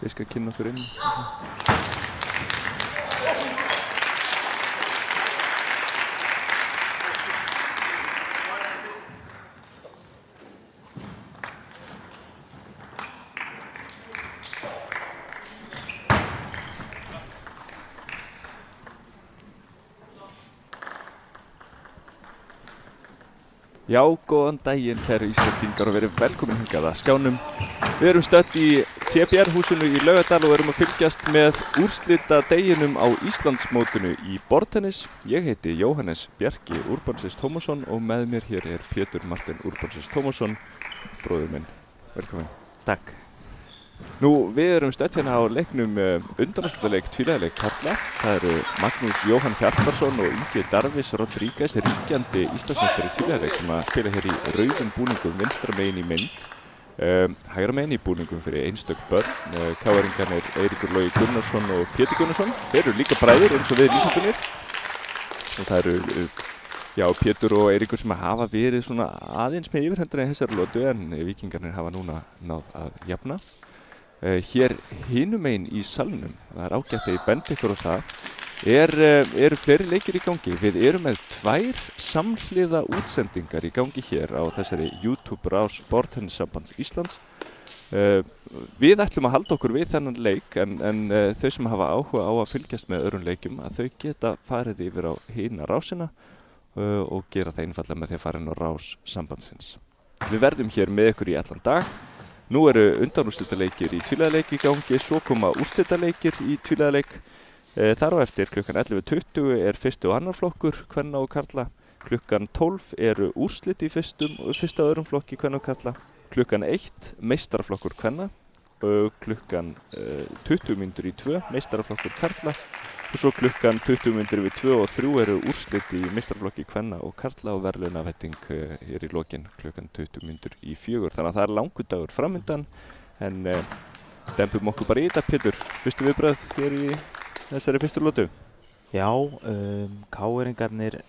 Ég skal kynna okkur inn. Já, góðan daginn kæru Íslendingar og verið velkomin hingað að skjánum. Við erum stödd í TBR-húsinu í Laugardal og erum að fylgjast með úrslita deginum á Íslandsmótinu í borðtennis. Ég heiti Jóhannes Bjarki Urbansis Tómasson og með mér hér er Pétur Martin Urbansis Tómasson, bróður minn. Velkomin. Takk. Nú, við erum stödd hérna á leiknum undanúrslitaleik tvíliðaleik karla. Það eru Magnús Jóhann Hjartarson og Ingi Darvis Rodríguez, ríkjandi Íslandsmeistari í tvíliðaleik sem að spila hér í rauðum búningum vinstra megin í mynd. Hægra megin í búningum fyrir einstök börn. KR-ingarnir Eiríkur Logi Gunnarsson og Pétur Gunnarsson. Þeir eru líka bræður eins og við lýsendurnir. Og það eru Pétur og Eiríkur sem hafa verið svona aðeins með yfirhöndina í þessari lotu en víkingarnir hafa núna náð að jafna. Hér hinum megin í salnum, það er ágætt að ég bendi ykkur á það, eru fleiri leikir í gangi. Við erum með 2 samhliða útsendingar í gangi hér á þessari YouTube-rás Borðtennissambands Íslands. Við ætlum að halda okkur við þennan leik en þau sem hafa áhuga á að fylgjast með öðrum leikjum að þau geta farið yfir á hina rásina og gera það einfallega með því að fara inn á rás sambandsins. Við verðum hér með ykkur í allan dag. Nú eru undanúrslitaleikir í tvíliðaleik í gangi, svo koma úrslitaleikir í tvíliðaleik. Þar á eftir klukkan 11:20 er fyrsti og annar flokkur kvenna og karla. Klukkan 12 eru úrslit í fyrsta og öðrum flokki kvenna og karla. Klukkan 1 meistaraflokkur kvenna. Klukkan 20 mínútur í 2 meistaraflokkur karla. Og svo klukkan 20 mínútur yfir 2 og 3 eru úrslit í meistaraflokki kvenna og karla og verðlaunavetting hér í lokin klukkan 20 mínútur í 4. Þannig að það er langur dagur framundan en dempum okkur bara í þetta. Pétur, fyrstu viðbrögð hér í þessari fyrstu lotu? Já, KR-ingarnir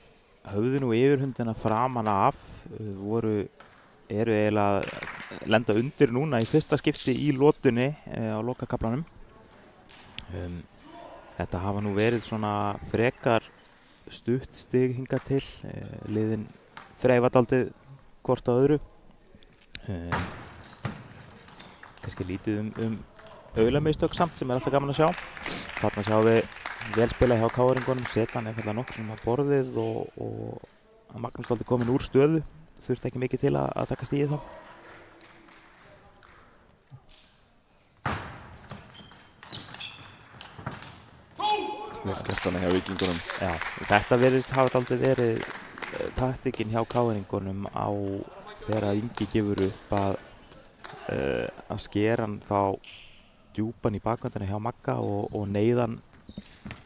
höfðu nú yfirhundina framan af, eru eiginlega að lenda undir núna í fyrsta skipti í lotunni á lokakaflanum. Þetta hafa nú verið svona frekar stutt stig hingað til, liðin þreifa dálítið hvort á öðru. Kannski lítið auðlamistök samt sem er alltaf gaman að sjá. Þarna sjáum við vel spila hjá KR-ingunum, setja hann einfallega nokkur sem á borðið og að Magnús dálítið komin úr stöðu, þurfti ekki mikið til að taka stigið þá. Vel gert hana hjá víkingunum. Já, þetta virðist hafa dálítið verið taktikinn hjá KR-ingunum á þegar Ingi gefur upp að skera hann þá djúpan í bakvöndina hjá Magga og neyðan,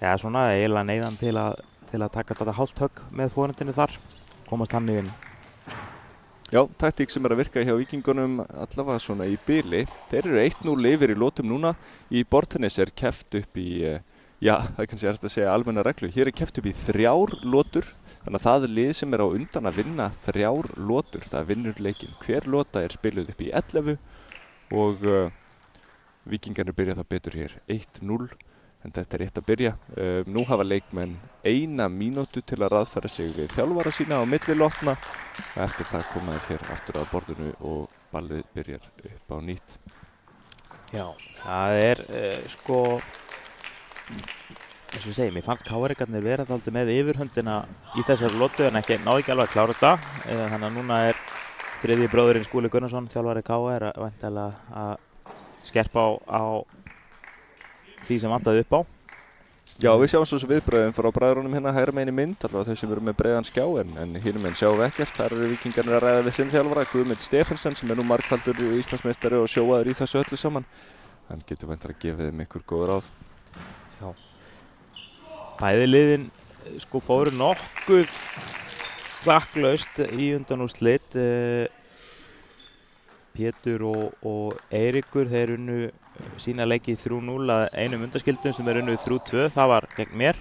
svona eiginlega neyðan til að taka þetta hálft högg með forendinu þar, komast hann inn. Já, taktík sem er að virka hjá víkingunum allavega svona í bili. Þeir eru 1-0 yfir í lotum núna. Í borðtennis er keppt upp í það kannski er þetta að segja almenna reglu. Hér er keppt upp í 3 lotur, þannig að það er lið sem er á undan að vinna 3 lotur. Það vinnur leikinn. Hver lota er spiluð upp í 11 og víkingarnir byrja þá betur hér 1-0, en þetta er rétt að byrja. Nú hafa leikmenn 1 mínútu til að raðfæra sig við þjálfara sína á milli lotna og eftir það koma þeir hér aftur að borðinu og ballið byrjar upp á nýtt. Já, það er eins og ég segi, mér fannst KR-ingarnir vera dálítið með yfirhöndina í þessari lotu en náði ekki alveg að klára þetta. Þannig að núna er þriðji bróðurinn Skúli Gunnarsson, þjálfari KR, væntanlega að skerpa á því sem vantaði upp á. Já, við sjáum svo viðbröðum frá bræðrunum hérna hægra megin í mynd, allavega þau sem eru með breiðan skjá en hinum megin sjáum við ekkert. Þar eru víkingarnir að ræða við sinn þjálfara, Guðmund Stefánsson, sem er nú margfaldur Íslandsmeistari og sjóaður í þessu öllu saman. Hann getur væntanlega að gefa þeim ykkur góð ráð. Já. Bæði liðin fóru nokkuð klakklaust í undanúrslit. Pétur og Eiríkur, þeir unnu sína leiki 3-0 að einum undanskildum sem er unnu 3-2, það var gegn mér.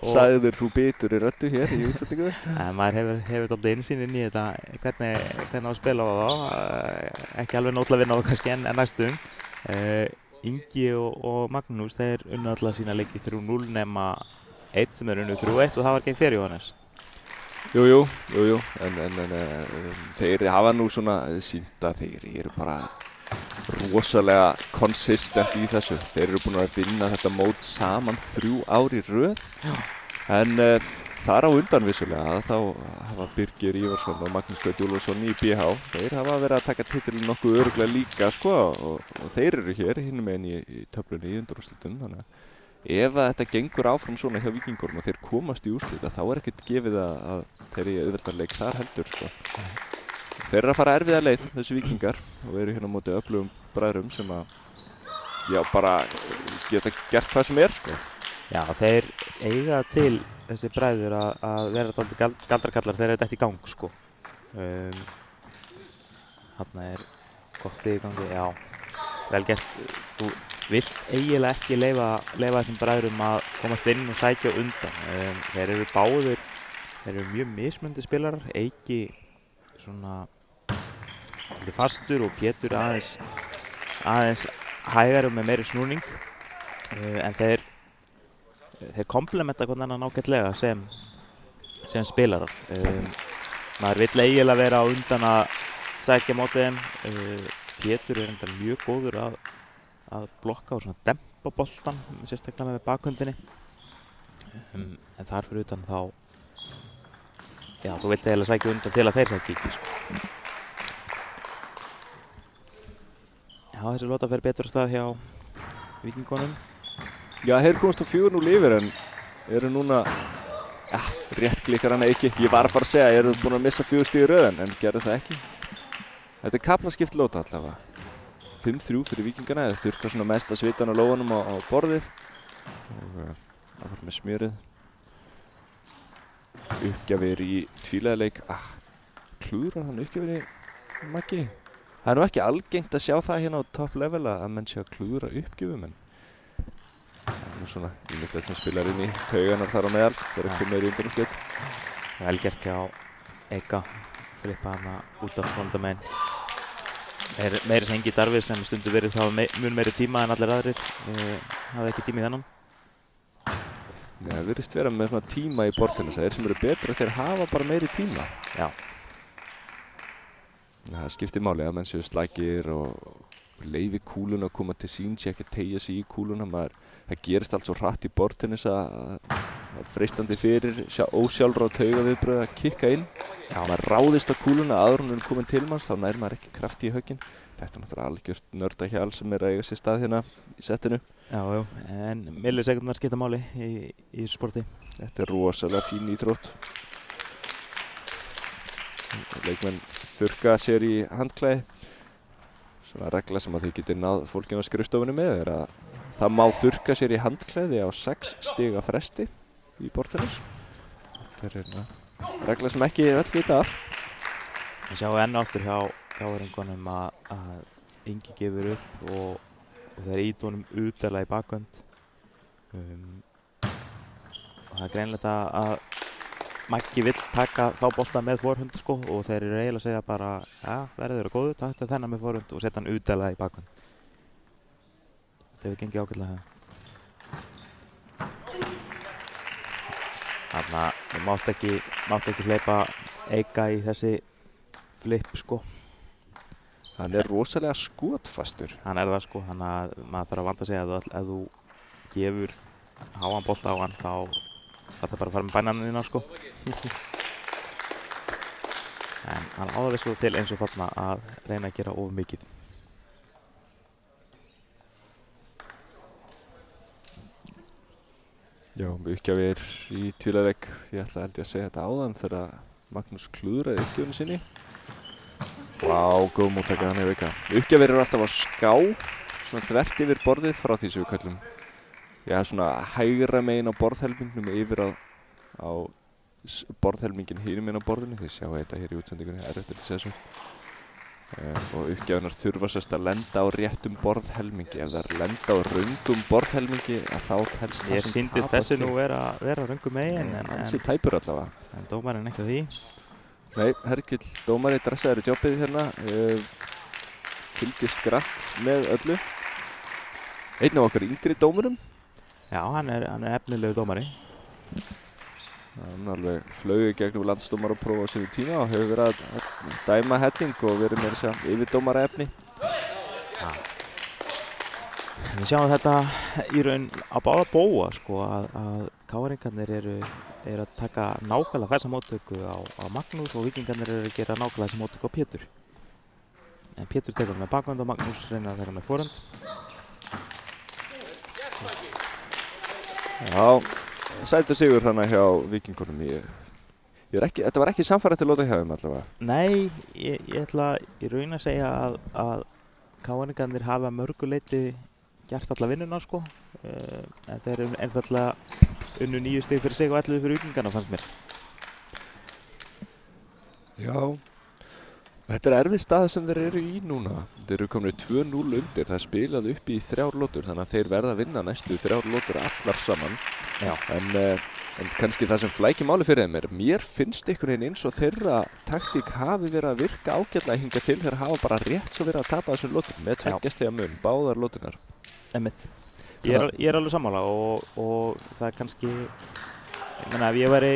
Sagður þú bitur í röddu hér í útsendingu? Maður hefur dálítið innsýn inn í þetta, hvernig á að spila á það, ekki alveg nótla að vinna á það kannski en næstum. Ingi og Magnús, þeir unnu alla sína leiki 3-0 nema einn sem þeir unnu 3-1 og það var gegn þér, Jóhannes. Jú, en þeir hafa nú svona sýnt að þeir eru bara rosalega konsistent í þessu. Þeir eru búin að vinna þetta mót saman 3 ár í röð. En þar á undan vissulega þá hafa Birgir Ívarsson og Magnús Gaut Úlfarsson í BH. Þeir hafa verið að taka titilinn nokkuð örugglega líka sko og þeir eru hér hinum megin í töflunni í undanúrslitum. Þannig að ef þetta gengur áfram svona hjá Víkingunum og þeir komast í úrslita þá er ekkert gefið að þeir eru auðveldan leik þar heldur sko. Þeir eru að fara erfiða leið þessi Víkingar og eru hérna á móti öflugum bræðrum sem að bara geta gert hvað sem er sko. Já, þeir eiga til þessi bræður að vera dálítið galdrakallar þegar þetta í gang sko. Þarna er gott stig í gangi, já, vel gert. Þú vilt eiginlega ekki leyfa þessum bræðrum að komast inn og sækja undan. Þeir eru báðir, þeir eru mjög mismunandi spilarar, Eiki svona fastur og Pétur aðeins hægari og með meiri snúning, en þeir komplementa hvernig annan ágætlega sem spilarar. Maður vill eiginlega vera á undan að sækja mótið þeim. Pétur er enda mjög góður að blokka og svona dempa boltan, sérstaklega með bakhundinni. En þar fyrir utan þá, já, þú vilt eiginlega sækja undan til að þeir sækja ekki sko. Já, þessi lota fer betur af stað hjá Víkingunum. Já, þeir komast á 4-0 yfir en eru núna, rétt klikkar hann ekki. Ég var bara að segja, eru búin að missa 4 stig í röð en gerðu það ekki. Þetta er kaflaskipt lóta allavega. 5-3 fyrir Víkingana, þeir þurrka svona mesta svitan á lófanum á borðið og það var með smjörið. Uppgjafir í tvíliðaleik, klúðrar hann uppgjafir í Maggi? Það er nú ekki algengt að sjá það hérna á top level að menn sé að klúðra uppgjafum en það er nú svona ímyndilegt sem spilar inn í tauganar þar á meðal þegar það komið í undanúrslit. Vel gert hjá Eika, flippa hana út af fondamenn. Meiri sem Ingi Darvir sem stundu verið þá mun meiri tíma en allir aðrir, hafði ekki tíma í þennan. Nei, það virðist vera með svona tíma í bortinu, þeir sem eru betra þeir hafa bara meiri tíma. Já. Það skiptir máli að menn séu slagir og leyfi kúluna að koma til sín, sé ekki að teygja sig í kúluna. Það gerist allt svo hratt í bortinu að það er freistandi fyrir ósjálfráð taugaviðbrögð að kikka inn. Maður ráðist á kúluna áður en hún er komin til manns, þá nær maður ekki krafti í högginn. Þetta er náttúrulega algjört nördahjal sem er að eiga sér stað hérna í settinu. Já, en millisekundar skipta máli í þessu sporti. Þetta er rosalega fín íþrótt. Leikmenn þurrka sér í handklæði. Svona regla sem að þið getið náð fólkinu á skrifstofunni með er að það má þurrka sér í handklæði á 6 stiga fresti í bortennis. Þetta er hérna regla sem ekki öll vita af. Við sjáum enn áttur hjá káringunum að Ingi gefur upp og þeir ýta honum utalega í bakhönd. Og það er greinilegt að Maggi vill taka þá bolta með forhund sko og þeir eru eiginlega að segja bara verður þér góður, taktu þennan með forhund og setja hann utalega í bakhönd. Þetta hefur gengið ágætlega. Þarna, þú mátt ekki hleypa Eika í þessi flip sko. Hann er rosalega skotfastur. Hann er það sko, þannig að maður þarf að vanda sig að ef þú gefur háan bolta á hann þá þarf það bara að fara með bænarnir þína sko. En hann áður svo til eins og þarna að reyna að gera of mikið. Já, uppgjafir í tvíliðaleik. Ég held ég að segja þetta áðan þegar Magnús klúðraði uppgjöfunu sinni. Vá, góð móttaka hann hefur Eika. Uppgjafir eru alltaf á ská, svona þvert yfir borðið frá því sem við kallum. Já, svona hægra megin á borðhelmingnum yfir á borðhelmingin hinum megin á borðinu. Þið sjáu þetta hér í útsendingunni, erfitt að segja svo. Og uppgjafinar þurfa sérst að lenda á réttum borðhelmingi. Ef það lenda á röngum borðhelmingi þá telst það sem tapast. Ég sýndist þessi nú vera röngum megin. Þessi tæpur allavega. En dómarinn ekki á því. Nei, Hergill dómari dressaður í jobbið hérna. Fylgist grannt með öllu. Einn af okkar yngri dómurum. Já, hann er efnilegu dómari. Hann alveg flög í gegnum landsdómar og prófa á sínu tíma og hefur verið að dæma helling og verið með þess að yfirdómara efni. Við sjáum þetta í raun á báða bóa sko að KR-ingarnir eru að taka nákvæmlega þessa móttöku á Magnús og Víkingarnir eru að gera nákvæmlega þessa móttöku á Pétur. En Pétur tekur með bakvönd og Magnús reynir að þeirra með forönd. Já, sætur sigur þannig hjá Víkingunum. Þetta var ekki samfærandi lóta hjá þeim allavega. Nei, ég ætla í raun að segja að KR-ingarnir hafa mörgu leyti gert alla vinnuna sko. Þeir eru einfaldlega unnu 9 stig fyrir sig og 11 fyrir Víkingana fannst mér. Já, þetta er erfið stað sem þeir eru í núna. Þeir eru komin 2-0 undir, það spilaði upp í 3 lótur þannig að þeir verða að vinna næstu 3 lótur allar saman. Já. En kannski það sem flækir máli fyrir þeim er, mér finnst einhvern veginn eins og þeirra taktík hafi verið að virka ágætlega hinga til þeir hafa bara rétt svo verið að tapa þessum lótum með 2 stiga mun, báðar lótunar. Einmitt. Ég er alveg sammála og það er kannski, ég meina ef ég væri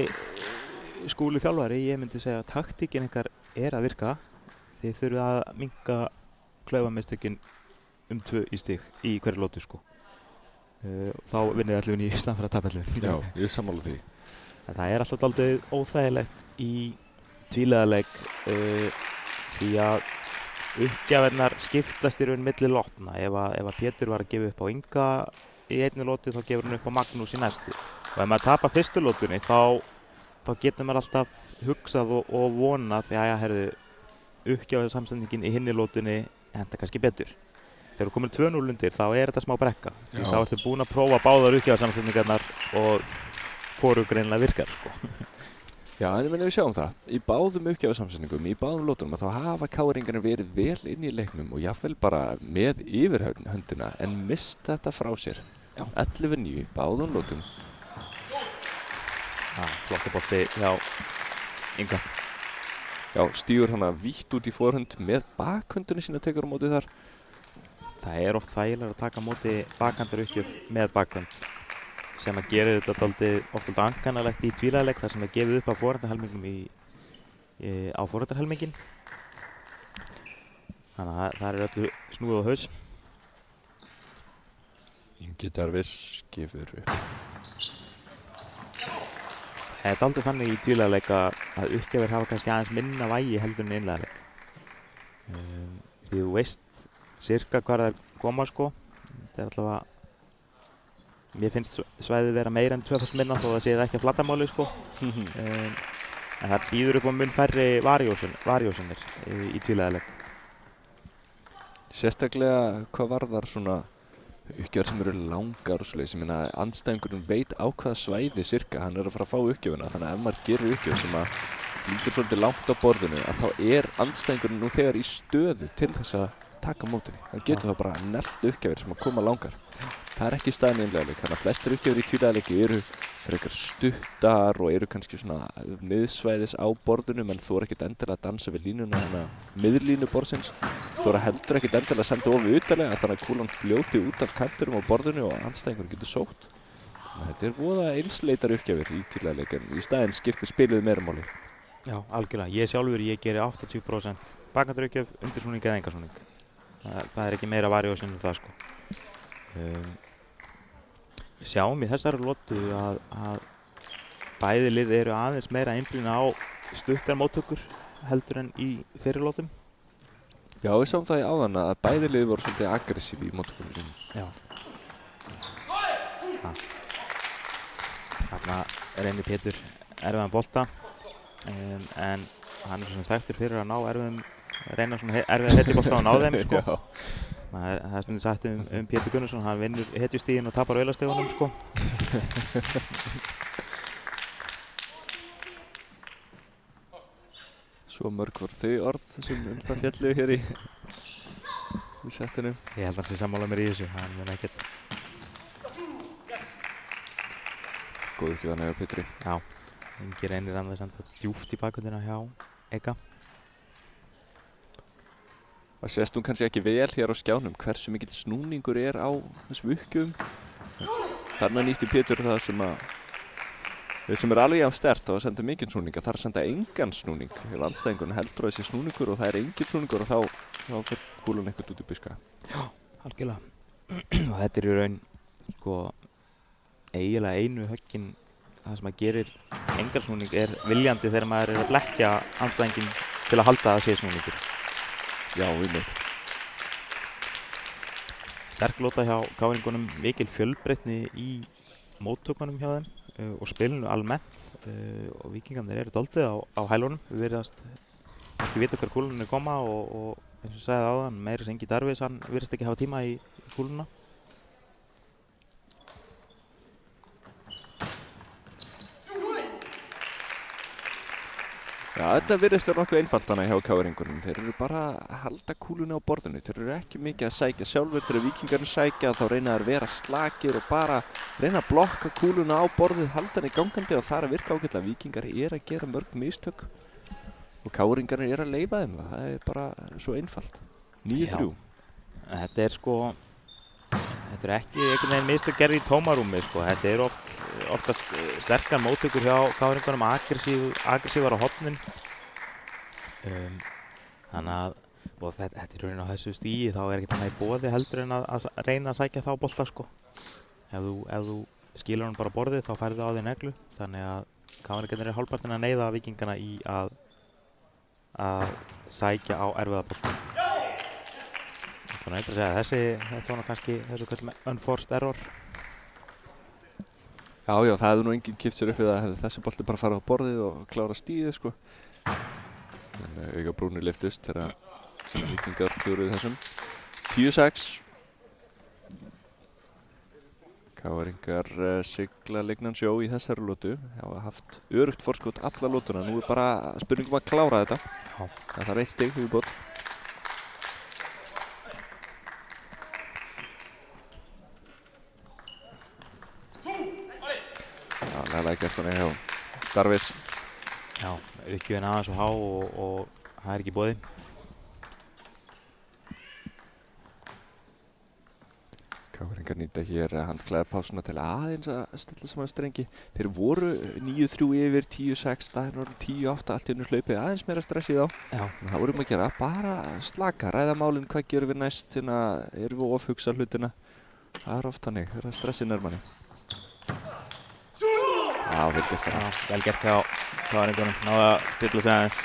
Skúli þjálfari, ég myndi segja að taktíkin ykkar er að virka. Þið þurfið að minnka klaufamistökin 2 í stig í hverju lótu sko. Þá vinnið allir í staðan fyrir að tapa allir. Já, ég er sammála því. En það er alltaf dálítið óþægilegt í tvíliðaleik því að uppgjafinnar skiptast í raun milli lotna. Ef að Pétur var að gefa upp á Inga í einni lótu þá gefur hann upp á Magnús í næstu. Og ef maður tapar fyrstu lótunni þá getur maður alltaf hugsað og vonað því að uppgjafið samsendingin í hinni lótunni henta kannski betur. Þegar þú komir 2-0 undir þá er þetta smá brekka. Því þá ertu búin að prófa báðar uppgjafið samsendingarnar og hvoru greinilega virkar sko. Já, en ég meina við sjáum það. Í báðum uppgjafarsamsetningum, í báðum lótunum þá hafa KR-ingarnir verið vel inn í leiknum og jafnvel bara með yfirhöndina en mist þetta frá sér. 11-9 báðum lótum. Flotti bolti hjá Inga. Já, stígur hana vítt út í forhönd með bakhöndunni sína tekur á móti þar. Það er oft þægilega að taka á móti bakhandur uppgjöf með bakhönd sem að gera þetta dálítið ankannalegt í tvíliðaleik þar sem er gefið upp á foreldrahelmingnum á foreldrahelmingin. Þannig að það er öllu snúið á haus. Ingi Darvis gefur upp. Það er dálítið þannig í tvíliðaleik að uppgjafir hafa kannski aðeins minna vægi heldur en innliðaleik. Því þú veist sirka hvað það koma sko. Þetta er allavega mér finnst svæðið vera meira en 2% minna þó það sé það ekki að flatarmáli sko. En það býður upp á mun færri varjósunir í tvíliðaleik. Sérstaklega hvað varðar svona uppgjafir sem eru langar og svoleiðis. Ég meina andstæðingurinn veit á hvaða svæði sirka hann er að fara að fá uppgjöfina þannig að ef maður gerir uppgjöf sem að flýtur svolítið langt á borðinu að þá er andstæðingurinn nú þegar í stöðu til þess að taka mótinni. Það getur þá bara nellt uppgjafir sem að koma langar. Það er ekki staðan í innliðaleik, þannig að flestir uppgjafir í tvíliðaleiki eru frekar stuttar og eru kannski svona miðsvæðis á borðinu menn þú er ekkert endilega að dansa við línuna miðlínu borðsins. Þú er heldur ekkert endilega að senda ofið utalega þannig að kúlan fljóti út af kantinum á borðinu og andstæðingurinn getur sótt. Þetta er voða einsleitar uppgjafir í tvíliðaleik en í staðinn skiptir spilið meira máli. Já, algjörlega. Ég geri 80% bakhandur uppgjöf, undirsnúning eða engasnúning. Það er ekki meira varjósun en það sko. Sjáum í þessari lotu að bæði lið eru aðeins meira einblína á stuttar móttökur heldur en í fyrri lotum. Já, við sáum það í áðan að bæði lið voru svolítið aggressív í móttökunum sínum. Já. Þarna reynir Pétur erfiðan bolta en hann er svona þekktur fyrir að ná reyna svona erfiða hetjubolta og ná þeim sko. Það er stundum sagt Pétur Gunnarsson, hann vinnur hetjustíginn og tapar auðlastegunum sko. Svo mörg voru þau orð sem það fjallu hér í settinu. Ég held að hann sé sammála mér í þessu, hann mun ekkert. Góð uppgjöf hjá Pétri. Já, Ingi reynir hann að senda djúpt í bakhöndina hjá Ega. Það sést nú kannski ekki vel hér á skjánum hversu mikill snúningur á þessum uppgjöfum. Þarna nýtti Pétur það sem alveg jafn sterkt á að senda mikinn snúning, að það að senda engan snúning. Ef andstæðingunum heldur að þessi snúningur og það engin snúningur og þá fer kúlan eitthvað út í buska. Já, algjörlega. Og þetta í raun sko eiginlega einu höggin það sem að gerir engan snúning viljandi þegar maður að blekkja andstæðingin til að halda að sé snúningur. Já, einmitt. Sterk lóta hjá káringunum, mikil fjölbreytni í móttökunum hjá þeim og spilinu almennt og víkingarnir eru dálítið á hælunum. Við virðast ekki vita hver kúlunni koma og eins og ég sagði áðan, Meira Ingi Darvis, hann virðist ekki hafa tíma í kúluna. Já, þetta virðist vera nokkuð einfalt hana hjá káringunum. Þeir eru bara að halda kúlunni á borðinu. Þeir eru ekki mikið að sækja sjálfur. Þegar víkingarnir sækja þá reyna þeir að vera slakir og bara reyna að blokka kúluna á borðið, halda henni gangandi og það er að virka ágætlega. Víkingar að gera mörg mistök og káringarnir að leyfa þeim. Það er bara svo einfalt. 9-3. Þetta er ekki einhvern veginn mistök gerð í tómarúmi sko. Þetta er oftast sterkar móttökur hjá káringunum, aggressívar á hornin. Þannig að og þetta er raunin á þessu stíi, þá er ekkert annað í boði heldur en að reyna að sækja þá bolta sko. Ef þú skilur hann bara borðið þá færðu á því neglu. Þannig að káringarnir hálfpartinn að neyða víkingana í að sækja á erfiða bolta. Þannig að segja að þetta var nú kannski þetta kallum unforced error. Já, það hefði nú enginn kipt sér upp við að hefði þessi bolti bara farið á borðið og klára stíðið sko. En augabrúnir lyftust þegar víkingar klúruðu þessum. 10-6. Káringar sigla lignan sjó í þessari lótu. Hafa haft örugt forskot alla lótuna. Nú er bara spurningum að klára þetta. Já. Það þarf 1 stig viðbót. Það gert þannig hjá Darvis. Já, uppgjöfin aðeins og há og það er ekki í boði. Káringar nýta hér handklæðarpásuna til aðeins að stilla saman strengi. Þeir voru 9-3 yfir 10-6, það er orðið 10-8, allt í einu hlaupið aðeins meira stress í þá. Já. Það vorum að gera bara slaka, ræða málin, hvað gerum við næst, erum við ofhugsa hlutina. Það er oft þannig, það er stressi nærmanni. Já, vel gert það. Já, vel gert hjá káringunum. Náðu að stilla sig aðeins.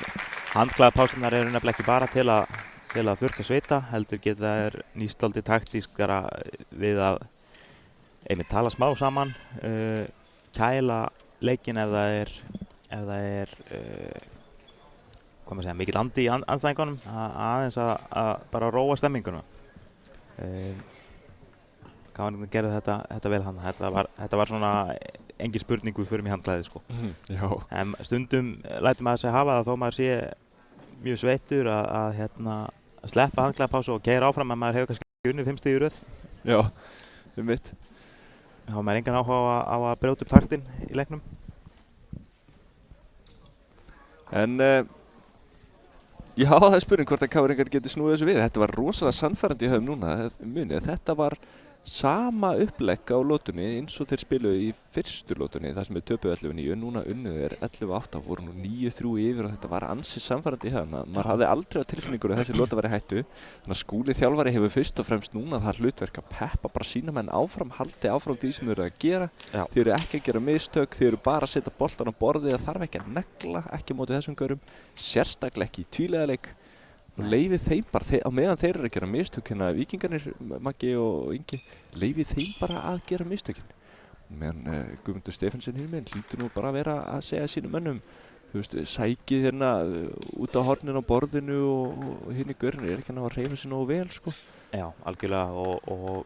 Handklæðarpásunar eru nefnilega ekki bara til að þurrka sveita, heldur geta þær nýst dálítið taktískara við að einmitt tala smá saman, kæla leikinn ef það er hvað maður segja, mikill andi í andstæðingunum, aðeins að bara róa stemminguna. Káringarnir gerðu þetta vel hann. Þetta var svona engin spurning við förum í handklæði sko. Já. En stundum lætur maður sig hafa það þó maður sé mjög sveittur að sleppa handklæðapásu og keyra áfram en maður hefur kannski unnið 5 stig í röð. Já, mitt. Þá har maður engan áhuga á að brjóta upp taktinn í leiknum. En já, það er spurning hvort að káringar geti snúið þessu við. Þetta var rosalega sannfærandi í höfum núna. Munið, þetta var sama upplegg á lótunni eins og þeir spiluðu í fyrstu lótunni, það sem er töpuð 11-9, núna unnuð er 11-8, voru nú 9-3 yfir og þetta var ansið sannfærandi í höfum. Maður hafði aldrei á tilfinningur að þessi lóta væri hættu, þannig að Skúli þjálfari hefur fyrst og fremst núna það hlutverk að peppa bara sína menn áfram, haldi áfram því sem þeir eru að gera. Já. Þeir eru ekki að gera mistök, þeir eru bara að setja boltan á borðið, það þarf ekki að negla, ekki á móti þessum gaurum, sérstaklega ekki í tvíliðaleik. Og leyfið þeim bara, á meðan þeir eru að gera mistök, hérna víkingarnir, Maggi og Ingi, leyfið þeim bara að gera mistökin. Meðan Guðmundur Stefánsson hinn minn hlýtur nú bara að vera að segja sínum mönnum, þú veist, sækið hérna út á hornin á borðinu og hinn í görinu er ekki að ná að hreyfa sig nógu vel, sko. Já, algjörlega og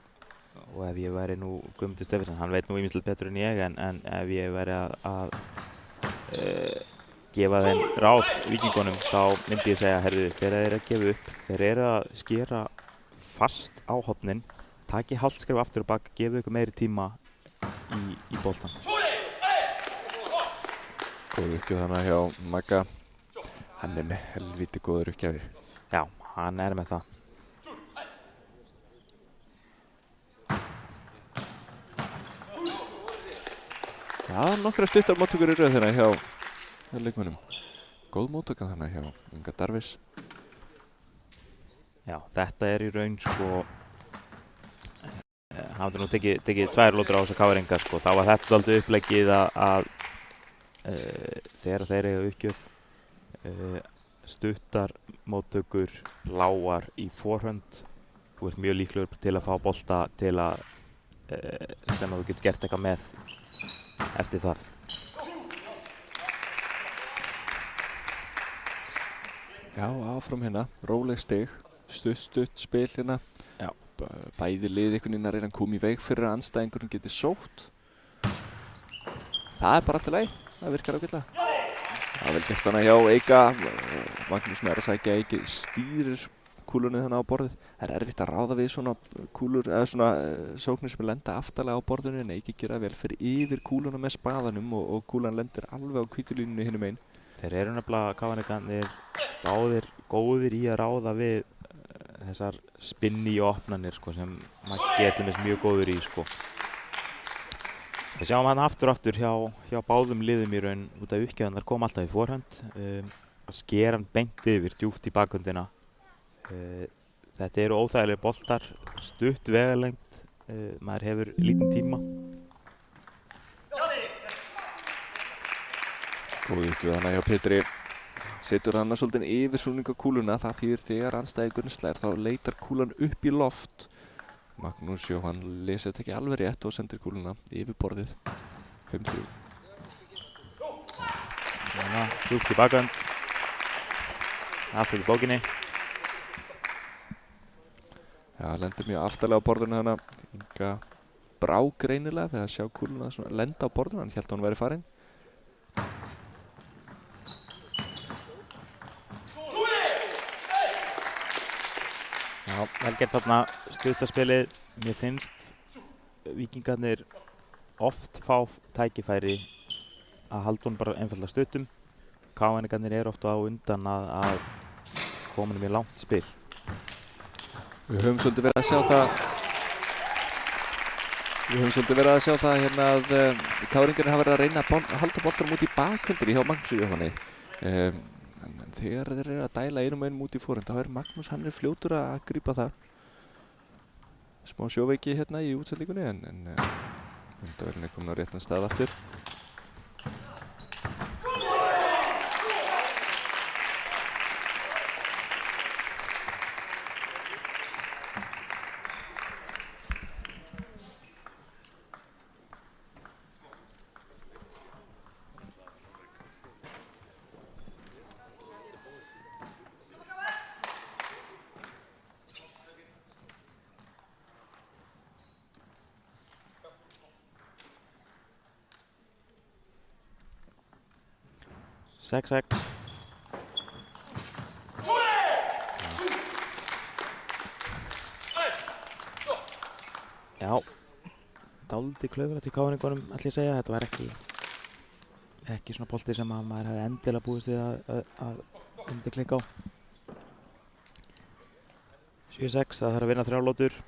ef ég væri nú Guðmundur Stefánsson, hann veit nú ýmislegt betur en ég, en ef ég væri að gefa þeim ráð víkingunum þá myndi ég segja, herðu, þeir eru að gefa upp, þeir eru að skera fast á hornin, taki hálft skref aftur og bak, gefa ykkur meiri tíma í boltan. Góð uppgjöf þannig hjá Magga, hann er með helvíti góður uppgjafir. Já, hann er með það. Já, nokkra stuttar móttökur í röð hérna hjá leikmönnum. Góð móttaka þannig hjá Inga Darvis. Já, þetta í raun sko hann hafði nú tekið 2 lótur á þessa KR-inga sko. Þá var þetta aldrei uppleggið að þegar þeir eiga uppgjöf stuttar móttökur lágar í forhönd. Þú ert mjög líklegur til að fá bolta til að sem að þú getur gert eitthvað með eftir það. Já, áfram hérna, róleg stig, stutt spil hérna. Já. Bæði lið einhvern veginn að reyna að koma í veg fyrir að andstæðingurinn geti sótt. Það bara alltaf leið, það virkar ágætlega. Það er vel gert þannig hjá Eika. Magnús með að sækja Eiki stýrir kúlunni þannig á borðið. Það er erfitt að ráða við svona kúlur, eða svona sóknir sem lenda aftarlega á borðinu en Eiki gera vel fyrir yfir kúluna með spaðanum og kúlan lendir alveg á hvítulínunni hinum einn. Þeir eru nefnilega KR-ingarnir báðir góðir í að ráða við þessar spinni opnanir sko, sem maður getur með mjög góður í sko. Við sjáum hann aftur hjá báðum liðum í raun út af uppgjöðunar kom alltaf í forhönd að skera hann beint yfir djúpt í bakhöndina. Þetta eru óþægilegir boltar, stutt vegalengd, maður hefur lítinn tíma. Góð uppgjöf hana hjá Pétri. Setur hann svolítið yfir súlningakúluna, það þýðir þegar andstæðingurinn slær þá leitar kúlan upp í loft. Magnús Jóhann lesi þetta ekki alveg rétt og sendir kúluna yfir borðið. 5-3. Svona, djúpt í bakhönd. Allt í bókinni. Já, lendir mjög aftarlega á borðinu hana. Inga brá greinilega þegar að sjá kúluna svona lenda á borðinu, hann hélt að hún væri farin. Já, vel gert þarna stuttaspilið. Mér finnst Víkingarnir oft fá tækifæri að halda hún bara einfaldlega stuttum. KR-ingarnir eru oft á undan að koma mjög langt spil. Við höfum svolítið verið að sjá það hérna að KR-ingarnir hafa verið að reyna að halda boltanum út í bakhöndinni hjá Magnúsi Jóhanni. En þegar þeir eru að dæla einum og einum út í forhönd, þá er Magnús, hann er fljótur að grípa það. Smá sjóveiki hérna í útsendingunni en myndavélin er komin á réttan stað aftur. Sex. Já, dálítið klaufalegt í KR-ingunum ætla ég að segja. Þetta var ekki svona bolti sem að maður hefði endilega búist við að undirklikka á. 7-6, það þarf að vinna 3 lótur.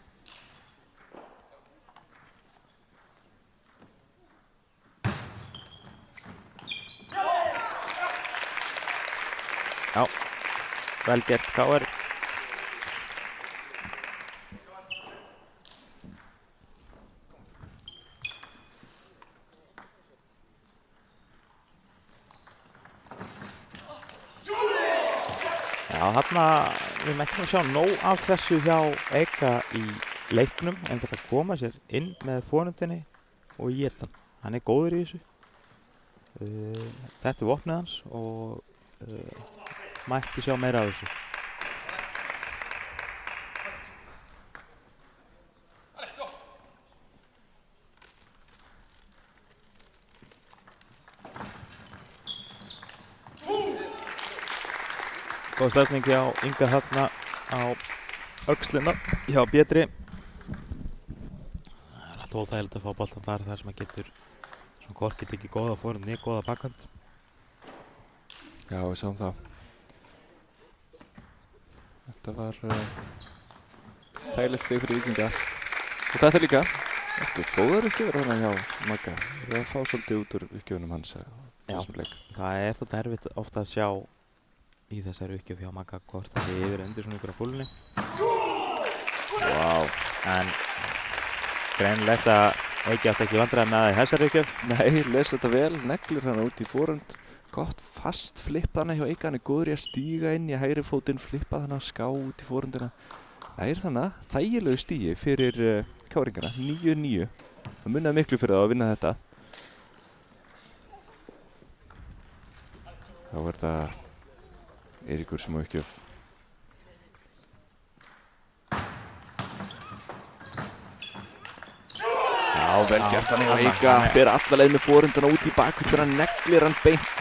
Já, vel gert KR. Já, þarna við erum ekki að sjá nóg af þessu hjá Eika í leiknum, einfallega að koma sér inn með forhöndinni og éta hann. Hann er góður í þessu. Þetta er vopnið hans og mætti sjá meira af þessu. Góð slæsning hjá Inga þarna á öxlina hjá Pétri. Það er alltaf óþægilegt að fá boltan þar sem að getur svona hvorki tekið góða forhönd né góða bakhönd. Já, við sáum það. Þetta var þægilegt stig fyrir Víkinga. Og þetta líka. Ertu góður uppgjöfur hana hjá Magga? Við að fá svolítið út úr uppgjöfunum hans Já. þessum leik. Það er þetta erfitt ofta að sjá í þessari uppgjöf hjá Magga hvort það sé yfir undir svona ykkur á púlunni. Vá. En greinilegt að Eiki átti ekki vandræði með það í þessari uppgjöf. Nei, les þetta vel, neglir hana út í forhönd. Gott fast flipp hana hjá Eika, hann er góður í að stíga inn í hægri fótinn, flippa hana ská út í forhöndina. Nær þannig þægilegu stígi fyrir KR-ingana, 9-9. Það munnaði miklu fyrir það að vinna þetta. Þá er það Eiríkur sem á uppgjöf. Já, vel gert hann hjá Eika, fer alla leið með forhundana út í bakvölduna, neglir hann beint.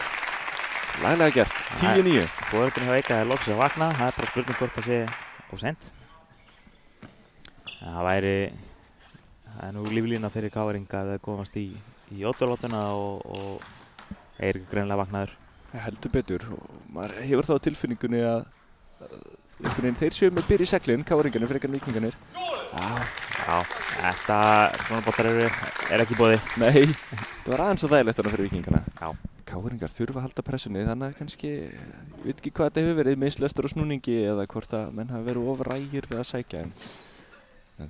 Laglega gert, 10-9. Forhundin hjá Eika er loksins að vakna, það er bara spurning hvort það sé of seint. Það er nú líflína fyrir KR-inga að það komast í óttalótuna og Eiríkur greinilega vaknaður. Heldur betur og maður hefur þá tilfinningunni að einhvern veginn þeir séu með byr í seglinn, KR-ingarnir frekar en Víkingarnir. Já, þetta svona boltar er ekki í boði. Nei, það var aðeins svo þægilegt þarna fyrir Víkingarna. Já. KR-ingar þurfa að halda pressunni þannig að kannski, ég veit ekki hvað þetta hefur verið, misslestur og snúningi eða hvort að menn hafi verið of rægir við að sækja en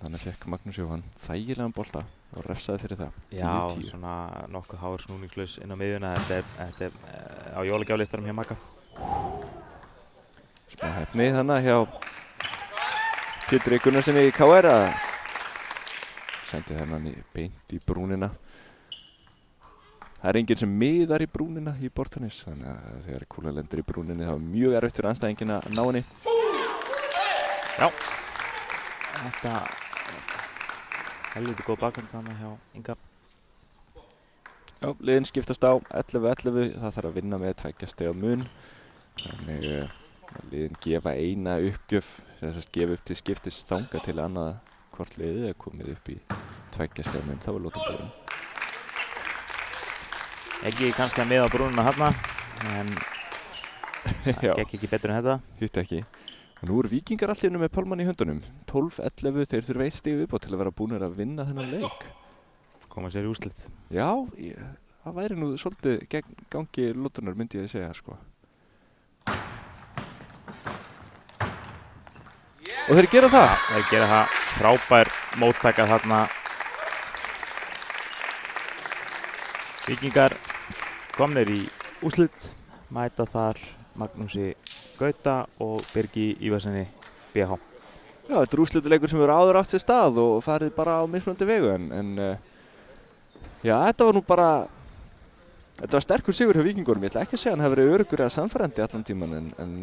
þannig fekk Magnús Jóhann þægilegan bolta og refsaði fyrir það. 10-10. Já, svona nokkuð háur snúningslaus inn á miðjuna, þetta er á jólagjaflistanum hjá Magga. Smá hefni þannig hjá Pétri Gunnarssoni í KR að sendi þennan beint í brúnina. Það er enginn sem miðar í brúnina í Bortanis, þannig að þegar kúla lendir í brúninni þá er mjög erfitt fyrir andstæðingina að ná henni. Já, þetta helviti góð bakgrunn þarna hjá Inga. Já, liðin skiptast á 11-11, það þarf að vinna með 2 stiga mun. Þannig liðin gefa eina uppgjöf, þess að gefa upp til skiptis þanga til annað hvort liðið er komið upp í 2 stiga mun, þá er lokum búinn. Ekki kannski að miða á brúnina þarna, en það gekk ekki betur en þetta. Hitt ekki. Og nú eru Víkingar allt í einu með pálmann í höndunum. 12-11, þeir þurfa 1 stig viðbót til að vera búnir að vinna þennan leik. Koma sér í úrslit. Já, það væri nú svolítið gegn gangi lótunar myndi ég að segja, sko. Og þeir gera það? Ja, þeir gera það. Frábær móttaka þarna. Víkingar komnir í úrslit, mæta þar Magnúsi Gauta og Birgi Ívarssoni BH. Já, þetta er úrslitaleikur sem hefur áður átt sér stað og farið bara á mismunandi vegu en já, þetta var nú bara þetta var sterkur sigur hjá Víkingunum. Ég ætla ekki að segja hann hafi verið öruggur eða sannfærandi allan tíman en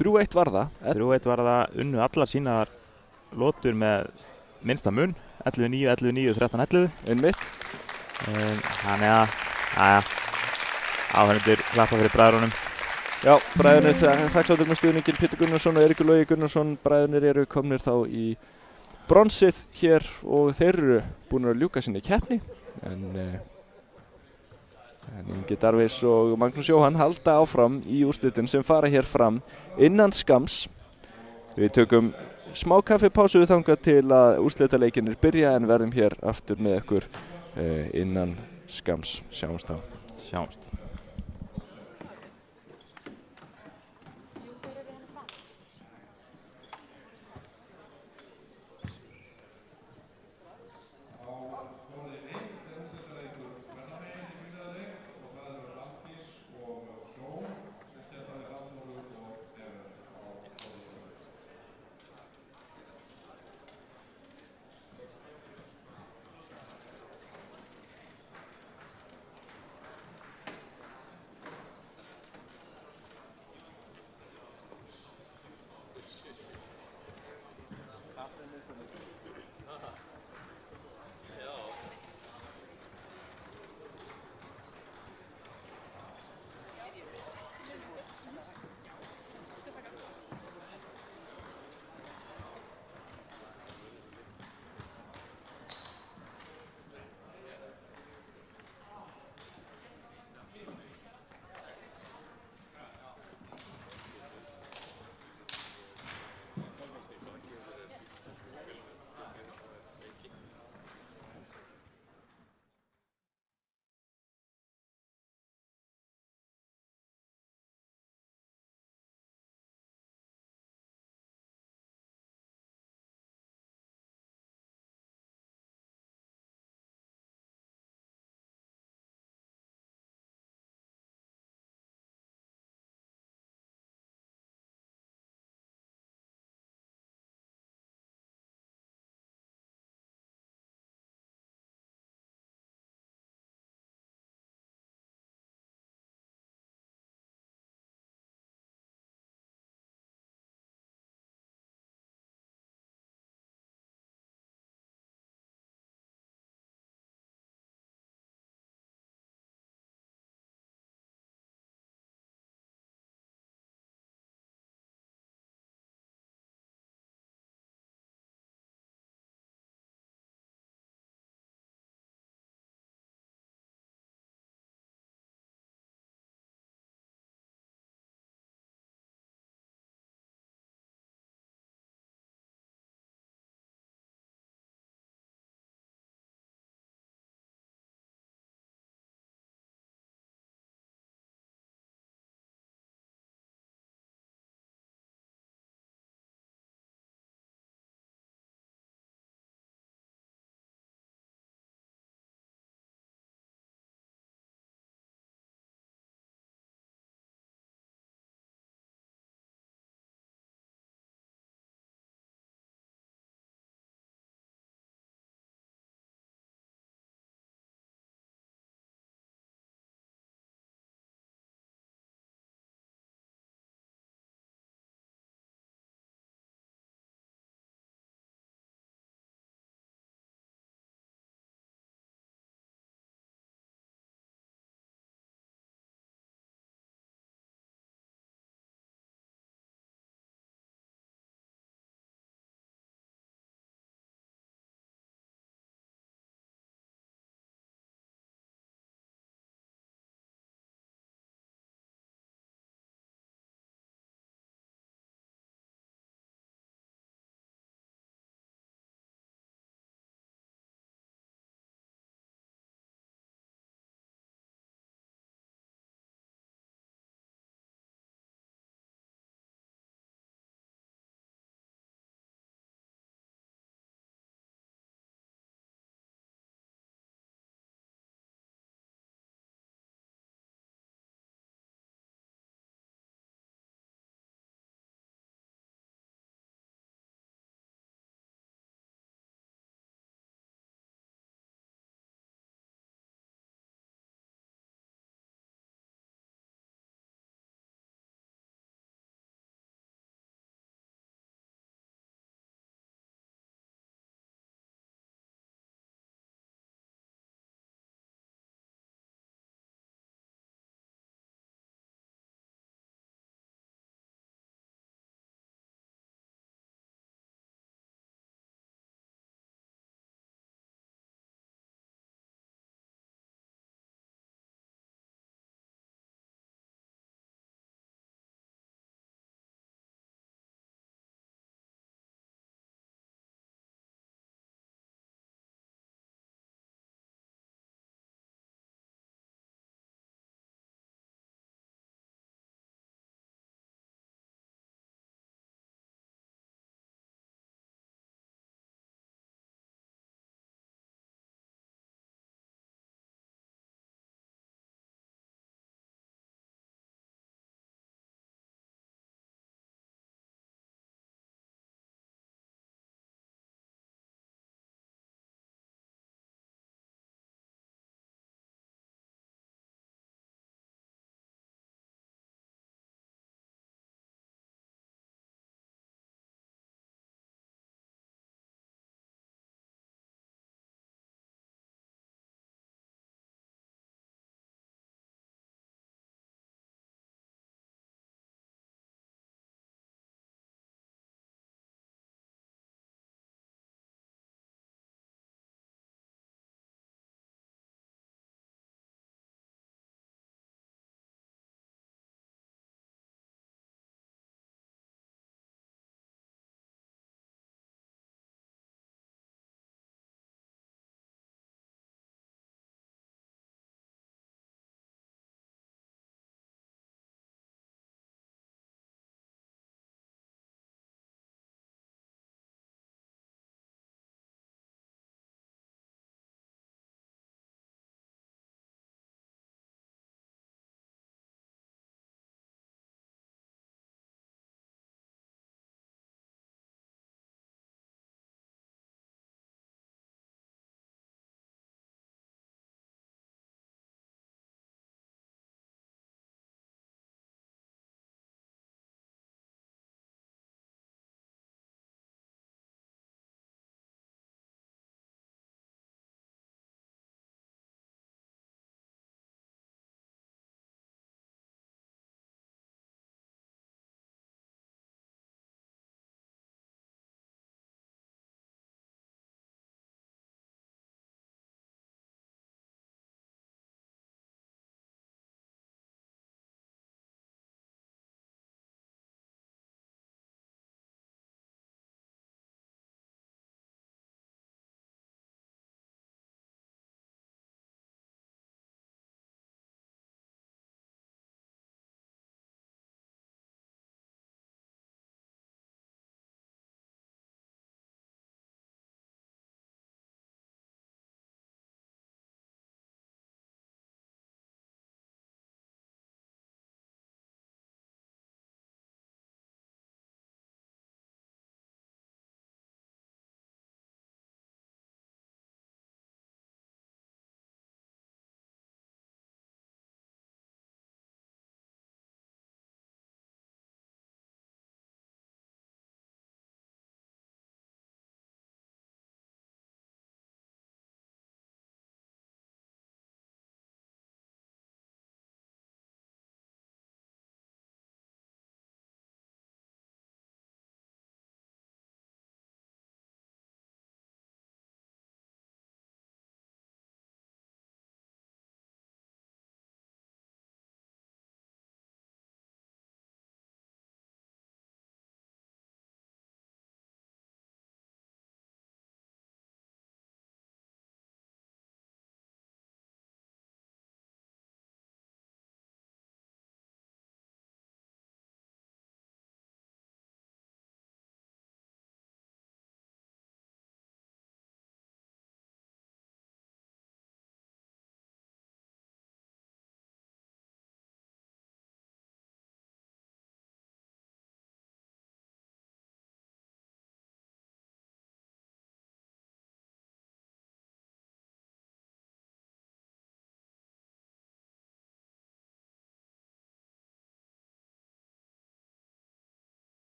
3-1 var það. 3-1 var það, unnu allar sínar lotur með minnsta mun, 11-9, 11-9 og 13-11. Einmitt. Þannig að, áhörnendur klappa fyrir bræðrunum. Já, bræðurnir þakkláttur með stuðninginn Pétur Gunnarsson og Eiríkur Logi Gunnarsson. Bræðurnir eru komnir þá í bronsið hér og þeir eru búin að ljúka sinni keppni. En Ingi Darvís og Magnús Jóhann halda áfram í úrslitin sem fara hér fram innan skams. Við tökum smá kaffipásu þangað til að úrslitaleikirnir byrja en verðum hér aftur með ykkur innan skams. Sjáumst þá. Sjáumst.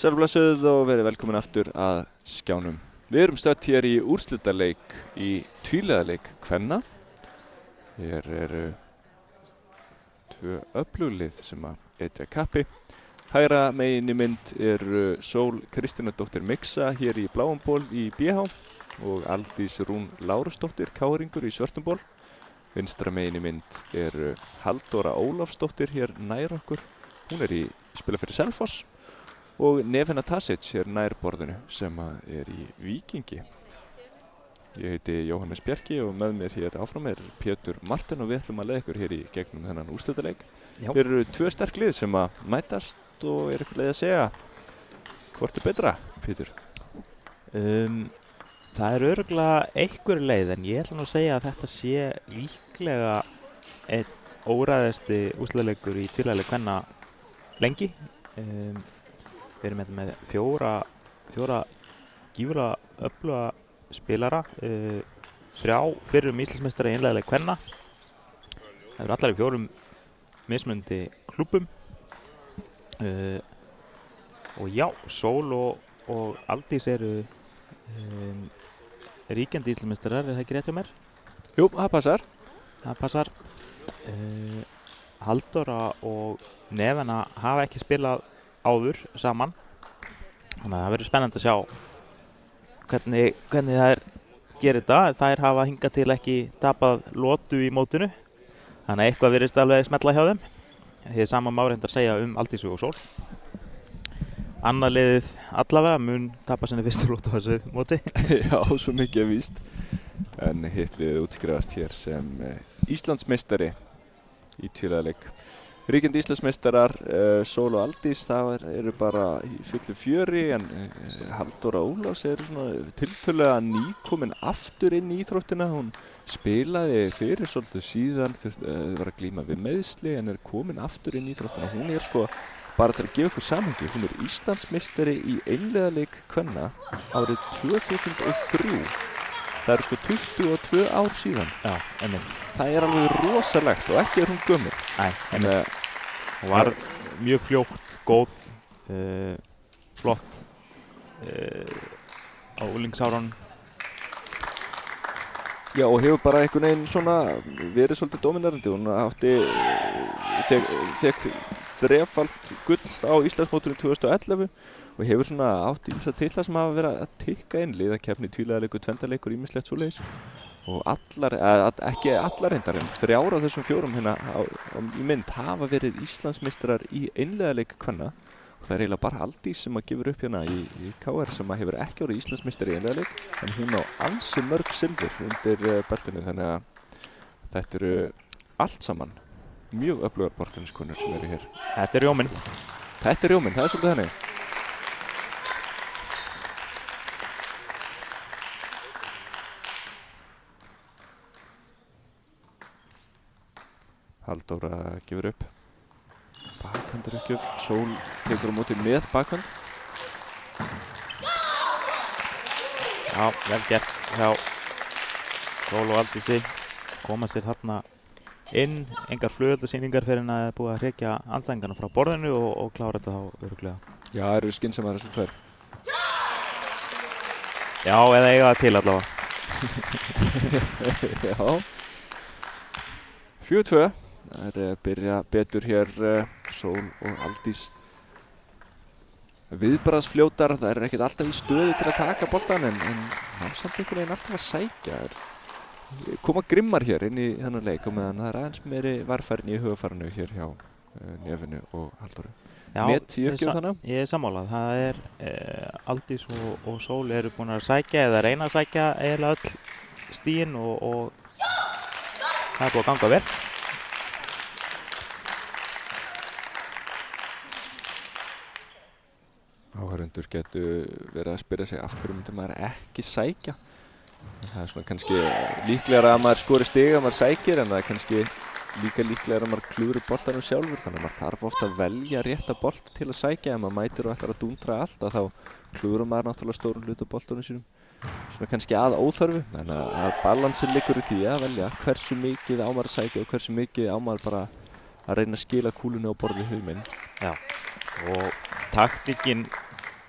Sælblessuð og verið velkomin aftur að skjánum. Við erum stödd hér í úrslitaleik í tvíliðaleik kvenna. Hér eru tvö öfluglið sem að etja kappi. Hægra megin í mynd eru Sól Kristínardóttir Mixa hér í bláum ból í BH og Aldís Rún Lárusdóttir KR-ingur í svörtum ból. Vinstra megin í mynd eru Halldóra Ólafsdóttir hér nær okkur. Hún er í spila fyrir Selfoss. Og Nefena Tasic er nær borðinu sem er í Víkingi. Ég heiti Jóhannes Bjarki og með mér hér áfram er Pétur Martin og við ætlum að leiða ykkur hér í gegnum þennan úrslitaleik. Hér eru tvö sterk lið sem að mætast og er eitthvað leið að segja hvort er betra, Pétur? Það er örugglega einhver leið en ég ætla nú að segja að þetta sé líklega einn óræðasti úrslitaleikur í tvíliðaleik kvenna lengi. Við erum með fjóra gífurlega öfluga spilara, þrjá fyrrum Íslandsmeistara í einliðaleik kvenna. Það eru allar í fjórum mismunandi klúbbum. Og já, Sól og Aldís eru ríkjandi Íslandsmeistarar, er það ekki rétt hjá mér? Jú, það passar. Það passar. Halldóra og Nefena hafa ekki spilað áður saman. Þannig að það verður spennandi að sjá hvernig þær gerir þetta. Þær hafa hingað til ekki tapað lotu í mótinu. Þannig að eitthvað virðist alveg smetla hjá þeim. Hið sama má reyndar segja um Aldísu og Sól. Annað liðið allavega mun tapa sinni fyrstu lotu á þessu móti. Já, svo mikið er víst. En hitt liðið útskrifast hér sem Íslandsmeistari í tvíliðaleik. Ríkjandi Íslandsmeistarar, Sól og Aldís, það eru bara í fullu fjöri en Halldóra Ólafs eru svona tiltölulega nýkomin aftur inn í íþróttina. Hún spilaði fyrir svolítið síðan, var að glíma við meiðsli en er komin aftur inn í íþróttina. Hún er sko, bara til að gefa ykkur samhengi, hún er Íslandsmeistari í einliðaleik kvenna árið 2003. Það eru sko 22 ár síðan. Já, einmitt. Það er alveg rosalegt og ekki er hún gömul. Nei, einmitt. Hún var mjög fljótt, góð, flott á unglingsárunum. Já, og hefur bara einhvern veginn svona verið svolítið dominarandi. Hún fekk þrefalt gull á Íslandsmótinu 2011 og hefur svona átt ýmsa titla sem hafa verið að tikka inn, liðakeppni, tvíliðaleikur, tvendaleikur, ýmislegt svoleiðis. Og ekki allar reyndar en þrjár af þessum fjórum hérna í mynd hafa verið Íslandsmeistarar í einliðaleik kvenna. Og það er eiginlega bara Aldís sem að gefur upp hérna í KR sem að hefur ekki orðið Íslandsmeistari í einliðaleik en hún á ansi mörg silfur undir beltinu, þannig að þetta eru allt saman mjög öflugar borðtenniskonur sem eru hér. Þetta er rjóminn. Þetta er rjóminn, það er svolítið þannig. Halldóra gefur upp. Bakhand er ekki upp. Sól tekur á móti með bakhand. Já, vel gert hjá Sól og Aldísi. Koma sér þarna inn, engar flugeldasýningar fyrir en að búið að hrekja andstæðingarna frá borðinu og klára þetta þá örugglega. Já, það eru skynsamar þessi tvær. Já, eða eiga það til allavega. Já. 4-2. Það er byrja betur hér Sól og Aldís. Viðbragðsfljótar, það er ekkert alltaf í stöðu til að taka boltan en ná samt einhvern veginn alltaf að sækja. Koma grimmar hér inn í þennan leik og meðan það er aðeins meiri varfærin í hugafarinu hér hjá Nefinu og Halldóru. Net í uppgjöf þannig? Ég er sammálað. Það er Aldís og Sól eru búin að sækja eða reyna að sækja eiginlega öll stígin og það er búin að ganga vel. Áhorfendur getur verið að spyrja sig af hverju myndi maður ekki sækja. Það er svona kannski líklegra að maður skori stig að maður sækir en það er kannski líka líklegra að maður klúri boltanum sjálfur, þannig að maður þarf ofta að velja rétta bolt til að sækja. Ef maður mætir og ætlar að dúndra allt þá klúrir maður náttúrulega stórun hluta boltanum sínum. Svona kannski að óþörfu, þannig að balansin liggur í því að velja hversu mikið á maður að sækja og hversu mikið á maður bara að reyna að skila kúlunni á borðið hugminn. Já, og taktikinn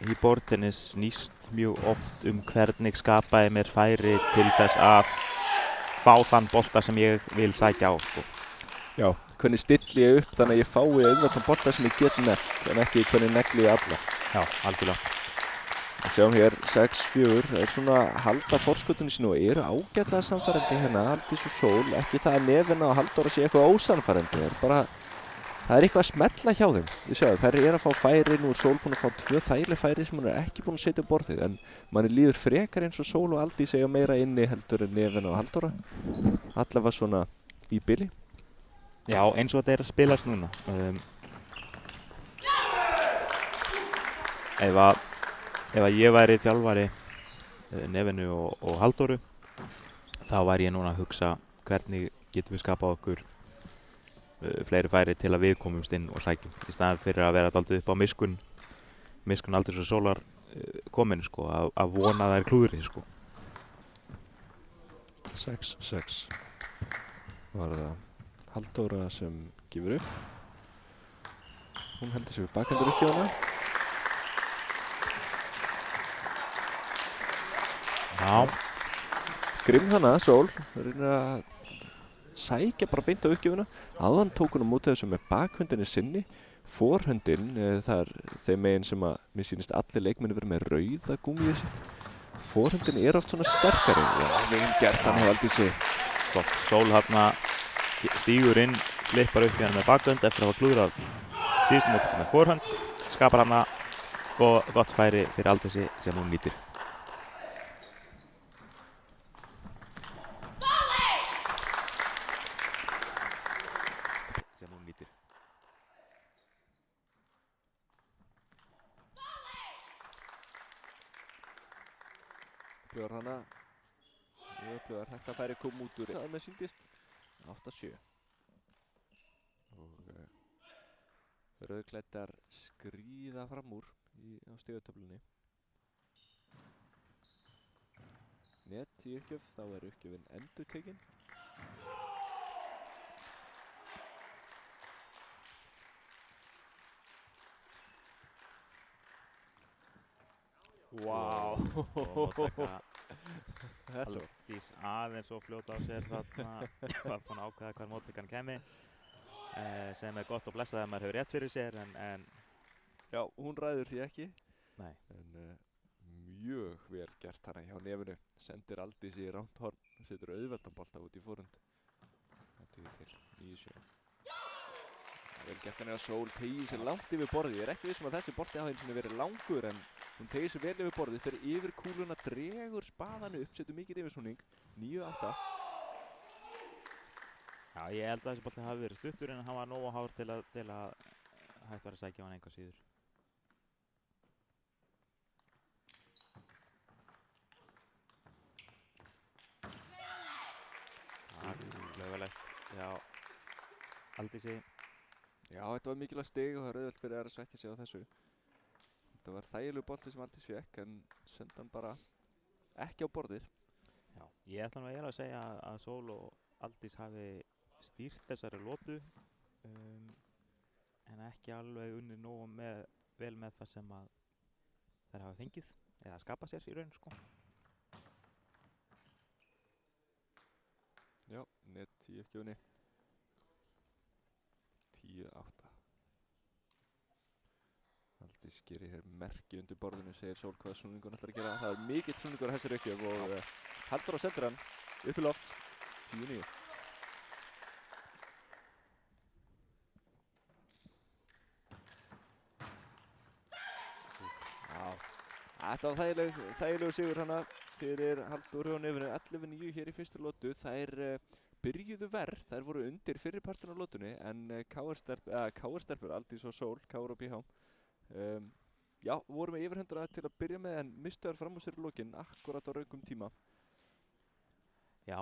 í borðtennis snýst mjög oft hvernig skapa ég mér færi til þess að fá þann bolta sem ég vil sækja á, sko. Já, hvernig stilli ég upp þannig að ég fái auðvitað bolta sem ég get nelt en ekki hvernig negli ég alla. Já, algjörlega. Við sjáum hér 6-4, er svona að halda forskotinu sínu og eru ágætlega samfærandi hérna, Aldís og Sól, ekki það að Nefina og Halldóra sé eitthvað ósamfærandi, það er eitthvað að smella hjá þeim. Við sjáum, þær eru að fá færi, nú er Sól búin að fá 2 þægileg færi sem hún er ekki búin að setja á borðið, en manni líður frekar eins og Sól og Aldís eiga meira inni heldur en Nefina og Halldóra, allavega svona í bili. Já, eins og þetta er að spilast núna. Ef að ég væri þjálfari Nefinu og Halldóru, þá væri ég núna að hugsa hvernig getum við skapað okkur fleiri færi til að við komumst inn og sækjum. Í staðan fyrir að vera dálítið upp á miskun Aldís og Sólar komin, sko, að vona þær klúðri, sko. 6-6 var það Halldóra sem gefur upp. Hún heldur sig við bakhendur uppgjöfuna. Já. Grimm hana, Sól, reynir að sækja bara beint á uppgjöfuna. Áðan tók hún á móti þessu með bakhöndinni sinni. Forhöndin, það er þeim megin sem að mér sýnist allir leikmenni verið með rauða gúmmíu sitt. Forhöndin er oft svona sterkari. Já, vel gert hann hefði aldrei sig. Flott, Sól hérna stígur inn, klippar upp hérna með bakhönd eftir að hafa klúðrað síðustu móti með forhönd. Skapar hana gott færi fyrir Aldísi sem hún nýtir. Upplifar hana, upplifar þetta færi kom út úr. Það með síndist 8-7. Og rauðklæddar skríða fram úr á stigatöflunni. Net í uppgjöf, þá er uppgjöfin endurtekin. Vá! Aldís aðeins og fljóta á sér þarna, var búin að ákveða hvar móttekan kemi, sem er gott og blessað ef maður hefur rétt fyrir sér, en Já, hún ræður því ekki. Nei. En mjög vel gert hana hjá Nefinu. Sendir Aldís í rámt horn og setur auðveldan bolta út í forhund. Það dugir til 9-7. Vel gert hann að Sól tegir sér langt yfir borðið. Ég er ekki vissum að þessi bolti hafi einu sinni verið langur, en hún tegir sér vel yfir borðið, fer yfir kúluna, dregur spaðan upp, setur mikið yfirsnúning. 9-8. Já, ég held að þessi bolti hafi verið stuttur, en hann var nógu hár til að hægt var að sækja hann enga síður. Laugalegt, já, Aldísi. Já, þetta var mikilvægt stig og það er auðvelt fyrir að svekkja sig á þessu. Þetta var þægilegu bolti sem Aldís fékk, en senda hann bara ekki á borðið. Já, ég ætla nú eiginlega að segja að Sól og Aldís hafi stýrt þessari lotu, en ekki alveg unnið nógu vel með það sem að þær hafa fengið, eða skapa sér í raun, sko. Já, net í uppgjöfunni. 10-8. Aldís gerir hér merki undir borðinu, segir Sól hvaða snúningur hann ætlar að gera. Það er mikill snúningur á þessari uppgjöf og Halldóra sendir hann upp í loft. 10-9. Þetta var þægilegu sigur hana fyrir Halldóru og Nefinu. 11-9 hér í fyrstu lotu. Þær byrjuðu verð, þær voru undir fyrri partin á lotunni, en KR-stelpur, Aldís og Sól, KR og BH, já, voru með yfirhöndina til að byrja með, en mistu þær fram úr sér í lokin, akkurat á röngum tíma. Já,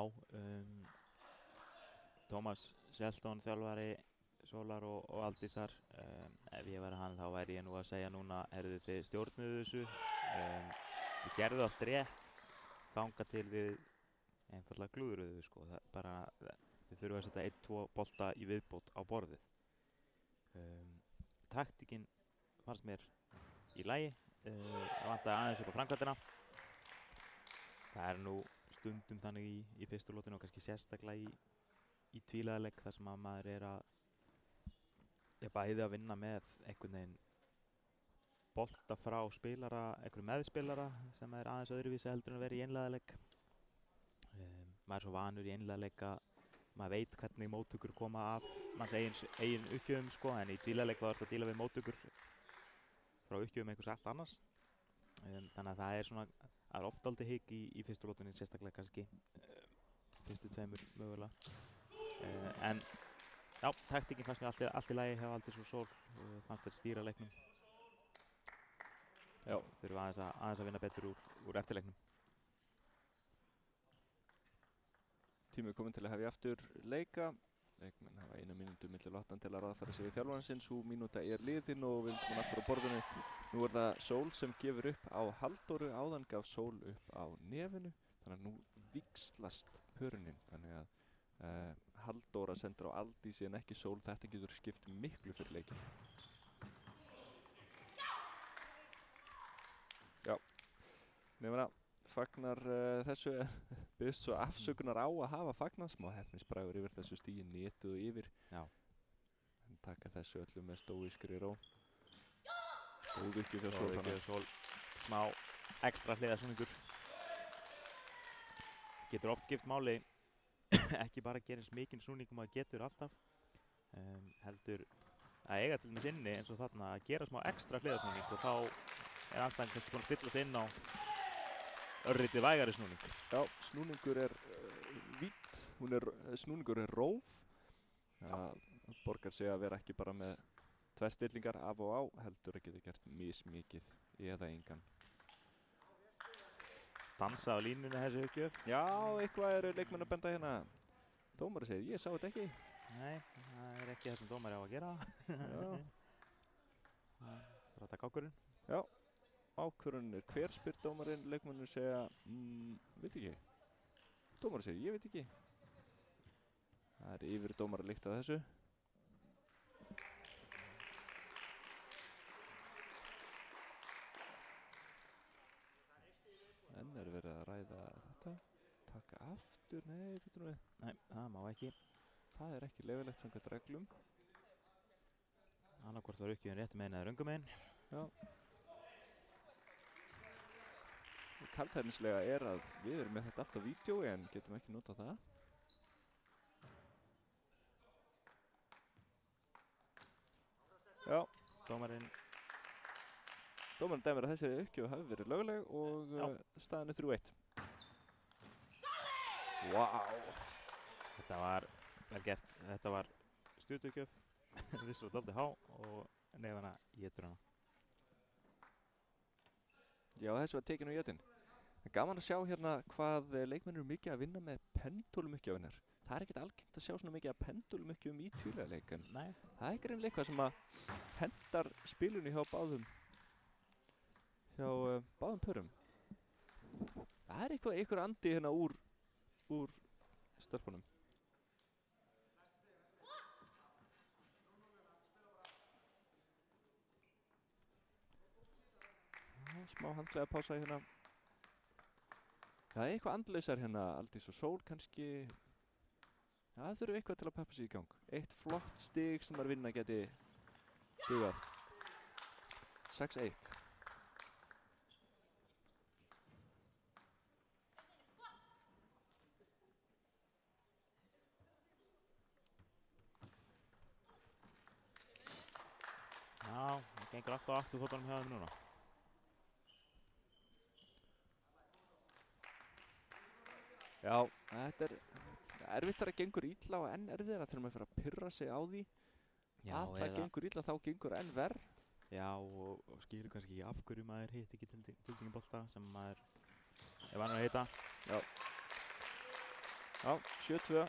Tómas Shelton, þjálfari Sólar og Aldísar, ef ég væri hann þá væri ég nú að segja núna, heyrðu þið stjórnuðu þessu, þið gerðu allt rétt, þangað til þið einfallega glúðruðu, sko. Þið þurfa að setja 1-2 bolta í viðbót á borðið. Taktíkin fannst mér í lagi, Það vantaði aðeins upp á framkvæmdina. Það nú stundum þannig í fyrstu lótinu og kannski sérstaklega í tvíliðaleik þar sem að maður bæði að vinna með einhvern veginn bolta frá spilara, einhverjum meðspilara sem aðeins öðruvísi heldur en að vera í einliðaleik. Maður svo vanur í einliðaleik að maður veit hvernig móttökur koma af manns eigin uppgjöfum sko, en í tvíliðaleik þá ertu að díla við móttökur frá uppgjöfum einhvers allt annars. Þannig að það er oft aldrei hik í fyrstu lótunni, sérstaklega kannski fyrstu tveimur mögulega. En já, taktíkin fannst mér allt í lagi hjá Aldís og Sól, fannst þeir stýra leiknum. Já, þurfum aðeins að vinna betur úr eftirleiknum. Tími er komin til að hefja aftur leika. Leikmenn hafa 1 mínútu milli lottan til að ráðfæra sig við þjálfarann sinn. Sú mínúta er liðin og við komum aftur á borðinu. Nú er það Sól sem gefur upp á Halldóru, áðan gaf Sól upp á nefinu. Þannig að nú víxlast pörunin. Þannig að Halldóra sendur á Aldísi en ekki Sól. Þetta getur skipt miklu fyrir leikin. Já, nefna fagnar þessu, byrst svo afsökunar á að hafa fagnað, smá hefnisbræður yfir þessu stíi, netu og yfir. Já. En taka þessu öllu með stóískri ró. Góð uppgjöf hjá Sól. Smá ekstra hliðarsnúningur. Getur oft skipt máli, ekki bara að gera eins mikinn snúningum að getur alltaf. Heldur að eiga til dæmis inni eins og þarna að gera smá ekstra hliðarsnúning og þá andstæðan kannski búin að stilla sig inn á örlítið vægari snúning. Já, snúningur er vítt, snúningur er róf. Það borgar sig að vera ekki bara með tvær stillingar af og á, heldur að geta gert mismikið eða engan. Dansa á línunni þessi uppgjöf. Já, eitthvað eru leikmenn að benda hérna. Dómari segir, ég sá þetta ekki. Nei, það er ekki það sem dómari á að gera. Það er að taka ákvörðun. Já. Ákvörðunin er hver spyr dómarinn, leikmennir segja, veit ekki. Dómarinn segir, ég veit ekki. Það er yfir dómari líkt að þessu. En er verið að ræða þetta. Taka aftur, nei, betur við. Nei, það má ekki. Það er ekki leyfilegt samkvæmt reglum. Annarkvort var uppgjöfin rétt megin eða röngum megin. Já. Kaldhæfnislega er að við erum með þetta allt á vídeói en getum ekki notað það. Já, Dómarinn dæmir að þessi uppgjöf hafi verið lögleg og staðan er 3-1. Vá! Þetta var vel gert. Þetta var stuttuppgjöf. Þessu var dálítið há og nefana étur hana. Já, þessi var tekinn á jötinn. Gaman að sjá hérna hvað leikmenn eru mikið að vinna með pendúlumuppgjöfunar. Það er ekkert algengt að sjá svona mikið að pendúlumuppgjöfum í tvíliðaleik, en það er ekki eitthvað sem að hendar spilunni hjá báðum pörum. Það er einhver andi hérna úr stelpunum. Smá handlega pása hérna. Það er eitthvað andlausar hérna, Aldís og Sól kannski. Já, það þurfum eitthvað til að peppa sig í gang. Eitt flott stig sem þær vinna geti dugað. 6-1. Já, það gengur alltaf afturfótunum hjá þeim núna. Já, þetta er erfitt að það gengur illa og enn erfiðara þegar maður fyrir að pirra sig á því. Já, að það gengur illa þá gengur enn verð. Já, og skilur kannski ekki af hverju maður hitt ekki tildingin bolta sem maður er vanur að hitta. Já. Já, 7-2.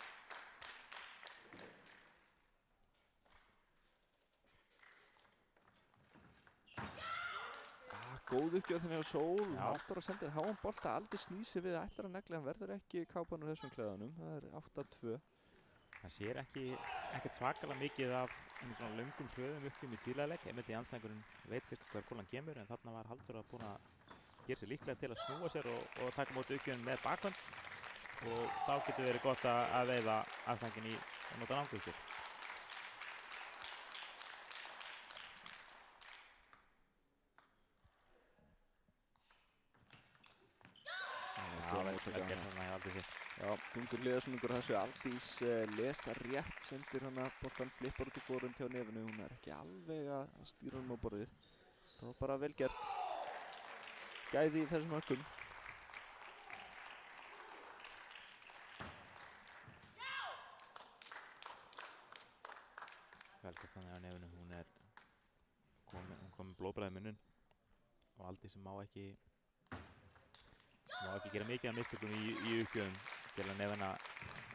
Góð uppgjöf þenni á Sól. Halldóra sendir háan bolta, Aldís snýr sig við, ætlar að negla, hann verður ekki kápan úr þessum kleðanum. Það er 8-2. Það sér ekkert svakalega mikið af svona löngum hröðum uppgjum í tvílæðileik, einmitt í andstæðingurinn veit sér hver kúlan kemur, en þarna var Halldór að búin að gera sér líklega til að snúa sér og taka móti uppgjum með bakhönd og þá getur verið gott að veiða andstæðingin í að nota langvísir. Já, þungur liðasnúningur þessu. Aldís les það rétt, sendir hana boltan, flippar út í fórhund hjá nefinu. Hún er ekki alveg að stýra honum á borðið. Það var bara vel gert. Gæði í þessum hökkum. Vel gert þannig á nefinu. Hún kom með blóðbragð í munninn og Aldís má ekki gera mikið af mistökum í uppgjöfum til að nefna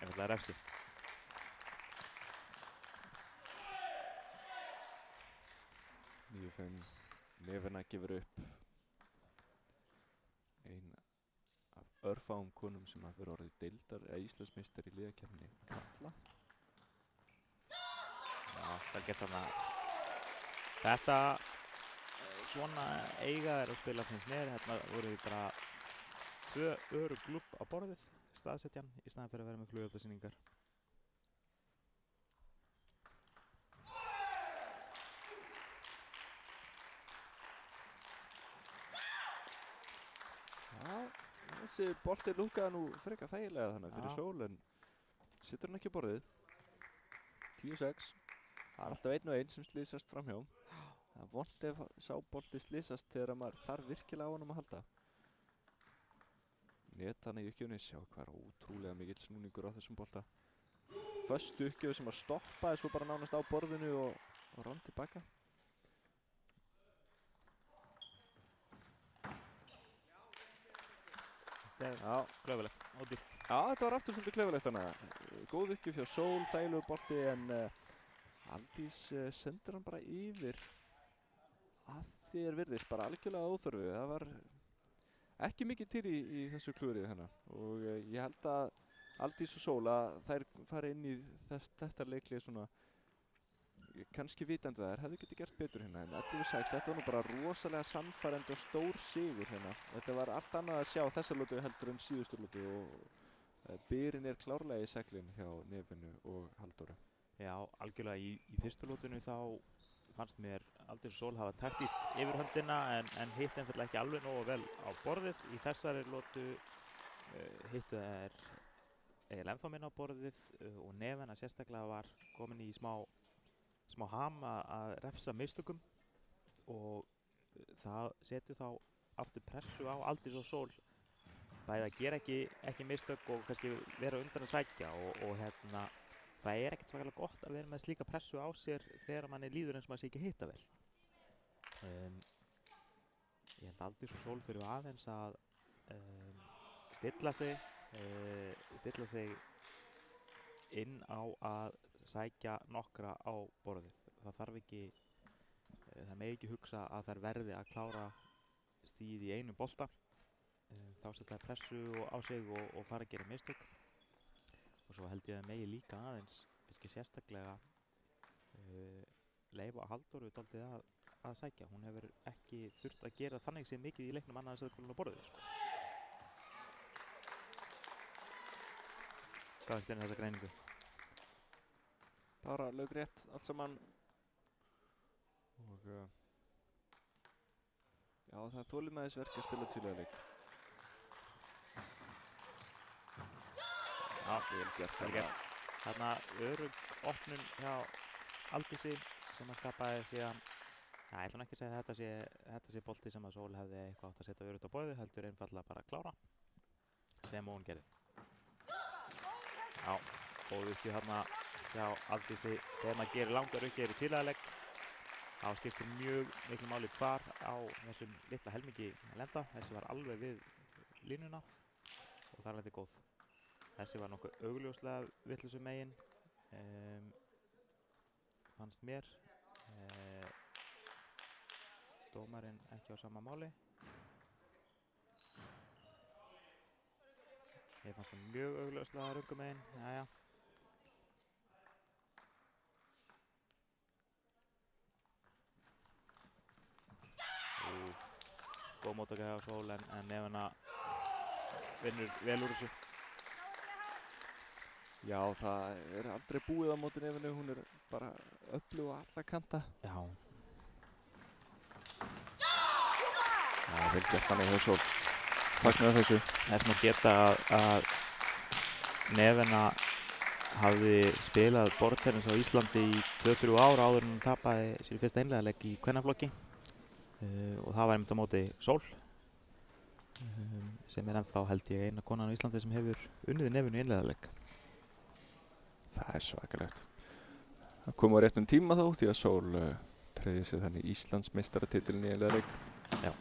einfaldlega refsi. Nefna gefur upp ein af örfáum konum sem hafa verið orðið deildar eða Íslandsmeistari í liðakeppni karla. Já, vel gert þarna. Þetta svona eiga er að spila finnst mér. Hérna voru við bara 2 örugg glúbb á borðið, staðsetjan, í staðan fyrir að vera með flugeldasýningar. Já, þessi bolti lúkaði nú frekar þægilega þannig fyrir Sól, en setur hann ekki á borðið. 10-6. Það er alltaf 1-1 sem slysast framhjá. Það er vont ef sá bolti slysast þegar maður þarf virkilega á honum að halda. Netana í uppgjöfni, sjá hvað er ótrúlega mikill snúningur á þessum bolta. Föst uppgjöf sem að stoppaði svo bara nánast á borðinu og rann tilbaka. Þetta er klaufalegt og dýrt. Já, þetta var aftur svolítið klaufalegt þannig. Góð uppgjöf hjá Sól, þægilegur bolti, en Aldís sendir hann bara yfir að því virðist bara algjörlega óþörfu. Það var ekki mikið til í þessu klúðri hennar og ég held að Aldís og Sól að þær fara inn í þetta leiklið svona kannski vitandi þær hefðu getið gert betur hérna, en 11-6, þetta var nú bara rosalega sannfærandi og stór sigur hérna. Þetta var allt annað að sjá þessa lótu heldur en síðustu lótu og byrinn er klárlega í seglinn hjá Nefinu og Halldóru. Já, algjörlega í fyrstu lótunni þá fannst mér Aldís og Sól hafa taktíst yfirhöndina en hitt einfaldlega ekki alveg nógu vel á borðið. Í þessari lótu hittu þær eiginlega ennþá minna á borðið og Nefna sérstaklega var komin í smá ham að refsa mistökum og það setur þá aftur pressu á Aldís og Sól bæði að gera ekki mistök og kannski vera undan að sækja og hérna það er ekkert svakalega gott að vera með slíka pressu á sér þegar manni líður eins og maður sé ekki hitta vel. Ég held að Aldís og Sól þurfa aðeins að stilla sig inn á að sækja nokkra á borðið. Það þarf ekki, það megi ekki hugsa að þær verði að klára stíð í einum bolta. Þá setja þær pressu á sig og fara að gera mistök. Og svo held ég að megi líka aðeins, kannski sérstaklega leyfa Halldóru dálítið að sækja. Hún hefur ekki þurft að gera þannig séð mikið í leiknum annað en að setja á borðið, sko. Hvað finnst þér um þessa greiningu? Bara laugrétt allt saman og já, það er þolinmæðisverk að spila tvíliðaleik. Já, vel gert. Þarna örugg opnun hjá Aldísi sem að skapaði síðan, já, ég ætla ekki að segja að þetta sé bolti sem að Sól hefði eitthvað átt að setja öruggt á borðið, heldur einfaldlega bara að klára sem hún gerði. Já, góð uppgjöf þarna hjá Aldísi. Þegar maður gerir langar uppgjör í tvíliðaleik þá skiptir mjög miklu máli hvar á þessum litla helmingi að lenda. Þessi var alveg við línuna og þar er þetta góð. Þessi var nokkuð augljóslega vitlausu megin, fannst mér. Dómarinn ekki á sama máli. Ég fannst það mjög augljóslega röngum megin, jæja. góð móttaka hjá Sól en Nevena vinnur vel úr þessu. Já, það er aldrei búið á móti Nevenu, hún er bara öflug á alla kanta. Já. Það er vel gert þannig hjá Sól. Fagnar þessu. Þess má geta að Nevena hafði spilað borðtennis á Íslandi í 2-3 ár áður en hún tapaði sér fyrsta einliðaleik í kvennaflokki og það var einmitt á móti Sól sem er ennþá held ég eina konan á Íslandi sem hefur unnið Nevenu í einliðaleik. Það er svakalegt. Það kom á réttum tíma þó því að Sól tryggði sér þannig Íslandsmeistaratitilinn í einliðaleik. Já.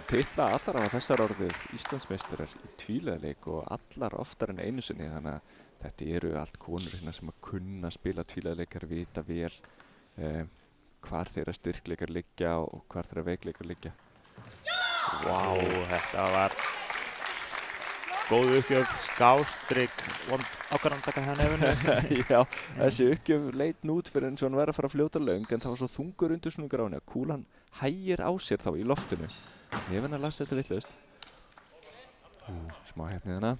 Titla allar hafa þessar orðið Íslandsmeistarar í tvíliðaleik og allar oftar en einu sinni, þannig að þetta eru allt konur hérna sem að kunna spila tvíliðaleikar, vita vel hvar þeirra styrkleikar liggja og hvar þeirra veikleikar liggja. Vá, þetta var góð uppgjöf, skástrík, ákvarðandaka hjá Nevenu. Já, þessi uppgjöf leit nút fyrir eins og hann verið að fara að fljóta löng en það var svo þungur undirsnúningur á henni að kúlan hægir á sér þá í loftinu. Nevena las þetta vitlaust. Smá hefnið hana.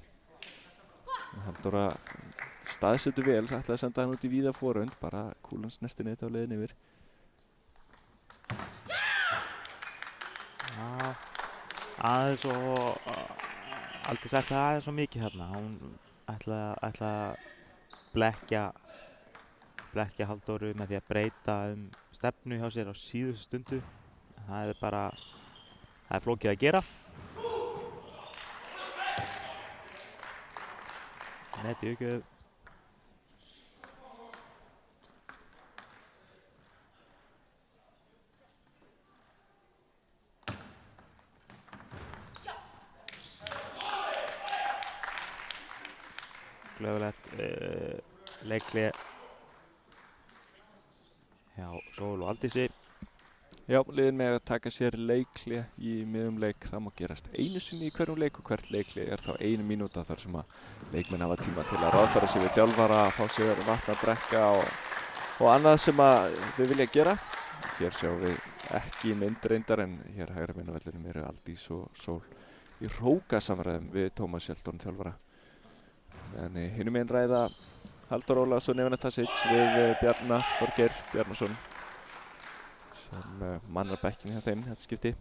Halldóra staðsettu vel, ætlaði að senda hann út í víða forönd, bara kúlan snerti neitt á leiðin yfir. Já, aðeins og Aldís ætlaði aðeins svo mikið hérna. Hún ætlaði að blekkja Halldóru með því að breyta stefnu hjá sér á síðustu stundu. Það er flókið að gera. Neti uppgjöf. Glöfulegt leikli hjá Sól og Aldísi. Já, liðin með að taka sér leikli í miðum leik, það má gerast einu sinni í hverjum leik og hvert leikli er þá 1 mínúta þar sem að leikmenn hafa tíma til að ráðfæra sig við þjálfara, fá sér vatn að drekka og annað sem að þau vilja gera. Hér sjáum við ekki mynd reyndar en hér hægra megin á vellinum eru Aldís og Sól í hrókasamræðum við Tómas Sheldon þjálfara. En hinum megin ræða Halldór Ólafs og Nevena Tasic við Bjarna Þorgeir Bjarnason sem mannar bekkinn hjá þeim þetta skipti.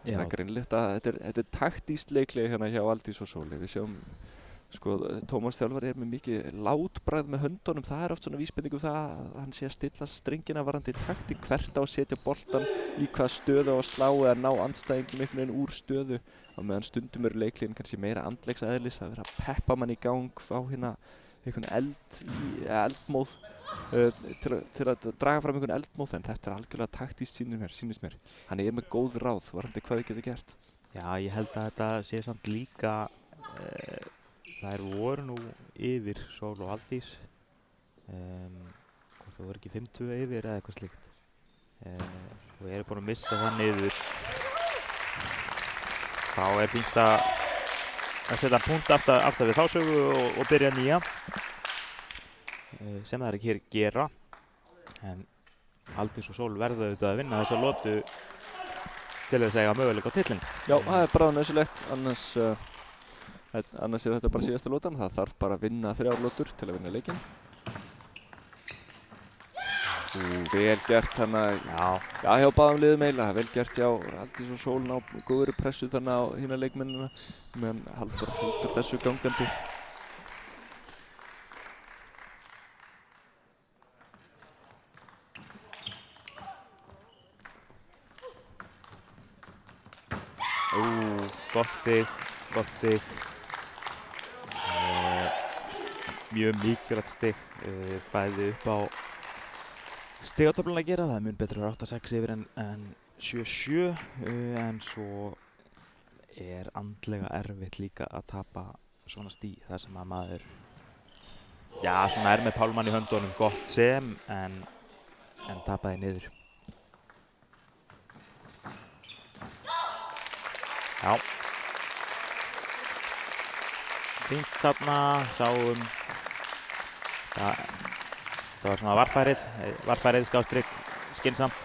Það er greinlegt að þetta er taktískt leikli hérna hjá Aldís og Sóli. Við sjáum, sko, Tómas þjálfari er með mikið látbragð með höndunum. Það er oft svona vísbending það að hann sé að stilla strengina varðandi taktík hvert á að setja boltan í hvað stöðu á að slá eða ná andstæðingum einhvern veginn úr stöðu. Á meðan stundum eru leikliðin kannski meira andleiks eðlis að vera að peppa mann í gang, fá hérna einhvern eldmóð til að draga fram einhvern eldmóð en þetta er algjörlega taktískt sýnist mér. Hann er með góð ráð varðandi hvað þau getur gert. Já, ég held að þetta sé samt líka þær voru nú yfir Sól og Aldís hvort það voru ekki 5-2 yfir eða eitthvað slíkt og eru búin að missa það niður. Þá er fínt að setja punkt aftar við þá sögu og byrja nýja sem það er ekki hér gera en Aldís og Sól verða auðvitað að vinna þessa lotu til þess að eiga möguleika á titlinn. Já, það er bara nauðsynlegt, annars er þetta bara síðasta lotan. Það þarf bara að vinna 3 lotur til að vinna leikinn. Vel gert hana, já hjá báðum liðum eiginlega, vel gert hjá Aldís og Sól ná góðri pressu þannig á hina leikmennina meðan Halldór þessu gangandi. Gott stig. Mjög mikilvægt stig, bæði upp á stigatöfluna að gera. Það er mun betur að vera 8-6 yfir en 7-7 en svo er andlega erfitt líka að tapa svona stig þar sem að maður svona er með pálmann í höndunum gott sem en tapaði niður. Já. Fínt þarna, sáum það var svona varfærið skástrík, skynsamt.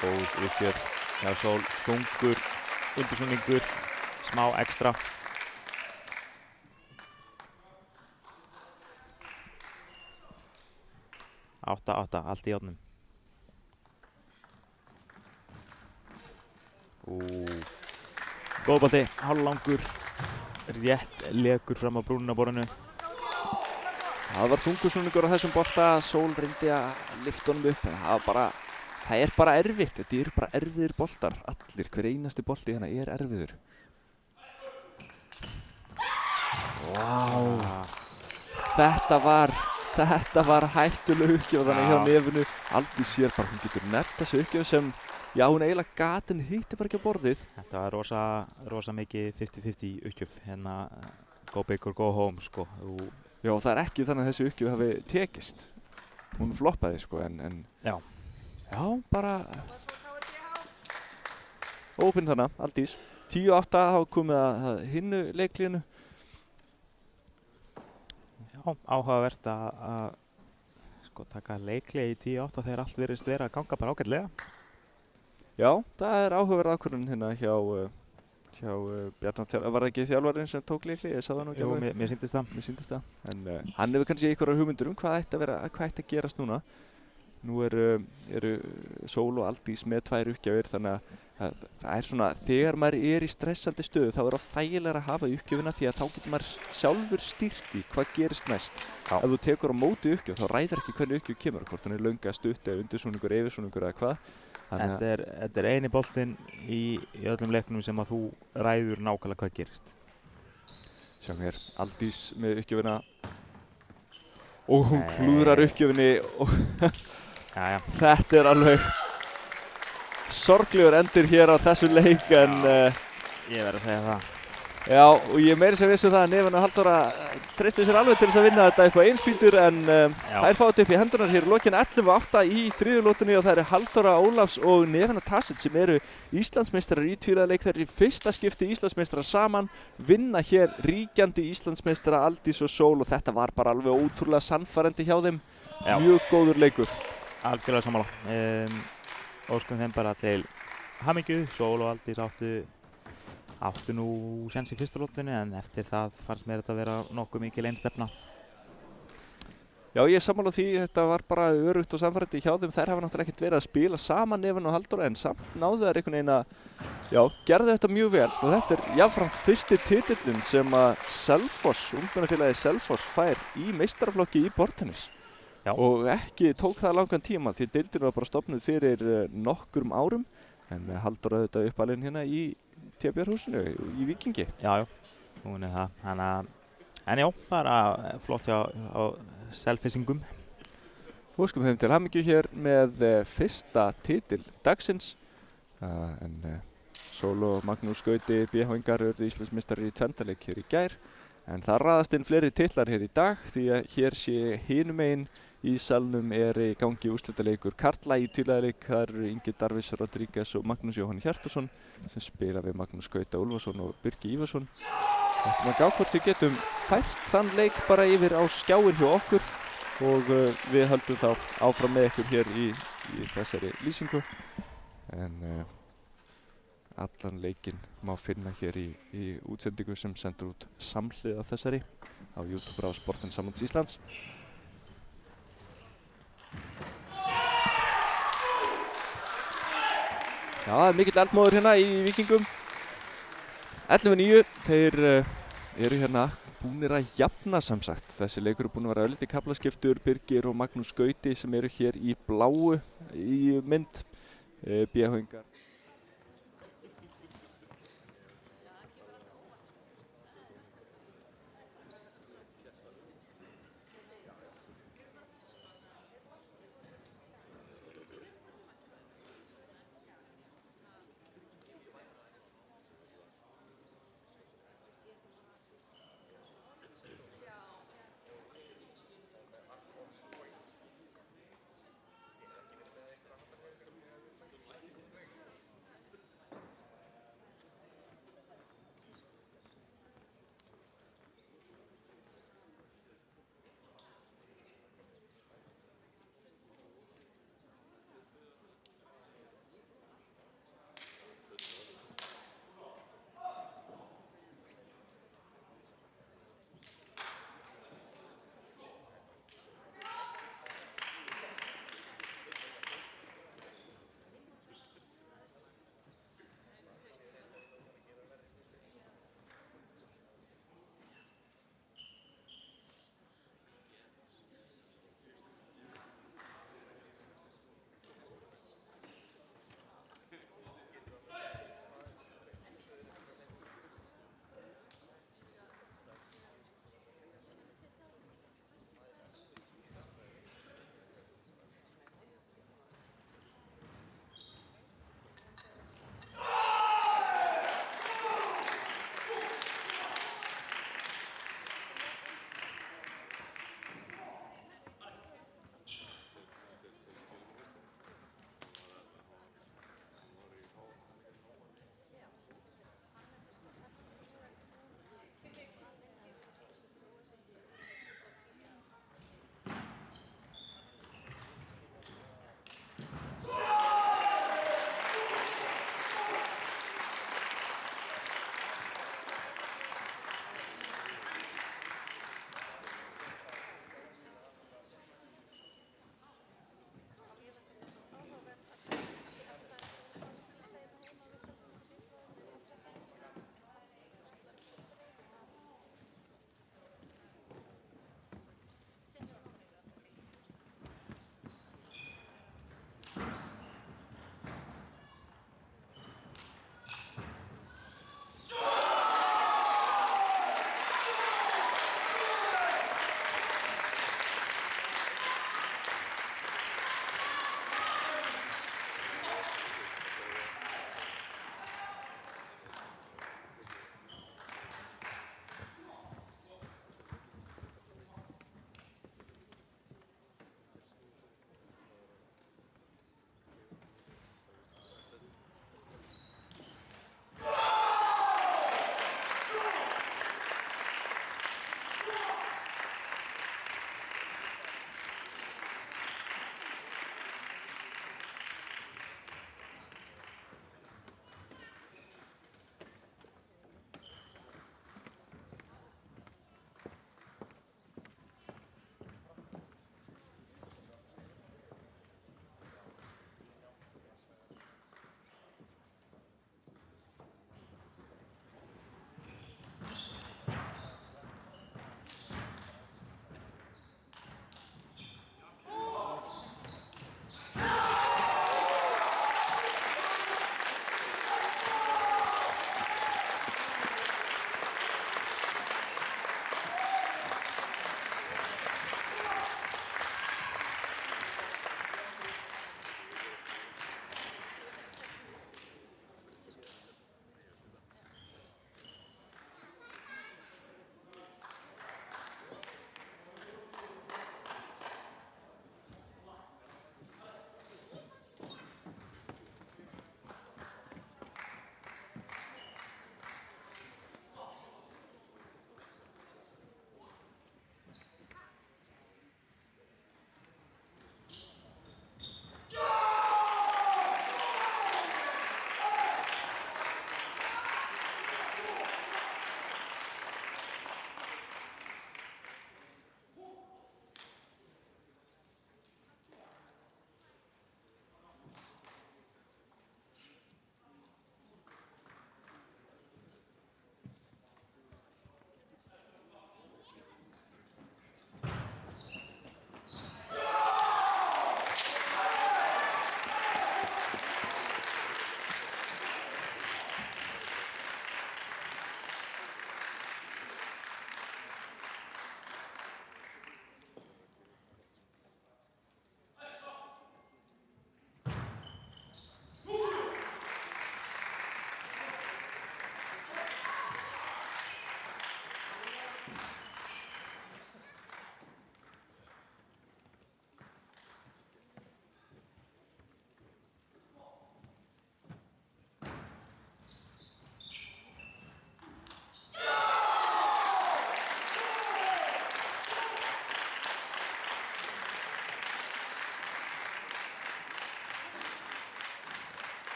Góð uppgjör hjá Sól, þungur undirsnúningur, smá ekstra. Átta, allt í járnum. Góð bolti, hálflangur, rétt lekur fram á brúninaborinu. Það var þungursnúningur á þessum bolta, Sól reyndi að lyfta honum upp, en það er bara erfitt, þetta eru bara erfiðir boltar, allir, hver einasti bolti hérna er erfiður. Vá, þetta var hættuleg uppgjöf þannig hjá nefinu. Aldís sér bara, hún getur nelt þessu uppgjöf sem, já, hún eiginlega gat en hitti bara ekki á borðið. Þetta var rosa mikið 50-50 uppgjöf, hérna go big or go home, sko. Já, það er ekki þannig að þessi uppgjöf hafi tekist. Hún floppaði, sko, en já, bara ópinn þarna, Aldís. 10-8 þá komið að hinnu leiklínu. Já, áhugavert að sko taka leikli í 10-8 þegar allt virðist vera að ganga bara ágætlega. Já, það er áhugaverð ákvörðun hérna hjá Bjarnar Þjálfari. Var það ekki þjálfarinn sem tók leikli? Ég sá það nú ekki. Jú, mér sýndist það. Mér sýndist það. En hann hefur kannski einhverjar hugmyndir hvað ætti að gerast núna. Nú eru Sól og Aldís með 2 uppgjafir, þannig að það er svona, þegar maður er í stressandi stöðu þá er oft þægilegra að hafa uppgjöfina því að þá getur maður sjálfur stýrt í hvað gerist næst. Já. Ef þú tekur á móti uppgjöf þá ræður ekki hvernig uppgjöf kemur, hvort hann er löng eða stutt eða undirsnúningur, yfirsnúningur eða hvað. Þetta er eini boltinn í öllum leiknum sem að þú ræður nákvæmlega hvað gerist. Sjáum hér, Aldís með uppgjöfina og hún klúðrar uppgjöfinni og Jæja. Þetta er alveg sorglegur endur hér á þessu leik, en ég verð að segja það. já, og ég meiri sem vissu það að Nefn og Halldóra treystu sér alveg til þess að vinna þetta upp á einspýtur, en þær fá þetta upp í hendunar hér lokin 11-8 í þriðju lótunni og það eru Halldóra Ólafs og Nefna Tasic sem eru Íslandsmeistarar í tvíliðaleik. Þeir eru í fyrsta skipti Íslandsmeistarar saman, vinna hér ríkjandi Íslandsmeistara Aldís og Sól og þetta var bara alveg ótrúlega sannfærandi hjá þeim. Já. Mjög góður leikur. Algjörlega sammála. Óskum þeim bara til hamingju. Sól og Aldís áttu nú séns í fyrstu lótunni, en eftir það fannst mér þetta vera nokkuð mikil einstefna. Já, ég er sammála því, þetta var bara örugt og samfærandi hjá þeim. Þær hafa náttúrulega ekkert verið að spila saman Nefn og Halldóra, en samt náðu þær einhvern veginn að, já, gerðu þetta mjög vel og þetta er jafnframt fyrsti titillinn sem að Selfoss, ungmennafélagið Selfoss fær í meistaraflokki í borðtennis. Já. Og ekki tók það langan tíma því deildin var bara stofnuð fyrir nokkrum árum, en Halldóra auðvitað uppalinn hérna í TBR-húsinu í Víkingi. Já, hún er það. En já, bara flott hjá Selfissingum. Óskum þeim til hamingju hér með fyrsta titil dagsins. Sól og Magnús Gauti BH-ingar urðu Íslandsmeistarar í tvenndarleik hér í gær. En það raðast inn fleiri titlar hér í dag því að hér sé hinum megin í salnum er í gangi úrslitaleikur karla í tvíliðaleik. Það eru Ingi Darvis Rodríguez og Magnús Jóhann Hjartarson sem spila við Magnús Gauta Úlfarsson og Birgi Ívarsson. Við ætlum að gá hvort við getum fært þann leik bara yfir á skjáinn hjá okkur og við höldum þá áfram með ykkur hér í þessari lýsingu. En allan leikinn má finna hér í útsendingu sem sendur út samhliða þessari á YouTube á Sporttennissambands Íslands. Já, það er mikill eldmóður hérna í Víkingum. 11-9, þeir eru hérna búnir að jafna sem sagt. Þessi leikur er búin að vera örlítið kaflaskiptur. Birgir og Magnús Gauti sem eru hér í bláu í mynd. BH-ingar.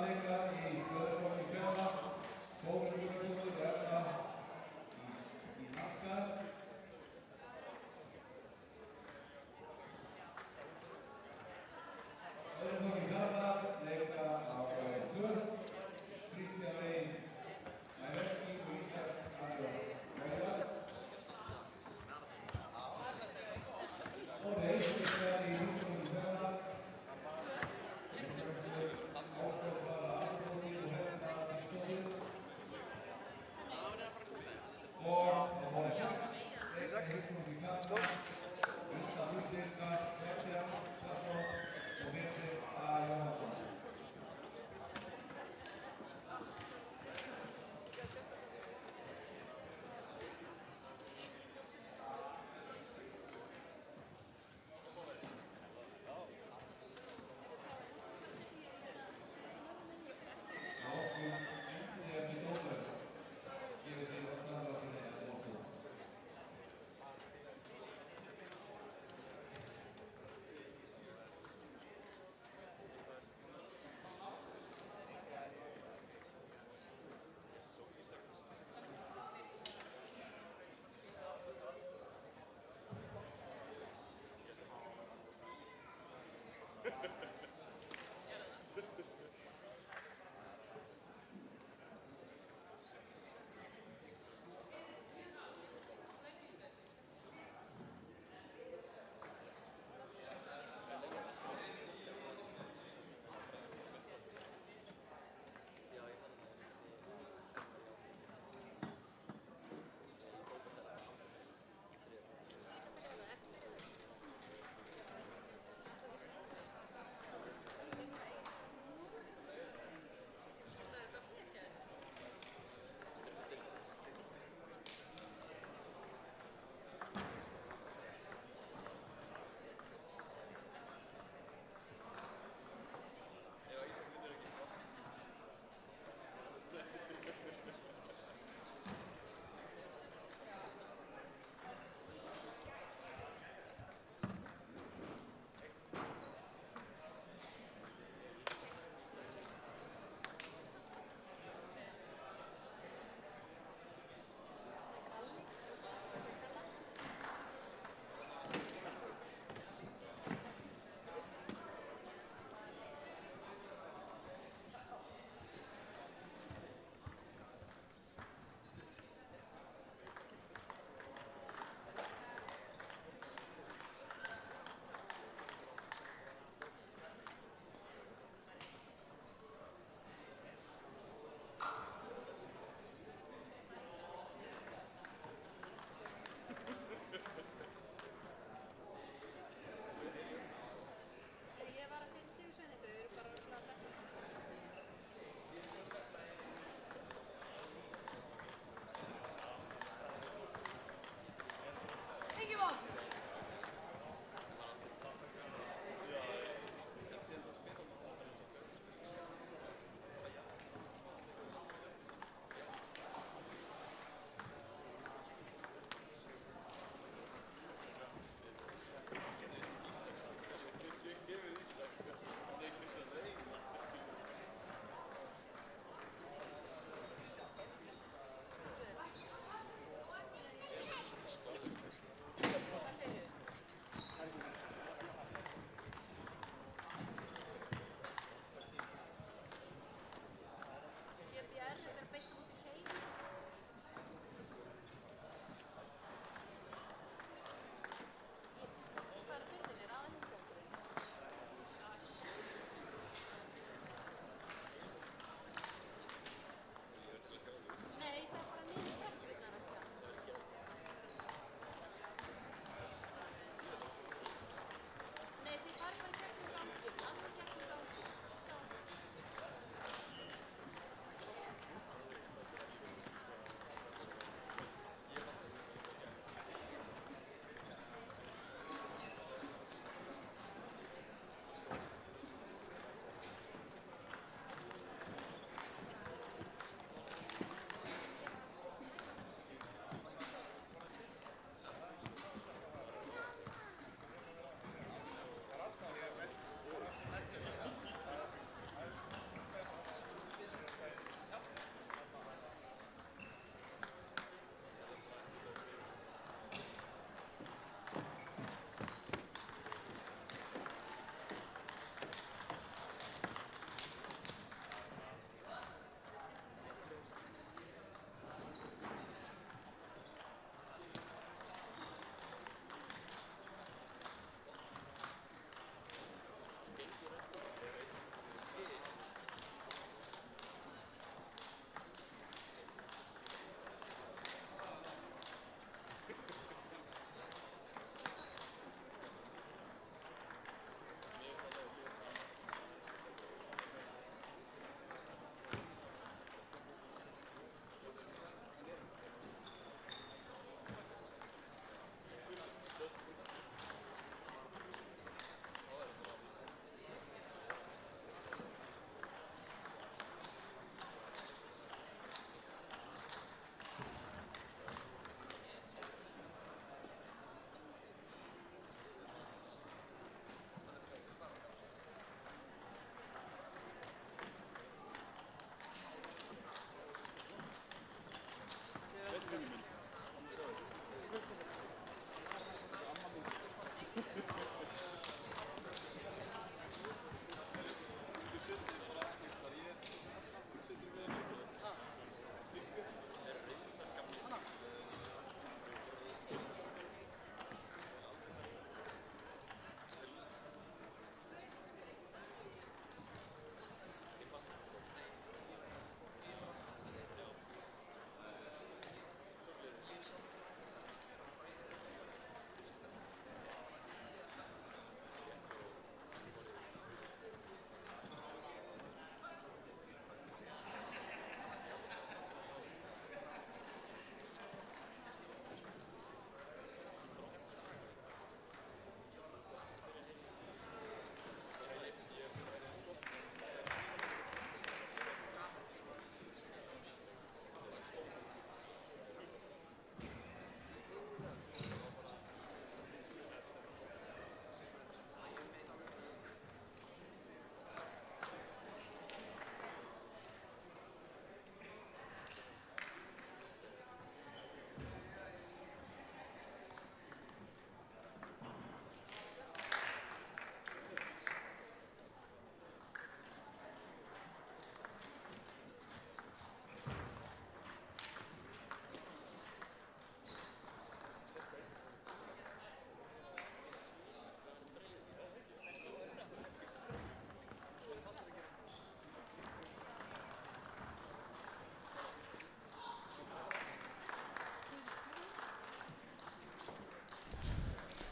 aðleika í Guðarsvögn í fjöla, Þórun Júliusdóttir Erna í Naskar. Öðrum flokki karla leika á Kvæði 2, Kristján Reyn Næverski og Ísak Andrjóð Gæðar. Og þeir íslenskar í Júliusdóttir í fjöla, Áskóðfara Andróði og Hefna í stóðu. Og það er 6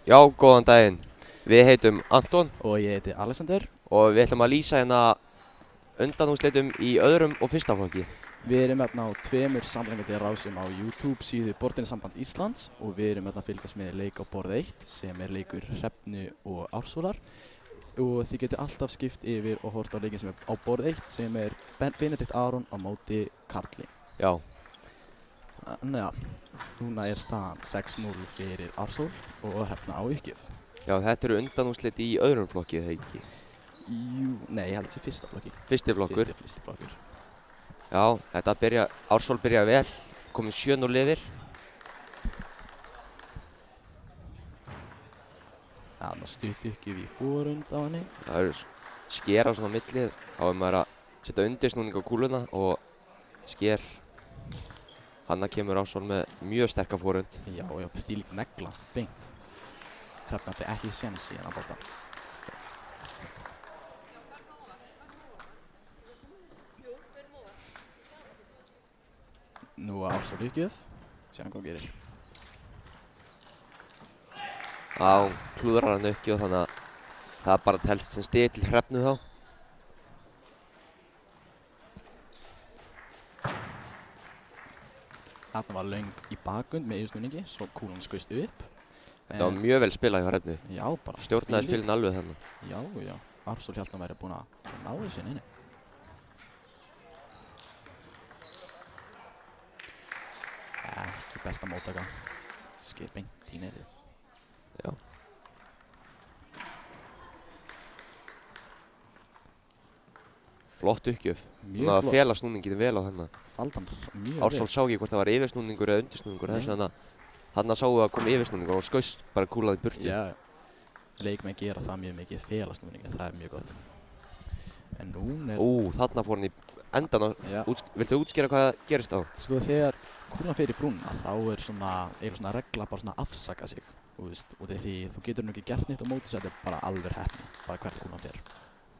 Já, góðan daginn. Við heitum Anton Og ég heiti Alexander. og við ætlum að lýsa hérna undanúrslitum í öðrum og fyrsta flokki. Við erum hérna á tveimur samrængandi rásum á YouTube síðu Borðtennisamband Íslands og við erum hérna að fylgjast með leik á borð 1 sem er leikur Hrefnu og Ársólar og þið getur alltaf skipt yfir og hort á leikin sem er á borð 1 sem er Benedikt Aron á móti Karli. Já, Þannig að núna er staðan 6-0 fyrir Ársól og Hrefna á uppgjöf. já, þetta eru undanúrslit í öðrum flokki, þegar ekki? Jú, nei, ég held þessi fyrsta flokki. Fyrsti flokkur. Fyrsti flokkur. Já, Ársól byrja vel, komin 7-0 yfir. Þannig að stutti uppgjöf í fórund á henni. Það eru sker á svona millið, þá er maður að setja undirsnúning á kúluna og sker. Hanna kemur Ársól með mjög sterka fórund. Já, þvílík negla, beint. Hrefna átti ekki séns í hennar bolta. Nú er Ársól uppgjöf, sjáum hvað gerir. Á, klúðrar hann ekki og þannig að það bara telst sem stig til Hrefnu þá. Þarna var löng í bakgrund með yfirsnúningi, svo kúlan skaust upp. Þetta var mjög vel spilað hjá Hrefnu. Já, bara Stjórnaði þvílík- spilin alveg þannig. Já, Ársól hélt að væri búin að ná þessu inni. Ekki besta móttaka. Sker beint í netið. Já. Flott uppgjöf. Mjög Hún að flott. fela snúningin vel á hennar. Faldan mjög Ársól sá ekki hvort það var yfirsnúningur eða undirsnúningur Nei. þess vegna þarna sáu að kom yfirsnúningur og skaust bara kúlað í burtu. Já, leikmenn gera það mjög mikið, félagsnúninga, það er mjög gott. En nú er, Þarna fór hann í endan á, já, viltu útskýra hvað gerist á? sko þegar kúlan fer í brúnna þá er eiginlega svona regla bara svona að afsaka sig. Og því þú getur nú ekki gert neitt á móti svo þetta er bara alveg heppni, bara hvert kúlan fer.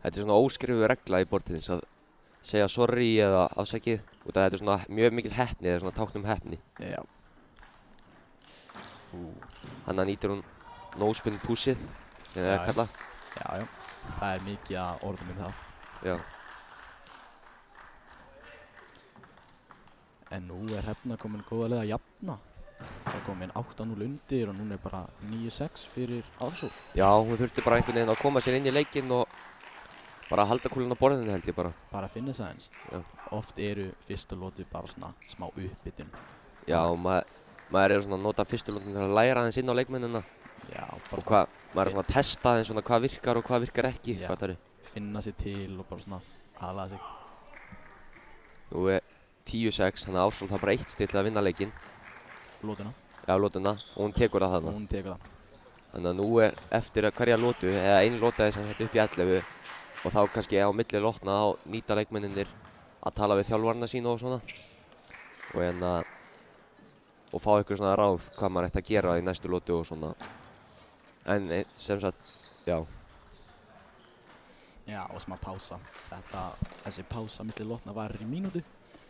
Þetta er svona óskrifuð regla í bortiðins að segja sorry eða afsakið út af þetta er svona mjög mikil heppni eða svona tákn heppni. Já. Hanna nýtir hún no-spin pushið, sem það er Já, kallað. Já, það er mikið að orðum það. Já. En nú er Hrefna komin góðarlega að jafna. Það er komin 8-0 undir og núna er bara 9-6 fyrir Ársól. Já, hún þurfti bara einhvern veginn að koma sér inn í leikinn og bara halda kúlun á borðinu held ég bara. Bara að finna það eins. Já. Oft eru fyrstu lótu bara svona smá uppbytun. Já, maður er svona að nota fyrstu lótin til að læra aðeins inn á leikmennina Já, og bara maður er svona að testa aðeins svona hvað virkar og hvað virkar ekki, Já. fattarðu? finna sér til og bara svona aðlaða sig. Nú er 10-6, þannig að Ársól það bara eitt stig til að vinna leikinn. Lótuna. Já, lótuna, og hún tekur það Og þarna. hún tekur það. Þannig að nú er eftir að hverja lótu, eða ein lóta er sem sagt upp í 11 og þá kannski á milli lótna á nýta leikmenninir að tala við þjálfarna sína og svona og fá ykkur svona ráð hvað maður ætti að gera í næstu lótu og svona. En sem sagt, já. Já, og smá pása. Þessi pása milli lótna varir í mínútu.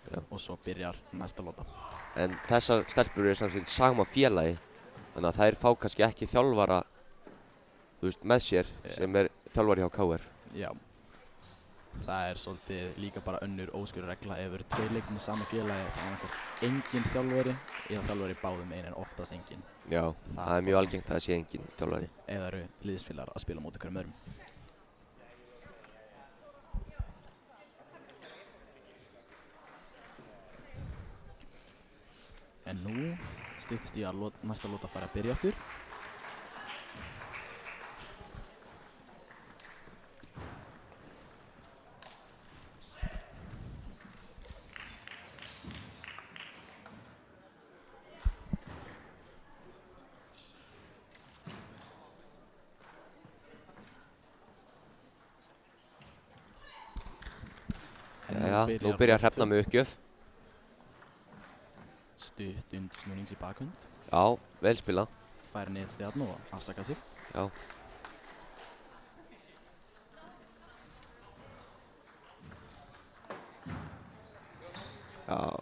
Já. Og svo byrjar næsta lóta. En þessar stelpur eru samsveit sama félagi, þannig að þær fá kannski ekki þjálfara, með sér sem er þjálfari hjá KR. Já. Það er svolítið líka bara önnur óskýr regla ef eru tveir leikmenn í sama félagi þá er annað engin þjálfari eða þjálfari báðum einn en oftast engin. Já, það er mjög algengt að það sé engin þjálfari. Eða eru liðsfélagar að spila móti hverjum öðrum. En nú styttist í að næsta lóta fara að byrja aftur. Jæja, nú byrjar Hrefna með uppgjöf. Stutt undirsnúnings í bakhund. Já, vel spilað. Fær niður stegarn og afsaka sig. Já. Já.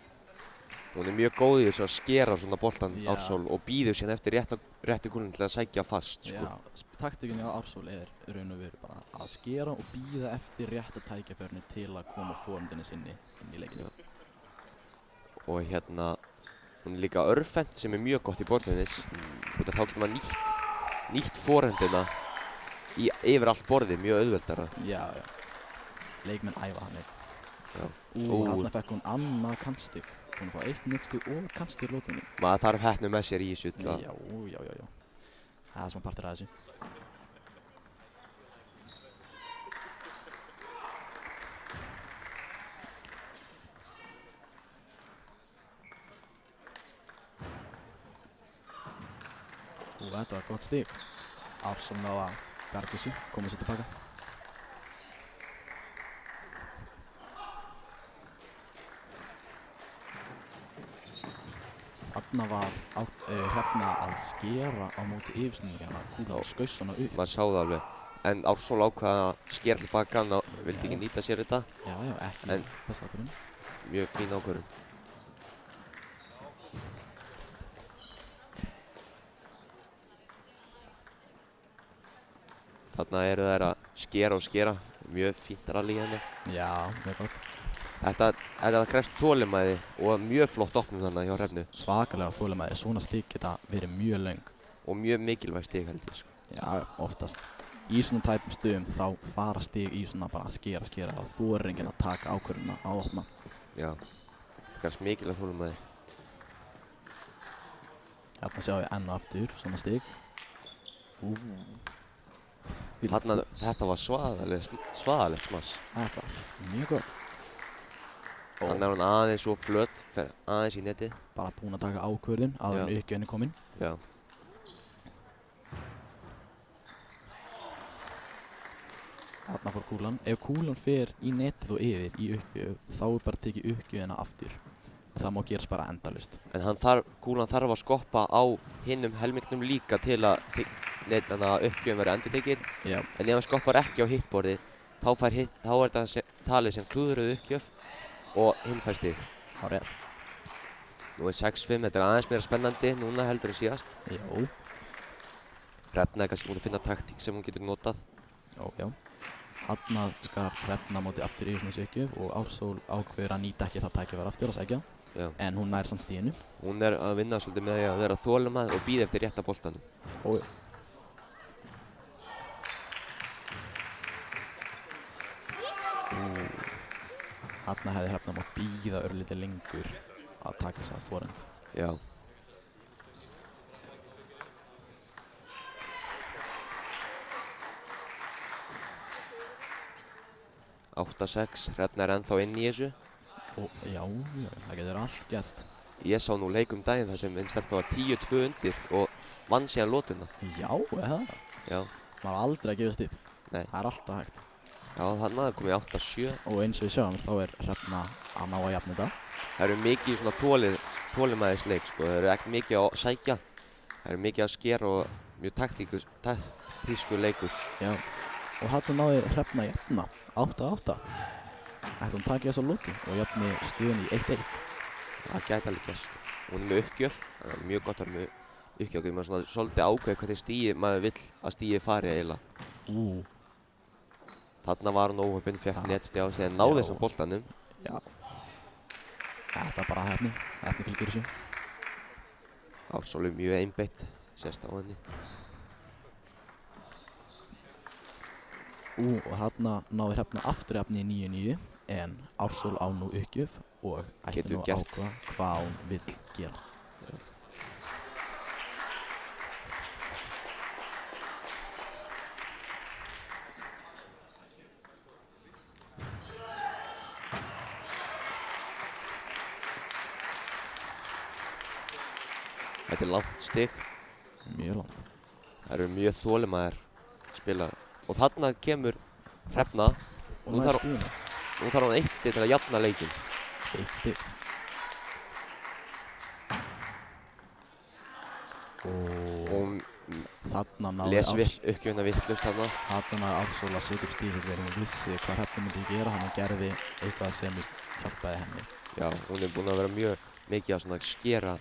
Hún er mjög góð í þessu að skera svona boltan Já. Ársól og býður síðan eftir réttu kúlun til að sækja fast, sko. Já, taktíkin hjá Ársól er raun og veru bara að skera og bíða eftir rétta tækifærinu til að koma fórhundinni sinni inn í leikinu. Og hérna, hún er líka örvhent sem er mjög gott í borðinnis. Út af þá getur maður nýtt fórhendina yfir allt borðið mjög auðveldara. Já. Leikmenn æfa hann. Já. Þarna fekk hún annað kannstig. Hún fá 1 nýgstig og kannstig lótunni. Maður þarf heppni með sér í þessu til að... Já. Það er svona partur af þessu. Þetta var gott stig. Ársól náði að bjarga þessu, komið sér tilbaka. Þarna var Hrefna að skera á móti yfirsnúningana, kúlan skaust svona upp. Maður sá það alveg. En Ársól ákvað að skera tilbaka, hann vildi ekki nýta sér þetta. Já, ekki besta ákvörðun. Mjög fín ákvörðun. Þarna eru þær að skera og skera. Mjög fínt rally hérna. Já, mjög gott. Þetta krefst þolinmæði og mjög flott opnum þarna hjá Hrefnu. Svakalega þolinmæði. Svona stig geta verið mjög löng. Og mjög mikilvæg stig held ég, sko. Já, oftast. Í svona tæpum stöðum þá fara stig í svona bara að skera og þorir enginn að taka ákvörðuna á að opna. Já. Það krefst mikilvæg þolinmæði. Hérna sjáum við enn og aftur svona stig. Þetta var svaðalegt smass. Þetta var mjög gott. Þannig er hún aðeins svo flöt, fer aðeins í netið. Bara búinn að taka ákvörðun áður en uppgjöfin er komin. Já. Þarna fór kúlan. Ef kúlan fer í netið og yfir í uppgjöf, þá er bara tekið uppgjöfina aftur. En það má gerast bara endalaust. En kúlan þarf að skoppa á hinnum helmingnum líka til að uppgjöfin verði endurtekinn. Já. En ef hann skoppar ekki á hitt borðið, þá er þetta talið sem klúðruð uppgjöf og hinn fær stig. Há rétt. Nú er 6-5, þetta er aðeins meira spennandi núna heldur en síðast. Já. Hrefna er kannski búin að finna taktík sem hún getur notað. Já. Þarna skar Hrefna móti aftur yfir svona uppgjöf og Ársól ákveður að nýta ekki það tækifæri aftur að sækja. Já. En hún nær samt stiginu. Hún er að vinna svolítið með því að vera þolinmæð og bíða eftir rétta boltanum. Þarna hefði Hrefna mátt bíða örlítið lengur að taka þessa forhönd. Já. Átta 6, Hrefna er ennþá inn í þessu. Já, það getur allt gerst. Ég sá nú leik daginn þar sem einn stelpa var 10-2 undir og vann síðan lótuna. Já, eða? Já. Maður var aldrei að gefast upp. Nei. Það er alltaf hægt. Já, þarna er komið 8-7. Og eins og við sjáum þá er Hrefna að ná að jafna þetta. Það eru mikið svona þolinmæðisleik, sko. Það eru ekki mikið að sækja. Það eru mikið að skera og mjög taktískur leikur. Já. Og þarna náði Hrefna að jafna. 8-8. Ætli hún taki þessa lótu og jafni stöðunni í 1-1. Það gæti alveg gerst, sko. Hún er með uppgjöf. Það er mjög gott að vera með uppgjöf. Maður er svona svolítið ákveð hvernig stíi maður vill að stíi fari eiginlega. Þarna var hún óheppinn, fekk netsti á sig en náði þessum boltanum. Já. Þetta er bara heppni. Heppni fylgir þessu. Ársól er mjög einbeitt, sést á henni. Og þarna náði Hrefna aftur jafni í 9-9 en Ársól á nú uppgjöf og ætti nú að ákveða hvað hún vill gera. Þetta er langt stig. Mjög langt. Það eru mjög þolinmæðir spilarar. Og þarna kemur Hrefna. Og nú þarf hún 1 stig til að jafna leikinn. 1 stig. Og þarna náði uppgjöfina vitlaust þarna. Þarna náði Ársól að setja upp stíl þegar hún vissi hvað Hrefna myndi gera. Hann gerði eitthvað sem hjálpaði henni. Já, hún er búin að vera mjög mikið að svona skera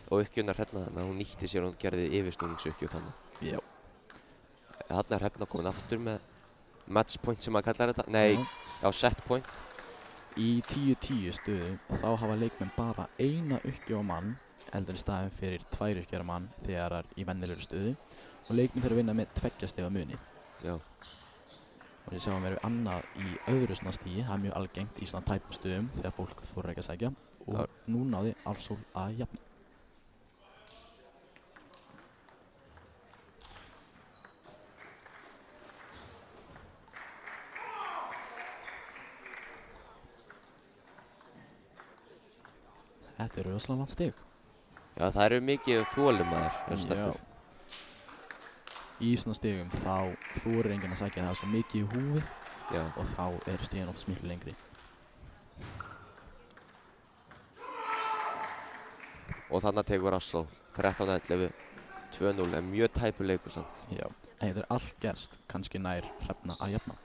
og uppgjöfna Hrefna þannig að hún nýtti sér og hún gerði yfirsnúningsuppgjöf þannig. Já. Þarna er Hrefna komin aftur með match point sem maður kallar þetta. Nei, já, set point. Í 10-10 stöðu þá hafa leikmenn bara eina uppgjöf á mann heldur í staðinn fyrir 2 uppgjör á mann þegar það er í venjulegri stöðu og leikmenn þurfa að vinna með 2 stiga muni. Já. Og við sjáum við annað í öðru svona stigi, það er mjög algengt í svona tæpum stöðum þegar fólk þorir ekki að sækja og nú náði Ársól að jafna. Þetta er rosalega langt stig. Já, það eru mikið þolinmæðir þessar stelpur. Í svona stigum þá þorir enginn að sækja, það er svo mikið í húfi Já. og þá eru stigin oft miklu lengri. Og þarna tekur Ársól 13-11, 2-0 en mjög tæpur leikur samt. Já, en þetta er allt gerst, kannski nær Hrefna að jafna.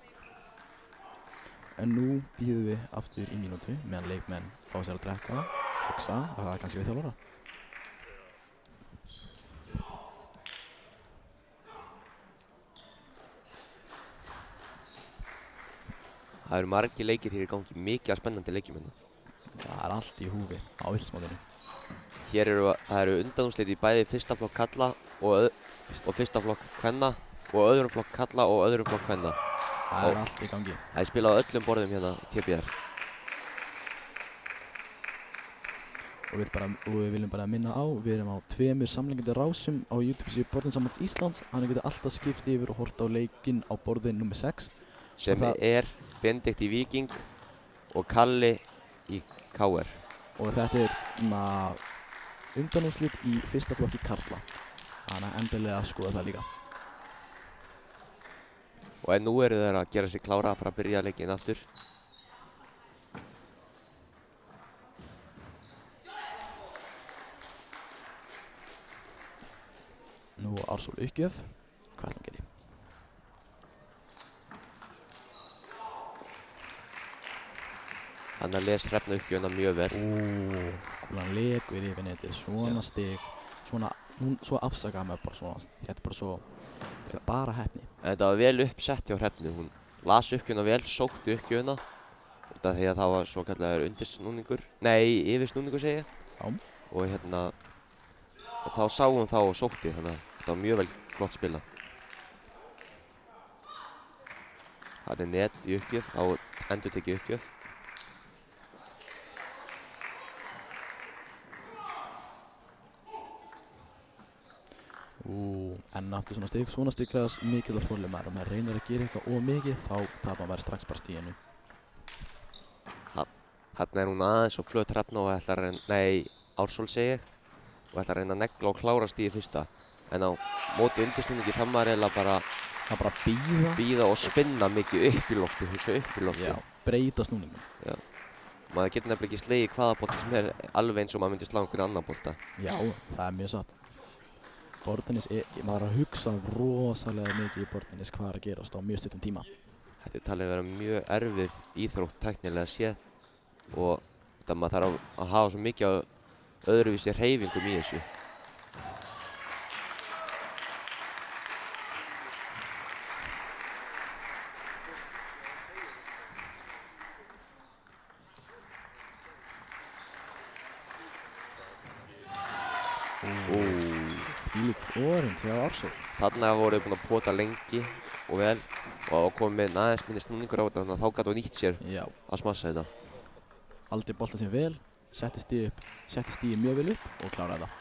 En nú bíðum við aftur í mínútu meðan leikmenn fá sér að drekka, hugsa, það er kannski við þjálfara. Það eru margir leikir hér í gangi, mikið af spennandi leikjum hérna. Það er allt í húfi á Villsmótinu. Hér það eru undanúrslit í bæði fyrsta flokk karla og fyrsta flokk kvenna og öðrum flokk karla og öðrum flokk kvenna. Það er allt í gangi. Það er spilað á öllum borðum hérna TBR. Og við viljum bara minna á, við erum á 2 samlengandi rásum á YouTube síðu Borðinsambands Íslands. Þannig getur alltaf skipt yfir og hort á leikinn á borðin nr. 6. Sem er Benedikt í Víking og Kalli í KR. Og þetta er undanúrslit í fyrsta flokki karla. Þannig að endilega skoða það líka. Og en nú eru þeir að gera sig klára að fara að byrja leikinn aftur. Nú Ársól uppgjöf. Hvað ætlum að gera? Þannig að les Hrefna uppgjöfuna mjög vel. Kúlan lekur yfir netið, svona stig, svona, svo afsakaði maður bara svona, þetta er bara svo, þetta er bara heppni. Þetta var vel uppsett hjá Hrefnu, hún las uppgjöfuna vel, sótti uppgjöfuna út af því að það var svo kallaður undirsnúningur, nei, yfirsnúningur segi ég. Já. Og hérna, þá sá hún þá og sótti, þannig að þetta var mjög vel flott spila. Það er net í uppgjöf, þá endurtekið uppgjöf. Enn aftur svona stig kræðast mikilvægt þolinmæði og maður reynir að gera eitthvað of mikið þá tapar maður strax bara stiginu. Þarna er hún aðeins og flöt Hrefna og ætlar að reyna, nei, Ársól segi ég, og ætlar að reyna að negla og klára stigið fyrsta. En á móti undirsnúningi það maður eiginlega bara Það bara bíða og spinna mikið upp í lofti, hugsa upp í lofti. Já, breyta snúningum. Já. Maður getur nefnilega ekki slegið hvaða bolta sem er alveg eins og maður myndi slá einhvern annan bolta. Já, það er mjög satt. Borðtennis, maður er að hugsa rosalega mikið í borðtennis hvað er að gerast á mjög stuttum tíma. Þetta er talið að vera mjög erfið íþrótt tæknilega séð og þetta maður þarf að hafa svo mikið af öðruvísi hreyfingum í þessu. Þvílík forund hjá Ársól. Þarna voru búin að pota lengi og vel og komið með aðeins minni snúningur á þetta þannig að þá gæti hún nýtt sér að smassa þetta. Haldi boltann sem vel, setti stigið mjög vel upp og kláraði það.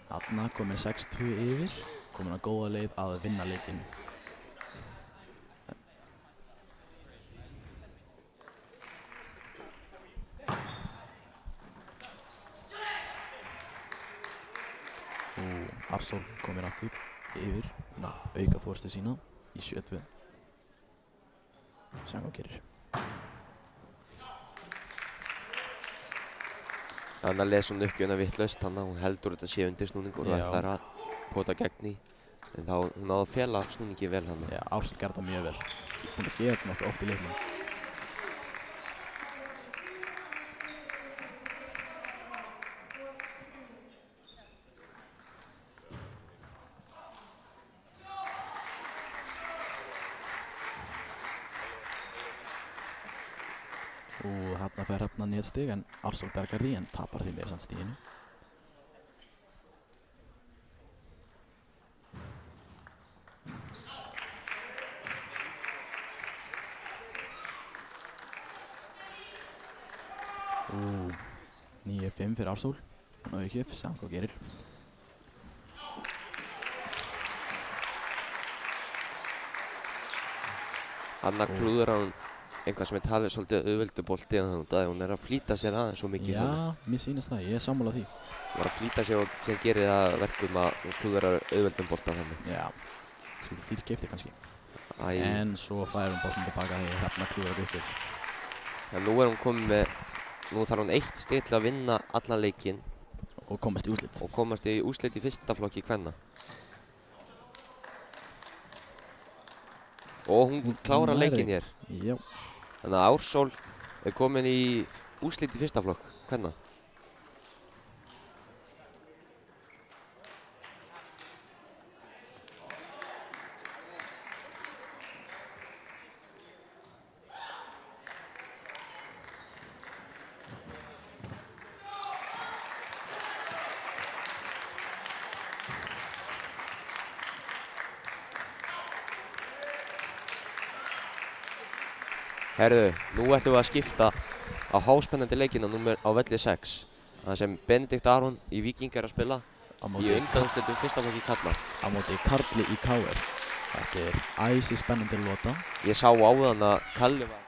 Þarna komið 6-2 yfir, komin á góða leið að vinna leikinn. Ársól komir aftur yfir, auka fórstu sína í 7-2. Sjáum hvað gerir. Þannig að lesa hún uppgjöfuna vitlaust, þannig að hún heldur þetta sé undirsnúningur og ætlar að pota gegn í. En þá hún náði að fela snúningi vel hann. Já, Ársól gerði það mjög vel. Hún er gefið nokkuð oft í leiknum. og þarna fær Hrefna netstig en Ársól bergar því en tapar því meira samt stiginu. Og 9-5 fyrir Ársól. Hún á ekki upp, sjá hvað gerir. Hanna klúður hann eitthvað sem talið svolítið auðveldubolti en þannig að hún að flýta sér aðeins svo mikið. Já, mér sýnist það, ég er sammála því. Hún var að flýta sér og sem gerir það verkum að hún klúður auðveldum bolta þannig. Já, sem dýrkeypti kannski. Æ, En svo fær hún boltann tilbaka þegar Hrefna klúðrar upp við. en nú er hún komið með, nú þarf hún 1 stig til að vinna allan leikinn Og komast í úrslit. og komast í úrslit í fyrsta flokki kvenna. Og hún klárar Hún leikinn væri- hér. Já, Þannig að Ársól er komin í úrslit í fyrsta flokk kvenna. Herðu, nú ætlum við að skipta á háspennandi leikinn á velli 6. Það sem Benedikt Aron í Víking er að spila á í móti, undanúrslitum fyrsta flokki karla. á móti Karli í KR. Þetta er æsi spennandi lota. Ég sá áðan að Kalli var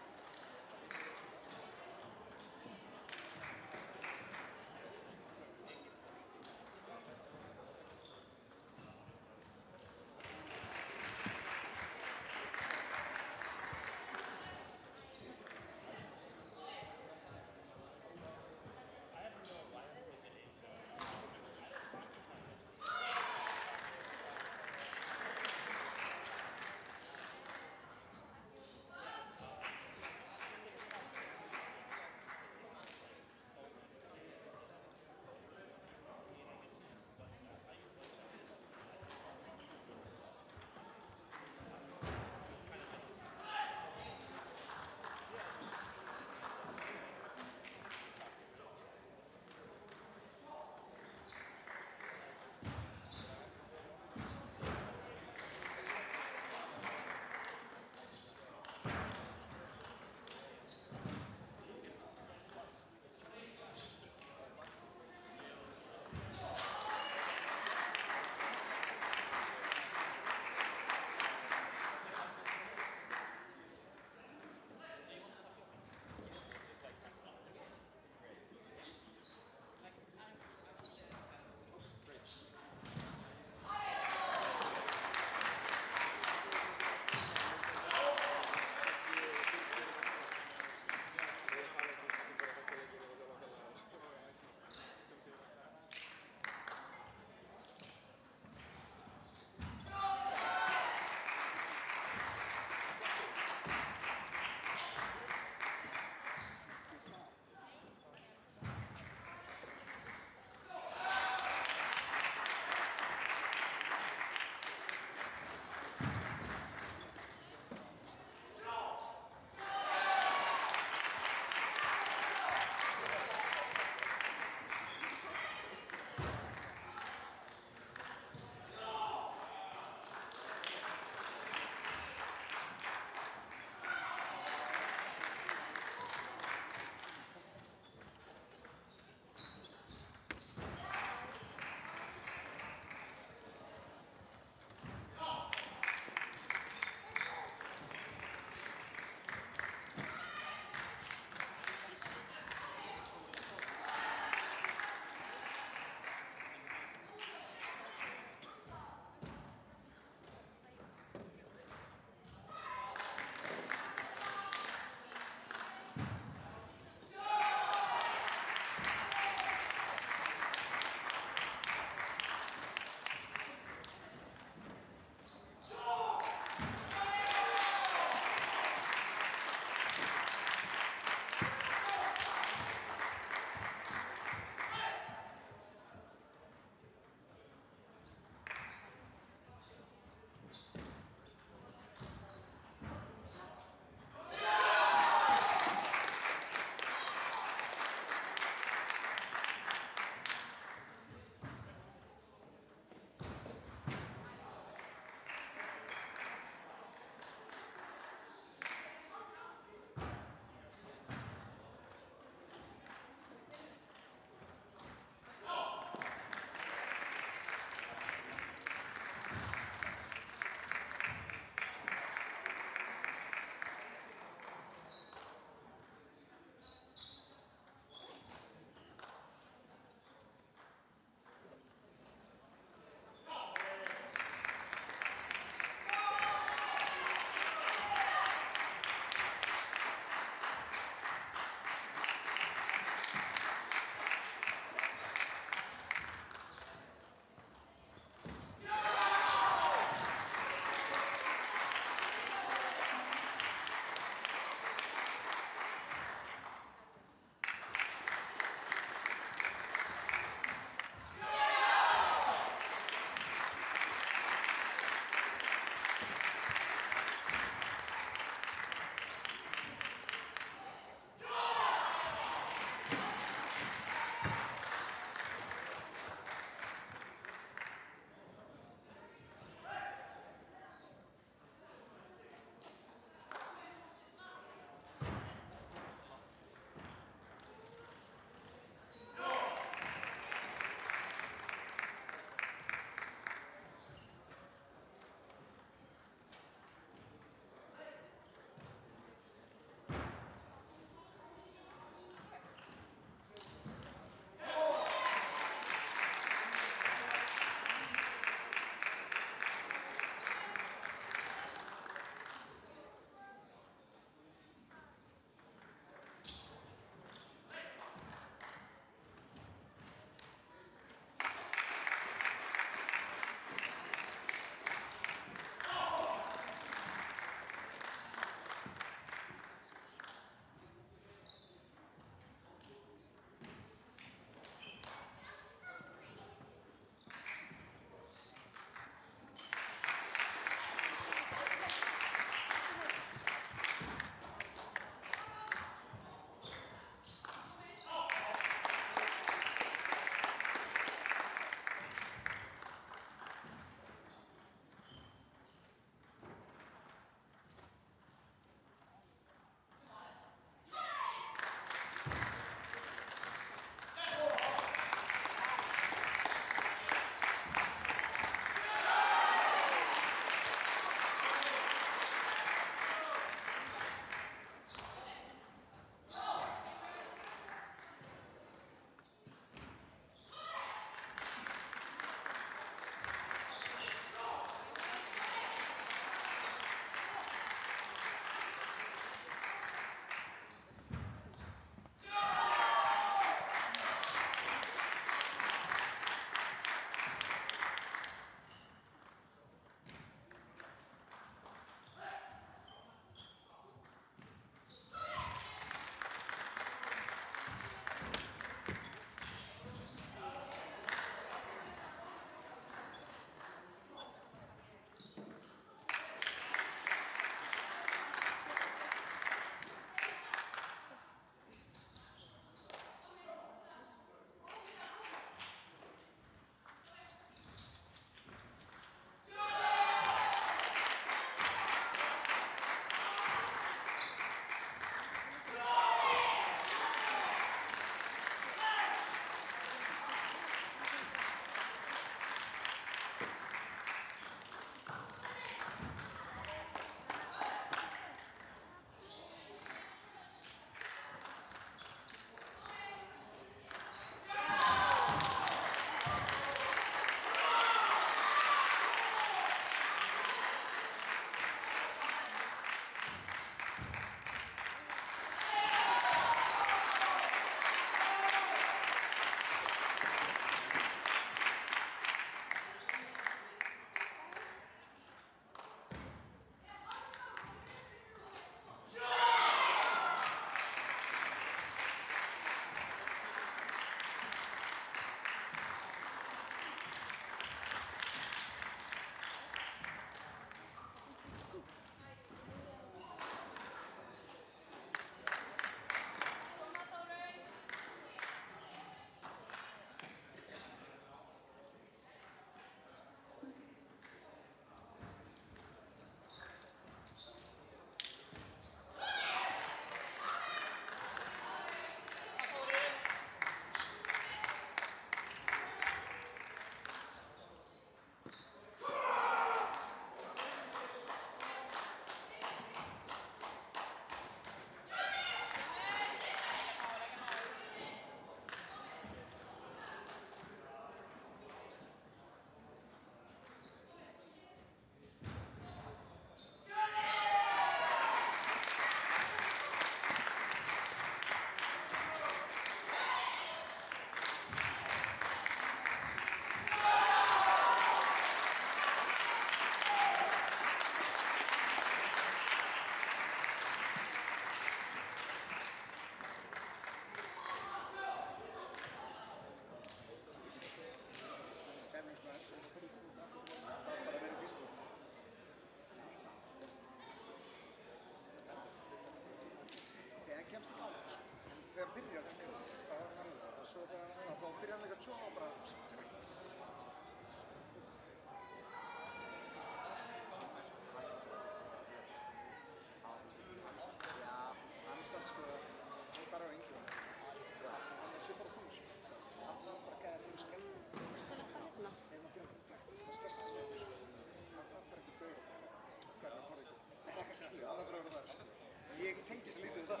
ég tengi svo lítið við það.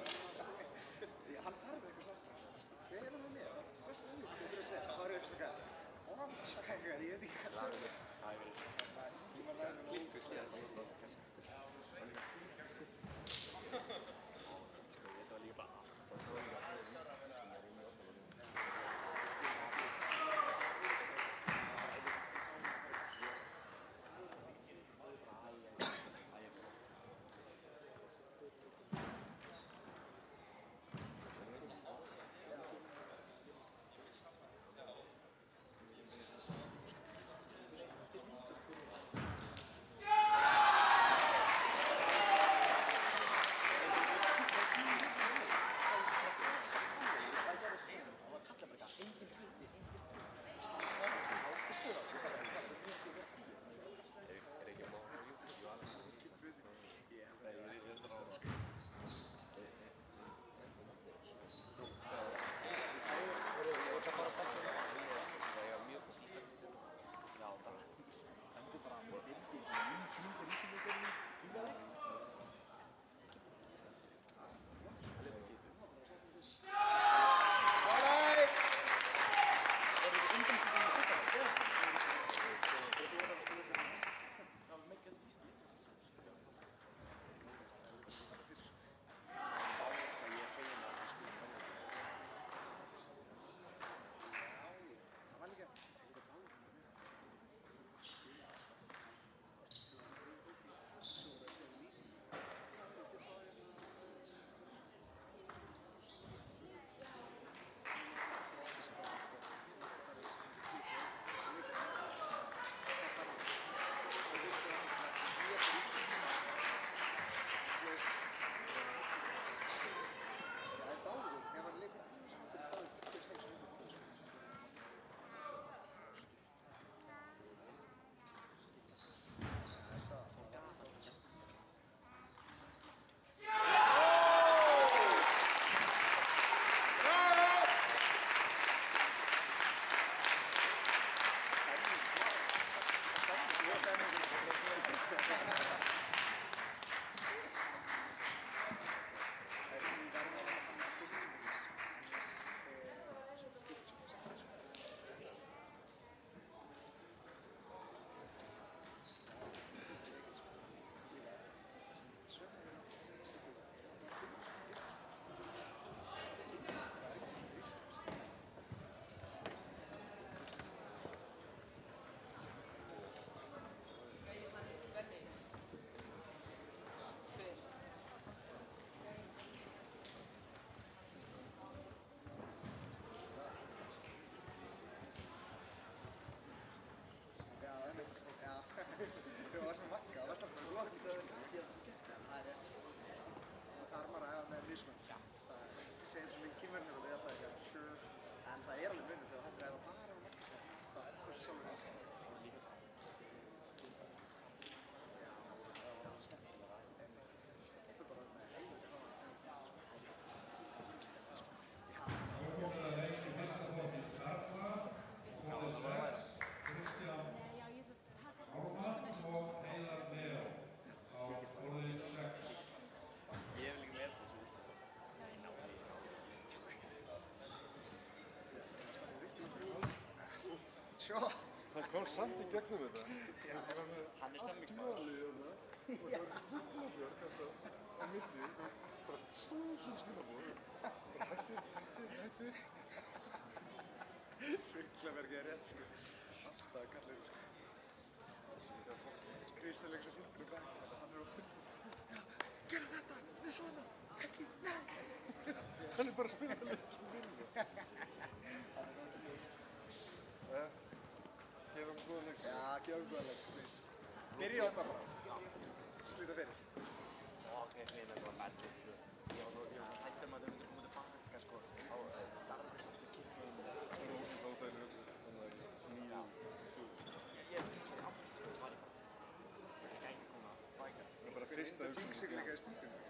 Hann þarf eitthvað svona prest. Þegar hann er með, það stressar svo lítið, þetta er að segja. Það er eitthvað svona, ég veit ekki hvað það er. Það er klingu slíðan í Íslandi, kannski. Þetta var líka bara Það var svona makka, það var alltaf bara lokk. Það er rétt sko. Það þarf maður að hafa með mismunn. Það segir svo mikið kynverðinir og við að það er ekki sure. En það er alveg munur þegar þetta er að bara á makka. Það er hversu sjálfur aðstæða. Já, það var skemmtilega. Það er bara með heilur að Komið að leik í fyrsta flokki karla, flokki 6, Kristján Ármann og Heiðar Leó á flokki 6. Ég hef líka með þessu. Sjó! Hann kom samt í gegnum þetta. Hann er stemmingsmaður. Og það var fuglabjörg alltaf á milli. Bara þúsund skilabóð. Bara hætti. Fuglabjörg er rétt sko. Alltaf kallir sko. Kristján leikur svo flottur í bæk. Hann er á fullu. Já, gera þetta! Hann er svona! Ekki! Nei! Hann er bara að spila leikinn fyrir það. Gefum góða leik. Já, gefum góða leik, please. Byrja þetta bara. Sluta fyrir. Ok, það var bætið. Ég var svo hættur maður að það myndi koma tilbaka sko. Þá darður samt að kikka inn. Það er ósum þá þegar hugsa. Þannig að 9-2. Ég var aftur, það var ég bara. Það gæti koma að bæka. Það er bara fyrsta hugsun. Jinx ykkur líka í stúkunum.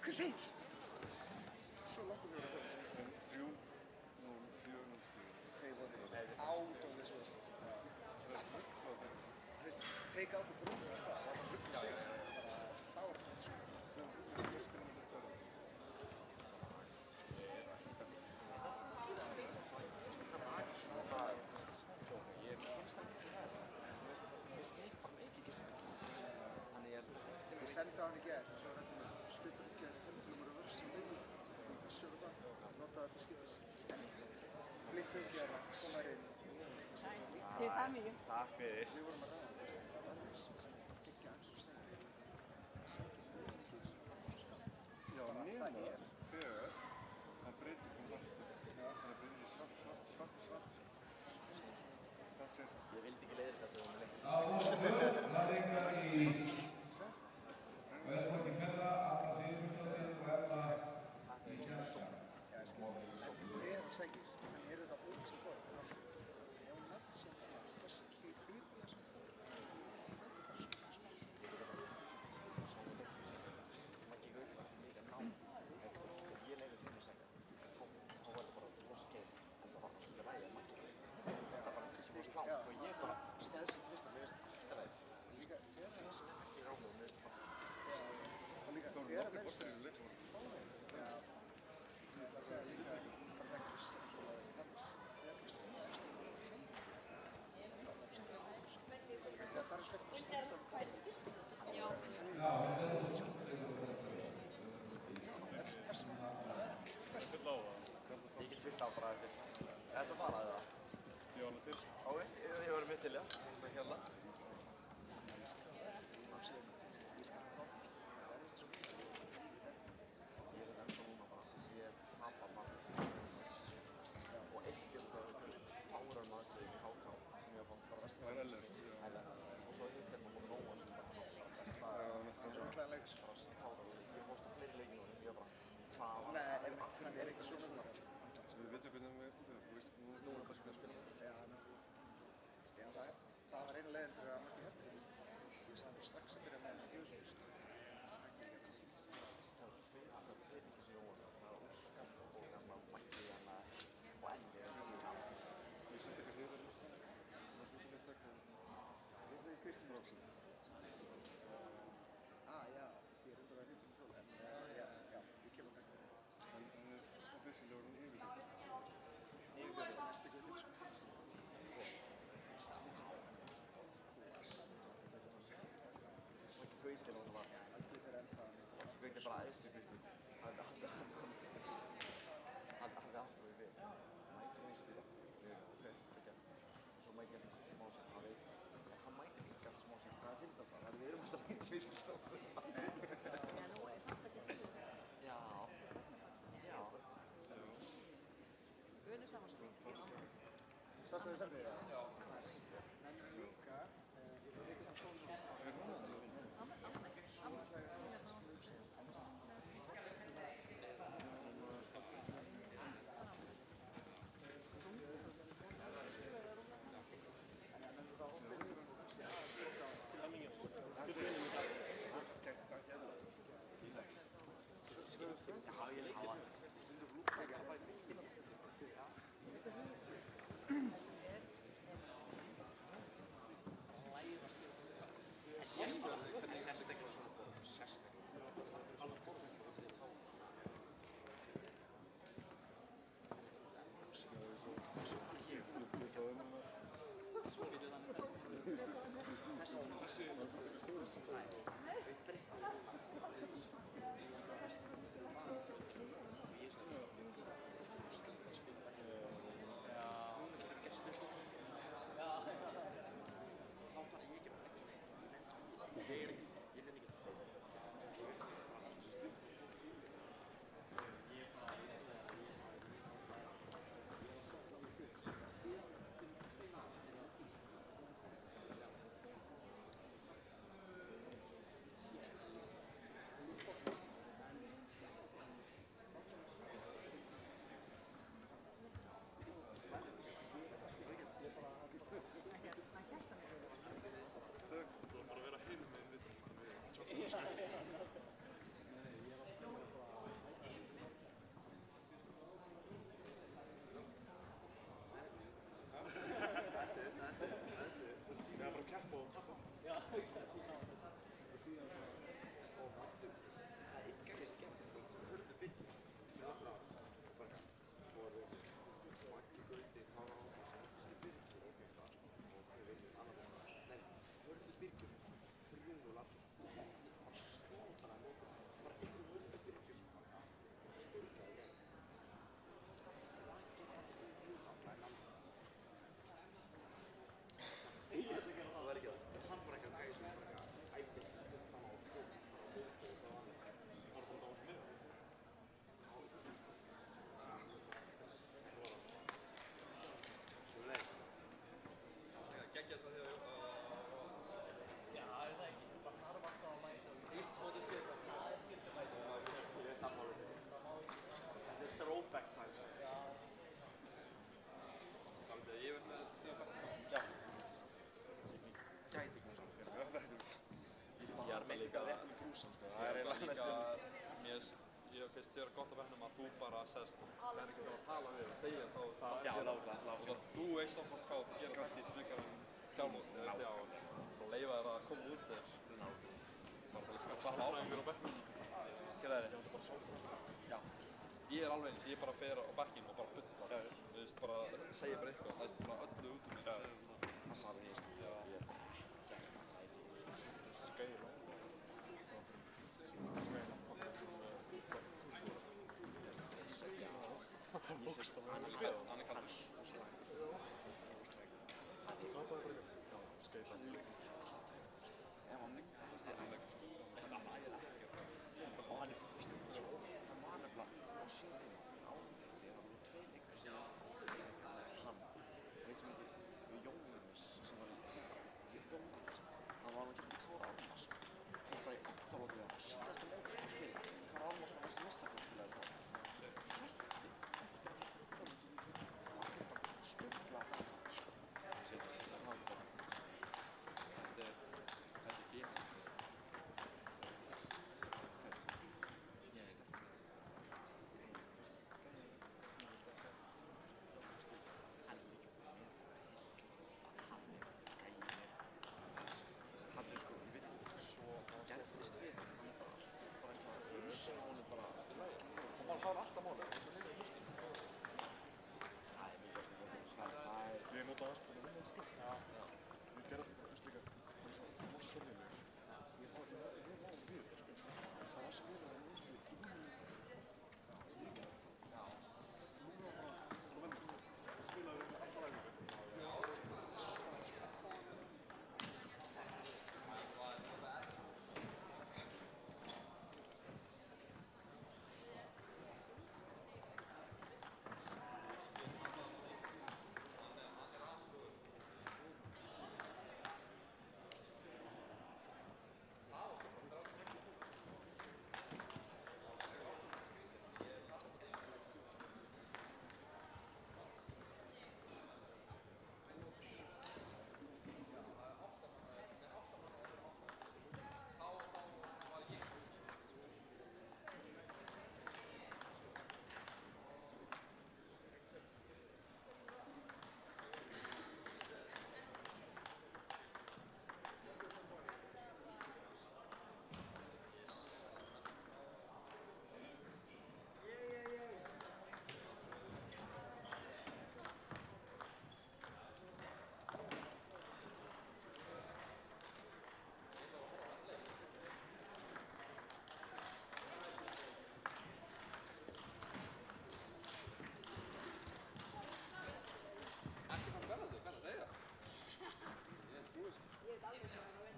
Hvað segir? Svo langt við verðum að vera. En 3-0 stíð. Þeir voru out of this world. Það er mjög Take out the brúm og það var ruggla stegs. senda á hann í gerð og svo reynda með stuttur í gerð pendulum og vörs í miðjum. Það er vissur og það, nota þetta skiptis. Flippu í gerð og koma inn. Til hamingju. Takk fyrir. Við vorum að ræða þetta, það var alveg sem geggja eins og segja. Já, nema þegar hann breytir frá margt hann breytir í svart Ég vildi ekki leiðir þetta þegar hún Á fórstöðu, Ladingar í Vestflokki kvenna, Anna Sigurðardóttir og Erna í Sjarska. Já, þegar hann segir, hann er þetta ógislega góð. Ef hún nefnt sér þessi hluti sem fór, Maggi Gauti var líka ná. Ég leiði þeim að segja. Þá var þetta bara rosa geim. En það var alltaf ræðið að Maggi Gauti. Það var bara kannski mjög klátt og ég bara stæðsinn fyrst að mér veist alltaf ræðið. líka þegar Það sem er ekki ráðið og mér veist bara. og líka það voru þegar nokkrir menn boltar í þessu leik sem voru Já, ég ætla að segja líka bara það Kristján svo að Paris, þegar Kristján er þegar Paris fekk að standa um hvað Já, full á Ég get fyllt á bara eftir. Þetta var aðeins það. ég var alveg til Ég var með til, já. Með hérna. ég skal tótt það er svo mikið Ég er ennþá núna bara. Ég tapar margt. Og ekki fárar aðstöðum í HK sem ég var bara það er ellert og svo hitt hérna múið Nóa sem bara það er svo mikla leiks bara tárar og ég fórst á fleiri leikinu og ég bara hvað Nei, einmitt, hann er ekki svona núna við veitum hvernig hann er þú veist nú er bara að spila Já, það var einu leiðin fyrir að Maggi Hertur ég sagði bara strax að byrja með Hjóðsvík það er tveir ekki sem Jóhann það er Óskar og gamla Maggi hana og Elli ég sett ekki hliðar það er ekki takk Veistu þið Kristján Róksson? Já, ég er undur að hýttum svo en já, ég kemur takk fyrir hann er ofisílega orðin yfirleitt Yfirleitt næstu guðið sko Maggi Gauti og það var Algjör er ennþá Maggi Gauti bara æðstu Gauti hann hafði alltaf við mætir eins og því ok, ekki svo mætir ég alltaf smá sér hann mætir líka alltaf smá sér hvað er fyndast það? Við erum alltaf mætir fyrst og stóð Já, nú er þetta ekki. Já Unu samanskapið. Sástu þið sendið það? Já En líka, ég var ekki þann svona þér gott á bekknum að þú bara segist það er ekki að tala við og segja þá og þú veist oftast hvað þú gerir kannski strykar en hjálmótt og leifa þér að koma út þér bara slappa áfengur á bekknum gera þér, ég bara sálfræðingur ég alveg eins, ég bara fer á bekkinn og bara butta þú veist, bara segja bara eitthvað það er bara öllu út um mig það saði ég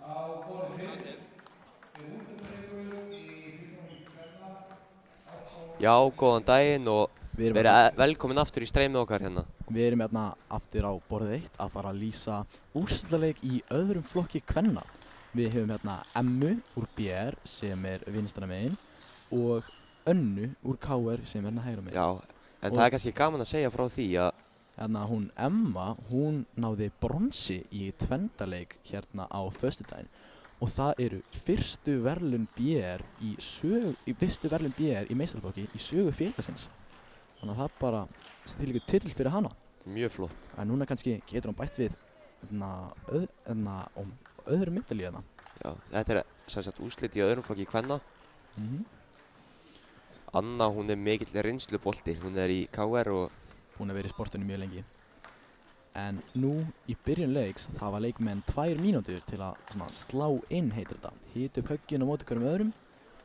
Á borð 5 er úrslitaleikur í Húsmannvík kvenna. Já, góðan daginn og verið velkomin aftur í streymið okkar hérna. Við erum hérna aftur á borðið 1 að fara að lýsa úrslitaleik í öðrum flokki kvenna. Við höfum hérna Emmu úr BR sem er vinstra megin og Önnu úr KR sem er hérna hægra megin. Já, en það er kannski gaman að segja frá því að hérna hún Emma, hún náði bronsi í tvenndarleik hérna á föstudaginn og það eru fyrstu verðlaun BR í meistaraflokki í sögu félagsins. Þannig að það bara þvílíkur titill fyrir hana. mjög flott. En núna kannski getur hún bætt við öðru myndalíu hérna. Já, þetta er sem sagt úrslit í öðrum flokki kvenna. Anna, hún er mikill reynslubolti, hún er í KR og Hún har verið í sportinu mjög lengi. En nú í byrjun leiks það var leikmenn 2 mínútur til að slá inn heitir þetta. Hita upp höggin á móti hverjum öðrum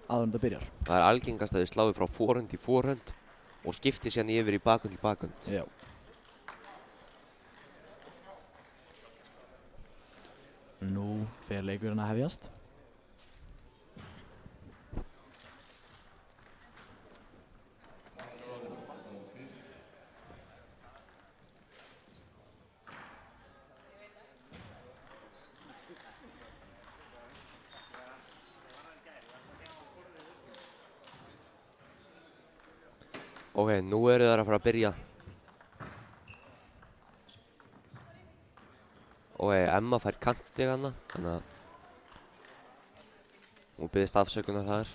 áður en þetta byrjar. það er algengast að þið sláðu frá forhönd í forhönd og skipti sérna yfir í bakhönd til bakhönd. Já. Nú fer leikurinn að hefjast. Ok, nú eru þær að fara að byrja. Ok, Emma fær kantstig hana, þannig að hún biðst afsökunar þar.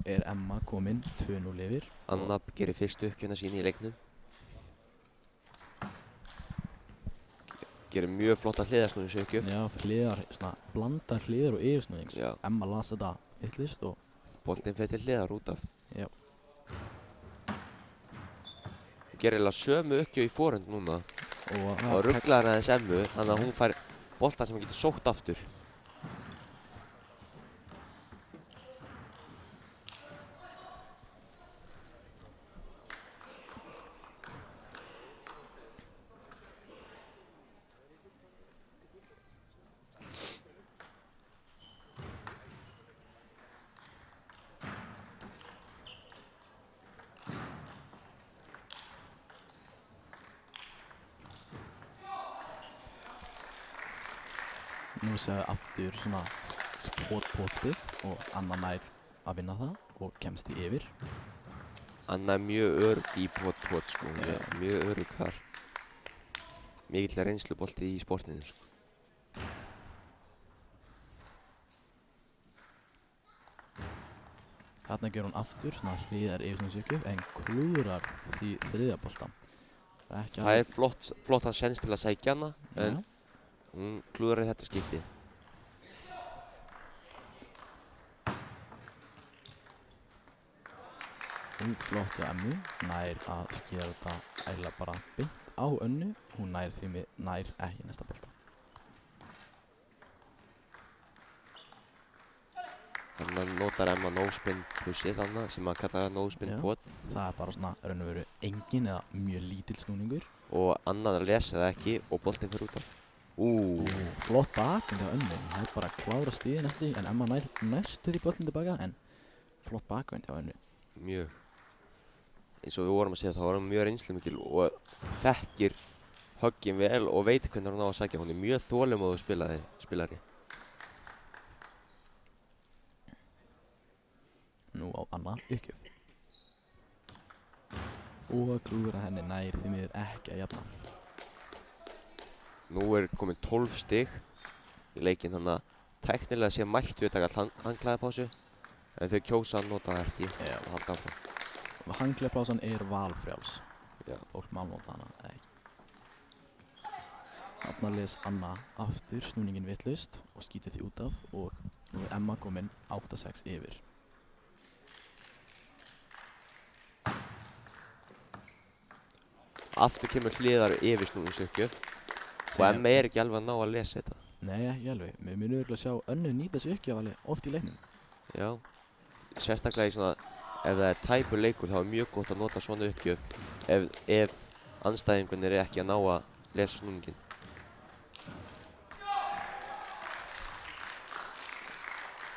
er Emma komin 2-0 yfir. Anna gerir fyrstu uppgjöfina sín í leiknum. Gerir mjög flotta hliðarsnúningsuppgjöf. Já, hliðar, svona blandar hliðar og yfirsnúnings. Já. Emma las þetta vitlaust og Boltinn fer til hliðar út af. já, Hún gerir eiginlega sömu uppgjöf í forhönd núna. og Og rugglar aðeins Emmu, þannig að hún fær bolta sem hún getur sótt aftur. nú séu aftur svona potstig og Anna nær að vinna það og kemst í yfir. Anna er mjög örugg í pot sko, hún er mjög örugg þar. Mikill reynslubolti í sportinu sko. Þarna gerur hún aftur svona hliðar yfirsnúningsuppgjöf en klúðrar því þriðja bolta. Það er flottan séns til að sækja hana, en hún klúðrar í þetta skipti. Flott hjá Emmu, nær að skera þetta eiginlega bara beint á Önnu. Hún nær því nær ekki næsta bolta. Þannig að notar Emma no-spin pushið þarna sem að kalla no-spin pot. Það er bara svona raun og veru engin eða mjög lítill snúningur. Og Anna lesi það ekki og boltinn fyrir út af. Flott bakgrund hjá Önnu. Það er bara að klára stigið næstu en Emma nær næstu því boltinn tilbaka en flott bakgrund hjá Önnu. Mjög. Eins og við vorum að segja þá var hún mjög reynslumikil og þekkir höggin vel og veit hvernig hún á að sækja. Hún er mjög þolinmóður spilari. Nú á Anna uppgjöf. Og klúðra henni nær því miður ekki að jafna. Nú er komin 12 stig í leikinn þannig að teknilega sé mættu að taka handklæðapásu en þau kjósa að nota það ekki og halda áfram. Handklæðapásan er valfrjáls. Já. Fólk má nota hana eða ekki. Þarna les Anna aftur snúningin vitlaust og skýtur því út af og nú er Emma komin 8-6 yfir. Aftur kemur hliðar yfirsnúningsuppgjöf og Emma er ekki alveg að ná að lesa þetta. Nei, ekki alveg. Við munum örugglega sjá Önnu nýta þessu uppgjöf alveg oft í leiknum. Já, sérstaklega í svona, ef það er tæpur leikur þá er mjög gott að nota svona uppgjöf ef andstæðingun er ekki að ná að lesa snúningin.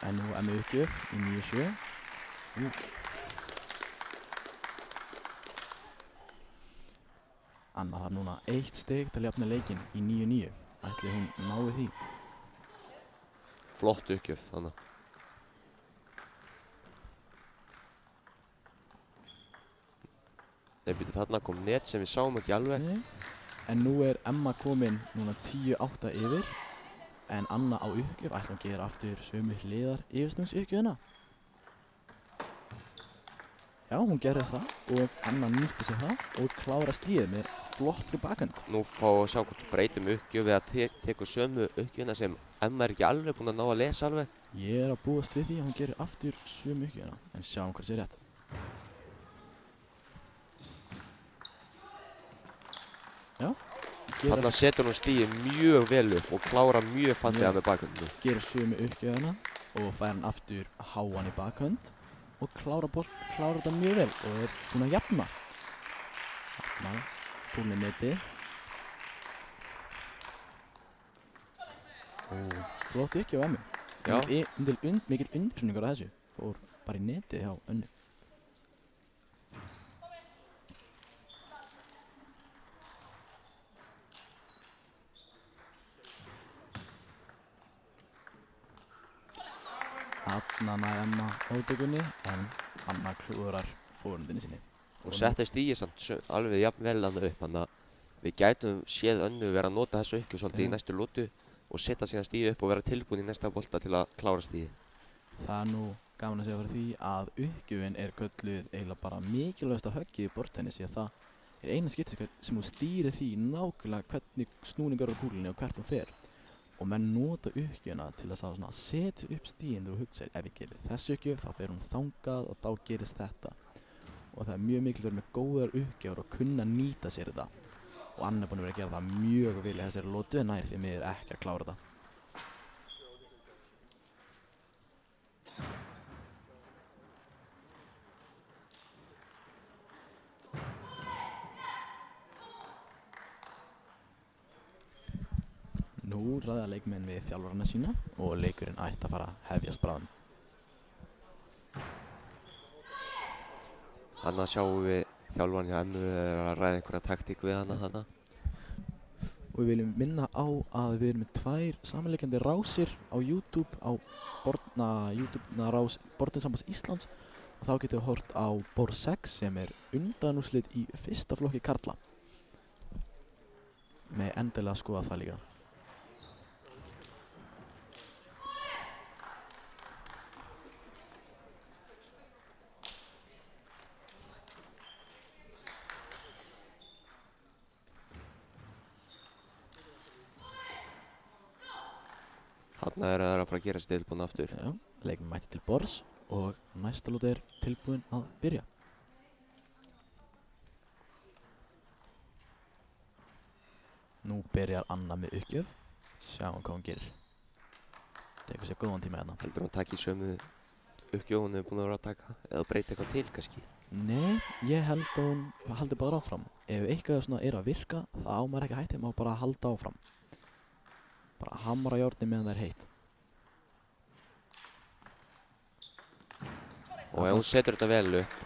En nú Emma uppgjöf í 9-7. Anna þarf núna 1 stig til að jafna leikinn í 9-9. Ætli hún nái því? Flott uppgjöf þannig. Nei, byrju, þarna kom net sem við sáum ekki alveg. Nei. En nú er Emma komin núna 10-8 yfir. En Anna á uppgjöf ætla hún að gera aftur sömu hliðar yfirsnúningsuppgjöfina. Já, hún gerði það og Anna nýtti sér það og klára stíðið með flottri bakhönd. Nú fá að sjá hvort breytum uppgjöf eða tekur sömu uppgjöfina sem Emma er ekki alveg búin að ná að lesa alveg. Ég er að búast við því að hún gerir aftur sömu uppgjöfina, en sjáum hvað sé rétt. Já. Þarna setur hún stíðið mjög vel upp og klára mjög fallega með bakhöndinu. Gerir sömu uppgjöfina og fær hann aftur háan í bakhönd og klárar þetta mjög vel og er búin að jafna. Þarna, púlið netið. Flott uppgjöf á Emmu. Já. Mikill undirsnúningur á þessu. Fór bara í netið hjá Önnu. Þarna næði Emma móttökunni en Anna klúðrar fórhundinni sinni. Og setti stíðið samt alveg jafn vel þarna upp, þannig að við gætum séð Önnu vera að nota þessu uppgjöf svolítið í næstu lotu og setja síðan stíðið upp og vera tilbúin í næsta bolta til að klára stíðið. Það er nú gaman að segja fyrir því að uppgjöfin er kölluð eiginlega bara mikilvægasta höggið í borðtennis því að það er eina skipti sem hún stýrir því nákvæmlega hvernig snúningur á kúlunni og hvert hún fer. Og menn nota uppgjöfina til þess að setja upp stíðin og hugsa ef ég gerir þessu uppgjöf þá fer hún þangað og þá gerist þetta. Og það er mjög mikilvægt að vera með góðar uppgjafur og kunna nýta sér þetta. Og Anna er búin að vera að gera það mjög vel í þessari lotu en nær því miður ekki að klára þetta. Nú ræða leikmenn við þjálfarana sína og leikurinn ætti að fara að hefjast bráðum. Þannig sjáum við þjálfarinn hjá Emmu að ræða einhverja taktík við hana þarna. Og við viljum minna á að við erum með 2 samanleikjandi rásir á YouTube á rás Borðtennissambands Íslands og þá getum við hort á Borð 6 sem er undanúrslit í fyrsta flokki karla. Með endilega að skoða það líka. Þarna er það að fara að gera sér tilbúin aftur. Já, leikmenn mætti til borðs og næsta lót er tilbúin að byrja. Nú byrjar Anna með uppgjöf. Sjáum hvað hún gerir. Tekur sér góðan tíma hérna. Heldur hún taki sömu uppgjöf hún hefur búin að vera að taka eða breyta eitthvað til kannski? Nei, ég held að hún haldi bara áfram. Ef eitthvað svona er að virka, þá á maður ekki að hætta, maður bara að halda áfram. Bara hamra járnið meðan það er heitt. Og ef hún setur þetta vel upp,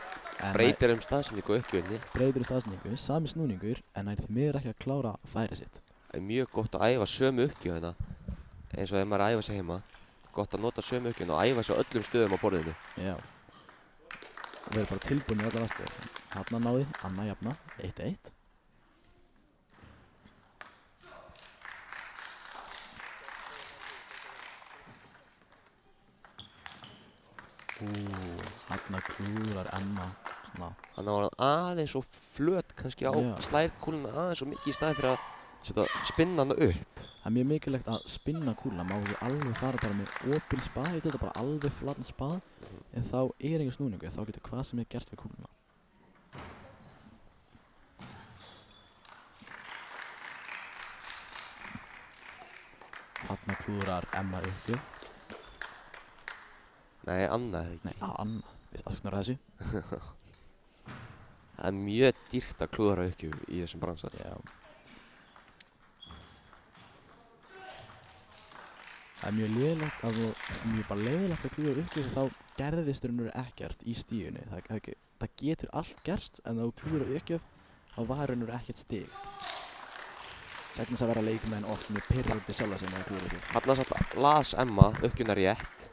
breytir staðsetningu á uppgjöfinni. Breytir staðsetningu, sami snúningur, en nær því miður ekki að klára færið sitt. Það er mjög gott að æfa sömu uppgjöfina, eins og ef maður er að æfa sig heima. Gott að nota sömu uppgjöfina og æfa sig á öllum stöðum á borðinu. Já. Og verður bara tilbúin í allar aðstöður. Þarna náði Anna jafna 1-1. Þarna klúrar Emma svona. Þannig var hann aðeins svo flöt kannski á slær kúluna aðeins svo mikið í staði fyrir að spinna hana upp. Það er mjög mikilvægt að spinna kúluna, má ekki alveg fara bara með opinn spað, þetta er bara alveg flattan spað, en þá er engin snúningu, þá getur hvað sem er gerst við kúluna. Þarna klúrar Emma uppgjöf. Nei, Anna hefði ekki. Nei, Anna, við afskunar þessu. Það er mjög dýrt að klúðra uppgjöf í þessum bransa. Já. Það er mjög leiðilegt að klúðra uppgjöf þá gerðist raunveru ekkert í stígunni. Það getur allt gerst en þá klúðra uppgjöf þá var raunveru ekkert stig. Þess að vera leikmenn oft mjög pirrandi sjálfa sig með að klúðra uppgjöf. Þarna satt las Emma uppgjöfna rétt.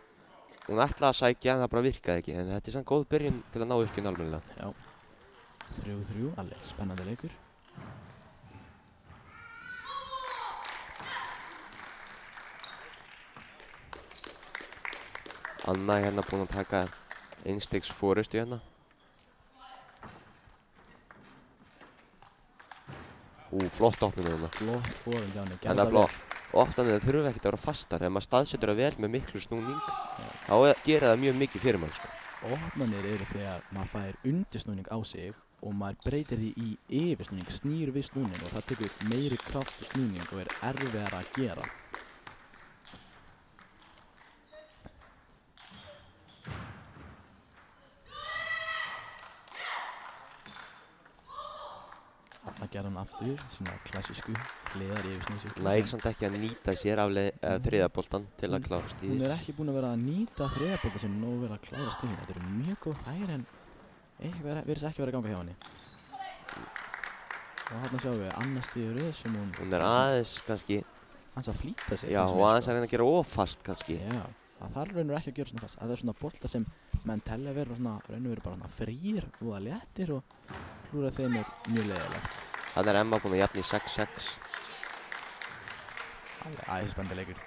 Hún ætlaði að sækja en það bara virkaði ekki, en þetta er samt góð byrjun til að ná uppgjöfna almennilega. Já. 3-3, alveg spennandi leikur. Anna er hérna búin að taka einstigs forystu hérna. Flott opnun hérna. Flott fórhund hjá henni. En það er blott. Opnanir þurfa ekkert að vera fastar. Ef maður staðsetur það vel með miklu snúning, þá gerir það mjög mikið fyrir mann, sko. Opnanir eru þegar maður fær undirsnúning á sig og maður breytir því í yfirsnúning, snýr við snúning og það tekur meiri kraft og snúning og er erfiðara að gera. Þarna gerði hann aftur sína klassísku hliðar yfirsnúningsjöklu. Nær samt ekki að nýta sér þriðaboltan til að klára stíðið. Hún er ekki búin að vera að nýta þriðaboltan sem nógu vel að klára stíðið. Þetta eru mjög góð færi en eitthvað virðist ekki vera að ganga hjá henni. Og þarna sjáum við annars stíður röð sem hún er aðeins kannski aðeins að flýta sig. Já, og aðeins að reyna að gera ofast kannski. Já, það þarf raunveru ekki að gera svona fast. Það er svona boltar sem menn telja vera svona raunveru bara svona frýr og það léttir og klúra þeim er mjög leiðilegt. Þannig er Emma búin að jafna í 6-6. Alveg æðisspennandi leikur.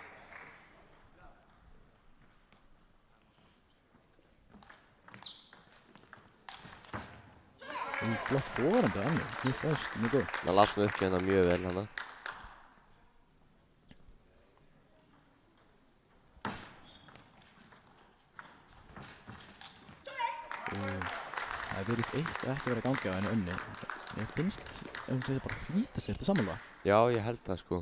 Flott fórhandi af Emmu, mjög föst, mjög góð. Hann las nú uppgjöfina mjög vel hana. Það virðist eitthvað ekki verið að gangi á henni Önnu. Mér finnst þau bara flýta sér til sammála. Já, ég held það sko.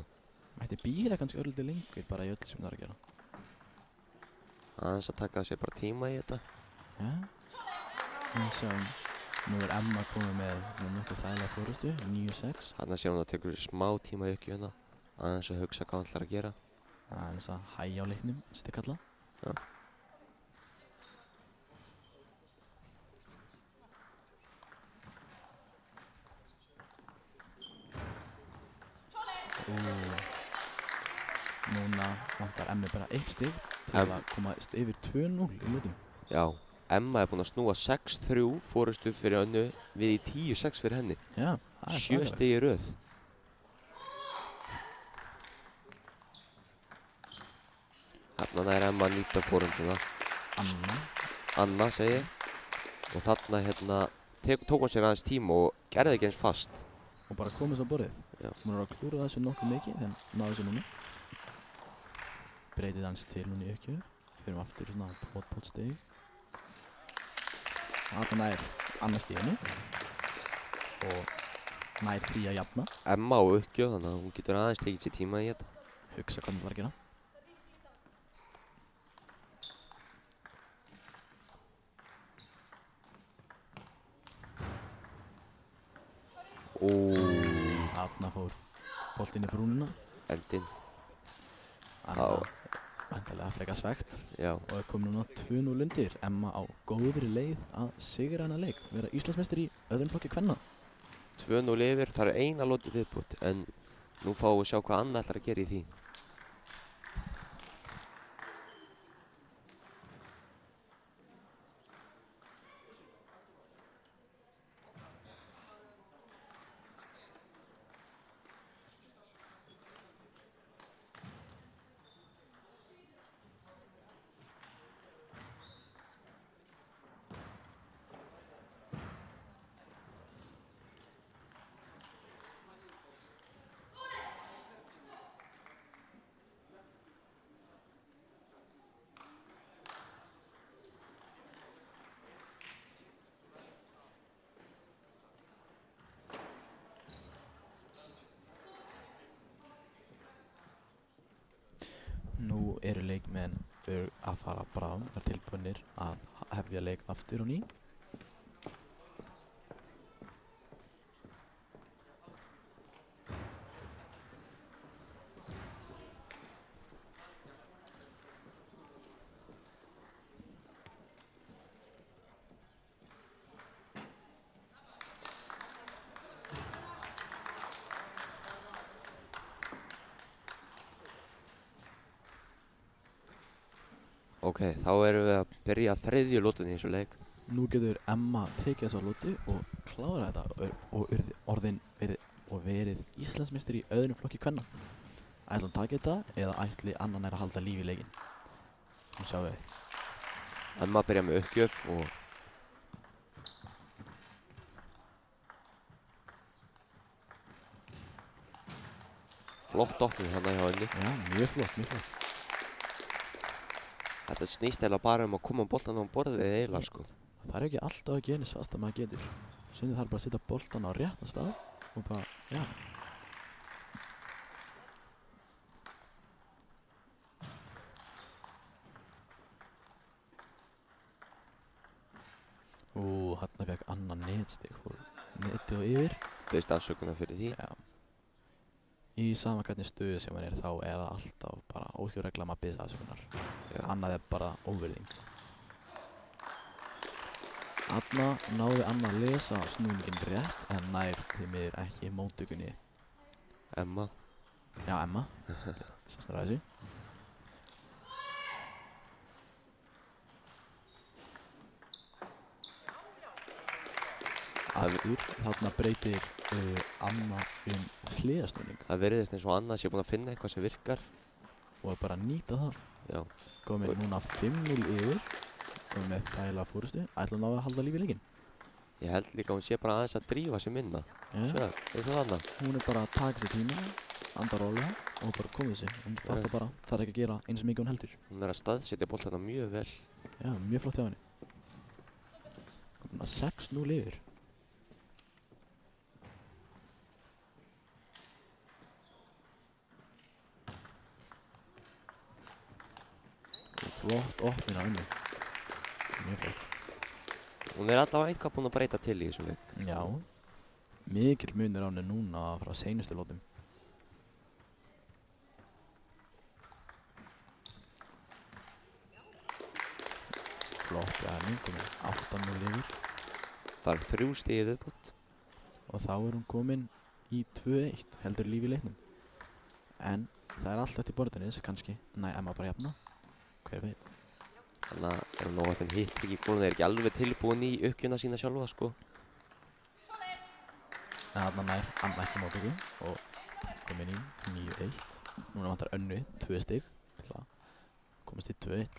Mætti bíða kannski örlítið lengur bara í öllu sem það er að gera. Aðeins að taka sér bara tíma í þetta. Ja. Við sjáum, nú er Emma komið með nokkuð þægilega fórustu, 9-6. Þarna sér hún að tekur smá tíma í uppgjöfina. Aðeins að hugsa hvað hann ætlar að gera. Aðeins að hægja á leiknum, sem þetta kalla. Já. Núna vantar Emmi bara 1 stig til að komast yfir 2-0 í lútum. Já, Emma er búin að snúa 6-3 fórustu fyrir Önnu við í 10-6 fyrir henni. Já, það er 7 stig í röð. Þarna nær Emma að nýta fórundina. Anna segi ég. Og þarna tók hún sér aðeins tíma og gerði ekki eins fast. Og bara komist á borðið. Já. Hún er að klúra þessu nokkuð mikið þegar náðu þessu núna. Breytið hans til hún í uppgjöf. Fyrir aftur svona pot-stig. Þarna nær annað stiginu. Og nær því að jafna. Emma á uppgjöf þannig að hún getur aðeins tekið sér tíma í þetta. Hugsa hvað hún var að gera. Þarna fór boltinn í brúnina. Endinn. Anna væntanlega frekar svegt. Já. Og er komin núna 2-0 undir. Emma á góðri leið að sigra hennar leik. Vera Íslandsmeistari í öðrum flokki kvenna. 2-0 yfir, það er eina lotu viðbútt. En nú fáum við sjá hvað Anna ætlar að gera í því. Nú eru leikmenn að fara bráðum, það er tilbúinir að hefja leik aftur og ný. Ok, þá erum við að byrja þriðju lótunni í þessu leik. Nú getur Emma tekið þessa lótu og klára þetta og verið Íslandsmeistari í öðrum flokki kvenna. Ætli hún taki þetta eða ætli annan er að halda líf í leikinn. Nú sjáum við. Emma byrja með uppgjöf og flott opning þarna hjá henni. Já, mjög flott, mjög flott. Þetta snýst eiginlega bara um að koma boltan á borðið eiginlega sko. Það er ekki alltaf að gera eins fast að maður getur. Stundum þarf bara að setja boltan á réttan stað og bara, já. Þarna fekk Anna netstig, fór netið og yfir. Beðist afsökunar fyrir því. Já. Í sama hvernig stöðu sem hann er þá er það alltaf bara óskilregla að maður beðist afsökunar. Annað er bara óvirðing. Þarna náði Anna að lesa snúninginn rétt en nær því miður ekki móttökunni. Emma. Já, Emma. Sannstæra þessu. Aftur, þarna breytir Anna hliðasnúning. Það virðist eins og Anna sé búin að finna eitthvað sem virkar. Og bara nýta það. Já. Komið núna 5-0 yfir og með þægilega fórustu. Ætla hún að halda lífi í leikinn? Ég held líka að hún sé bara aðeins að drífa sig minna. Sjá, eins og þarna. Hún bara að taka sér tíma, anda rólega og bara komið sér. Hún fattar bara, þarf ekki að gera eins mikið hún heldur. Hún að staðsetja boltana mjög vel. Já, mjög flott hjá henni. Komin að 6-0 yfir. Flott opnin á henni. Mjög flott. Hún allavega eitthvað búin að breyta til í þessum leik. Já. Mikill munur á henni núna frá seinustu lótum. Flott hjá henni, komin 8-0 yfir. Það er 3 stig í viðbót. Og þá er hún komin í 2-1, heldur líf í leiknum. En það er allt eftir borðinnis, kannski. Nei, Emma bara jafna. Hver veit. Þannig að er hún nóg hitt ekki konun, þeir ekki alveg tilbúin í uppgjuna sína sjálfa, sko. En þarna nær Anna ekki mótöku og komin í 9-1. Núna vantar Önnu 2 stig til að komast í 2-1.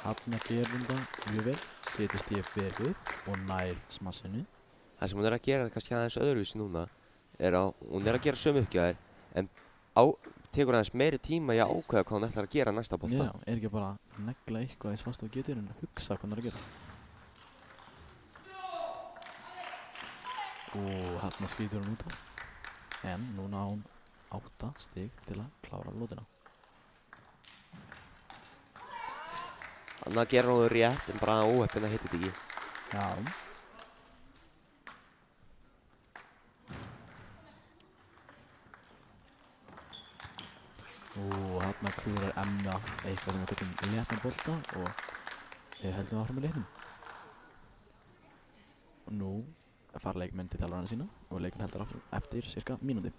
Hanna gerir þetta mjög vel, setjast ég vel upp og nær smassinu. Það sem hún að gera kannski aðeins öðruvísi núna er að hún að gera sömu uppgjafir en tekur aðeins meiri tíma í að ákveða hvað hún ætlar að gera næsta bolta. Já, er ekki bara að negla eitthvað eins fast og getur en hugsa hvað hún er að gera. Og hérna skýtur hún út af. En núna á hún 8 stig til að klára lótina. Þannig að gera hún rétt en bara óheppin að hitta þetta ekki. Já. Og hérna klúrar Emma eitthvað sem við tökum léttan bolta og við höldum áfram með leiknum. Og nú fara leikmenn til þjálfarana sína og leikinn heldur áfram eftir cirka mínúti.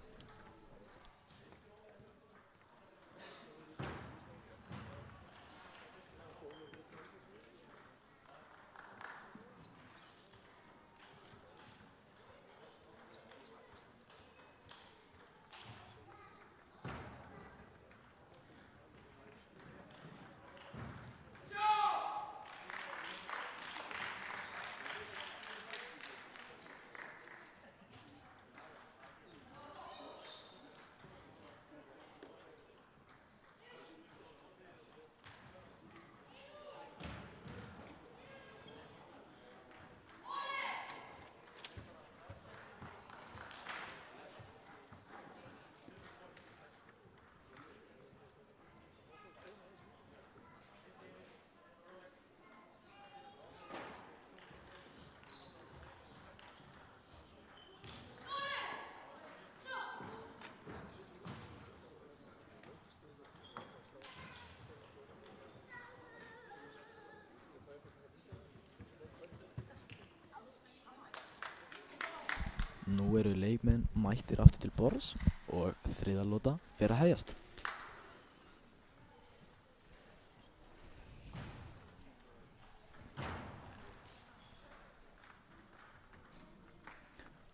Nú eru leikmenn mættir aftur til borðs og þriðja lóta fer að hefjast.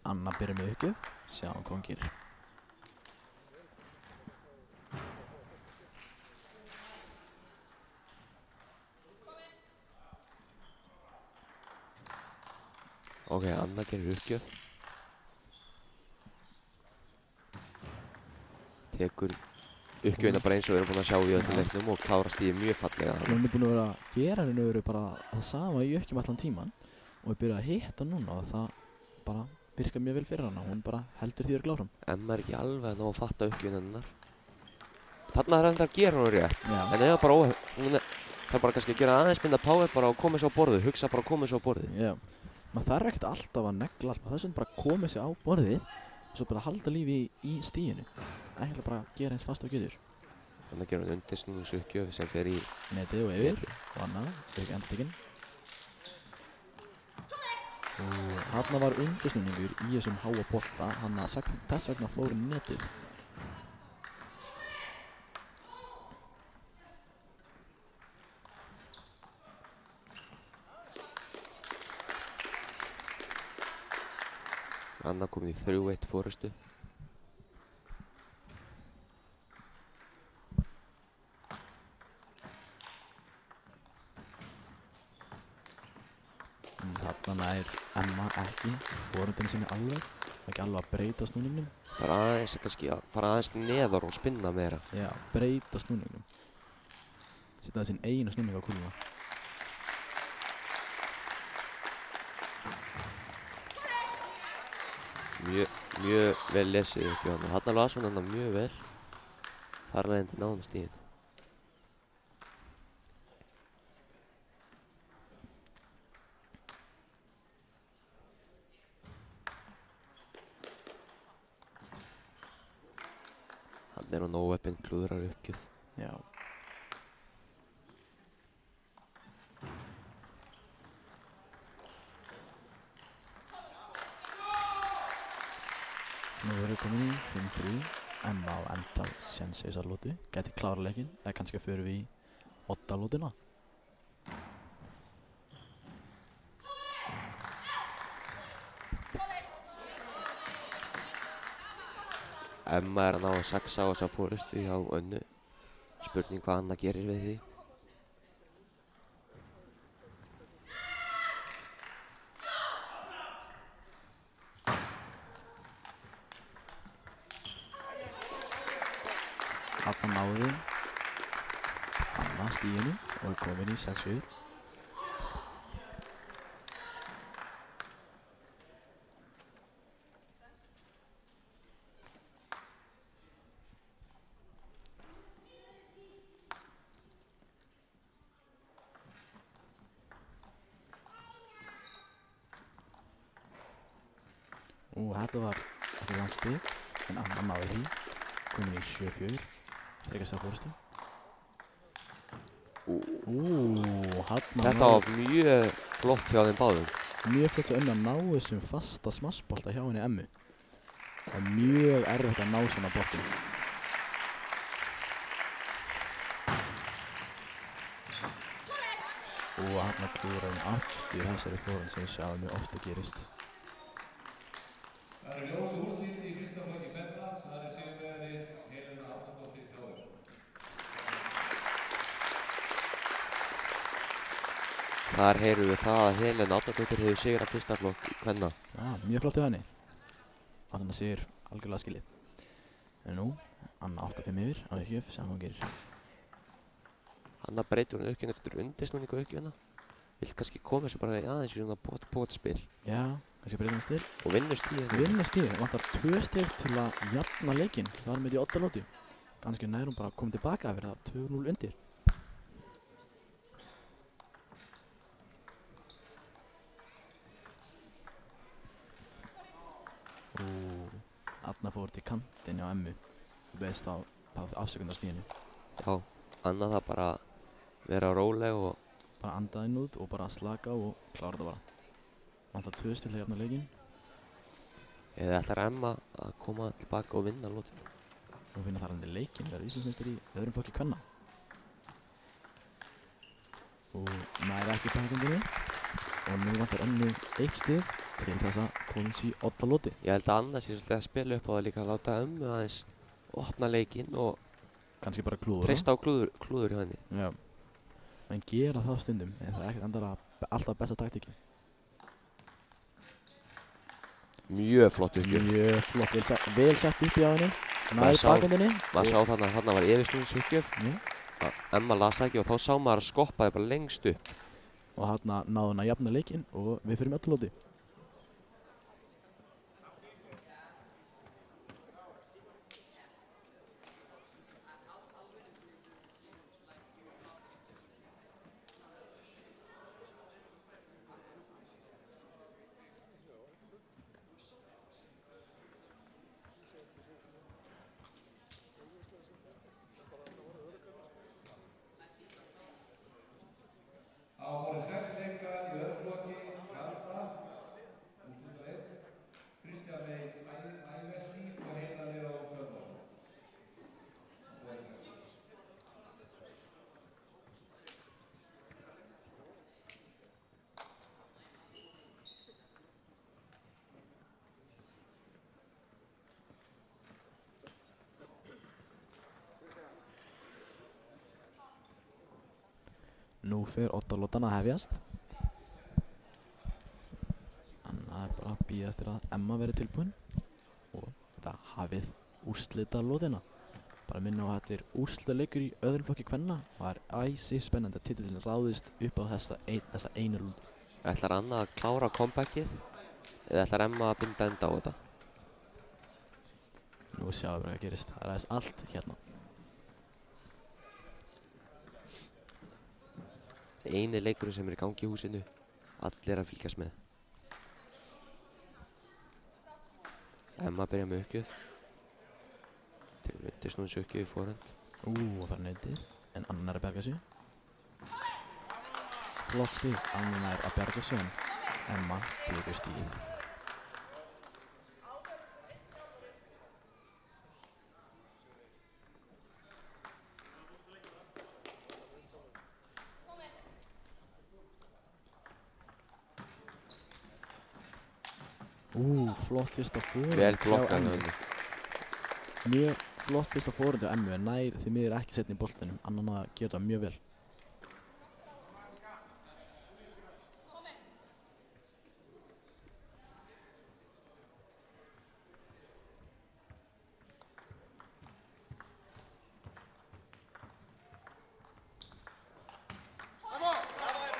Anna byrjar með uppgjöf, sjáum hvað hún gerir. Ok, Anna gerir uppgjöf. Tekur uppgjöfina bara eins og við erum búin að sjá í öllum leiknum og klára stíðið mjög fallega. Hún er búin að vera að gera henni bara það sama í uppgjum allan tíman og er byrjað að hitta núna og það bara virkar mjög vel fyrir hana. Hún bara heldur því áfram. Emma er ekki alveg að ná að fatta uppgjöfina hennar. Þarna er hendur að gera hún rétt. Já. En eða bara hún þarf bara kannski að gera aðeins minna power bara og koma sér á borðið. Hugsa bara að koma sér á borðið. Já. Maður þarf ekkert alltaf að negla allt. Þess vegna bara koma sér á borðið og svo bara halda lífi í stíinu. Ekki bara gera eins fast og getur. Þannig að gera hún undirsnúningsuppgjöf sem fer í netið og yfir og annað, auka endurtekin. Og þarna var undirsnúningur í þessum háa bolta, þess vegna fór netið. Anna komin í 3-1 forystu. Þarna nær Emma ekki forundinu sinni alveg. Ekki alveg að breyta snúningnum. Það er aðeins kannski að fara aðeins neðar og spinna meira. Já, breyta snúningnum. Setja það sinn eina snúning á kúluna. Mjög vel lesið ekki hann. Þarna las hún hann mjög vel. Þar leiðandi náðum stíðin. Hann er á nóveppin, klúðrar uppgjöf. Já. Nú erum við komin í 5-3. Emma á enda séns í þessar lótu. Gæti klára leikinn, eða kannski förum við í 8 lótuna. Emma er að ná að saxa á þessa fórustu hjá Önnu. Spurning hvað Anna gerir við því. Þarna náði Anna stíginu og er komin í 6-4. Og þetta var ekki langt stig, en Anna náði því, komin í 7-4, þriggja fórustu. Þetta var mjög flott hjá þeim báðum. Mjög flott hjá Önnu að ná þessum fasta smassbolta hjá henni Emmu. Það er mjög erfitt að ná svona boltum. Og hann klúðrar hún aftur í þessari fórun sem við sjáum mjög ofta gerist. Það eru ljósu úrslit í fyrsta flokki kvenna. Það er sigurvegari Helena Árnadóttir KR. Þar heyrum við það að Helena Árnadóttir hefur sigrað fyrsta flokk kvenna. Já, mjög flott hjá henni. Anna sigur algjörlega skilið. En nú, Anna 8-5 yfir á uppgjöf sem hún gerir. Anna breytir hún uppgjöfna eftir undirsnúningu uppgjöfna. Vill kannski koma þessu bara aðeins í svona bótspil. Já, kannski breytir hún stig. Og vinnur stíðinu. Vinnur stig, vantar 2 stig til að jafna leikinn. Það var með í 8 lótu. Kannski nær hún bara að koma tilbaka að vera 2-0 undir. Anna fór til kantinn á Emmu og beðist á afsökundarstíðinu. Já, Anna það bara vera róleg og bara anda inn út og bara slaka og klára þetta bara. Vantar 2 stig til að jafna leikinn. Eða ætlar Emma að koma tilbaka og vinna lótinu. Og vinna þar undir leikinn, verður Íslandsmeistari í öðrum flokki kvenna. Og nær ekki pakendinu. Og nú vantar Önnu 1 stig til þess að komast í 8 lóti. Ég held að Anna sé svolítið að spila upp á það líka að láta Ömmu aðeins opna leikinn og kannski bara klúðra. Treysta á klúður hjá henni. Já. Menn gera það stundum, en það er ekkert endilega alltaf besta taktíkin. Mjög flott uppgjöf. Mjög flott, vel sett upp í á henni. Nær bakendinni. Maður sá þannig að þarna var yfirsnúningsuppgjöf. Emma las það ekki og þá sá maður að skoppaði bara lengst upp. Og þarna náði hún að jafna leikinn og við fyrir með 8 lóti. Á borðið 6 leika í öðrum flokki karla. Úrslitaleik. Kristján Ævesný og Heiðar Leó Sölvason. Á borðið 6. Nú fer 8 lótan að hefjast. bíða eftir að Emma verði tilbúin og þetta hafið úrslitalotina. Bara minna á að þetta er úrslitaleikur í öðrum flokki kvenna og það er æsi spennandi að titillinn ráðist upp á þessa einu rúndu. Ætlar Anna að klára comebackið eða ætlar Emma að binda enda á þetta? Nú sjáum við hvað gerist. Það ræðist allt hérna. Eini leikurinn sem er í gangi í húsinu, allir að fylgjast með. Emma byrjar með uppgjöf. Tekur undir snúðins uppgjöf í forhönd. Og fara neytið, en Anna er að berga sig. Flott stíð, Anna er að berga sig en Emma tekur stíð. Flott fyrsta fórhund Vel blokkað hjá henni. Mjög flott fyrsta fórhund hjá Emmu en nær því miður ekki setni í boltanum. Anna gerir það mjög vel.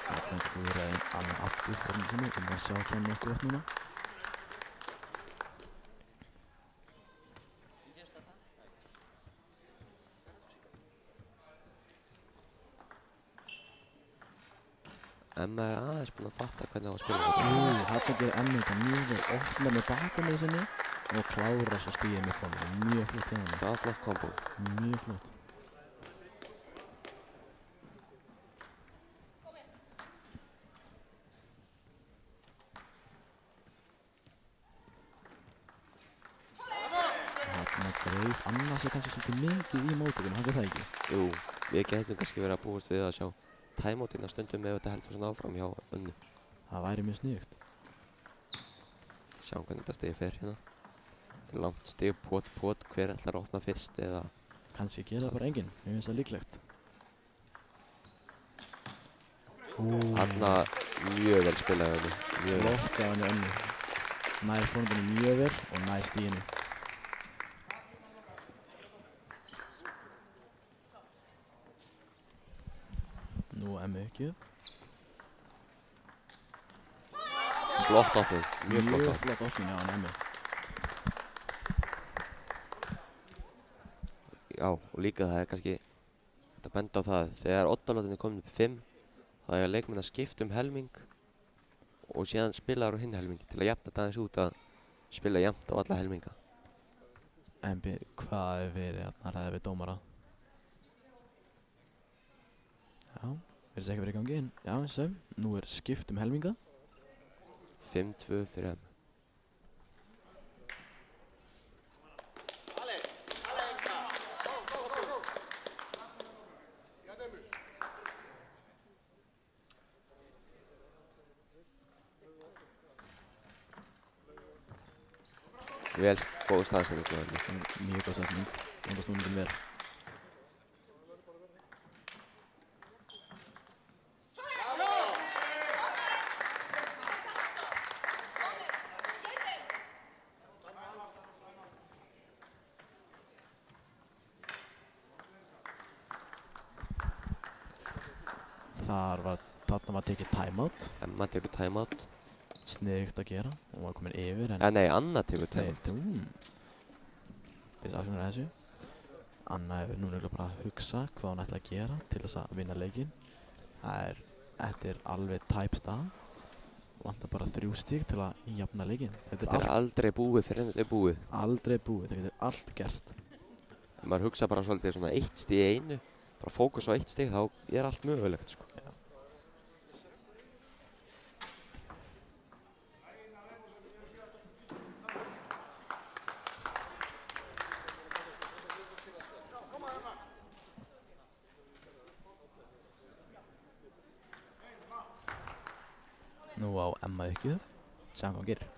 Þarna klúðraði Anna aftur fórhundinu sinni og maður sjá fram nokkuð oft núna. Emma er aðeins búin að fatta hvernig á að spila þetta. Þarna gerir Emma þetta mjög vel, opna með bakamið sinni og klára svo stíðið með fórhundinu. Mjög flott hjá henni. Það var flott kombo. Mjög flott. Þarna greif Anna sig kannski svolítið mikið í móttökunum, fannst þér það ekki? Jú, við getum kannski verið að búast við að sjá tæmótina stundum ef þetta heldur svona áfram hjá Önnu. Það væri mjög sniðugt. Sjáum hvernig þetta stig fer hérna. Þetta er langt stig, pot, hver ætlar að opna fyrst eða... Kannski gera það bara enginn, mér finnst það líklegt. Anna mjög vel spilað hjá Önnu. Flott hjá henni Önnu. Nær fórhundinu mjög vel og nær stíðinu. Nú Emmu uppgjöf. Flott opnun, mjög flott opnun. Mjög flott opnun hjá Emmu. Já, og líka það er kannski þetta benda á það þegar oddalotin er komin upp 5 þá eiga leikmenn að skipta helming og síðan spilaður á hinn helmingi til að jafna þetta aðeins út að spila jafnt á alla helminga. Embi, hvað hefur verið að ræða við dómara? Já, virðist ekki verið í gangi en já, eins og nú er skipt helminga. 5-2 fyrir Emmu. Vel góð staðsending hjá henni. Mjög góð staðsending, enda snúningin vel. Þarna var tekið timeout. Emma tekur timeout. Sniðugt að gera, hún var komin yfir en... Nei, Anna tekur timeout. Við afslunar þessu. Anna hefur núna bara að hugsa hvað hún ætla að gera til þess að vinna leikinn. Þetta er alveg tæp stað. Vantar bara 3 stig til að jafna leikinn. Þetta er aldrei búið fyrir en þetta er búið. Aldrei búið, þetta getur allt gerst. Ef maður hugsa bara svolítið svona 1 stig í einu, bara fókus á 1 stig, þá er allt mögulegt, sko. Já. Nú á Emma uppgjöf, sjáum hvað hún gerir.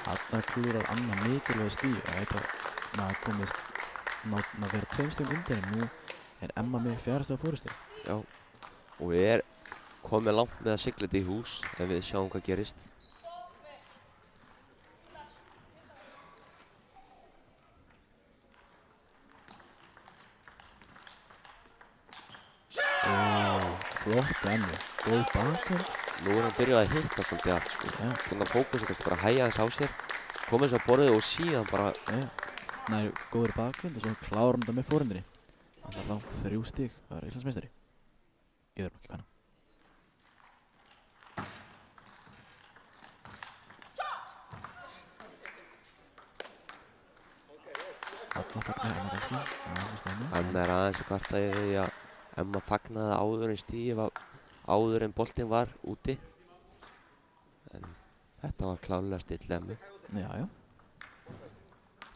Þarna alltaf klúrar annað mikilvæg stíð og þetta maður komist ná vera 2 stigum undir en nú er Emma með 4 stiga fórystu. Já, og við komið langt með að sigla þetta í hús en við sjáum hvað gerist. Flott Emmi, góð bakhönd. Nú er hann byrjað að hitta svolítið allt sko. Já. Svona fókusin kannski bara hægja aðeins á sér, koma eins á borðið og síðan bara... Nær góður bakhönd og svo klárar hann þetta með fórhendinni. Það er þá 3 stig að vera Íslandsmeistari. Í öðrum flokki kvenna. Alla fagnar Emma kannski. Hann er aðeins að kvarta yfir því að Emma fagnaði áður en stigið var áður en boltinn var úti. En þetta var klárlega still Emmu. Já.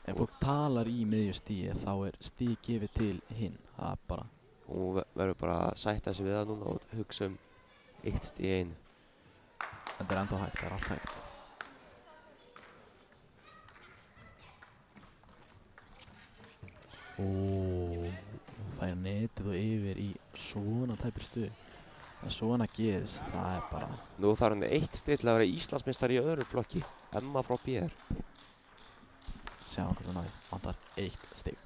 Ef fólk talar í miðju stíi þá er stíi gefið til hinn. Það er bara... Hún verður bara að sætta sig við það núna og hugsa 1 stig í einu. Þetta er ennþá hægt, það er allt hægt. Fær netið og yfir í svona tæpri stuði. Það svona gerist, það er bara... Nú þarf hann 1 stig til að vera Íslandsmeistari í öðrum flokki. Emma frá BR. Sjáum hvort hún náði. Vantar 1 stig.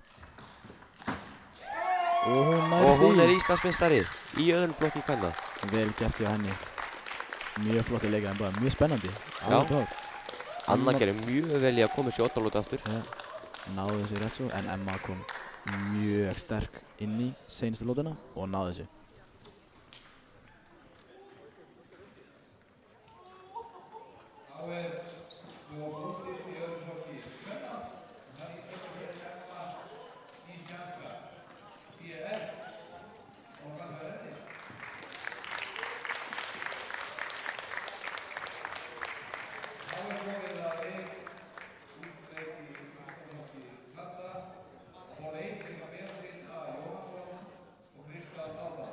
Og hún er Íslandsmeistari í öðrum flokki kvenna. Vel gert hjá henni. Mjög flotti leikar en bara mjög spennandi. Já. Anna gerir mjög vel í að koma sér 8 lóti aftur. Ja. Náði þessi rétt svo, en Emma kom mjög sterk inn í seinustu lótuna og náði þessi. Þá er svo úrslit í öðrum flokki kvenna. Það er Íslandsmeistari Emma Ísjanska, BR og ganska renni. Þá er komið að úrslit í öðrum flokki kvenna. Mál 1 er að Benedikt A. Jóhannsson og Krista Sálva.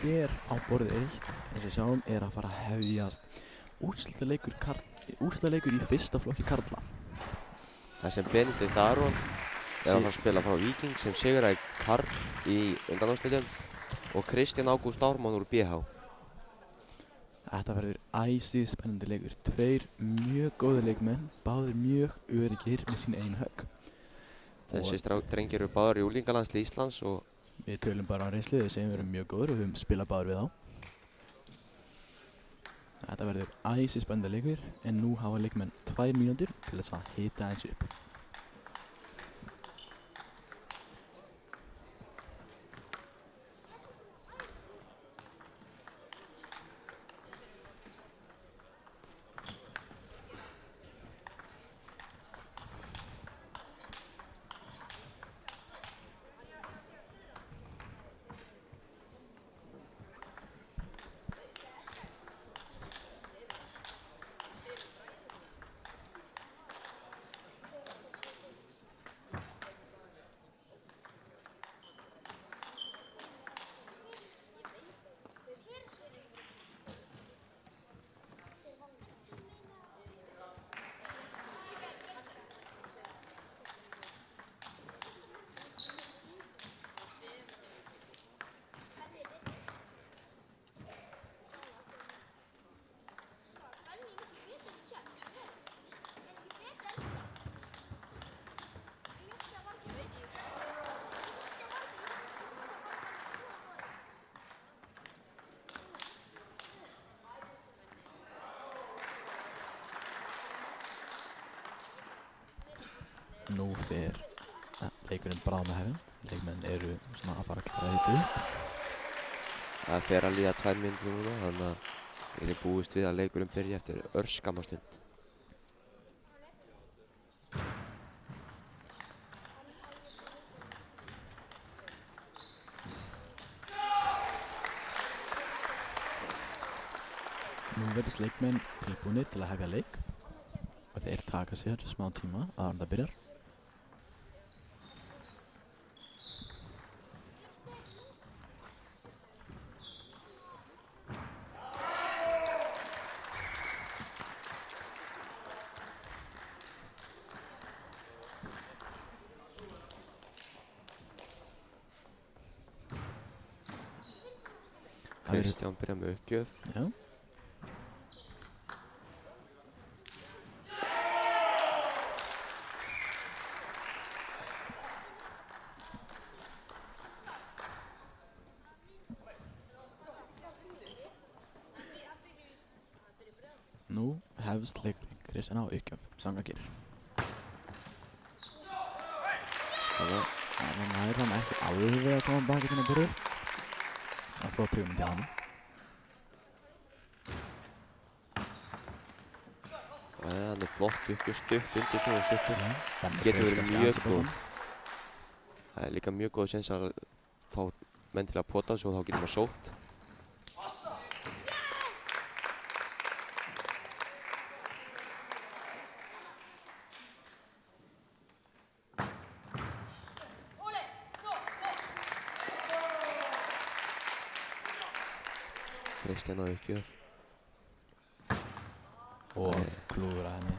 hér á borðið 1, eins og við sjáum, er að fara að hefjast úrslitaleikur í fyrsta flokki karla. Það sem Benedikt Aron er að fara að spila frá Víking sem siguraði Karl í undanúrslitum og Kristján Ágúst Ármann úr BH. Þetta verður æsið spennandi leikur. 2 mjög góðir leikmenn, báðir mjög öruggir með sín einu högg. Þessi drengir eru báðir í unglingalandsliði Íslands og við tölum bara á reynslu, við segjum við erum mjög góður og við höfum spilað báðir við þá. Þetta verður æsið spennandi leikur en nú hafa leikmenn 2 mínútur til þess að hita eins upp. Nú fer leikurinn bráðum að hefjast. Leikmenn eru svona að fara að klára að hita upp. það fer að líða 2 mínútur núna, þannig að ég er búist við að leikurinn byrja eftir örskamma stund. Nú verðist leikmenn tilbúinir til að hefja leik og þeir taka sér smá tíma áður en það byrjar. Kristján byrja með uppgjöf. Já. Nú hefst leikurinn. Kristján á uppgjöf, Sangagir. Það nær hann ekki alveg við að koma baki til að byrja. Það er flott hugmynd hjá hann. Það er flott uppgjöf, stutt undir snúið suttur. Benni Getur Kristjáns verið kannski mjög ansi góð. góðan. Það er líka mjög góð séns að fá menn til að pota svo þá getur maður sótt. Kristján á uppgjöf. Og klúður að henni.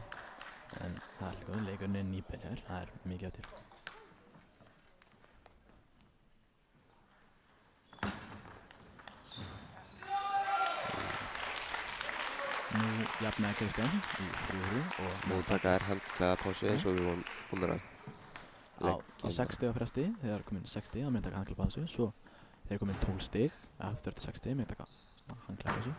En það er líka leikurinn er nýbyrjar, það er mikið eftir. Nú jafnaði Kristján í 3-3 og Nú taka þær handklæða pásu eins og við vorum búin að á 6 stiga fresti, þegar komin 6 stig, þá með taka handklæða pásu, svo þegar komin 12 stig, eftir 6 stig, með taka handklæða pásu.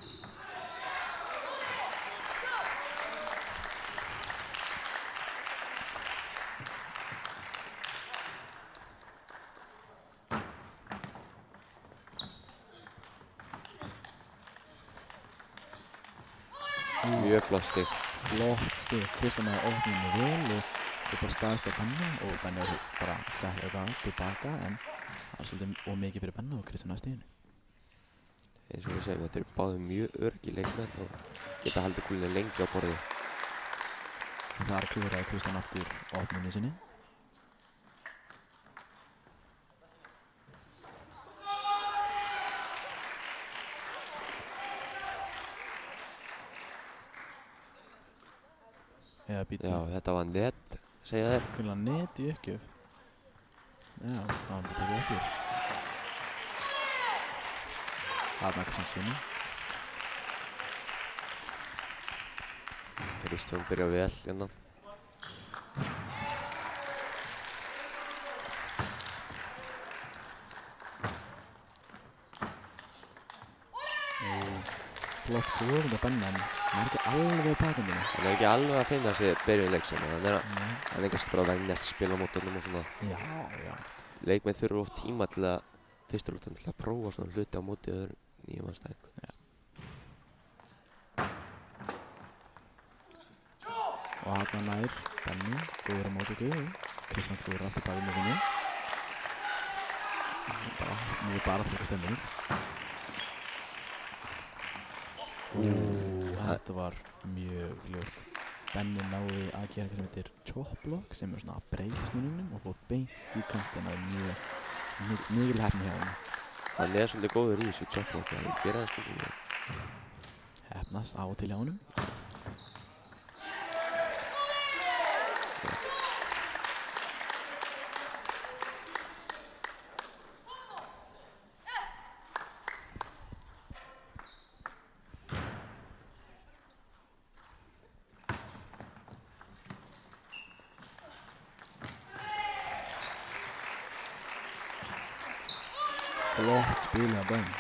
mjög flott stig. Flott stig, Kristján að opninu vel og það er bara staðist á Benna og Benna er bara að setja þetta tilbaka en það er svolítið mikið fyrir Benna og Kristján að stiginu. Eins og við segjum, þetta eru báðir mjög öruggir leikmenn og geta haldið kúlunni lengi á borði. Og þar klúðraði Kristján aftur opninu sinni. Eða býtu. Já, þetta var net, segja þeir. Kunnilega net í uppgjöf. Já, það var þetta ekki eftir. Það er eitthvað sem sinni. Kristján byrja vel hérna. Flott fórum að benna, en hann ekki alveg pakandinu. Hann ekki alveg að finna sig byrjun leiksinn. Hann kannski bara að venjast að spila á mótunum og svona. Já. Leikmenn þurfa oft tíma til að fyrsturlótan til að prófa svona hluti á móti öðrum nýjum anstæðingum. Já. Og hann nær Benni, góður á móti Guði. Kristján góður aftur bæði með sinni. Nú bara að þrjá stemmir. Þetta var mjög ljótt. Benni náði að gera eitthvað sem heitir chop block, sem er svona að breyta snúningnum og fór beint í kantina mjög mikil hefni hjá hann. Hann svolítið góður í þessu chop blocki, hann gera það stundum. Hefnast á og til hjá honum. Flott spil hjá Benni.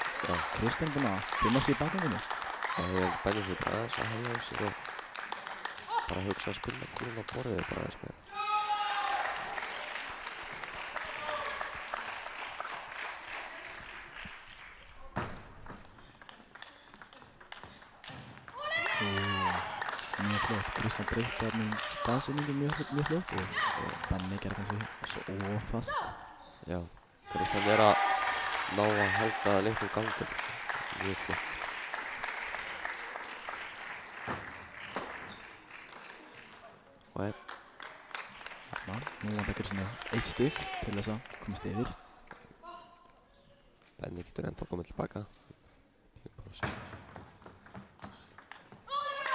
Kristján búinn að finna sig í bakgrunni. Já, ég held Benni fyrir aðeins að hefja á sig og bara hugsa að spila kúlun á borðið bara aðeins með. Mjög flott. Kristján breytti þarna staðsetningu mjög flott og Benni gerði kannski svo ofast. Já, Kristján að ná að halda leiknum gangur. Mjög flott. Og nú vantar Kristján 1 stig til þess að komast yfir. Benni getur enda að koma tilbaka.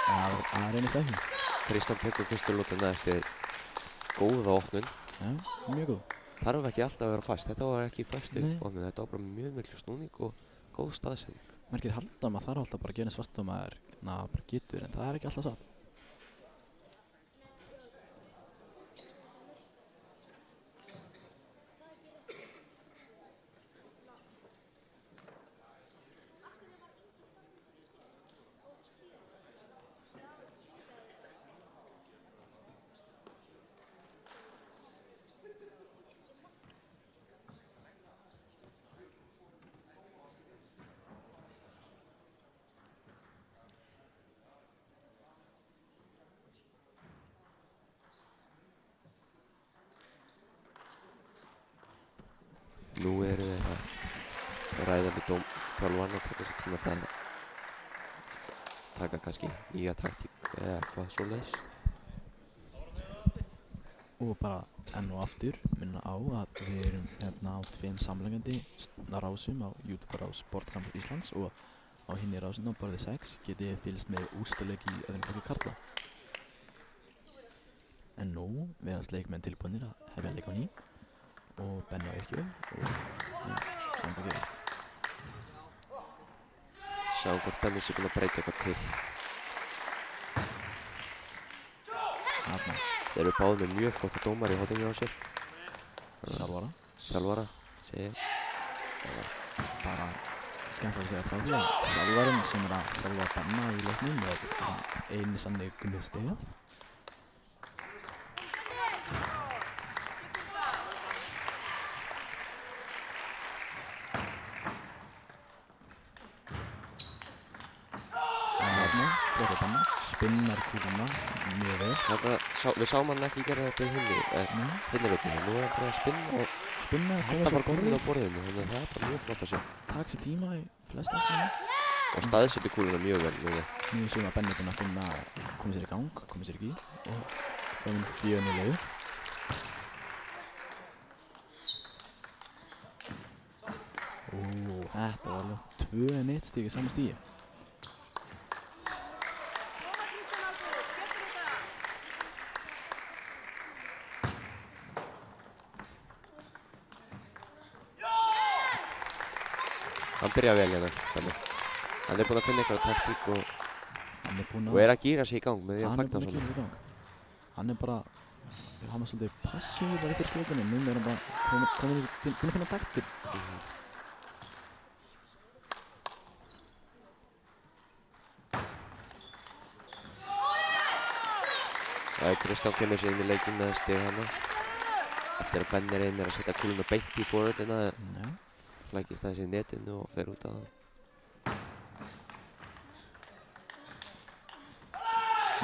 Það reynist ekki. Kristján tekur fyrsturlótuna eftir góða opnun. Já, mjög góð. Þarf ekki alltaf að vera fast. Þetta var ekki föstu opnun. Þetta var bara mjög miklu snúning og góð staðsending. Margir halda að maður þarf alltaf bara að gera eins fast og maður bara getur, en það er ekki alltaf satt. Nú eru þeir að ræða við þjálfarana og taka sér tíma til að taka kannski nýja taktík eða eitthvað svoleiðis. Og bara enn og aftur minna á að við erum hérna á 2 samlengandi rásum á YouTube-rás Bortinsamband Íslands og á hinni rásinu á Borði 6 getið þið fylgst með úrslitaleik í öðrum flokki karla. En nú verðast leikmenn tilbúnir að hefja leik á ný og Benni á yrkju og sem það gerist. Sjáum hvort Benni sé búinn að breyta eitthvað til. Þarna. Þeir eru báðir með mjög flotta dómar í hóttingi á sér. Þjálfara, segi ég. Bara skemmt að segja frá því að þjálfarinn sem er að þjálfa Benna í leiknum er eini sanni Gunni Stef. Spinnar kúluna mjög vel. Við sáum hann ekki gera þetta í hinni veitum. Nú er hann bara að spinna og halda bara kúluna á borðinu. Þannig að það er bara mjög flott að sjá. Takk sér tíma í flesta svona. Og staðsetti kúluna mjög vel núna. Nú séum við að Benni búinn að finna að koma sér í gang, koma sér ekki og komum 4-0 leið. Þetta var alveg 2-1 stig í sama stigi. Hann byrjaði vel hérna, Benni. Hann búinn að finna einhverja taktík og Hann búinn er að gíra sig í gang með því að Hann fagna búinn að svona. gera í gang. Hann bara, hann var svolítið passífur bara yfir skjótunni. Núna hann bara búinn að finna taktir. Kristján kemur sér inn í leikinn með stig hana. Eftir að Benni reynir að setja kúluna beint í forvörðina. Flækist aðeins í netinu og fer út af það.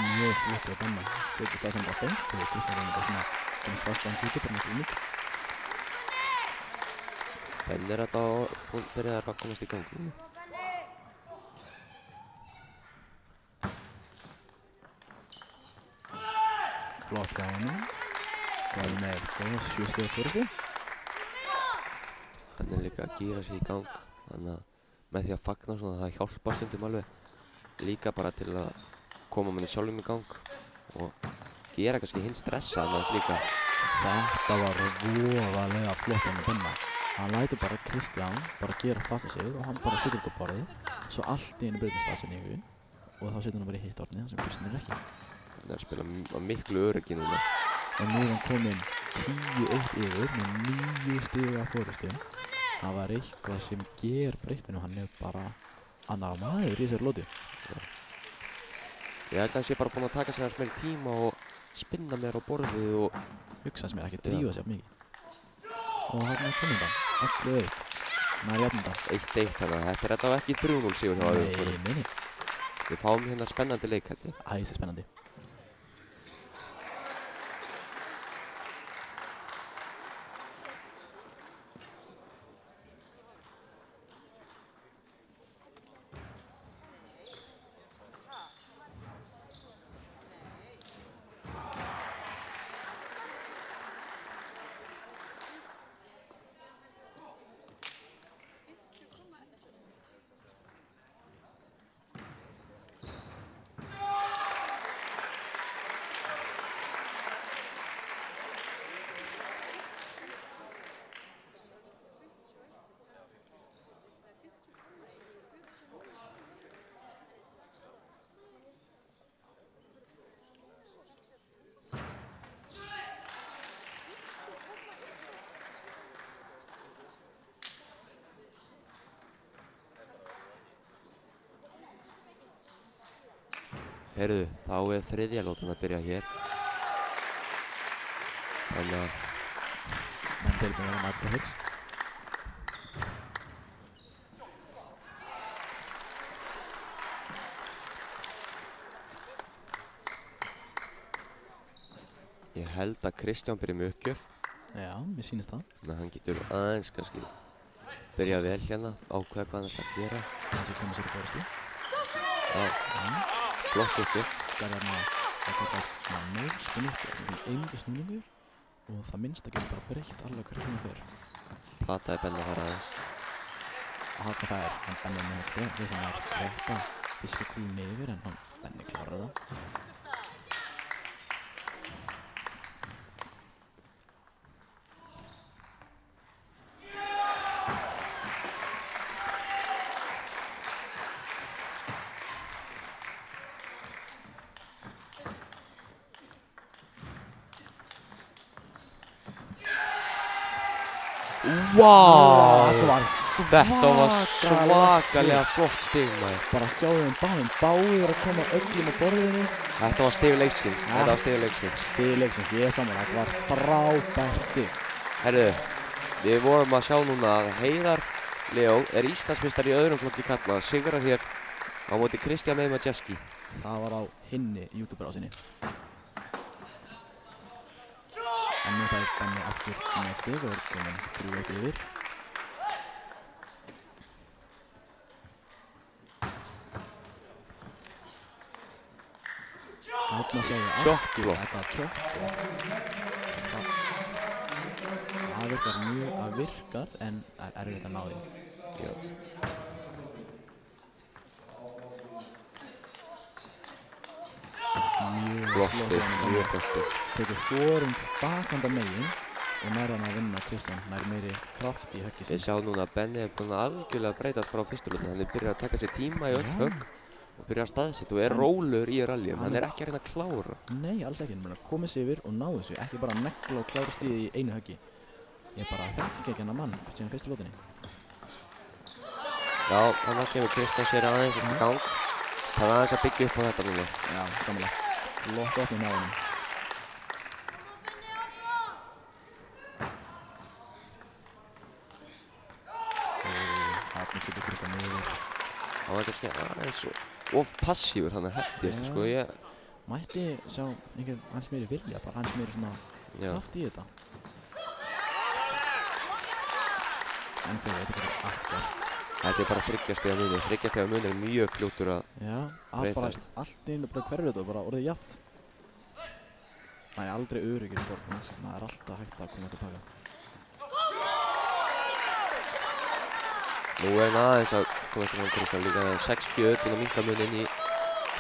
Mjög flottur að Benni. Setjast það sem bara beint og Kristján reynir bara svona eins fast að hann kvíkir bara með grunni. Benni alltaf byrjaði að komast í gang. Flott hjá honum. Gal með góða 7 stiga fórstu. Benni líka að gíra sig í gang. Þannig að með því að fagna svona það hjálpar stundum alveg. Líka bara til að koma manni sjálfum í gang. Og gera kannski hinn stressa annars líka. Þetta var voðalega flott með Benna. Hann lætur bara Kristján bara gera fasta sig og hann bara setur þetta á borðið. Svo allt í henni breytir staðsetningu. Og þá setur hann bara í hitt orðni þar sem Kristján ekki. Hann er að spila á miklu öryggi núna. Og nú er hann kominn 10-1 yfir með 9 stiga fórustu. Það var eitthvað sem breyttinu. Hann er bara annar maður í þessari lotu. Ég held að hann sé bara búinn að taka sér aðeins meiri tíma og spinna meira á borðið og hugsa sem ekki drífa sér mikið. Og þarna er kominn það. 11-1. Nær jafnum 1-1 þannig að þetta var ekki 3-0 sigur hjá öðrum. Nei. Við fáum hérna spennandi leik held ég. Æðislega spennandi. Heyrðu, þá er þriðja lótan að byrja hér. Þannig að menn tilbúin að vera Michael Hicks. ég held að Kristján byrja með uppgjöf. Já, mér sýnist það. Þannig að hann getur aðeins kannski byrja vel hérna, ákveða hvað hann ætlar að gera. Hann sé komið sér í fórustu. Já, flott uppgjöf. Það er hérna að kallast svona nóspinn uppgjöf, sem er engu snúningu og það minnsta getur bara breytt alveg hvernig hún fer. Plataði Benna þar aðeins. Og hann það er, hann Benni með steg, þess að hann er rétta fyrstu kúlunni yfir en hann Benni klárar það. Þetta var svakalega flott stig maður. Bara sjáum báðir að koma öllum á borðinu. Þetta var stig leiksins. Stig leiksins, ég er saman. Þetta var frábært stig. Herðu, við vorum að sjá núna að Heiðar Leó er Íslandsmeistari í öðrum flokki karla. Sigrar hér á móti Kristján Majewski. Það var á hinni YouTube-rásinni. En nú fær Benni aftur með stig og er komin 3-1 yfir. Þarna sjáum við aftur þetta tjótt og það virkar en það er erfitt að ná því. Mjög flott stig. Tekur fóring bakanda megin og nær hann að vinna Kristján, nær meiri kraft í höggi Við sín. sjáum núna að Benni er búinn að algjörlega breytast frá fyrstu hlutin. Hann er byrjað að taka sér tíma í öll Já. högg og byrjað að staðsetja og er rólegur í rallyum. Hann er ekki að reyna að klára. Nei, alls ekki, hann komið sér yfir og náðu þessu, ekki bara negla og klára stíði í einu höggi. Ég bara þekki ekki hennar mann síðan fyrstu lótinni. Já, hann kemur Kristján sér aðeins í gang. Það er aðeins að byggja upp á þetta núna. Já, samanlega. Lott opnum á honum. Þarna setur Kristján yfir. Hann var kannski aðeins of passífur hann held ég, Já. sko ég... Mætti sjá einhvern hans meiri vilja, bara hans meiri svona Já. kraft í þetta. En þú veit ekki allt best. Þetta er bara 3 stiga munur. 3 stiga munur er mjög fljótur að Já, bara breytast. allt í einu bara hverfið þetta og bara orðið jafnt. Það er aldrei öruggir í sport, maður er alltaf hægt að koma tilbaka. Nú er hann aðeins að koma eftir hann Kristján líka 6-4 búinn að minnka munin í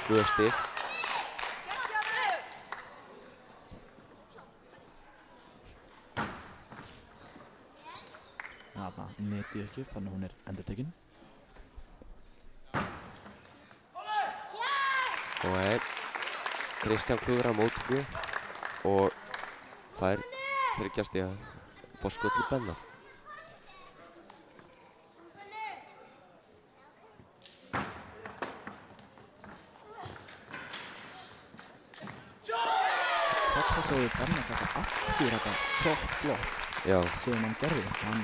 2 stig. Þarna neti ég ekki, þannig hún er endurtekinn. Og Kristján klúðrar móttöku og fær 3 stiga forskot til Benna. Það passaði Benna að taka aftur þetta chop block Já, sem hann gerði. hann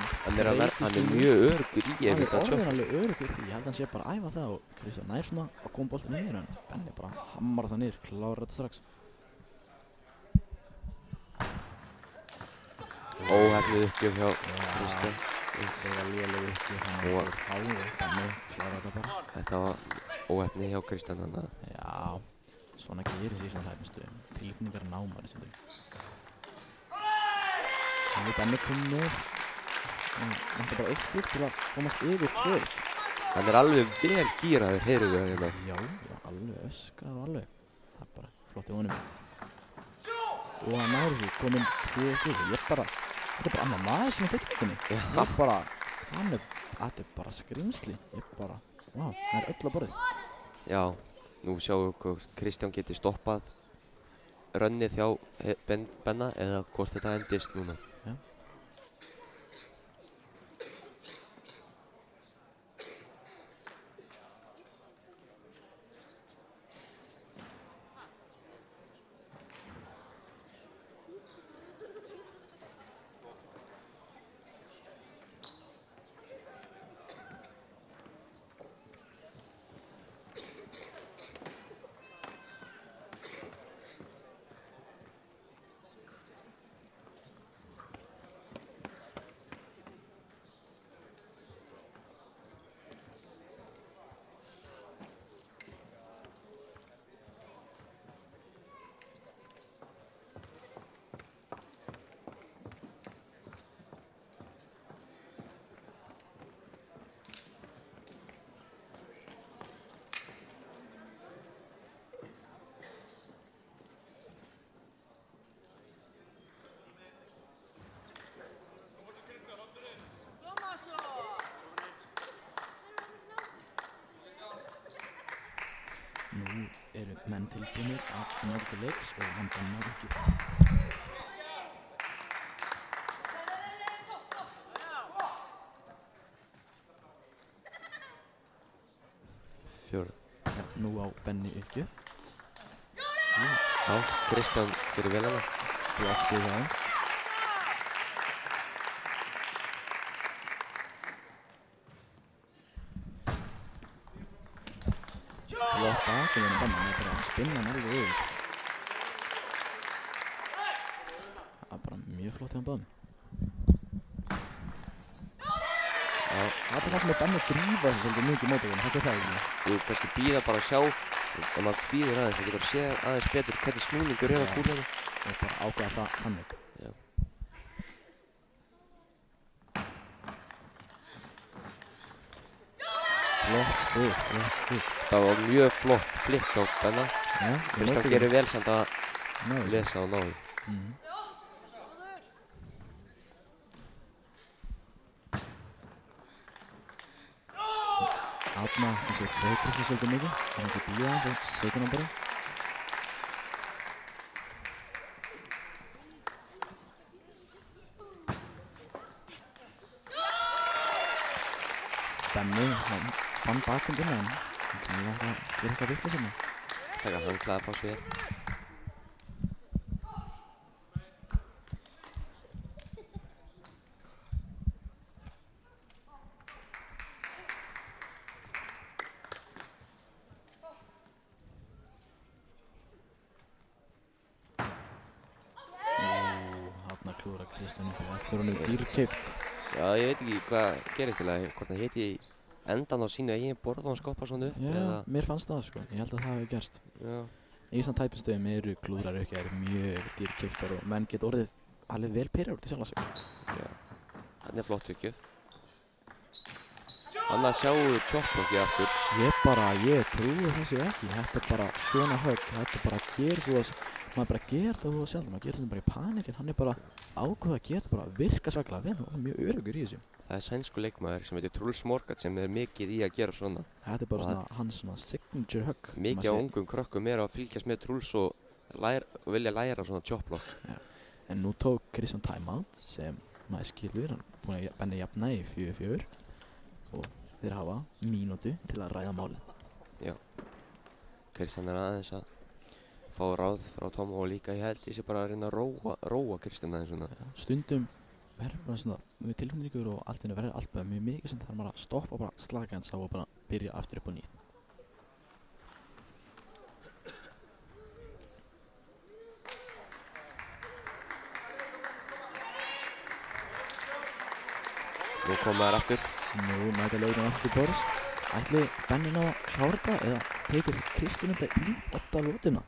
er mjög öruggur í Hann er þetta orðinn chop. alveg öruggur því, ég held að hann sé bara að æfa það og Kristján nær svona að koma boltinn niður en Benni bara hammar það niður, klárar þetta strax. Óheppnuð uppgjöf hjá Kristján. Það var léleg ekki, hann Nú- var hálfur, Benni klárar þetta bara. Þetta var óheppni hjá Kristján þannig að Já, svona gerist í svona hæfnistöðum. Tilfinningar ná manni sem þau. Þannig Benni kom með, vantar bara 1 stík til að komast yfir 2. hann er alveg vel gíraður, heyrðu við hérna. Já, alveg öskrar og alveg. Það er bara flott í honum. Og hann næri sig, kominn 2 stík. Þetta er bara annar maður sem er fyrtleikunni. Það er bara, þetta er bara skrimsli. Ég bara, vá, það er öll á borði. Já, nú sjáum við hvort Kristján geti stoppað rönnið hjá Benna eða hvort þetta endist núna. Já. Nú eru menn tilbúinir að njóta til leiks og hann bannar ekki. Fjóra. Nú á Benni uppgjöf. Já, Kristján gerir vel hana. Flott stig hjá hann. Flott bakinn Benni, hann er bara að spinna hann alveg yfir. Það er bara mjög flott hjá hann báðum. Já, Það er kannski með Benni að drífa þessu svolítið mikið í móttökunum, það sé það ekki. þú kannski býða bara að sjá, ef maður býðir aðeins, þá getur að sé aðeins betur hvernig snúningur er á kúlunni. Og bara ákveða það þannig. Já. Flott stig, flott stig. Það var mjög flott flikk á Benna. Já, Kristján gerir vel samt að vel. lesa og ná því. Átna kannski breytir þessu svolítið mikið. Það kannski býða hans og setur hann bara. Benni, hann fann bakundina en hann kann alveg að gera eitthvað vitlaust hérna. Taka handklæði pásu hér. Þarna klúðrar Kristján upp og allur hann dýrkeypt. Já, ég veit ekki hvað gerist til að hvort hann hiti í endan á sínu eigin borð og hann skoppar svona upp Já, eða... mér fannst það sko. Ég held að það hefði gerst. Já. Í svona tæpastöðum eru klúðrar ekki, það eru mjög dýrkeyptar og menn geta orðið alveg vel pirraður út í sjálfa sig. Já. Þarna flott uppgjöf. Annars sjáum við chopplockið aftur. Ég trúi þessu ekki. Þetta er bara svona högg. Þetta er bara að gera svo að maður bara gerir það og sjálf. Maður gerir þetta bara í panikinn. Hann er bara ákveð að gera þetta bara að virka svakalega vel og hann er mjög öruggur í þessu. Það er sænsku leikmaður sem heitir Truls Morgat sem er mikið í að gera svona. Þetta er bara svona hans svona signature högg. Mikið á ungum krökkum er að fylgjast með Truls og vilja læra svona chopplock. Já. En nú tók Kristján timeout sem maður skilur. Hann búinn að Benni jafna í 4-4 og þeir hafa mínútu til að ræða málið. Já. Kristján er aðeins að fá ráð frá Tom og líka ég held ég sé bara að reyna að róa Kristján aðeins svona. Já. Stundum verður bara svona með tilfinningur og allt inni verður allt bara mjög mikið sem þarf maður að stoppa og bara slaka hans á og bara byrja aftur upp á nýtt. Nú koma þær aftur. Nú mæta leikmenn aftur til borðs. Ætli Benni ná að klára þetta eða tekur Kristján þetta í 8 lótina?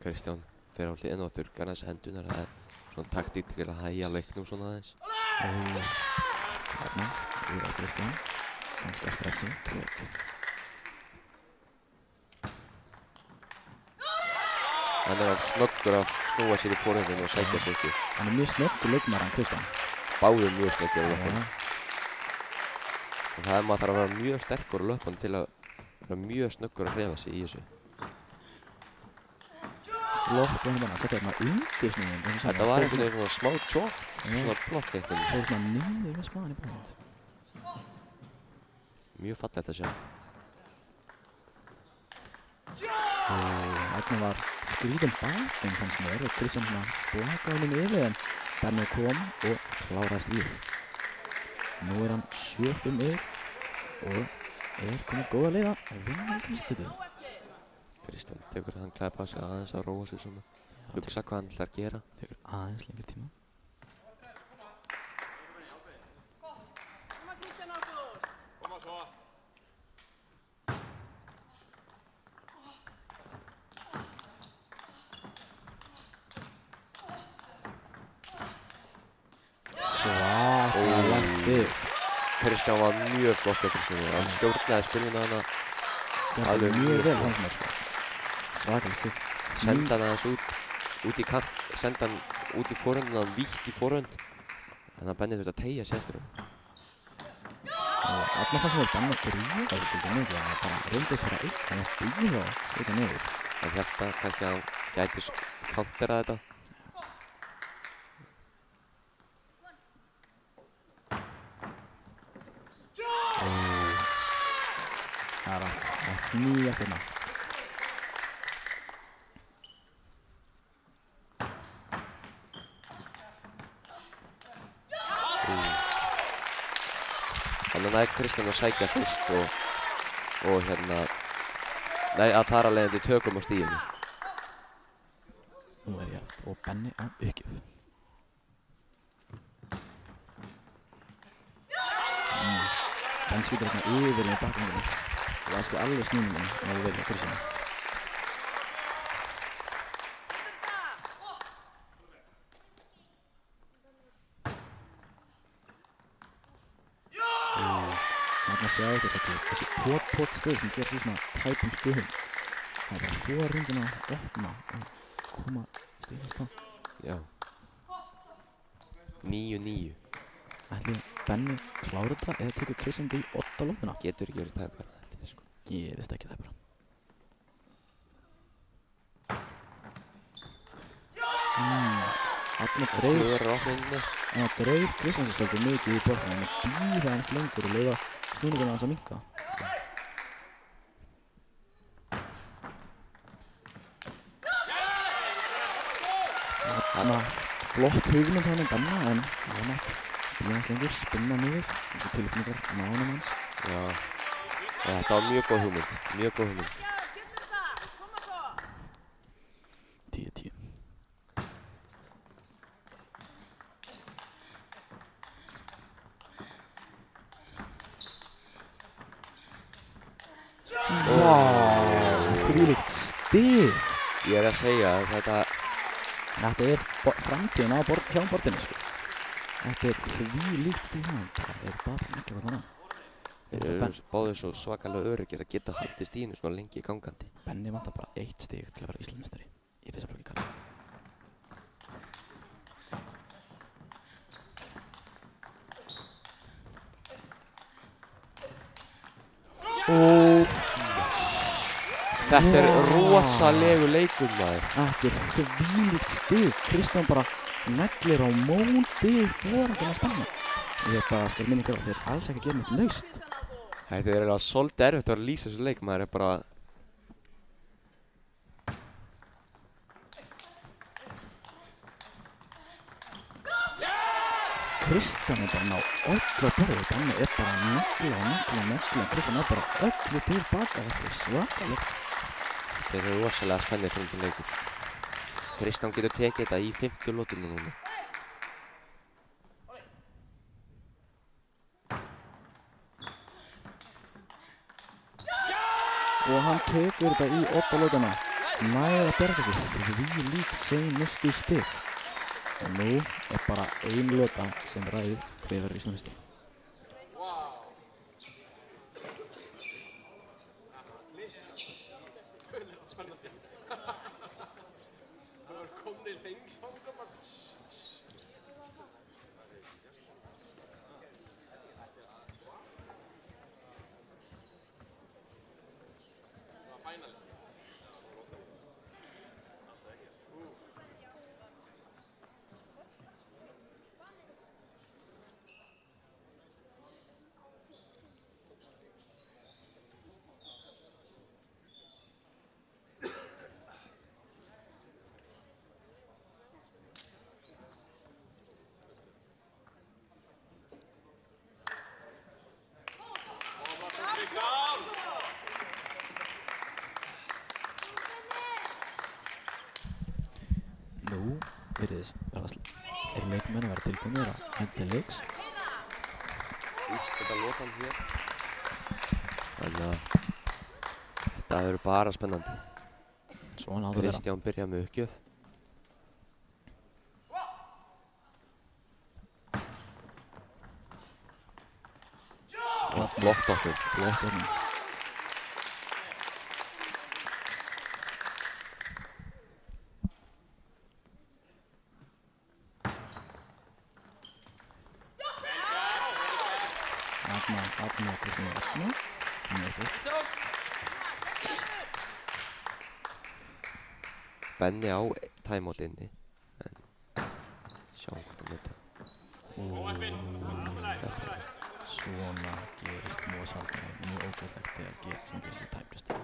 Kristján fer á hliðina og þurrkar hans hendunar. Það er svona taktík til að hægja leiknum svona aðeins. Þarna, yfir á Kristján. Ganska stressi. Hann er snöggur að snúa sér í forhundinu og sækja sig ekki. Hann er mjög snöggur leikmaður hann Kristján. Báðir mjög snöggir á löpunum. Já. Og það er maður þarf að vera mjög sterkur á löpunum til að vera mjög snöggur að hreyfa sig í þessu. Flott og hann setja hérna undir snúðin. Þetta var einhvern veginn svona smá tjók, svona plott einhvern veginn. Fór svona niður með smáðan í bænd. Mjög fallegt að sjá. Þarna var skrýtin bakinn fannst mér og Kristján svona blakaði honum yfir en Benni kom og kláraði stríð. Nú er hann 7-5 yfir og er komið góða leið að vinna í þrýstutinu. Kristján tekur hann klæpa sig aðeins að róa sig svona. Hugsa hvað hann ætlar að gera. Tekur aðeins lengri tíma. Svakalegt stig. Kristján var mjög flott hjá Kristjáni. Hann stjórnaði spilinu hana alveg mjög vel hans mér sko. Svakalegt stig. Senda hann aðeins út í kant, senda hann út í forhundina, vítt í forhund. Þannig að Benni þurfti að teygja sig eftir hann. Þarna fannst mér Benni að bríða þessu svolítið mikið. Hann bara reyndi bara eitt, hann var bríða og stika niður. Hann hélt að kannski að hann gæti countera þetta. Það er að knýja þarna. Þannig að næði Kristján að sækja fyrst og hérna að þar að leiðandi tökum á stíðinu. Nú er ég eftir og Benni á uppgjöf. Benni skýtur hérna yfir með bakgrunninu. Það er sko alveg snúningin ef við veitum að Kristján. Þarna sjáu þetta þessi pot-stig sem gerst í svona tæpum stuðum. Það er bara að fóra ringina að opna og koma stigast á. Já. 9-9. Ætli Benni klára þetta eða tekur Kristján í 8 lóðina? Getur ekki verið tæpar, held ég, sko. Gerist ekki það bara. Þarna dreif Flögur er opninni. Kristjáns svolítið mikið í borðinu en býða hans lengur og leiða snúninguna hans að minnka. Þarna flott hugmynd hann Benna en það mátt býða hans lengur, spinna niður eins og tilfinningar nánum hans. Já. Þetta var mjög góð hugmynd. 10-10. Þvílíkt stig! Ég er að segja að þetta er framtíðin á hjá bortinu sko. Þetta er þvílíkt stig hann. Það er bara miklu hvað þannig. Þeir eru báðir svo svakalega öruggir að geta haldið stíðinu svona lengi gangandi. Benni vantar bara 1 stig til að vera Íslandsmeistari í fyrsta flokki karla. Þetta er rosalegu leikur, maður. Þetta er þvílíkt stig. Kristján bara neglir á móti forandina spenna. Ég bara skal minna ykkur að þeir alls ekki að gera neitt laust. Þetta er eiginlega svolítið erfitt að lýsa þessu leik, maður er bara... Kristján er bara ná öllu að borða. Benni er bara að negla. Kristján er bara öllu tilbaka. Þetta er svakalegt. Þeir eru rosalega spennið fyrir þetta leikur. Kristján getur tekið þetta í 50 lótunni núna. Og hann tekur þetta í 8 lótana. Nær að berga sig. Þvílík seinustu stig. Og nú er bara 1 lóta sem ræður hver verður Íslandsmeistari. Nú virðist leikmenn að vera tilbúinir að henda leiks. Úrslita lotan hér. Þannig að þetta verður bara spennandi. Svona áður að vera. Kristján byrjar með uppgjöf. Flott opnum. Flott opnum. Þarna Kristján opna. Benni á timeout inni. En sjáum hvort hann nota. Svona gerist mjög sjaldan. Mjög ógeðslegt þegar svona gerist í tæplustu.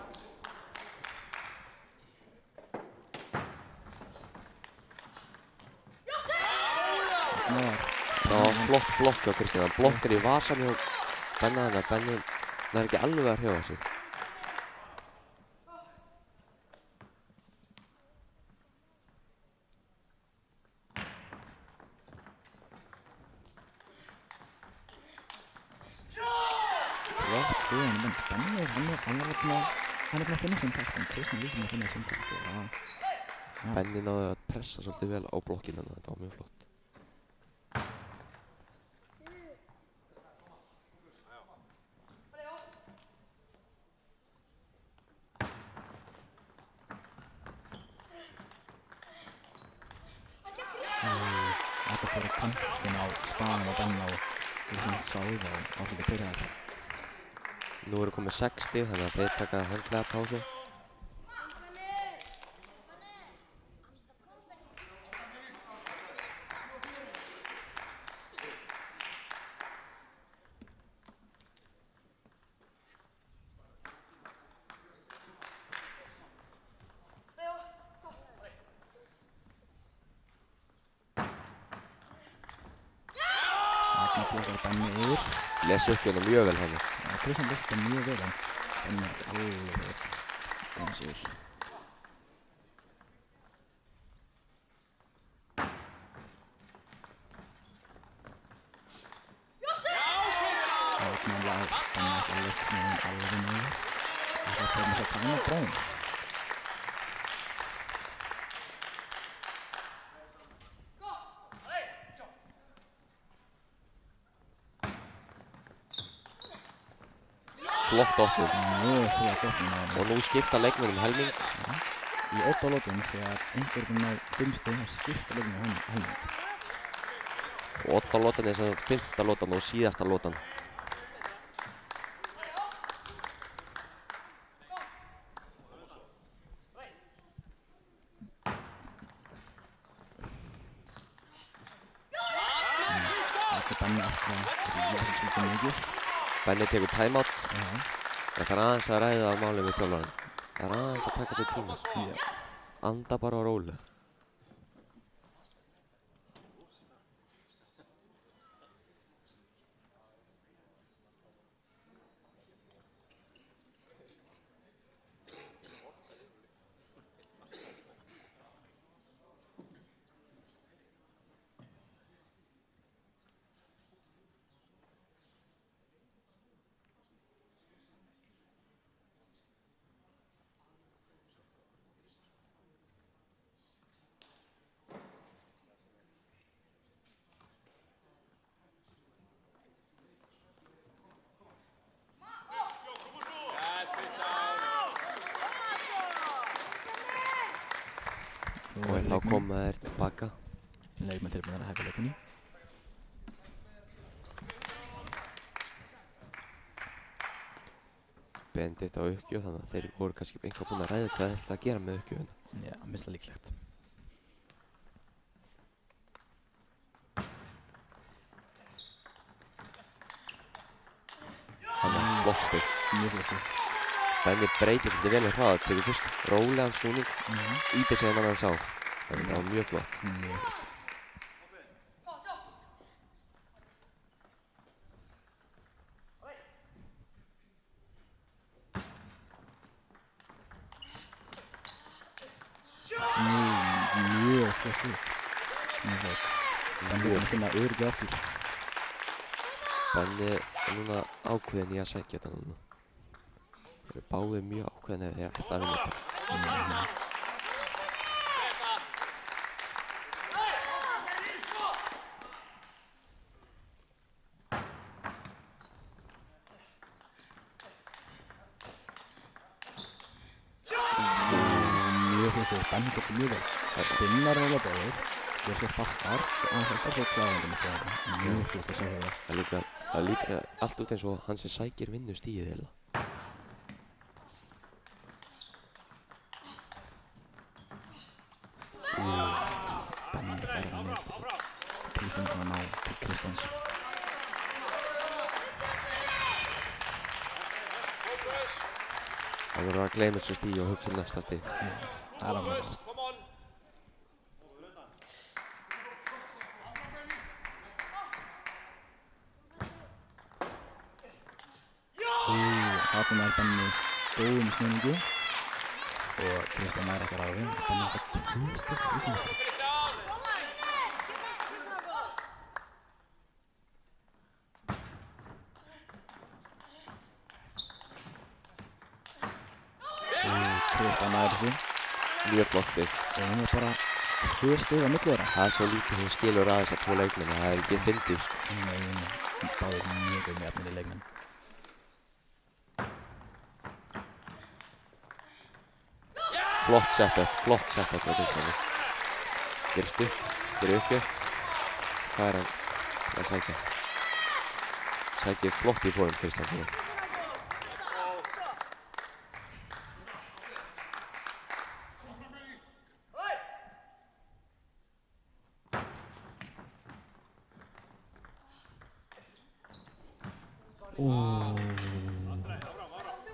Það var flott blokk á Kristján. Hann blokkar í vasan hjá Benna þannig að Benni er ekki alveg að hrjóða sig. Flott stíðan, Benni hann er búinn að finna sinn takt en Kristján líka að finna sinn takt. Benni náði að pressa svolítið vel á blokkinu þannig að þetta var mjög flott. Þetta fyrir kantinn á Span og Benna og sem sá það og ásluta byrjaði. Nú eru komið 6 stig þannig að þeir taka handlega pásu. Agnar blokar Benni yfir. Les uppgjöfuna mjög vel hann. Kristján lesi þetta mjög vel en Benni alveg Benni sigur. Agnar lag Benni ekki að lesa snöðum alveg niður. Og svo fyrir maður að tæna bráðum. Flott opnum. Mjög flott opnum. Og nú skipta leikmennum helming. Í 8 lotum þegar einhver búinn að 5 stig og skipta leikmennum helming. Og 8 lotan er sem sagt 5. lotan og síðasta lotan. Þetta er Benni alltaf að ríða þessi svolítið mikið. Benni tekur timeout. Það þarf aðeins að ræða á málið við þjálfarann. Það er aðeins að taka sér tíma. Anda bara á rólu. Og þá koma þeir tilbaka. Leikmenn tilbúinir að hefja leikunni. Benedikt á uppgjöf þannig að þeir voru kannski einhvað búin að ræða hvað þeir ætla að gera með uppgjöfuna. Já, minnst það líklegt. Þannig að flott stig. Mjög flott stig. Benni breytir svolítið vel í hraða, tekur fyrst rólegan snúning, ýtir sig annan sá. Þannig að það var mjög flott. Mjög flott. Mjög flott stig. Mjög flott. Benni er að finna öryggi aftur. Benni er núna ákveðinn í að sækja þetta núna. Þeir eru báðir mjög ákveðin ef þeir ætla að vinna þetta. Mjög flott stig. Benni getur mjög vel. Það spinnar alveg báðir. Gjör svo fastar, svo aðfastar, svo kláðandi með fjárlega. Mjög flott að sjá það. Það líka allt út eins og hann sem sækir vinnu stíðið heila. Benni færir það niður. Tilfengið að ná til Kristjáns. Það verður að gleyma þessu stíð og hugsa næsta stíð. Það er alveg best. Þarna er Benni góðum snúningu og Kristján nær ekki ráði. Benni er eitthvað 2 stig í Íslandsmeistari. Kristján nær þessu. Mjög flott stig. Og hún er bara 2 stig á milli þeirra. Það er svo lítið sem skilur að þessa 2 leikmenn að það er ekki fyndið sko. Nei, báðir mjög með efnileg leikmenn. Flott setup á Kristjáni. Gerist upp, gerir uppgjöf. fær hann að sækja flott í fórum Kristján hér.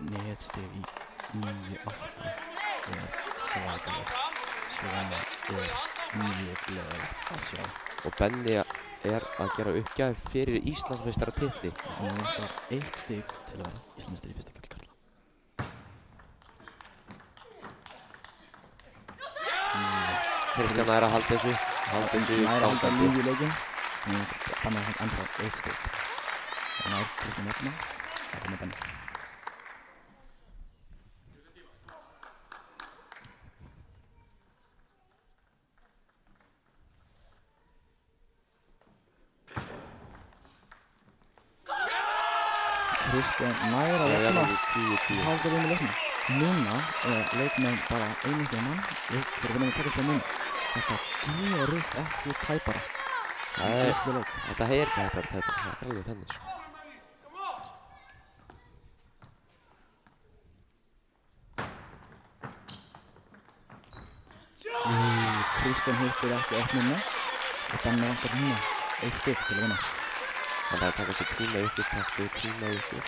Netstig í 9-8 er svakalega. Svona er mjög gleðilegt að sjá. Og Benni er að gera uppgjafir fyrir Íslandsmeistaratitli. Nú vantar 1 stig til að vera Íslandsmeistari í fyrsta flokki karla. Kristján er að halda þessu Nær að halda gangandi. lífi í leikinn. Nú Benni er ennþá 1 stig. Þannig að Kristján Erna er með Benni. Kristján nær að jafna halda við með leiknum. Núna er leikmenn bara einhverjum mann fyrir að vinna með tækast á núna. Þetta gerist ekki tæpara. Þetta er ekki hægt að tæpa, það er alveg þannig sko. Kristján hittir ekki opnuna og Benni vantar núna 1 stig til að vinna. Hann þarf að taka sér tíma í upptakti, tíma í uppgjör.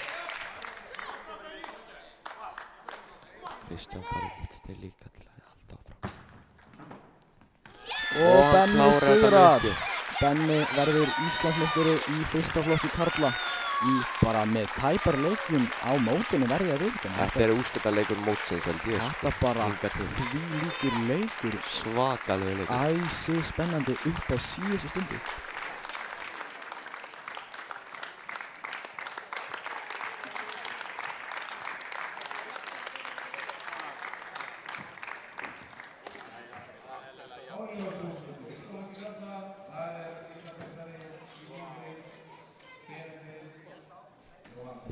Kristján fær 1 stig líka til að halda áfram. Og hann Benni klárar þetta sigrar. uppgjör. Benni verður Íslandsmeistari í fyrsta flokki karla í bara með tæpar leikjum á mótinu verði að viðurkenna. Þetta er úrslitaleikur mótsins held ég sko. Þetta bara Hingað til. þvílíkur leikur, Svakalegur leikur. æsi spennandi upp á síðustu stundu.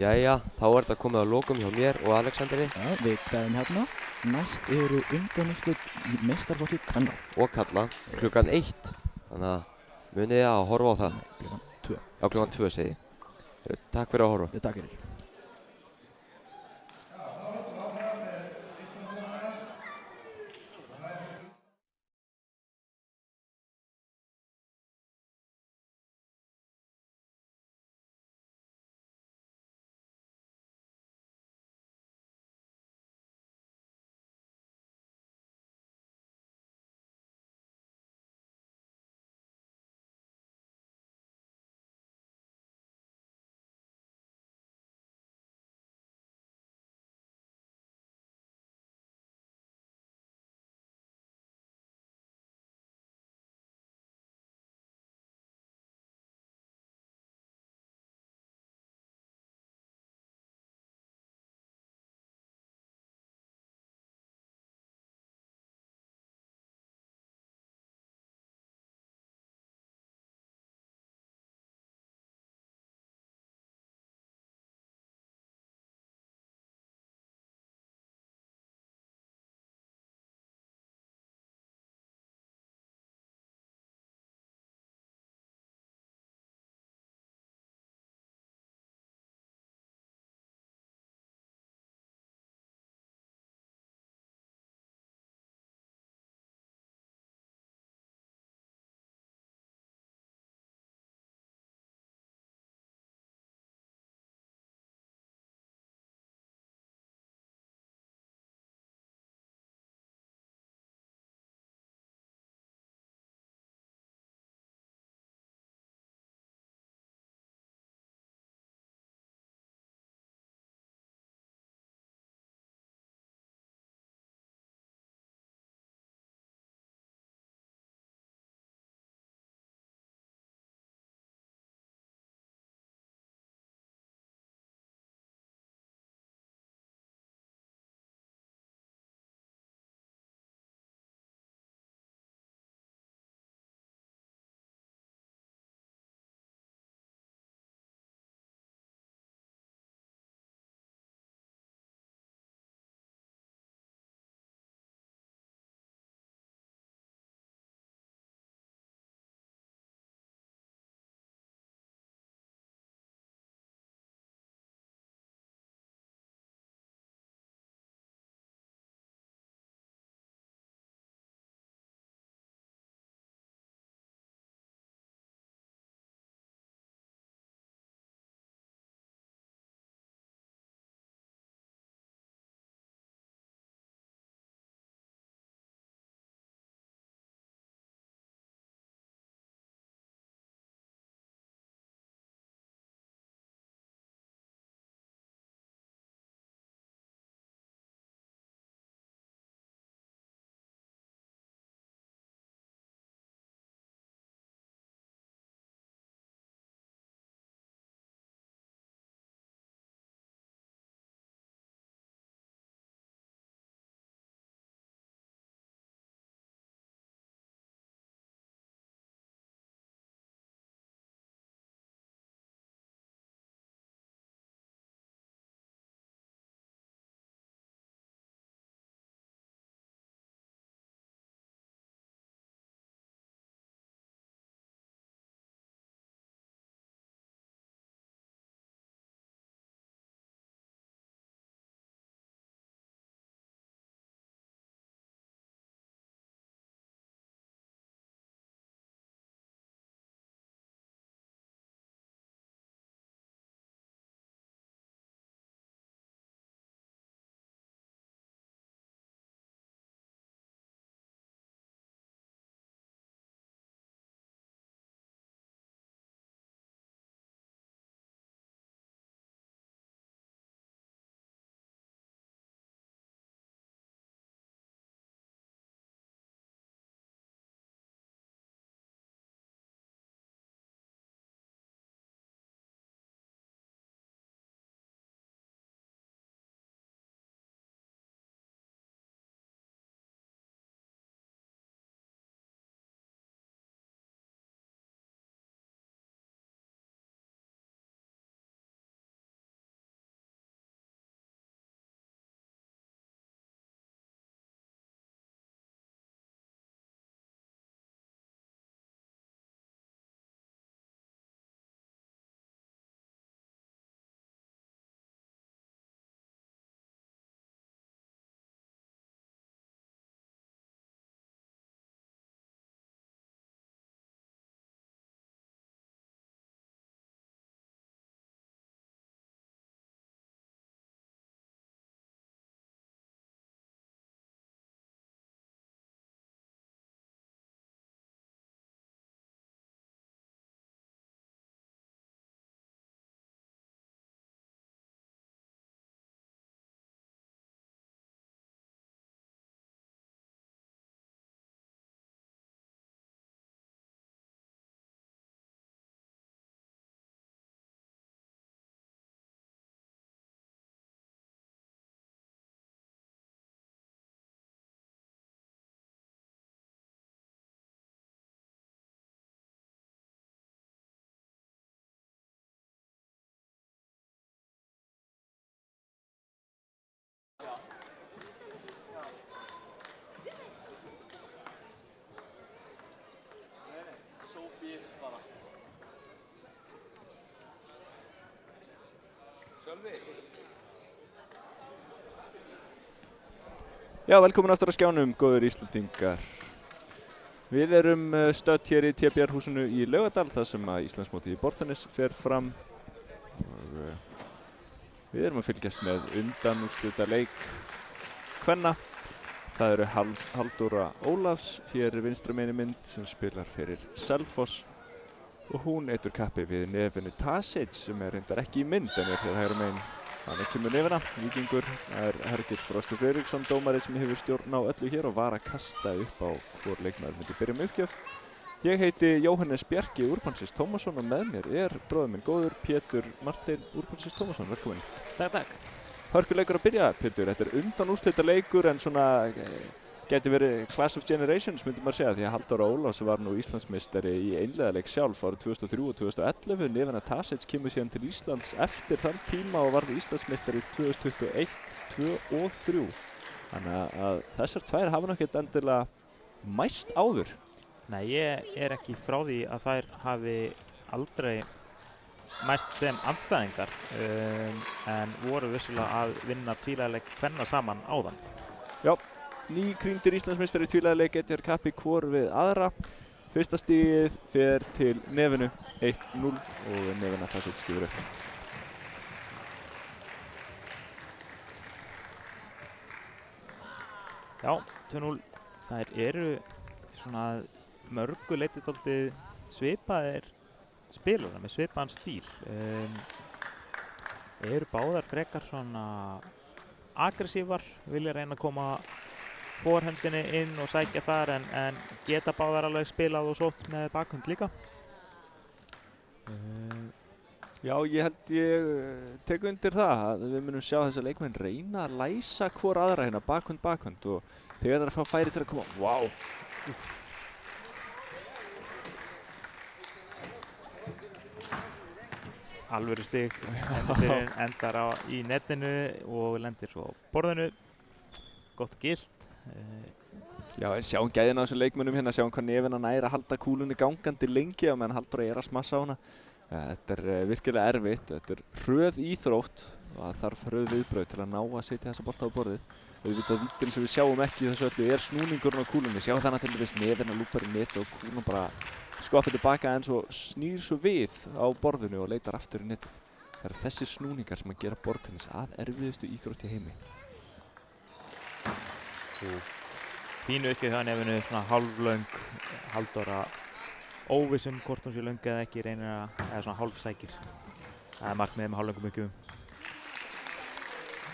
Jæja, þá er þetta komið að lokum hjá mér og Alexandri Já, við kveðum hérna. Næst eru undanúrslit í meistaraflokki kvenna. og Kalla klukkan 1. Þannig að munið að horfa á það. Klukkan 2. Já, klukkan 2 segi ég. Takk fyrir að horfa. Takk fyrir. Já, velkomin aftur á skjánum, góður Íslendingar. Við erum stödd hér í TBR-húsinu í Laugardal, þar sem að Íslandsmótið í borðtennis fer fram. Og við erum að fylgjast með undanúrslita leik kvenna. Það eru Halldóra Ólafs, hér vinstra megin í mynd, sem spilar fyrir Selfoss. Og hún eitur kappi við Nefinu Tasic, sem er reyndar ekki í mynd, en er hér hægra megin. Þannig kemur Nefina, Víkingur, er Hergill Frosti Friðriksson, dómari sem hefur stjórn á öllu hér og var að kasta upp á hvor leikmaður myndi byrja með uppgjöf. Ég heiti Jóhannes Bjarki Urbansis Tómasson og með mér er bróður minn góður Pétur Marteinn Urbansis Tómasson, velkomin. Takk. Hörkuleikur að byrja, Pétur, þetta er undanúrslita leikur en svona gæti verið Clash of Generations myndi maður segja, því að Halldóra Ólafs var nú Íslandsmeistari í einliðaleik sjálf árið 2003 og 2011. Nefina Tasic kemur síðan til Íslands eftir þann tíma og varð Íslandsmeistari 2021, 2 og 3. Þannig að þessar tvær hafa náttúrulega endilega mæst áður. Nei, ég er ekki frá því að þær hafi aldrei mæst sem andstæðingar en voru vissulega að vinna tvílagaleik kvenna saman áðan. Já. Nýkrýndir Íslandsmeistari í tvílagaleik etjar kappi hvor við aðra. Fyrsta stigið fer til Nefinu 1-0 og Nefina Tasic skifur upp. Já, 2-0. Þær eru svona mörgu leyti dálítið svipaðir spilunar með svipaðan stíl. Eru báðar frekar svona aggressívar, vilja reyna að koma forhendinni inn og sækja þar en geta báðar alveg spilað og sótt með bakhund líka. Já, ég held ég tek undir það að við munum sjá þessa leikmenn reyna að læsa hvor aðra hérna bakhund og þegar það er að fá færi til að koma, wow! Alvöru stig, endar í netinu og lendir svo á borðinu. Gott gilt. Já, en sjáum gæðina á þessum leikmönnum hérna, sjáum hvað Nefina nær að halda kúlunni gangandi lengi á meðan Halldóra er að smassa á hana. Þetta er virkilega erfitt, þetta er hröð íþrótt og það þarf hröð viðbrögð til að ná að setja þessa bolta á borðið. Auðvitað vítin sem við sjáum ekki í þessu öllu er snúningurinn á kúlunni. Sjáum þannig til dæmis Nefina lúpar í neti og kúlan bara skoppar tilbaka en svo snýr svo við á borðinu og leitar aftur í neti. Það eru þessir snúningar sem að gera borðtennis að erfiðustu íþrótt í heimi. Fínu uppgjöf hjá Nefinu, svona hálflöng. Halldóra óvissum hvort hún sé löng eða ekki, reynir að, eða svona hálfsækir. Það er markmiðið með hálflöngum uppgjöfum.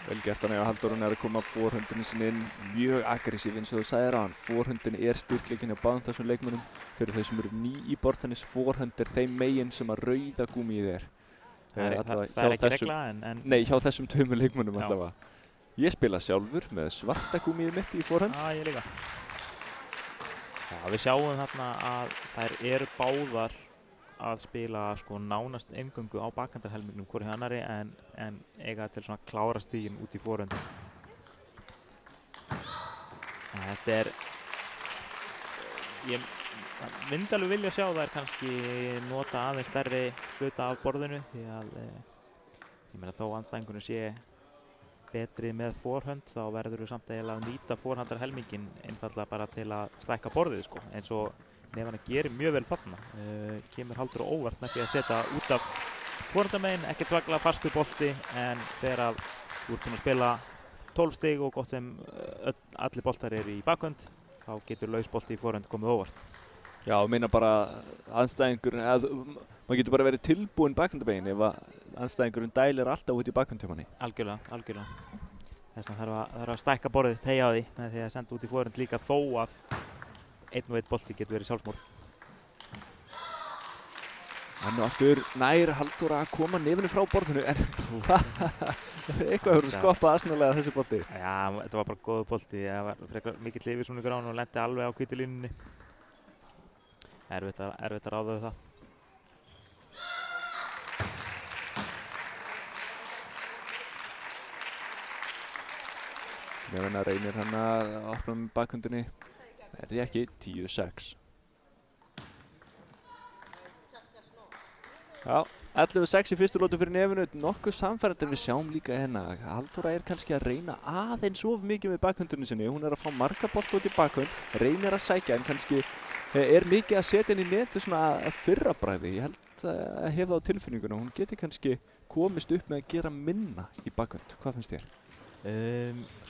Vel gert þannig að Halldóra er að koma forhöndinni sinni inn mjög aggressív eins og þú sagðir á hann. Forhöndinni er styrkleikinn hjá báðum þessum leikmönnum. Fyrir þau sem eru ný í borðtennis, forhönd er þeim megin sem að rauða gúmmíið er. Það er ekki regla en... Nei, hjá þessum tveimur leikmönnum allavega. Ég spila sjálfur með svarta gúmmíið mitt í forhönd. Já, ég líka. Já, við sjáum þarna að þær eru báðar að spila sko nánast eingöngu á bakhandarhelmingnum hvori annari en eiga til svona klára stíginn út í forhöndin. Þetta er... Ég myndi alveg vilja sjá þær kannski nota aðeins stærri hluta af borðinu því að ég meina þó andstæðingurinn sé betri með forhönd þá verður við samt eiginlega að nýta forhandarhelminginn einfallega bara til að stækka borðið sko eins og Nefina gerir mjög vel þarna. Kemur Halldóra óvart með því að setja út af forhandamegin, ekkert svakalega fastur bolti en þegar að þú ert búinn að spila 12 stig og gott sem allir boltar eru í bakhönd þá getur laus bolti í forhönd komið óvart. Já, ég meina bara andstæðingurinn, maður getur bara verið tilbúinn bakhandabegin ef að andstæðingurinn dælir alltaf út í bakhönd hjá manni. Algjörlega. Þess vegna þarf að stækka borðið, þegja á því með því að senda út í forhönd líka þó að einn og einn bolti getur verið sjálfsmorð. Enn og aftur nær Halldóra að koma Nefinu frá borðinu en eitthvað hefur skoppað asnalega þessi bolti. Já, þetta var bara góður bolti, það var frekar mikill yfirsnúningur á hann og lenti alveg á hvítu línunni. Erfitt að ráða við það. Nefina reynir hann að opna með bakhöndinni. Er því ekki 10-6. Já, 11-6 í fyrstu lotu fyrir Nefinu, nokkuð samfærandi en við sjáum líka hérna að Halldóra er kannski að reyna aðeins of mikið með bakhundunni sinni. Hún er að fá marga bolta út í bakhund, reynir að sækja en kannski er mikið að setja henni í neti svona að fyrra bragði. Ég held að hef það á tilfinninguna, hún geti kannski komist upp með að gera minna í bakhund. Hvað finnst þér?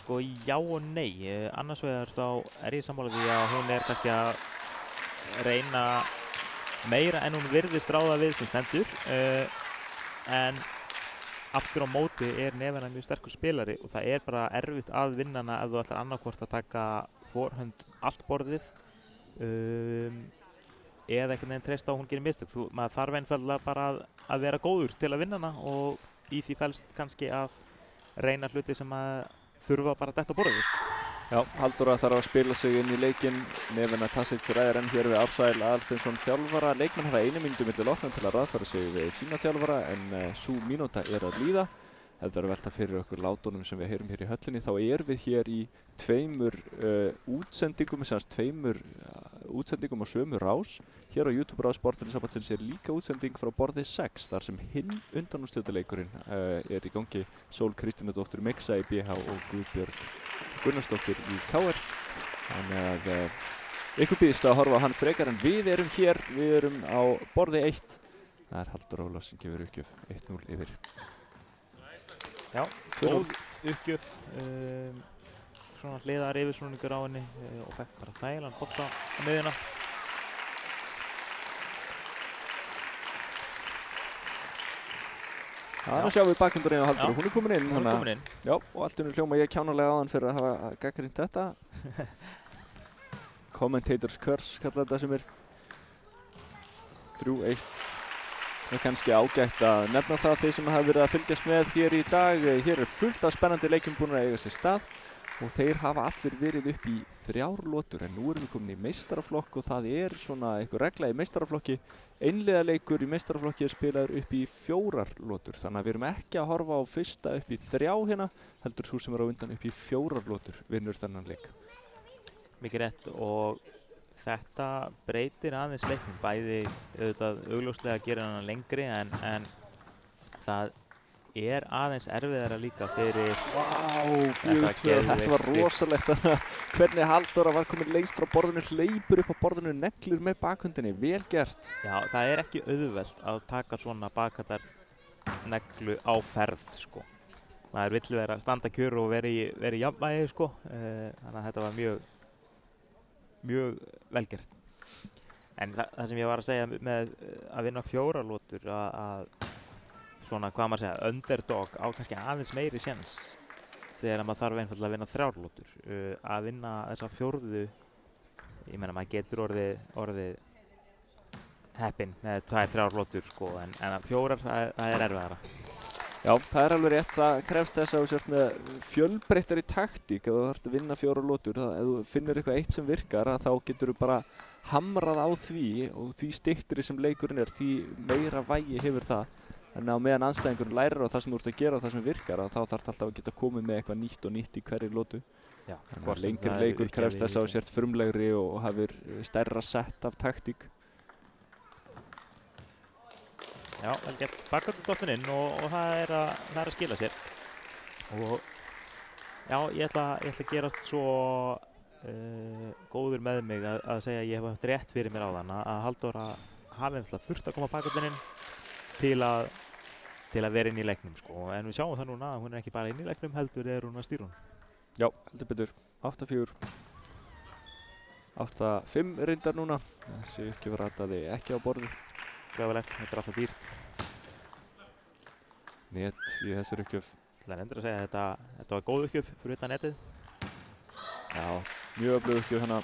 Sko já og nei. Annars vegar þá er ég sammála því að hún er kannski að reyna meira en hún virðist ráða við sem stendur, en aftur á móti er Nefina mjög sterkur spilari og það er bara erfitt að vinna hana ef þú ætlar annarkvort að taka forhönd allt borðið eða einhvern veginn treysta á að hún gerir mistök. Maður þarf einfaldlega bara að vera góður til að vinna hana og í því felst kannski að reyna hluti sem að þurfa bara að detta á borðið. Já, Halldóra þarf að spila sig inn í leikinn. Nefina Tasic ræðir enn hér við Ársæl Aðalsteinsson þjálfara. Leikmenn hafa 1 mínútu milli lokna til að ráðfæra sig við sína þjálfara en sú mínúta er að líða. Ef það er að velta fyrir okkur látunum sem við heyrum hér í höllinni þá erum við hér í tveimur útsendingum á sömu rás. Hér á YouTube rás Borðtennissambandsins er líka útsending frá borði 6 þar sem hinn undanúrslitaleikurinn er í gangi. Sól Kristínardóttir Mixa í BH og Guðbjörg Gunnarsdóttir í KR. Þannig að ykkur býðist að horfa á hann frekar en við erum hér, við erum á borði 1. Það er Halldór Ólafs sem gefur uppgjöf 1-0 yfir. Já, góð uppgjöf, svona hliðar yfirsnúningur á henni og fekk bara þægilegan bolta á miðjuna. Þannig sjáum við bakhundurinn á Halldóru, hún er komin inn. Hún er komin inn. Já, og allt innur hljóma ég kjánalega á hann fyrir að hafa gagnrýnt þetta. Commentators curse kallar þetta sem er 3-1. Það er kannski ágætt að nefna það þeir sem hafa verið að fylgjast með hér í dag. Hér er fullt af spennandi leikjum búin að eiga sér stað og þeir hafa allir verið upp í 3 lotur en nú erum við komin í meistaraflokk og það er svona einhver regla í meistaraflokki. Einliðaleikur í meistaraflokki er spilaður upp í 4 lotur þannig að við erum ekki að horfa á fyrsta upp í 3 hérna heldur svo sem er á undan upp í 4 lotur vinnur þennan leik. Mikið rétt og þetta breytir aðeins leiknum, bæði auðvitað augljóslega gerir hann lengri en það er aðeins erfiðara líka fyrir Þetta var rosalegt hvernig Halldóra var komin lengst frá borðinu, hleypur upp á borðinu, neglir með bakhundinni, vel gert. Já, það er ekki auðvelt að taka svona bakhundar neglu á ferð sko. Maður vill vera standa kjör og vera í jafnvægi sko, þannig að þetta var mjög vel gert. En það sem ég var að segja með að vinna 4 lotur að svona, hvað maður segja, underdog á kannski aðeins meiri séns þegar maður þarf einfaldlega að vinna 3 lotur. Að vinna þessa 4. Ég meina maður getur orðið heppinn með 2-3 lotur sko, en að 4 það er erfiðara. Já, það er alveg rétt, það krefst þess að þú sért með fjölbreyttari taktík ef þú þarft að vinna 4 lotur. Ef þú finnur eitthvað eitt sem virkar þá getur þú bara hamrað á því og því styttri sem leikurinn er því meira vægi hefur það. En á meðan andstæðingurinn lærir á það sem þú ert að gera og það sem virkar þá þarf alltaf að geta komið með eitthvað nýtt og nýtt í hverju lotu. Já, þannig að lengri leikur krefst þess að þú sért frumlegri og hafir stærra sett af taktík. Já, vel gert. Bakhundur dottinn inn og það er að skila sér. Og já, ég ætla að gerast svo góður með mig að segja að ég hef haft rétt fyrir mér á þann að Halldóra hafi þurft að koma bakhundinn inn til að vera inn í leiknum sko. En við sjáum það núna að hún er ekki bara inn í leiknum heldur er hún að stýra hún. Já, heldur betur. 8-4. 8-5 reyndar núna. Þessi uppgjöf rataði ekki á borðið. Gæfulegt, þetta er alltaf dýrt. Net í þessari uppgjöf. Það er endur að segja að þetta var góð uppgjöf fyrir utan netið. Já, mjög öflug uppgjöf hana.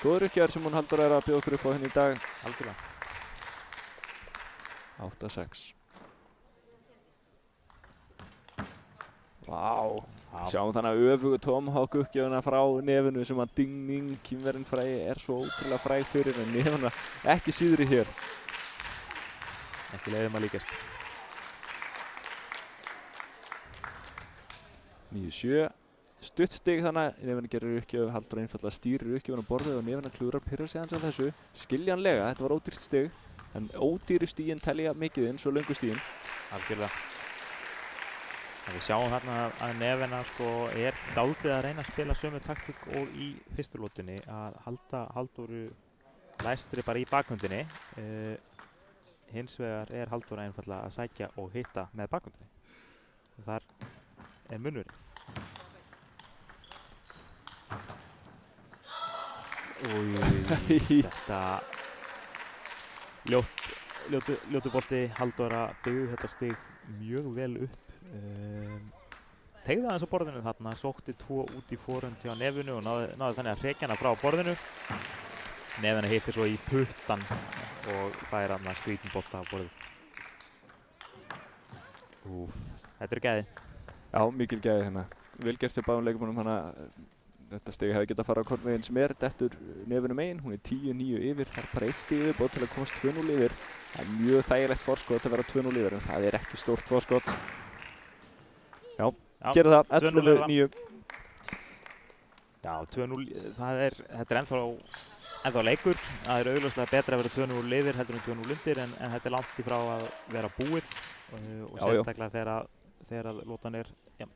Góður uppgjör sem hún Halldóra er að bjóða okkur upp á henni í dag. Algjörlega. 8-6. Vá, sjáum þannig að öfugu tomahawk uppgjöfuna frá Nefinu sem að ding-ding Kínverjinn frægi er svo ótrúlega fræg fyrir en Nefina ekki síðri hér. Ekki leiðum að líkast. 9-7. Stutt stig þannig að Nefina gerir uppgjöf, Halldóra einfaldlega stýrir uppgjöfuna á borðið og Nefina klúrar pyrra sig hans á þessu. Skiljanlega, þetta var ódýrt stig. en ódýru stíin telja mikið eins og löngu stíin. Algjörlega. En við sjáum þarna að Nevena sko er dálítið að reyna að spila sömu taktík og í fyrstu lótunni, að halda Halldóru læstri bara í bakhundinni. Hins vegar er Halldóra einfaldlega að sækja og hitta með bakhundinni. Þar er munurinn. Þetta ljótu bolti. Halldóra byggði þetta stig mjög vel upp. Teygði aðeins á borðinu þarna, sótti 2 út í forhönd hjá Nefinu og náði þannig að hrekja hana frá borðinu. Nevena hittir svo í puttan og fær hann að skrítin bolta á borðið. Þetta er gæði. Já, mikil gæði hérna. Vel gert til báðum leikmönnum hana. Þetta stig hefði getað að fara á hvorn veginn sem er dettur Nefinu megin. Hún er 10-9 yfir, þarf bara 1 stig viðbót til að komast 2-0 yfir. Það er mjög þægilegt forskot að vera 2-0 yfir, en það er ekki stórt forskot. Já, gera það, 11-9. Já, 2-0, þetta er ennþá leikur. Það er augljóslega betra að vera 2-0 yfir heldur en 2-0 undir, en þetta er langt í frá að vera búið og sérstaklega þegar lótan er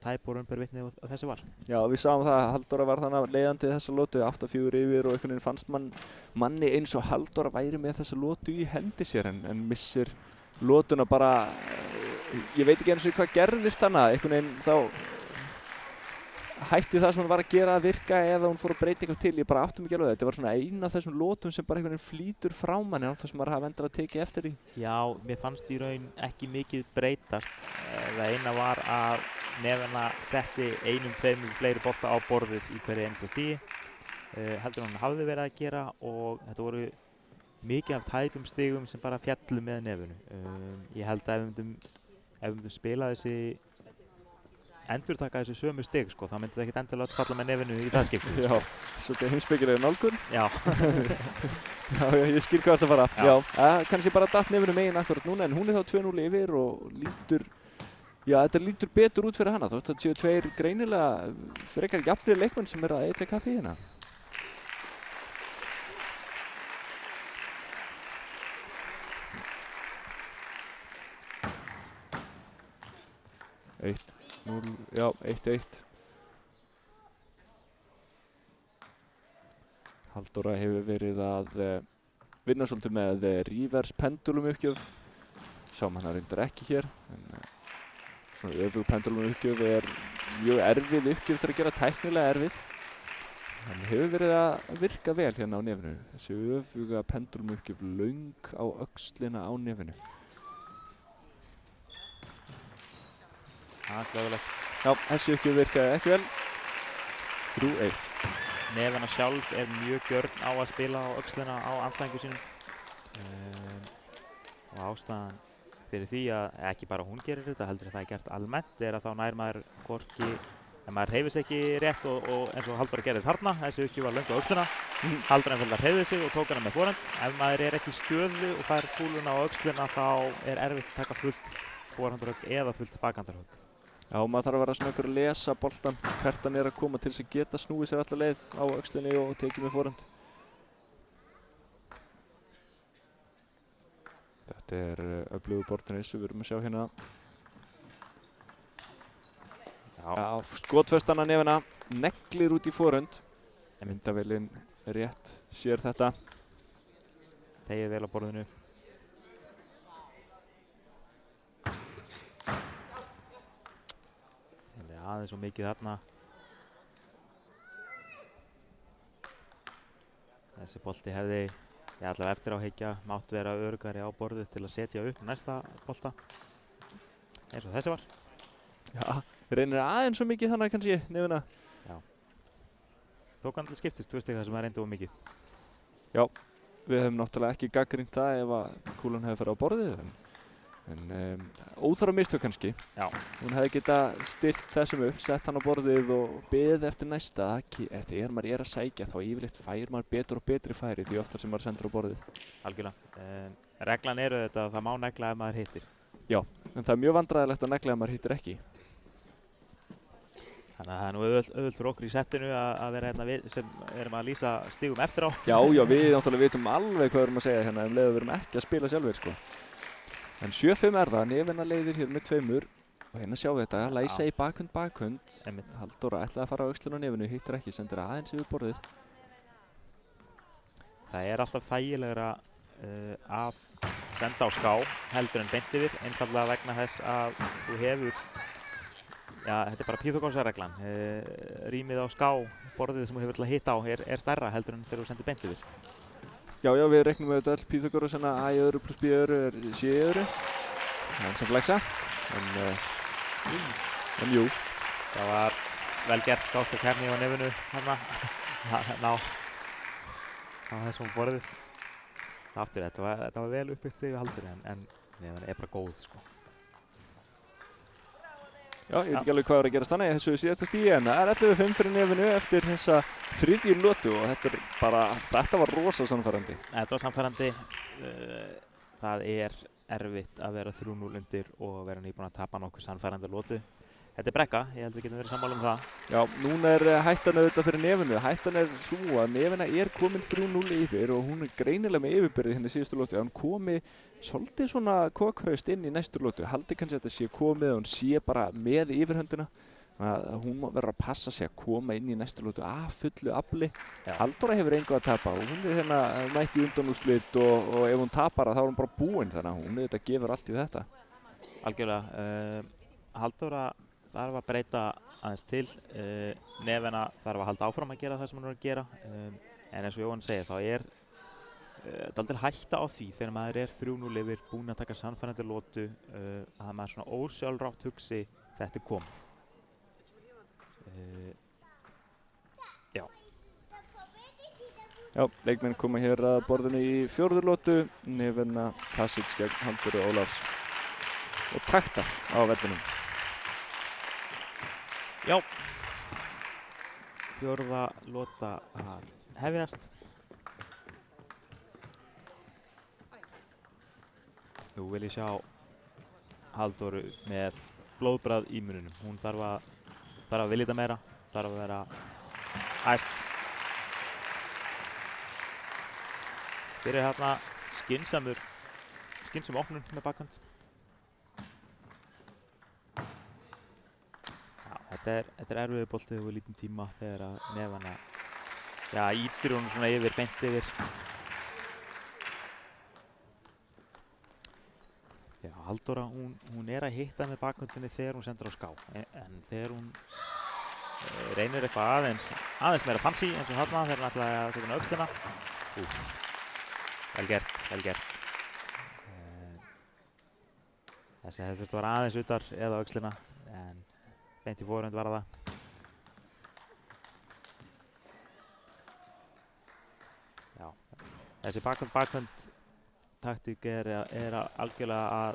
tæp og raunber vitni og þessi var. Já, við sáum það að Halldóra var þannig leiðandi þessa lótu, 8-4 yfir og einhvern veginn fannst manni eins og Halldóra væri með þessa lótu í hendi sér en missir lótuna bara, ég veit ekki eins og hvað gerðist hana, einhvern veginn þá hætti það sem hún var að gera að virka eða hún fór að breyta eitthvað til, ég bara áttum ekki alveg þetta var svona eina af þessum lótum sem bara einhvern veginn flýtur frá manni án þess að maður hafa endilega tekið eftir því. Já, mér fannst í raun ekki mikið breytast. Það eina var að Nevena setti 1-2 fleiri bolta á borðið í hverju einasta stigi heldur hann hafði verið að gera og þetta voru mikið af tæpum stigum sem bara fjallu með Nevenu. Ég held að ef við myndum spila endurtaka þessi sömu stig sko, þá myndi það ekkert endilega falla með Nevenu í það skiptið. Já, svolítið heimspekilega nálgun. Já. Já, ég skil hvað þetta fara. Já, kannski bara datt Nevenu megin akkurat núna, en hún er þá 2-0 yfir og lítur, já, þetta lítur betur út fyrir hana. Þótt að séu 2 greinilega frekar jafnir leikmenn sem er að etja kappi hérna. Já, 1-1. Halldóra hefur verið að vinna svolítið með reverse pendulum uppgjöf. Sjáum hana reyndar ekki hér, en svona öfug pendulum uppgjöf er mjög erfið uppgjöf til að gera tæknilega erfið. En hefur verið að virka vel hérna á Nefinu. Þessi öfuga pendulum uppgjöf löng á öxlina á Nefinu. Já, þessi uppgjöf virkaði ekki vel. 3-1. Nevena sjálf er mjög gjörn á að spila á öxlina á andstæðingu sínum. Og ástæðan fyrir því að ekki bara hún gerir þetta, heldur að það er gert almennt, er að þá nær maður hvorki, ef maður hreyfir sig ekki rétt og eins og Halldóra gerði þarna, þessi uppgjöf var löng á öxlina. Halldóra einfaldlega hreyfði sig og tók hana með forhönd. Ef maður er ekki í stöðu og fær kúluna á öxlina þá er erfitt að taka fullt forhandrögg eða fullt bakhandarhögg. Já, maður þarf að vera svona að lesa boltan hvert hann er að koma til þess að geta snúið sér alla leið á öxlinni og tekið með forhönd. Þetta er öflugur borðtennis sem við erum að sjá hérna. Já, skotföstan að Nevena, neglir út í forhönd. Myndavélinn rétt sér þetta. Þegið vel á borðinu. Aðeins og mikið þarna. Þessi bolti hefði, ég allavega eftir á hyggja, mátt vera öruggari á borðið til að setja upp næsta bolta. Eins og þessi var. Já, reynir aðeins og mikið þannig kannski, Nevena. Já. Tók hann til skiptist 2 stig þar sem það reyndi of mikið. Já, við höfum náttúrulega ekki gagnrýnt það ef að kúlan hefði farið á borðið. En óþarfa mistök kannski. Já. Hún hefði getað stillt þessum upp, sett hann á borðið og beðið eftir næsta. Þegar maður er að sækja þá yfirleitt fær maður betur og betri færi því oftar sem maður sendur á borðið. Algjörlega. Reglan eru þetta að það má negla ef maður hittir. Já, en það er mjög vandræðilegt að negla ef maður hittir ekki. Þannig að það er nú auðvöld fyrir okkur í settinu að vera hérna við sem erum að lýsa stigum eftir á. Já, við náttúrulega vitum alveg hvað við erum að segja hérna leið að við erum ekki að spila sjálfir sko. En 7-5 það, Nefina leiðir hér með 2 og hérna sjáum við þetta, læsa í bakhund. Halldóra ætlaði að fara á öxlun á Nefinu, hittir ekki, sendir aðeins yfir borðið. Það er alltaf þægilegra að senda á ská heldur en beint yfir, einfallega vegna þess að þú hefur, þetta er bara Pýþagórsarreglan, rýmið á ská, borðið sem þú hefur til að hitta á er stærra heldur en þegar þú sendir beint yfir. Já, við reiknum auðvitað öll Pýþagórasana a í öðru pluss b í öðru er c í öðru. Það er sem flexa, en jú. Það var vel gert skástleg kærni á Nefinu hérna, ná þessum borðið. Aftur, þetta var vel uppbyggt þegar við haldur en Nefina er bara góð sko. Já, ég veit ekki alveg hvað er að gerast þannig í þessu síðasta stíi en það er 11-5 fyrir Nefinu eftir þessa 3. lotu og þetta var rosa sannfærandi. Þetta var sannfærandi. Það er erfitt að vera 3-0 undir og vera nýbúin að tapa nokkuð sannfærandi lotu. Þetta er brekka, ég held við getum verið sammála um það. Já, núna er hættan auðvitað fyrir Nefinu. Hættan er svo að Nefina er komin 3-0 yfir og hún er greinilega með yfirbyrði hérna í síðustu lotu. Hún komi svolítið svona kokkraust inn í næstu lotu. Haldi kannski að þetta sé komið og hún sé bara með yfirhöndina. Hún verður að passa sig að koma inn í næstu lotu af fullu afli. Halldóra hefur engu að tapa og hún er hérna mætt í undanúrslit og ef hún tapar þá er hún bara búin þannig að hún auðvitað gefur allt í þetta. Algjörlega. Halldóra þarf að breyta aðeins til, Nefina þarf að halda áfram að gera það sem hann er að gera en eins og Jóhann segir þá er dálítil hætta á því þegar maður er 3-0 yfir, búinn að taka sannfærandi lotu að maður svona ósjálfrátt hugsi þetta er komið. Já, leikmenn koma hér að borðinu í 4. lotu, Nefina, Kasic gegn Halldóru Ólafs og taktar á vellinum. Já, 4. lota að hefjast. Nú vil ég sjá Halldóru með blóðbragð í mununum. Hún þarf að vilja þetta meira, þarf að vera æst. Fyrir hérna skynsam opnun með bakhönd. Þetta er erfiður bolti og lítinn tíma þegar að Nefana ýtir hún svona yfir, beint yfir. Já, Halldóra, hún er að hitta með bakhöndinni þegar hún sendur á ská en þegar hún reynir eitthvað aðeins meira fancy eins og þarna þegar hún ætlaði að setja hún á öxlina. Vel gert. Þessi hefði þurft að vera aðeins utar eða á öxlina en beint í forhönd var það. Já, þessi bakhönd taktík er algjörlega að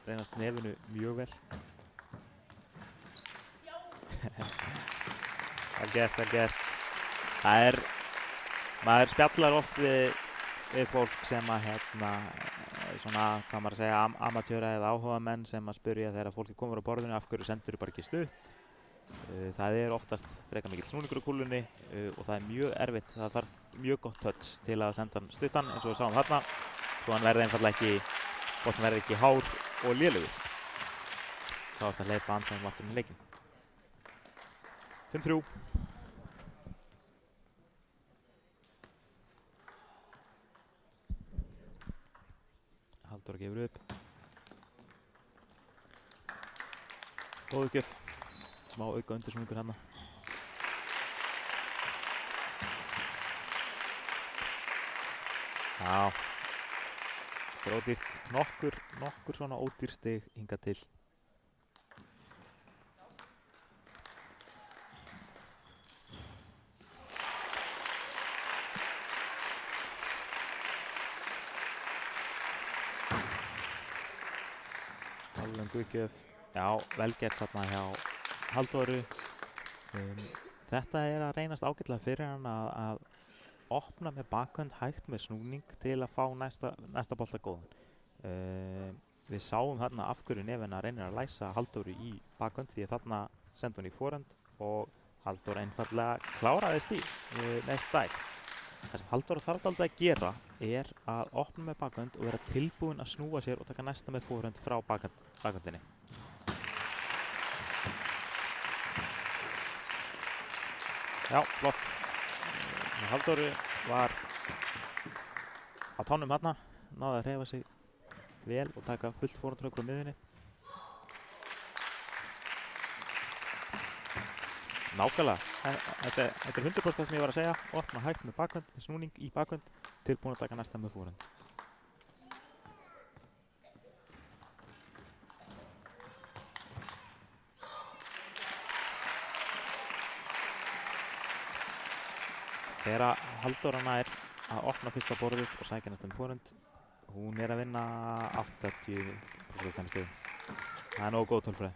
reynast Nefinu mjög vel. Vel gert. Maður spjallar oft við fólk sem að svona, hvað maður að segja, amatjöra eða áhugamenn sem að spyrja þegar fólki komur á borðinu af hverju sendur bara ekki stutt. Það er oftast frekar mikill snúningur á kúlunni og það er mjög erfitt. Það þarf mjög gott touch til að senda hann stuttan eins og við sáum þarna svo hann verði einfallega ekki hár og lélegur. Þá er það hleypa andstæðingum aftur í leikinn. 5-3. Halldóra gefur upp. Góð uppgjöf. Smá auka undirsnúningur hérna. Já. Þetta er ódýrt. Nokkur svona ódýr stig hingað til. Uppgjöf. Já, vel gert þarna hjá Halldóru. Þetta er að reynast ágætlega fyrir hann að opna með bakhönd hægt með snúning til að fá næsta bolta góðan. við sáum þarna af hverju Neven reynir að læsa Halldóru í bakhönd því að þarna sendi hún í forhönd og Halldóra einfaldlega kláraði stíl með stæl. Það sem Halldóra þarf aldrei að gera er að opna með bakhönd og vera tilbúin að snúa sér og taka næsta með forhönd frá bakhöndinni. Já, flott. Halldóru var á tánum þarna, náði að hreyfa sig vel og taka fullt forhöndrökkur á miðjunni. Nákvæmlega, þetta er 100% það sem ég var að segja, opna hægt með bakhönd, með snúning í bakhönd, tilbúin að taka næsta með forhönd. Þegar Halldóra nær að opna fyrsta borðið og sækja næsta með forhönd, hún er að vinna 80% stigum. Það er nógu góð tölfræði.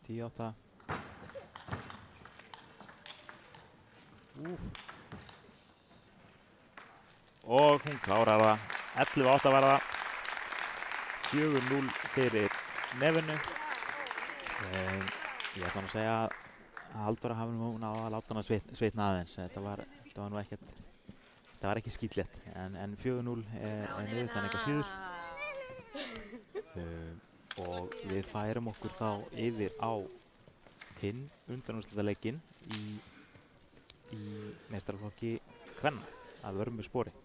Tíu-átta. Og hún klárar það. 11-8 var það. 4-0 fyrir Nevenu. Ég ætla að segja að Halldóra hafi nú náð að láta hana svitna aðeins. Þetta var nú ekkert, þetta var ekki skítlegt. En 4-0 er niðurstaðan eitthvað síður. Og við færum okkur þá yfir á hinn undanúrslitaleikinn í meistaraflokki kvenna að Vörðuspori.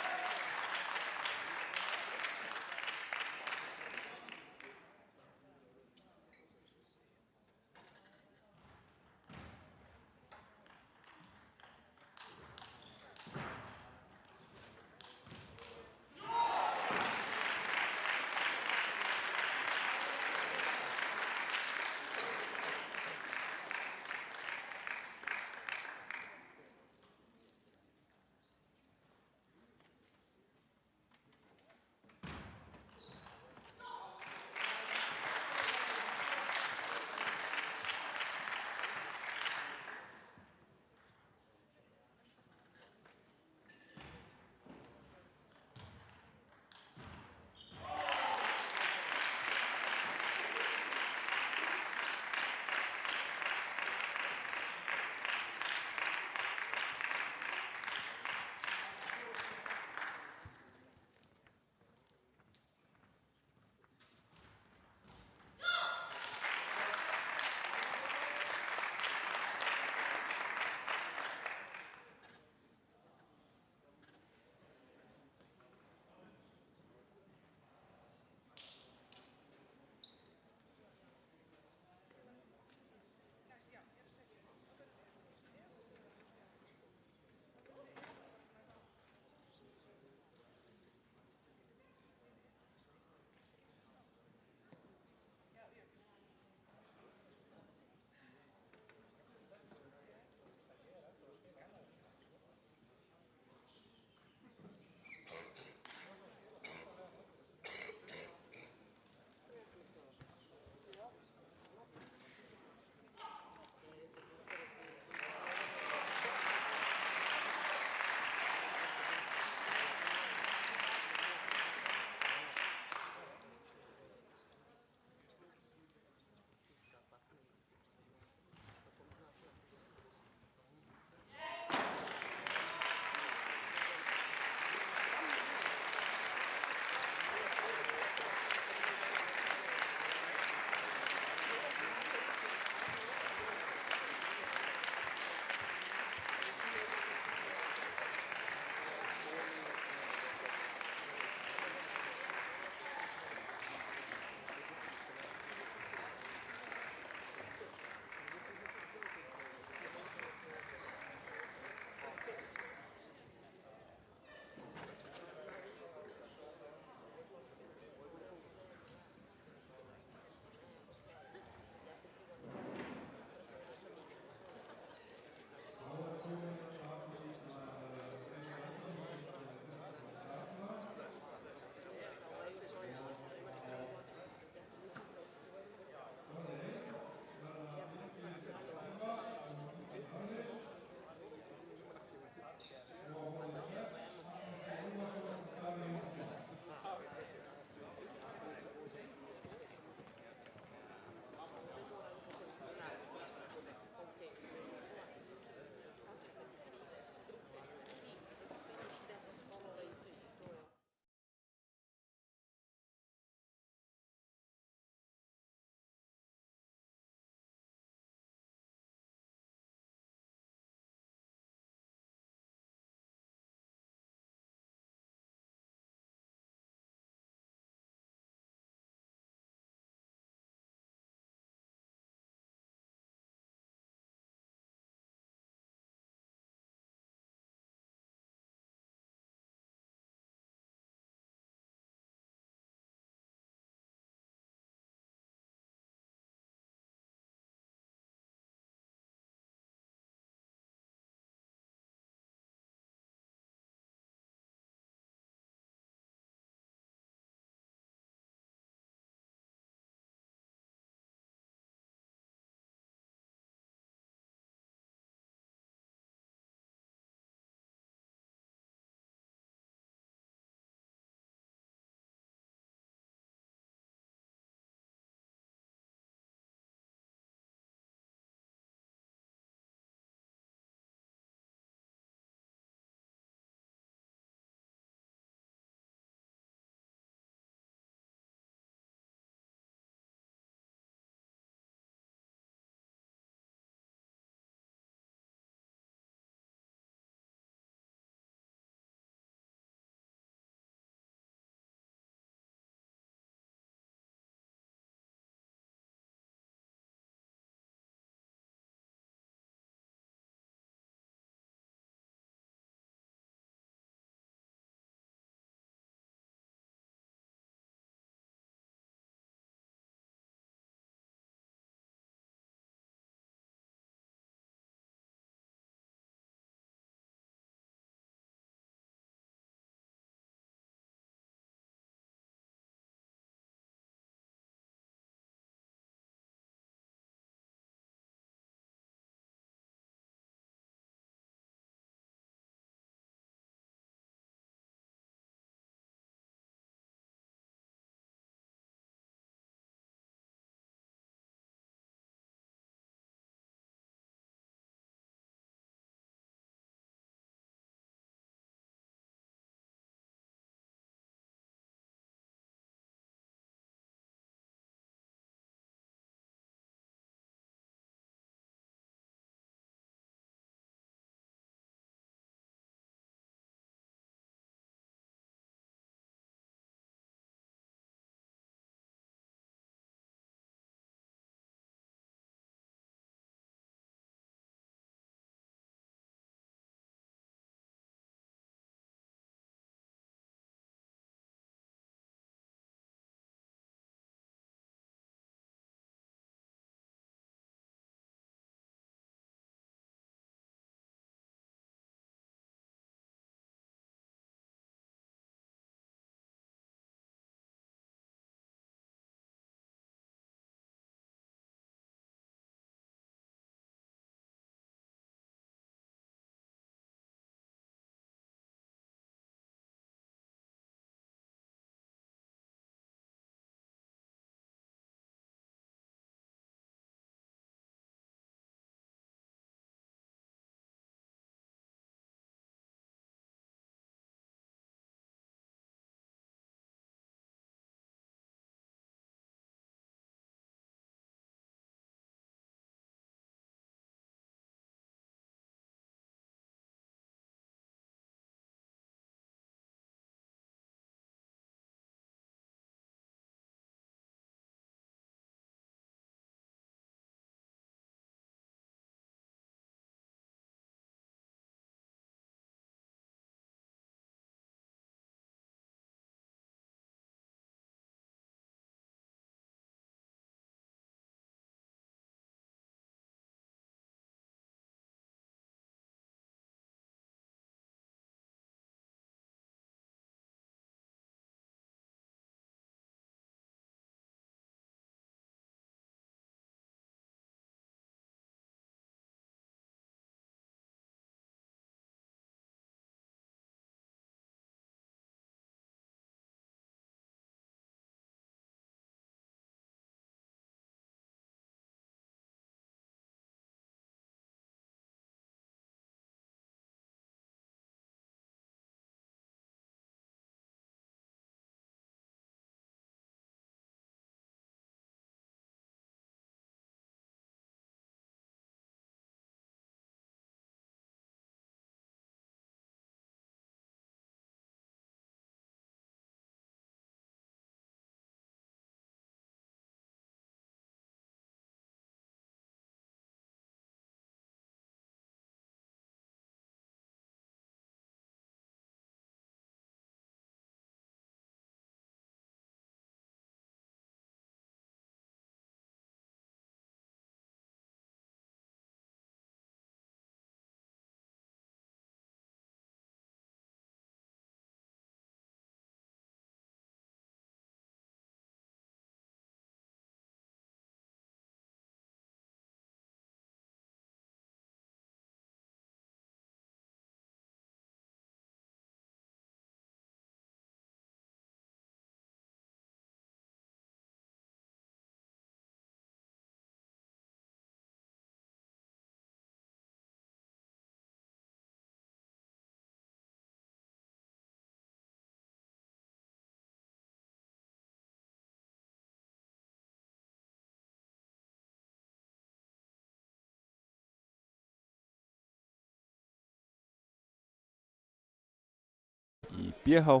BH.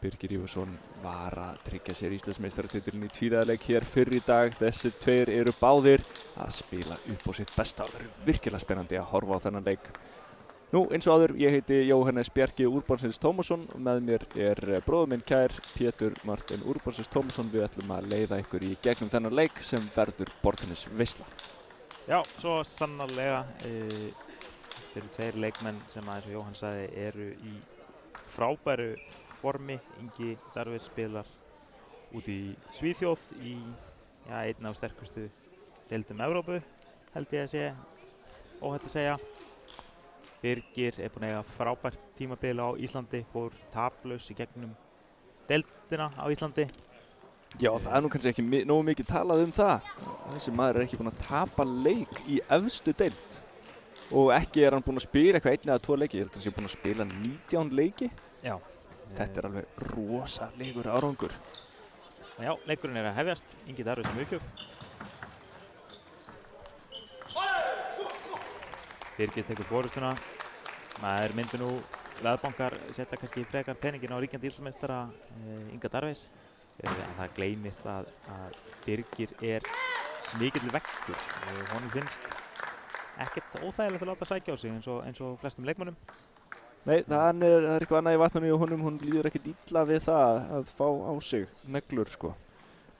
Birgir Ívarsson var að tryggja sér Íslandsmeistaratitilinn í tvíræðarleik hér fyrr í dag. Þessir tveir eru báðir að spila upp á sitt besta. Það verður virkilega spennandi að horfa á þennan leik. Nú, eins og áður, ég heiti Jóhannes Bjarki Úrbansins Tómasson og með mér bróður minn kær, Pétur Martin Úrbansins Tómasson. Við ætlum að leiða ykkur í gegnum þennan leik sem verður borðtennisveisla. Já, svo sannarlega. Þetta eru tveir leikmenn sem eins og Jóhann sagði eru í frábæru formi. Ingi Darvís spilar út í Svíþjóð í einn af sterkustu deildum Evrópu, held ég að sé óhætt að segja. Birgir búinn að eiga frábært tímabil á Íslandi, fór taplaus í gegnum deildina á Íslandi. Já, það nú kannski ekki nógu mikið talað það. Þessi maður ekki búinn að tapa leik í efstu deild. Og ekki hann búinn að spila eitthvað 1 eða 2 leiki. Ég held að hann sé búinn að spila 19 leiki. Já. Þetta alveg rosalegur árangur. Já, leikurinn að hefjast. Ingi Darvís sem uppgjöf. Birgir tekur forystuna. Maður myndi nú Veðbankar setja kannski frekar peningin á ríkjandi Íslandsmeistara Inga Darvís. En það gleymist að Birgir mikill veggur. Honum finnst ekkert óþægilegt að láta sækja á sig eins og flestum leikmönnum. Nei, það er eitthvað annað í vatninu og honum líður ekkert illa við það að fá á sig neglur, sko.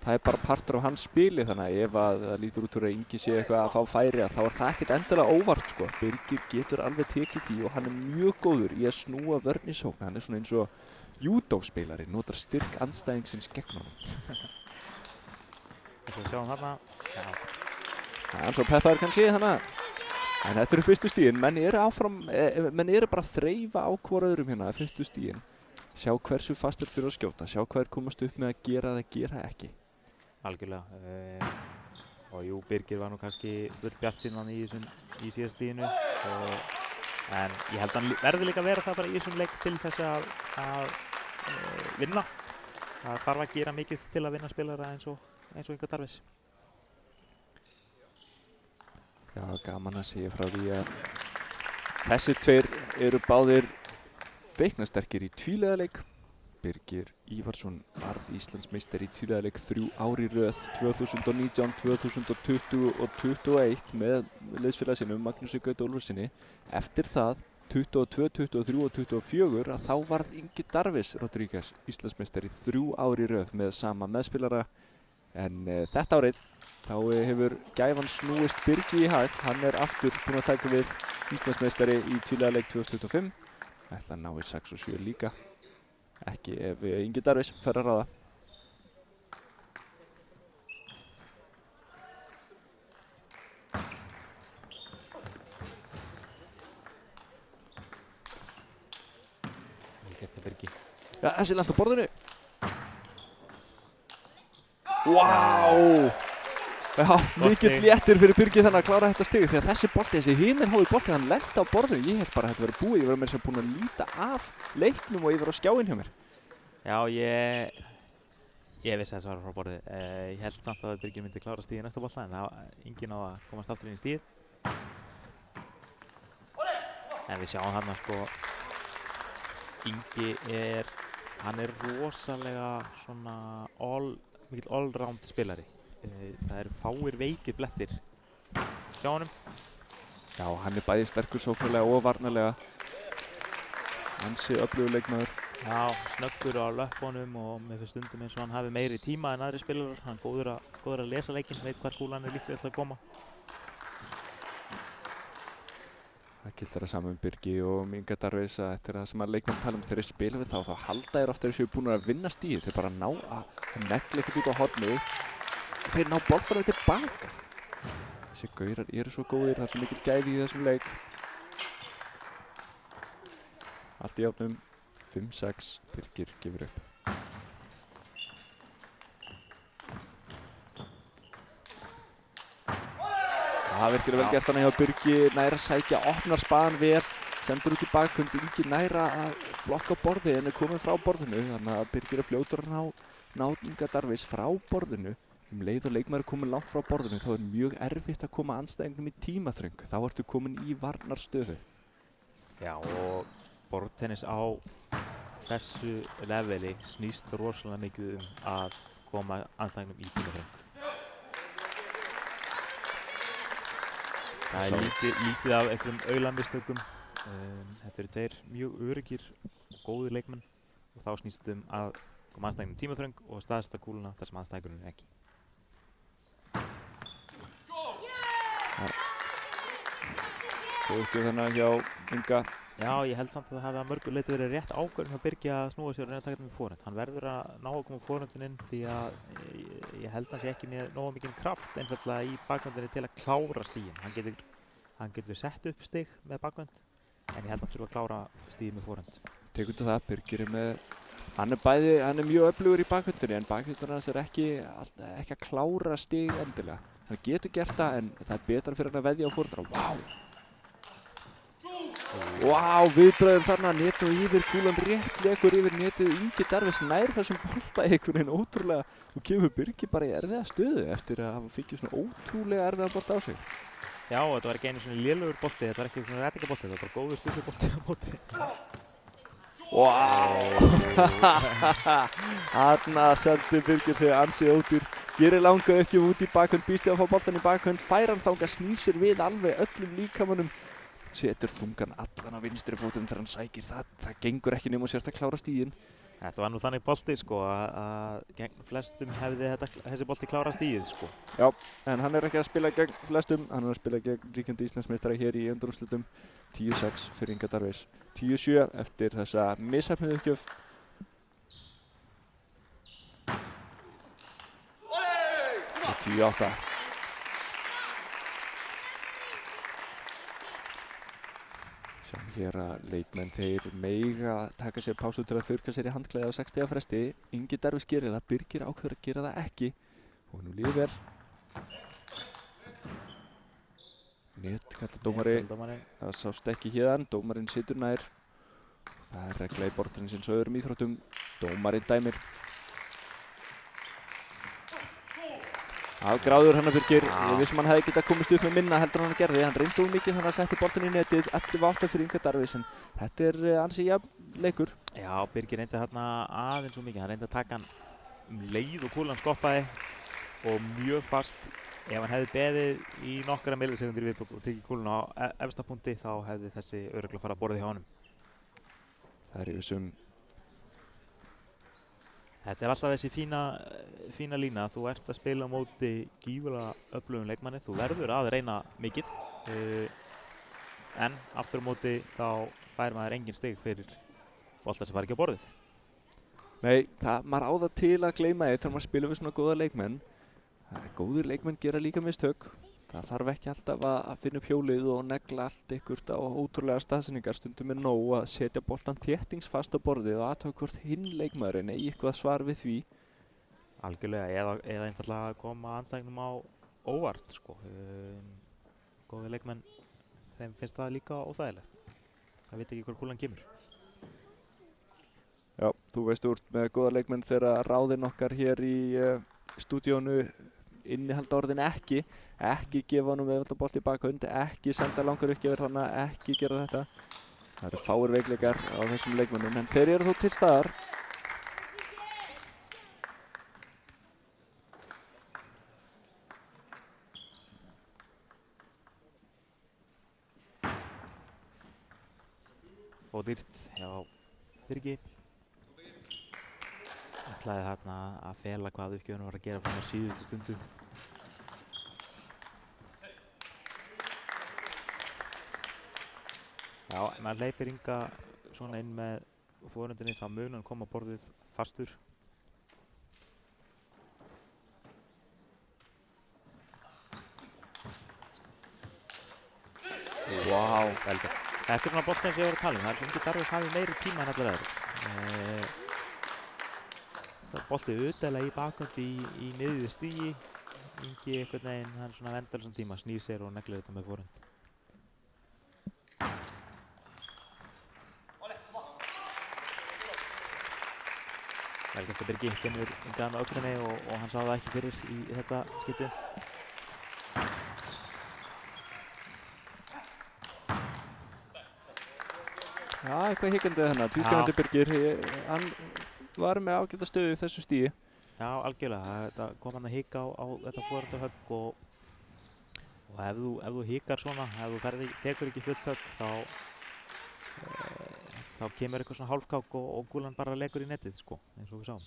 Það bara partur af hans spili, þannig að ef það lítur út úr að Ingi sé eitthvað að fá færi þá það ekkert endilega óvart, sko. Birgir getur alveg tekið því og hann mjög góður í að snúa vörn í sókn. Hann svona eins og júdóspilari, notar styrk andstæðingsins gegn honum. Þess að sjáum þarna. Já. Það svo peppaður kannski þannig. En þetta eru fyrstu stígin. Menn eru bara að þreifa á hvor öðrum hérna, fyrstu stígin. Sjá hversu fastir fyrir að skjóta, sjá hvað komast upp með að gera eða gera ekki. Algjörlega. Og jú, Birgir var nú kannski full bjartsýnn í síðasta stíginu. En ég held að hann verði líka að vera það bara í þessum leik til þess að vinna. Það þarf að gera mikið til að vinna spilara eins og Inga Darvís. Já, gaman að segja frá því að þessi tveir eru báðir veiknasterkir í tvíliðaleik. Birgir Ívarsson varð Íslandsmeistari í tvíliðaleik 3 ár í röð 2019, 2020 og 2021 með liðsfélaga sínum Magnúsi Gauti Ólafssyni. Eftir það 22, 23 og 24 þá varð Ingi Darvís Rodríguez Íslandsmeistari 3 ár í röð með sama meðspilara. En þetta árið þá hefur gæfan snúist Birgi í hag. Hann aftur búinn að taka við Íslandsmeistari í tvíliðaleik 2025. Ætla að ná í 6 og 7 líka. Ekki ef Ingi Darvís fer að ráða. Vel gert hjá Birgi. Já, þessi langt á borðinu. Vá! Já, mikill léttir fyrir Birgi þannig að klára þetta stig því að þessi himinhái bolti, hann lenti á borðinu. Ég held bara að þetta verið búið, ég var meira sem búinn að líta af leiknum og yfir á skjáinn hjá mér. Já, ég vissi að það var frá borðið. Ég held samt að Birgir myndi klára stigið næsta bolta en það enginn á að komast aftur inn í stigið. En við sjáum þarna sko, Ingi hann rosalega svona mikill allround spilari. Það eru fáir veikir blettir hjá honum. Já, hann bæði sterkur sóknarlega og varnarlega. Ansi öflugur leikmaður. Já, snöggur á löppunum og með fyrir stundum eins og hann hafi meiri tíma en aðri spilarar. Hann góður að lesa leikinn, veit hvar kúlan líklega að koma. Það gildir það saman Birgi og Inga Darvís að eftir það sem að leikmenn tala þegar þeir spila við þá halda þeir ofta þessu búin að vinna stíð. Þeir bara ná að negla ekkert út á hornið. Þeir ná boltanum tilbaka. Þessi gaurar eru svo góðir, það svo mikil gæði í þessum leik. Allt í jafnum, 5-6, Birgir gefur upp. Það er virkilega vel gert þannig hjá Birgi, nær að sækja, opnar spaðan vel, sendur út í bakhund, Ingi nær að blokka borðið en komin frá borðinu. Þannig að Birgir fljótur að ná Inga Darvís frá borðinu. Leið og leikmaður komin langt frá borðinu þá mjög erfitt að koma andstæðingnum í tímaþröng. Þá ertu komin í varnarstöðu. Já, og borðtennis á þessu leveli snýst rosalega mikið að koma andstæðingnum í tímaþröng. Það lítið af einhverjum auðlamistökum. Þetta eru tveir mjög öruggir og góðir leikmenn og þá snýst að koma andstæðingnum í tímaþröng og staðsetja kúluna þar sem andstæðingurinn ekki. Þú ekki þannig hjá Inga. Já, ég held samt að það hafi að mörgu leyti verið rétt ákvörðun hjá Birgi að snúa sér og reyna að taka þetta með forhönd. Hann verður að ná að koma forhöndin inn því að ég held að hann sé ekki með nógu mikinn kraft einfaldlega í bakhöndinni til að klára stigin. Hann getur sett upp stig með bakhönd en ég held að hann þurfa að klára stigið með forhönd. Tekur þú það, Birgir er með, hann er mjög öflugur í bakhöndinni en bakhöndurinn hans er ekki að klára stig endilega. Hann getur gert það en það er betra fyrir hann að veðja á forhöndina. Vá, viðbröðum þarna, netið og yfir, kúlan rétt lekur yfir netið, Ingi Darvis nær þessum bolta einhvern veginn ótrúlega og kemur Birgir bara í erfiða stöðu eftir að hafa fengið svona ótrúlega erfiða bolta á sig. Já, þetta var ekki einu svona lélegur bolti, þetta var ekki svona réttingabolti, þetta var bara góður stuttubolti á móti. Þarna sendi Birgir sig ansi ódýr, gerir langa uppgjöf út í bakhönd, býst ég að fá boltan í bakhönd, fær hann þangað, snýr sér við alveg öllum líkamannum. Setur þungan allan á vinstri fótum þegar hann sækir það gengur ekki nema sért að klára stíginn. Þetta var nú þannig bolti sko að gegn flestum hefði þessi bolti klárað stígið sko. Já, en hann er ekki að spila gegn flestum, hann er að spila gegn ríkjandi Íslandsmeistara hér í undanúrslitum. 10-6 fyrir Inga Darvis, 10-7 eftir þessa misheppnuðu uppgjöf. Og 10-8. Sjáum hér að leikmenn þeir mega taka sér pásu til að þurrka sér í handklæði á 6 stiga fresti. Ingi Darvis gerir það, Birgir ákveður að gera það ekki. Og nú líður vel. Net kallar dómari, það sást ekki hérðan, dómarinn situr nær. Það er regla í borðtrennisins og öðrum íþróttum, dómarinn dæmir. Afgráður hann að Birgir, ég vissum hann hefði getað komist upp með minna heldur hann að gerði. Hann reyndi of mikið þannig að setti boltan í netið, 11-8 fyrir Inga Darvis en þetta er ansi jafn leikur. Já, Birgir reyndi þarna aðeins svo mikið, hann reyndi að taka hann leið og kúlan skoppaði og mjög fast. Ef hann hefði beðið í nokkra millisekundir viðbót og tekið kúluna á efsta punkti þá hefði þessi örugglega farið að borða hjá honum. Það er yfir Þetta er alltaf þessi fína lína, þú ert að spila á móti gífurlega öflugum leikmanni, þú verður að reyna mikið en aftur á móti þá fær maður engin stig fyrir boltar sem fara ekki á borðið. Nei, maður á það til að gleyma því þegar maður spila við svona góða leikmenn. Góðir leikmenn gera líka mistök. Það þarf ekki alltaf að finna upp hjólið og negla allt ykkurt á ótrúlega staðsendingar. Stundum er nóg að setja boltan þéttingsfast á borðið og athuga hvort hinn leikmaðurinn eigi eitthvað svar við því. Algjörlega, eða einfaldlega að koma andstæðingnum á óvart sko. Góðir leikmenn, þeim finnst það líka óþægilegt. Það veit ekki hver kúlan kemur. Já, þú veist úr með góða leikmenn þegar ráðinn okkar hér í stúdíónu innihalda orðin ekki gefa honum með bolt í bakhönd, ekki senda langar uppgjafir þannig, ekki gera þetta. Það eru fáir veikleikar á þessum leikmönnum en þeir eru þó til staðar. Og dýrt hjá Birgi. Ætlaði þarna að fela hvað uppgjöfun var að gera frá síðustu stundu. Já, ef maður hleypir Inga svona inn með forhöndinni þá mun hann koma á borðið fastur. Wow, vel gert. Þetta er svona boltinn sem ég var að tala um. Það er Ingi Darvis hafi meiri tíma en allir aðrir. Það er boltið auðvitað í bakhönd í miðju stigi. Ingi einhvern veginn, hann svona vendar þessum tíma, snýr sér og neglir þetta með forhönd. Vel gert að Birgi kemur Inga með öxlinni og hann sá það ekki fyrir í þetta skiptið. Já, eitthvað hikandi þarna, tvískrifandi Birgir, hann var með ágæta stöðu í þessu stíi. Já, algjörlega. Þetta kom hann að hika á þetta foreldrahögg og ef þú hikar svona, ef þú tekur ekki fullt högg, þá kemur eitthvað svona hálfkák og kúlan bara legur í netið, sko, eins og við sáum.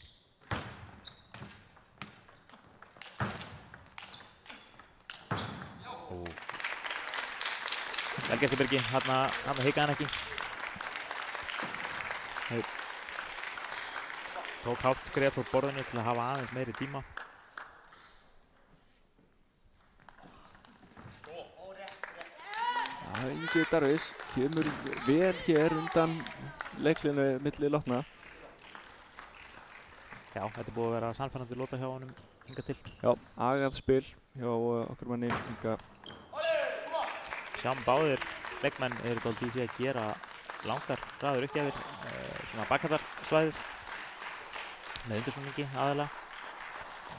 Vel gert hjá Birgi, hann hikaði hann ekki. Tók hálft skref frá borðinu til að hafa aðeins meiri tíma. Ingi Darvís kemur vel hér undan leiklinu milli látna. Já, þetta er búið að vera sannfærandi lota hjá honum hingað til. Já, agað spil hjá okkar manni Inga. Sjáum báðir leikmenn eru dálítið í því að gera langar hraður uppgjafir, svona bakhjartarsvæðið með undirsvömmingi aðalega.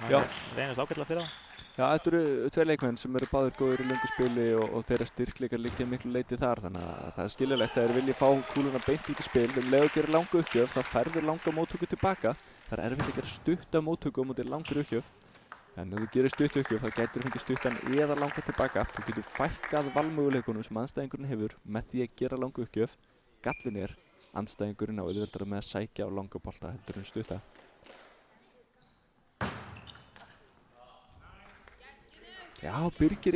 Það reynast ágætlega fyrir það. Já, þetta eru tveir leikmenn sem eru báðir góðir í löngu spili og þeirra styrkleikar liggja miklu leyti þar, þannig að það er skiljanlegt að þeir vilja fá kúluna beint út í spil. Leið að gera langa uppgjöf, þá færður langa móttöku tilbaka. Það er erfitt að gera stutta móttöku á móti langur uppgjöf. En ef þú gerir stutt uppgjöf, þá getur þú fengið stuttan eða langa tilbaka. Þú getur fækkað valmöguleikunum sem andstæðingurinn hefur með því að gera langa uppgjöf. Gallinn er andstæðingurinn á auðveldara með að sækja á langa bolta heldur en stutta. Já, Birgir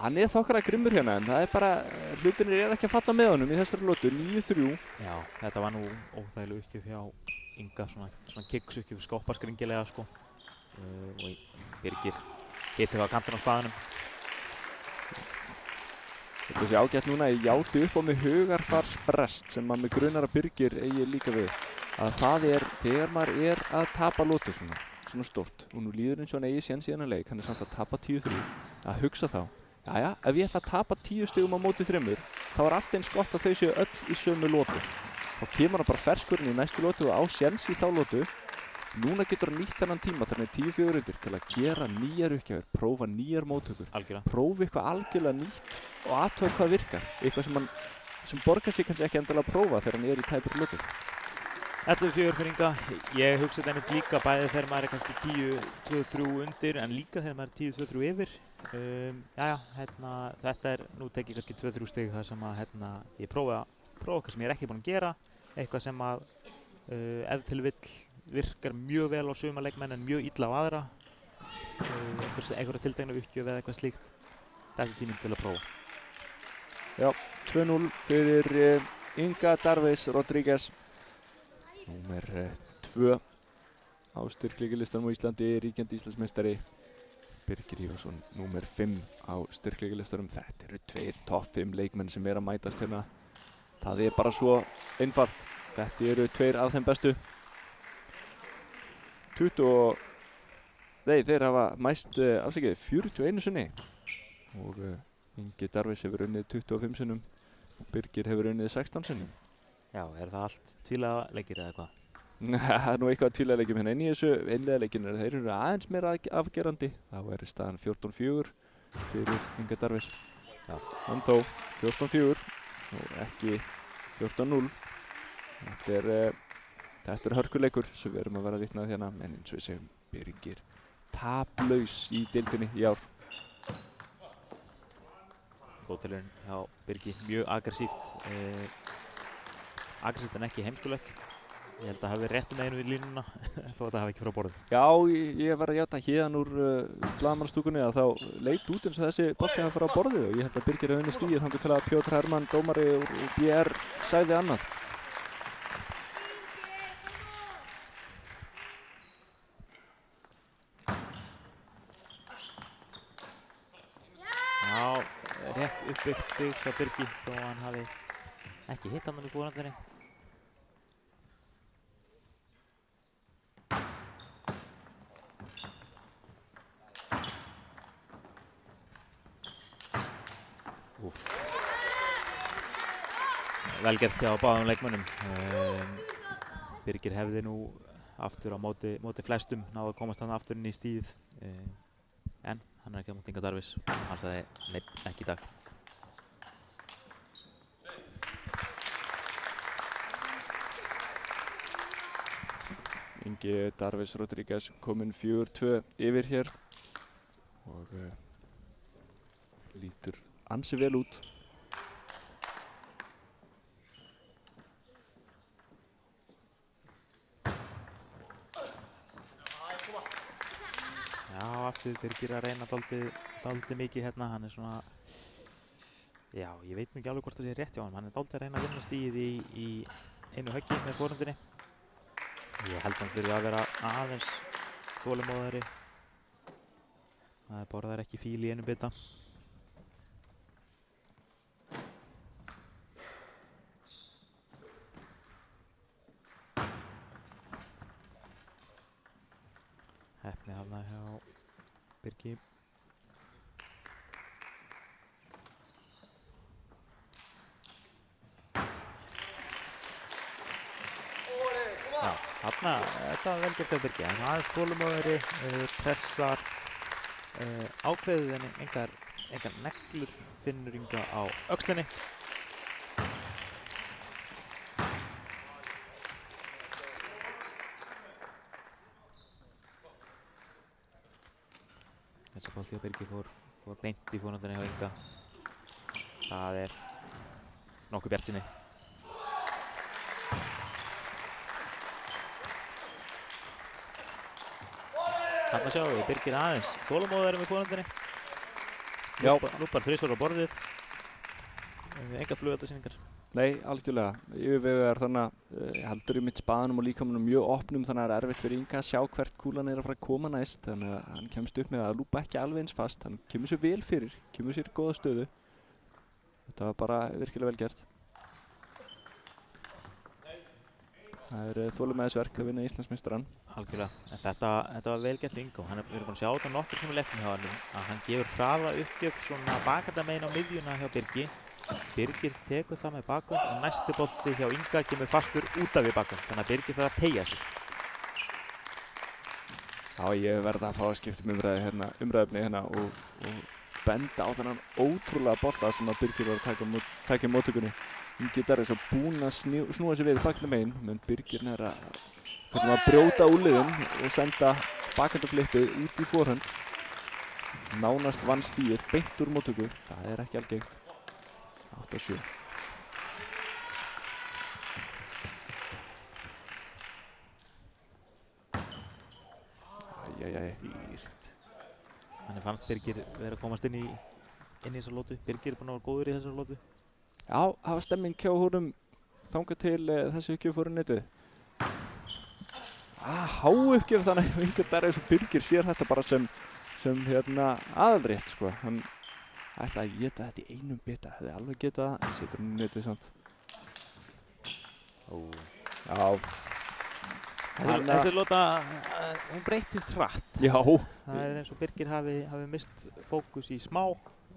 hann þokkara grimmur hérna, en það er bara, hlutinir ekki að falla með honum í þessari lotu, 9-3. Já, þetta var nú óþægileg uppgjöf hjá Inga, svona kicks-uppgjöf, skoppar skringilega, sko. Og Birgir hittir á kantinn á spaðanum. Þetta sé ágætt núna, ég játi upp á mig hugarfarsbrest sem að mig grunar að Birgir eigi líka við. Að það er þegar maður er að tapa lotu svona stórt og nú líður eins og hann eigi séns í þennan leik, hann er samt að tapa 10-3, að hugsa þá, jæja, ef ég ætla að tapa 10 stigum á móti 3, þá er allt eins gott að þau séu öll í sömu lotu. Þá kemur hann bara ferskurinn í næstu lotu og á séns í þá lotu. Núna getur hann nýtt þennan tíma, þannig 10-4 undir, til að gera nýjar uppgjafir, prófa nýjar móttökur, prófa eitthvað algjörlega nýtt og athuga hvað virkar, eitthvað sem borgar sig kannski ekki endilega að prófa þegar hann er í tæpri lotu. 11-4 fyrir Inga. Ég hugsa þetta einmitt líka bæði þegar maður er kannski 10-2-3 undir en líka þegar maður er 10-2-3 yfir. Þetta er, nú tek ég kannski 2-3 stig þar sem að ég prófa eitthvað sem ég er ekki búinn að gera, eitthvað sem að ef til vill virkar mjög vel á suma leikmenn en mjög illa á aðra, einhverja tiltekna uppgjöf eða eitthvað slíkt. Þetta er tíminn til að prófa. Já, 2-0 fyrir Inga Darvís Rodríguez. Númer 2 á styrkleikalistanum á Íslandi, ríkjandi Íslandsmeistari Birgir Ívarsson, númer 5 á styrkleikalistanum. Þetta eru 2 topp 5 leikmenn sem að mætast hérna. Það er bara svo einfalt. Þetta eru 2 af þeim bestu. Þeir hafa mæst 41 sinni og Ingi Darvís hefur unnið 25 sinnum og Birgir hefur unnið 16 sinnum. Já, er það allt tvíliðaleikir eða hvað? Það er nú eitthvað tvíliðaleikjum hérna inn í þessu. Einliðaleikinu þeir eru aðeins meira afgerandi. Þá er staðan 14-4 fyrir Inga Darvís. Já. En þó 14-4 og ekki 14-0. Þetta er hörkuleikur sem við erum að vera vitnað hérna. En eins og við segjum, Birgir taplaus í deildinni í ár. Góðtilurinn hjá Birgi, mjög aggressíft. Aggressíft en ekki heimskulegt. Ég held að hafi rétt meginu við línuna þó að það hafi ekki frá borðið. Já, ég var að játa héðan úr blaðamannastúkunni að þá leit út eins og þessi bolti hafi farið á borðið og ég held að Birgir hafi unnið stigið þangað til að Pjótr Hermann, dómari úr BR, sagði annað. Já, rétt uppbyggt stig hjá Birgi þó að hann hafi ekki hitt hann í fórhandinni. Vel gert hjá báðum leikmönnum. Birgir hefði nú aftur á móti flestum náðu að komast hann aftur inn í stíð. En hann er ekki á móti Inga Darvís. Hann sagði nei, ekki í dag. Ingi Darvis Rodríguez kominn 4-2 yfir hér og lítur ansi vel út. Já, aftur Birgir að reyna dálítið mikið hérna, hann er svona, já, ég veit nú ekki alveg hvort það sé rétt hjá hann er dálítið að reyna að vinna stíð í einu höggi með forundinni. Ég held að hann þurfi að vera aðeins þolinmóðari. Það borðar ekki fíl í einu bita. Heppni þarna hjá Birgi. Já, þarna, þetta var vel gert af Birgi, en aðeins þolinmóðari, pressar ákveðið en engar neglur finnur Inga á öxlinni. Þessi bolti á Birgi fór beint í fórnandinni hjá Inga. Það er nokkuð bjartsýni. Þarna sjáum við Birgir aðeins þolinmóðari með fórnandinni. Lúpar þrisvar á borðið. Engar flugeldasýningar. Nei, algjörlega. Yfirvegaður þannig að heldur mitt spaðanum og líkamanum mjög opnum, þannig að það er erfitt fyrir Inga að sjá hvert kúlan er að fara að koma næst, þannig að hann kemst upp með að lúpa ekki alveg eins fast, hann kemur sér vel fyrir, kemur sér í góða stöðu. Þetta var bara virkilega vel gert. Það er þolinmæðisverk að vinna Íslandsmeistarann. Algjörlega, en þetta var vel gert Inga og við erum búin að sjá þetta nokkur sem er leiknum hjá hann, að hann gefur hraða uppgjöf svona bakandamegin á miðjuna hjá Birgi. Birgir tekur það með bakgrunn og næsti bolti hjá Inga kemur fastur út af við bakgrunn, þannig að Birgir þarf að teygja sig. Já, ég verða að fá að skipta um umræðefni hérna og benda á þennan ótrúlega bolta sem að Birgir var að taka í móttökunni. Ingi Darvis var búinn að snúa sig við bakgrunn menn Birgir er að brjóta úliðinn og senda bakgrunn út í forhönd. Nánast vann stíið beint úr móttöku, það er ekki algengt. 8-7. Dýrt. Þannig fannst Birgir vera að komast inn í þessa lótu. Birgir er búinn að vera góður í þessari lótu. Já, það var stemming hjá honum þangað til þessi uppgjöf fór í netið. Há uppgjöf þannig að Ingi Darvis og Birgir sér þetta bara sem aðalrétt sko. Hann ætlaði að éta þetta í einum bita, hefði alveg getað það, setur hann í netið samt. Já. Þessi lóta, hún breytist hratt. Já. Það er eins og Birgir hafi mist fókus í smá,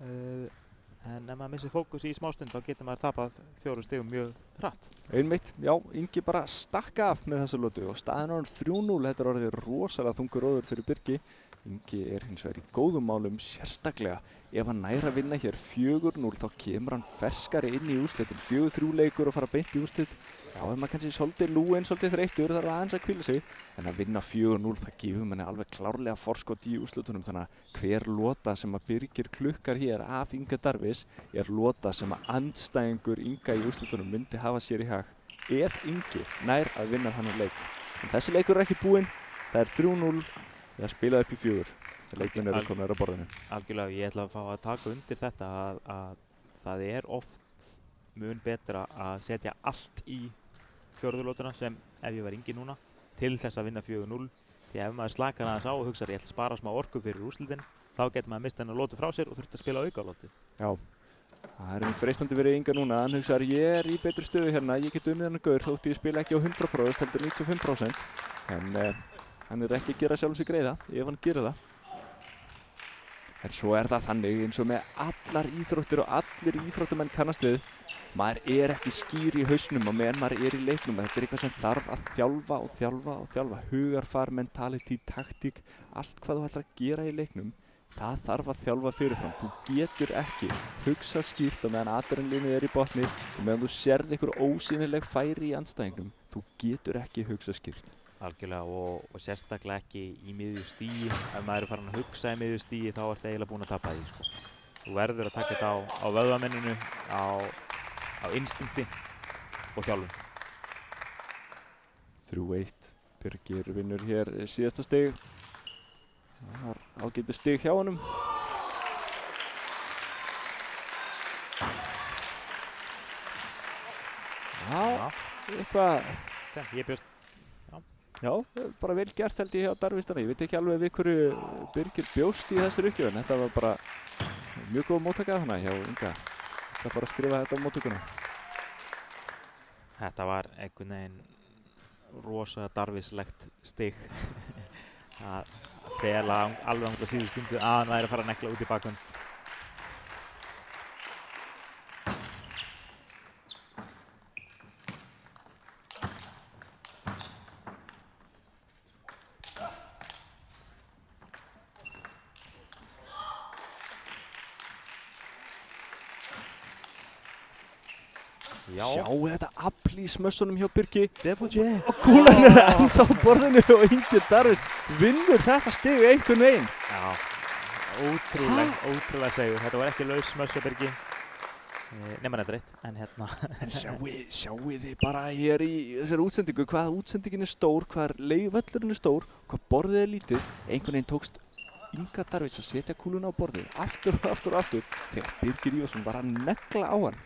en ef maður missir fókus í smástund þá getur maður tapað 4 stigum mjög hratt. Einmitt, já, Ingi bara stakk af með þessa lótu og staðinn orðin 3-0, þetta er orðið rosalega þungur róður fyrir Birgi. Ingi er hins vegar í góðum málum sérstaklega. Ef hann nær að vinna hér 4-0 þá kemur hann ferskari inn í úrslitin. 4-3 leikur og fara beint í úrslit. Já, ef maður kannski svolítið lúinn, svolítið þreyttur, þarf aðeins að hvíla sig. En að vinna 4-0 það gefur manni alveg klárlega forskot í úrslitunum. Þannig að hver lota sem að Birgir klukkar hér af Inga Darvis er lota sem að andstæðingur Inga í úrslitunum myndi hafa sér í hag. Ef Ingi nær að vinna þannig leik. En þessi leikur er ekki búinn. Það er 3-0. Það er spilað upp í 4. Leikmenn eru komnir á borðinu. Algjörlega, ég ætla að fá að taka undir þetta að það er oft mun betra að setja allt í fjórðu lótuna sem ef ég var Ingi núna til þess að vinna 4-0. Því ef maður slakar aðeins á og hugsaður ég ætla að spara smá orku fyrir úrslitin, þá getur maður mista hennar lótu frá sér og þurft að spila aukalótu. Já, það er mjög freistandi fyrir Inga núna. Hann hugsaður ég er í betri stöðu hérna, ég get unnið hennar gaur þótt ég spila ekki á 100%, heldur 95%. En hann er ekki að gera sjálfum sig greiða ef hann gerir það. En svo er það þannig eins og með allar íþróttir og allir íþróttamenn kannast við. Maður er ekki skýr í hausnum á meðan maður er í leiknum. Þetta er eitthvað sem þarf að þjálfa og þjálfa og þjálfa. Hugarfar, mentality, taktík, allt hvað þú ætlar að gera í leiknum. Það þarf að þjálfa fyrirfram. Þú getur ekki hugsað skýrt á meðan adrenalínið er í botni og meðan þú sérð einhver ósýnileg færi í andstæðingnum. Þú getur ekki hugsað skýrt. Algjörlega og sérstaklega ekki í miðju stíi. Ef maður er farin að hugsa í miðju stíi þá ertu eiginlega búinn að tapa því sko. Þú verður að taka þetta á vöðvamenninu, á instinkti og þjálfun. 3-1. Birgir vinnur hér síðasta stig. Það var ágætið stig hjá honum. Já, eitthvað. Ég bjóst. Já, bara vel gert held ég hjá Darvistana. Ég veit ekki alveg við hverju Birgir bjóst í þessari uppgjöf, en þetta var bara mjög góð móttaka þarna hjá Inga. Það er bara að skrifa þetta á móttökuna. Þetta var einhvern veginn rosa Darvislegt stig. Að fela alveg á síðu stundu að hann væri að fara að negla út í bakvönd. Já. Sjáu þetta afl í smössunum hjá Birgi. Debuje. Og kúlan er ennþá á borðinu og Ingi Darvis vinnur þetta stig einhvern veginn. Já, ótrúlega segur. Þetta var ekki laus smöss á Birgi. Nema þetta reitt, en hérna. En sjáu þið bara hér í þessari útsendingu hvað útsendingin er stór, hvað völlurinn er stór, hvað borðið er lítið. Einhvern veginn tókst Inga Darvis að setja kúluna á borðið aftur og aftur og aftur þegar Birgir Ívarsson var að negla á hann.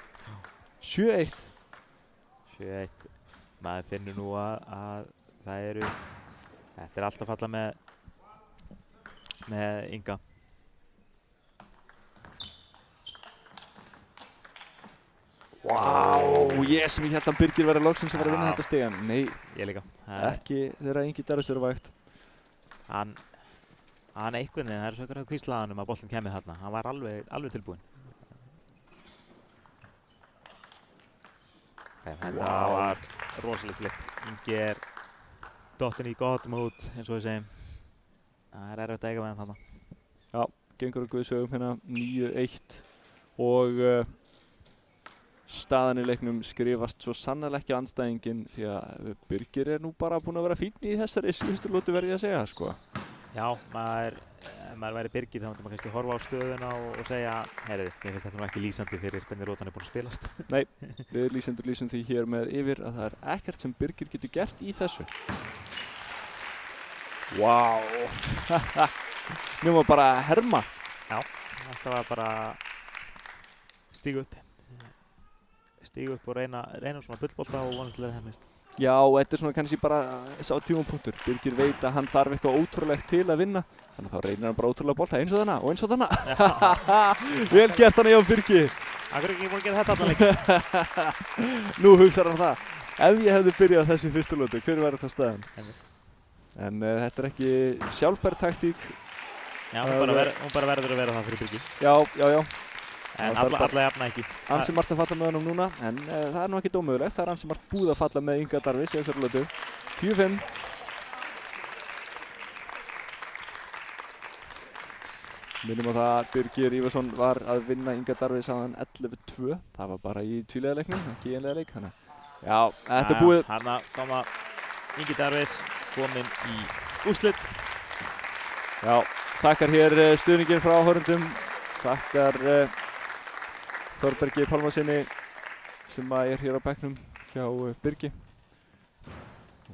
7-1. 7-1. Maður finnur nú að það eru, þetta er alltaf falla með Inga. Ég sem ég held að Birgir verið loksins að vera að vinna þetta stigan. Nei, ég líka. Ekki þegar Ingi Darvis eru vægt. Hann einhvern veginn, það er svo eitthvað hvíslaðanum að boltinn kemur þarna. Hann var alveg tilbúinn. Þetta var rosalega flipp. Ingi er dottinn í gott mót eins og við segjum. Það er erfitt að eiga með hann þarna. Já, gengur að guðsögum hérna 9-1 og staðan í leiknum skrifast svo sannarlega ekki á andstæðinginn því að Birgir er nú bara búinn að vera fínn í þessari síðustu lotu verði ég að segja sko. Já, ef maður væri Birgir þá myndi maður kannski horfa á stöðuna og segja heyrðu, ég finnst þetta nú ekki lýsandi fyrir hvernig lotan er búin að spilast. Nei, við lýsendur lýsum því hér með yfir að það er ekkert sem Birgir getur gert í þessu. Vá, nú var bara að herma. Já, þetta var bara stígu upp og reyna svona fullbolta og vonast til að hefnist. Já, þetta er svona kannski bara sá tímapunktur. Birgir veit að hann þarf eitthvað ótrúlegt til að vinna. Þannig að þá reynir hann bara ótrúlega bolta eins og þarna og eins og þarna. Vel gert hann hjá Birgi. Akkur er ekki búinn að gera þetta allan leik. Nú hugsar hann það. Ef ég hefði byrjað þessi fyrstu lotu, hver væri það staðan? En þetta er ekki sjálfbær taktík. Já, hún bara verður að vera það fyrir Birgi. Já. En alla jafna ekki. Ansi margt að falla með honum núna, en það er nú ekki ómögulegt. Það er ansi margt búið að falla með Inga Darvis í þessari lotu. 4-5. Minnum á það að Birgir Ívarsson var að vinna Inga Darvis aðan 11-2. Það var bara í tvíliða leiknum, ekki í einliða leik. Já, þetta er búið. Þarna koma Ingi Darvis kominn í úrslit. Já, þakkar hér stuðninginn frá áhorfendum. Þakkar Þorbergi Pálmasyni sem er hér á bekknum hjá Birgi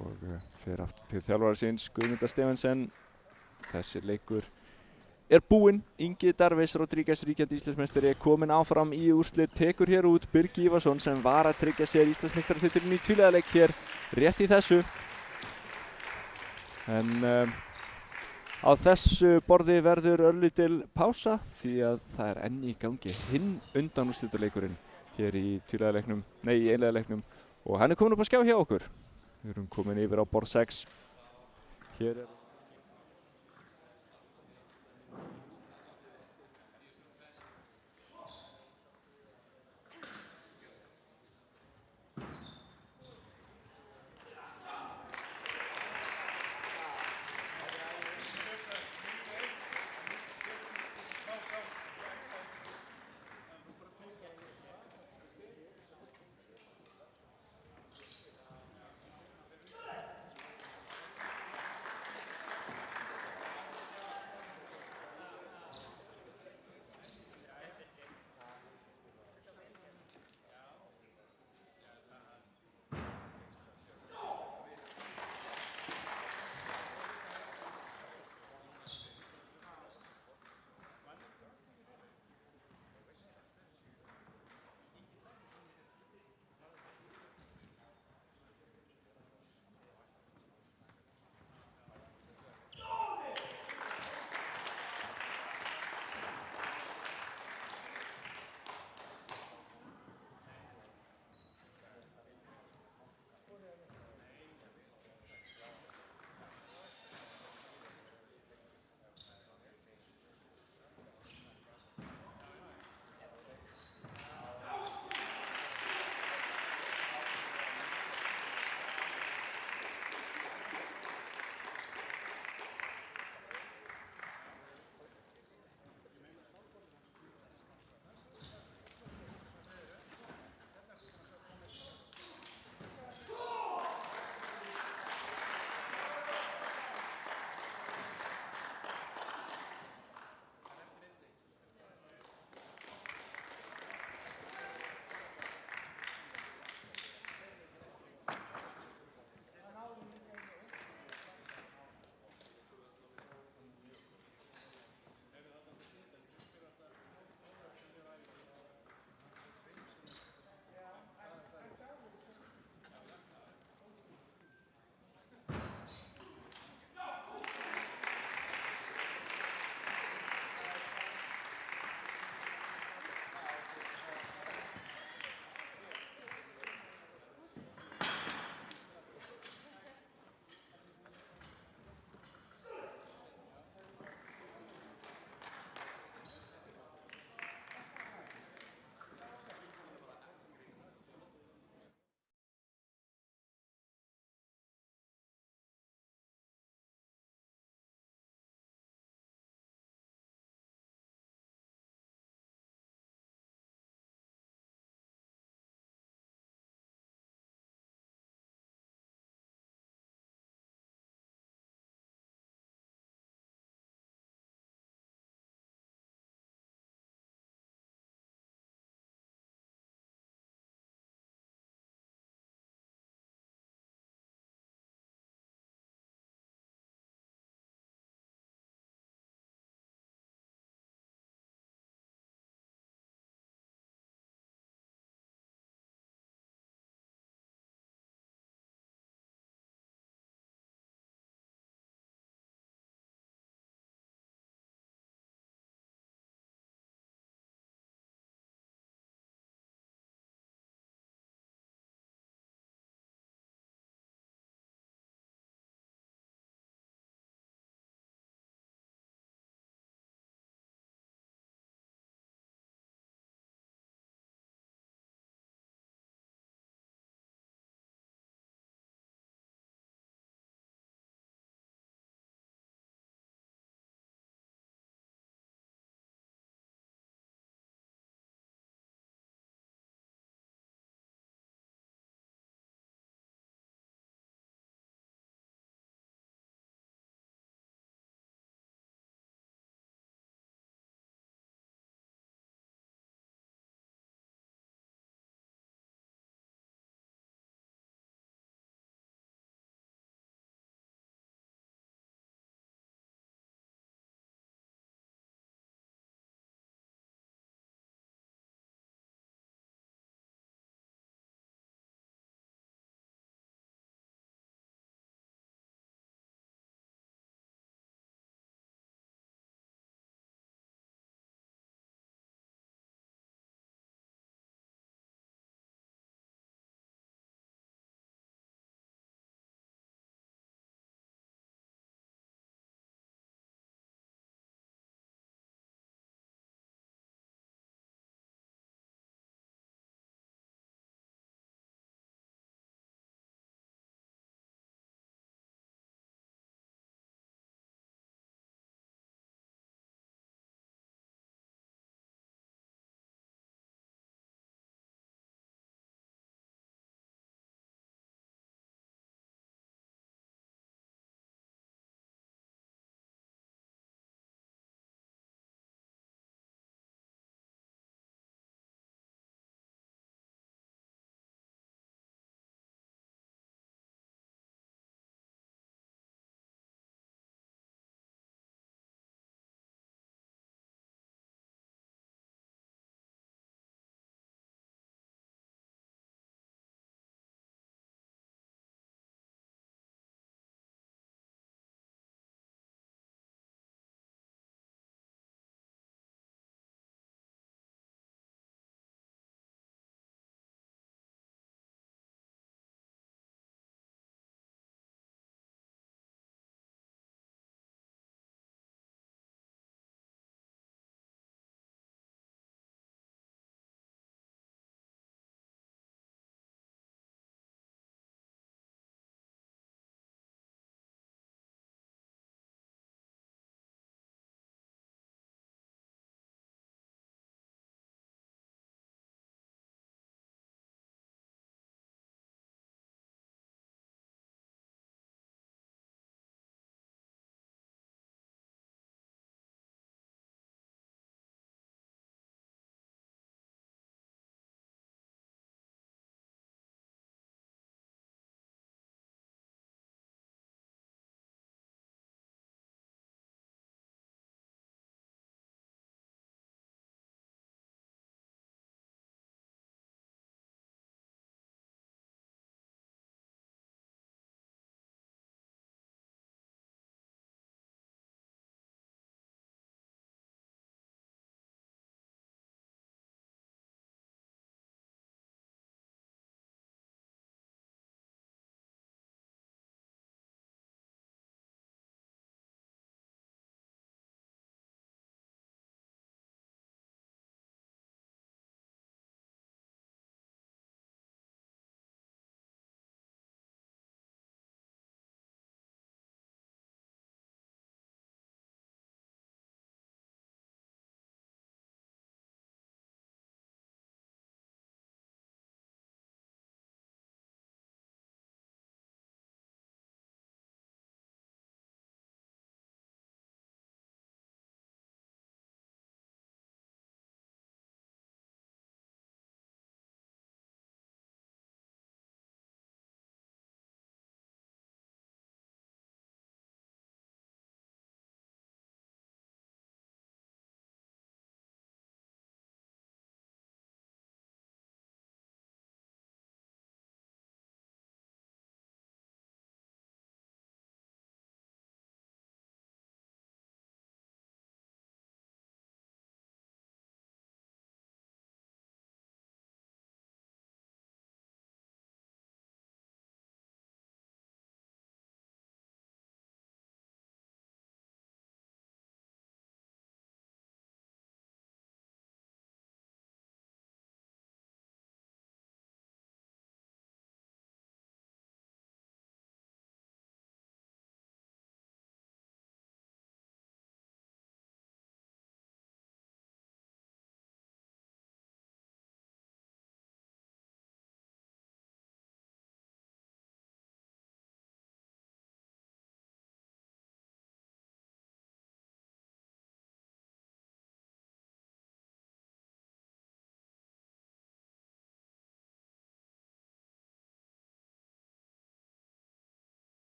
og fer aftur til þjálfara síns Guðmundar Stephensen. Þessi leikur er búinn. Ingi Darvis Rodríguez, ríkjandi Íslandsmeistari, er kominn áfram í úrslit, tekur hér út Birgi Ívarsson sem var að tryggja sér Íslandsmeistaratitilinn í tvíliða leik hér rétt í þessu. En á þessu borði verður örlítil pása því að það er enn í gangi hinn undanúrslitaleikurinn hér í einliða leiknum og hann er komin upp að skjá hjá okkur. Við erum komin yfir á borð 6. Hér er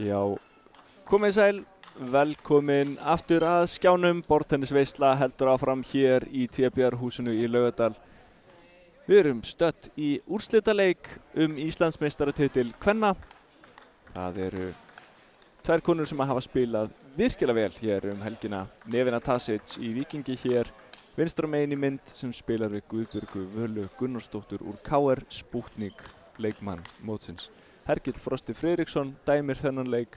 Já, komið sæl, velkomin aftur að skjánum. Borðtennisveisla heldur áfram hér í TBR húsinu í Laugardal. Við erum stödd í úrslitaleik Íslandsmeistaratitil kvenna. Það eru tvær konur sem hafa spilað virkilega vel hér helgina. Nevena Tasic í Víkingi hér, vinstra megin í mynd sem spilar við Guðbjörgu Völu Gunnarsdóttur úr KR Spútnik, leikmann mótsins. Hergill Frosti Friðriksson dæmir þennan leik.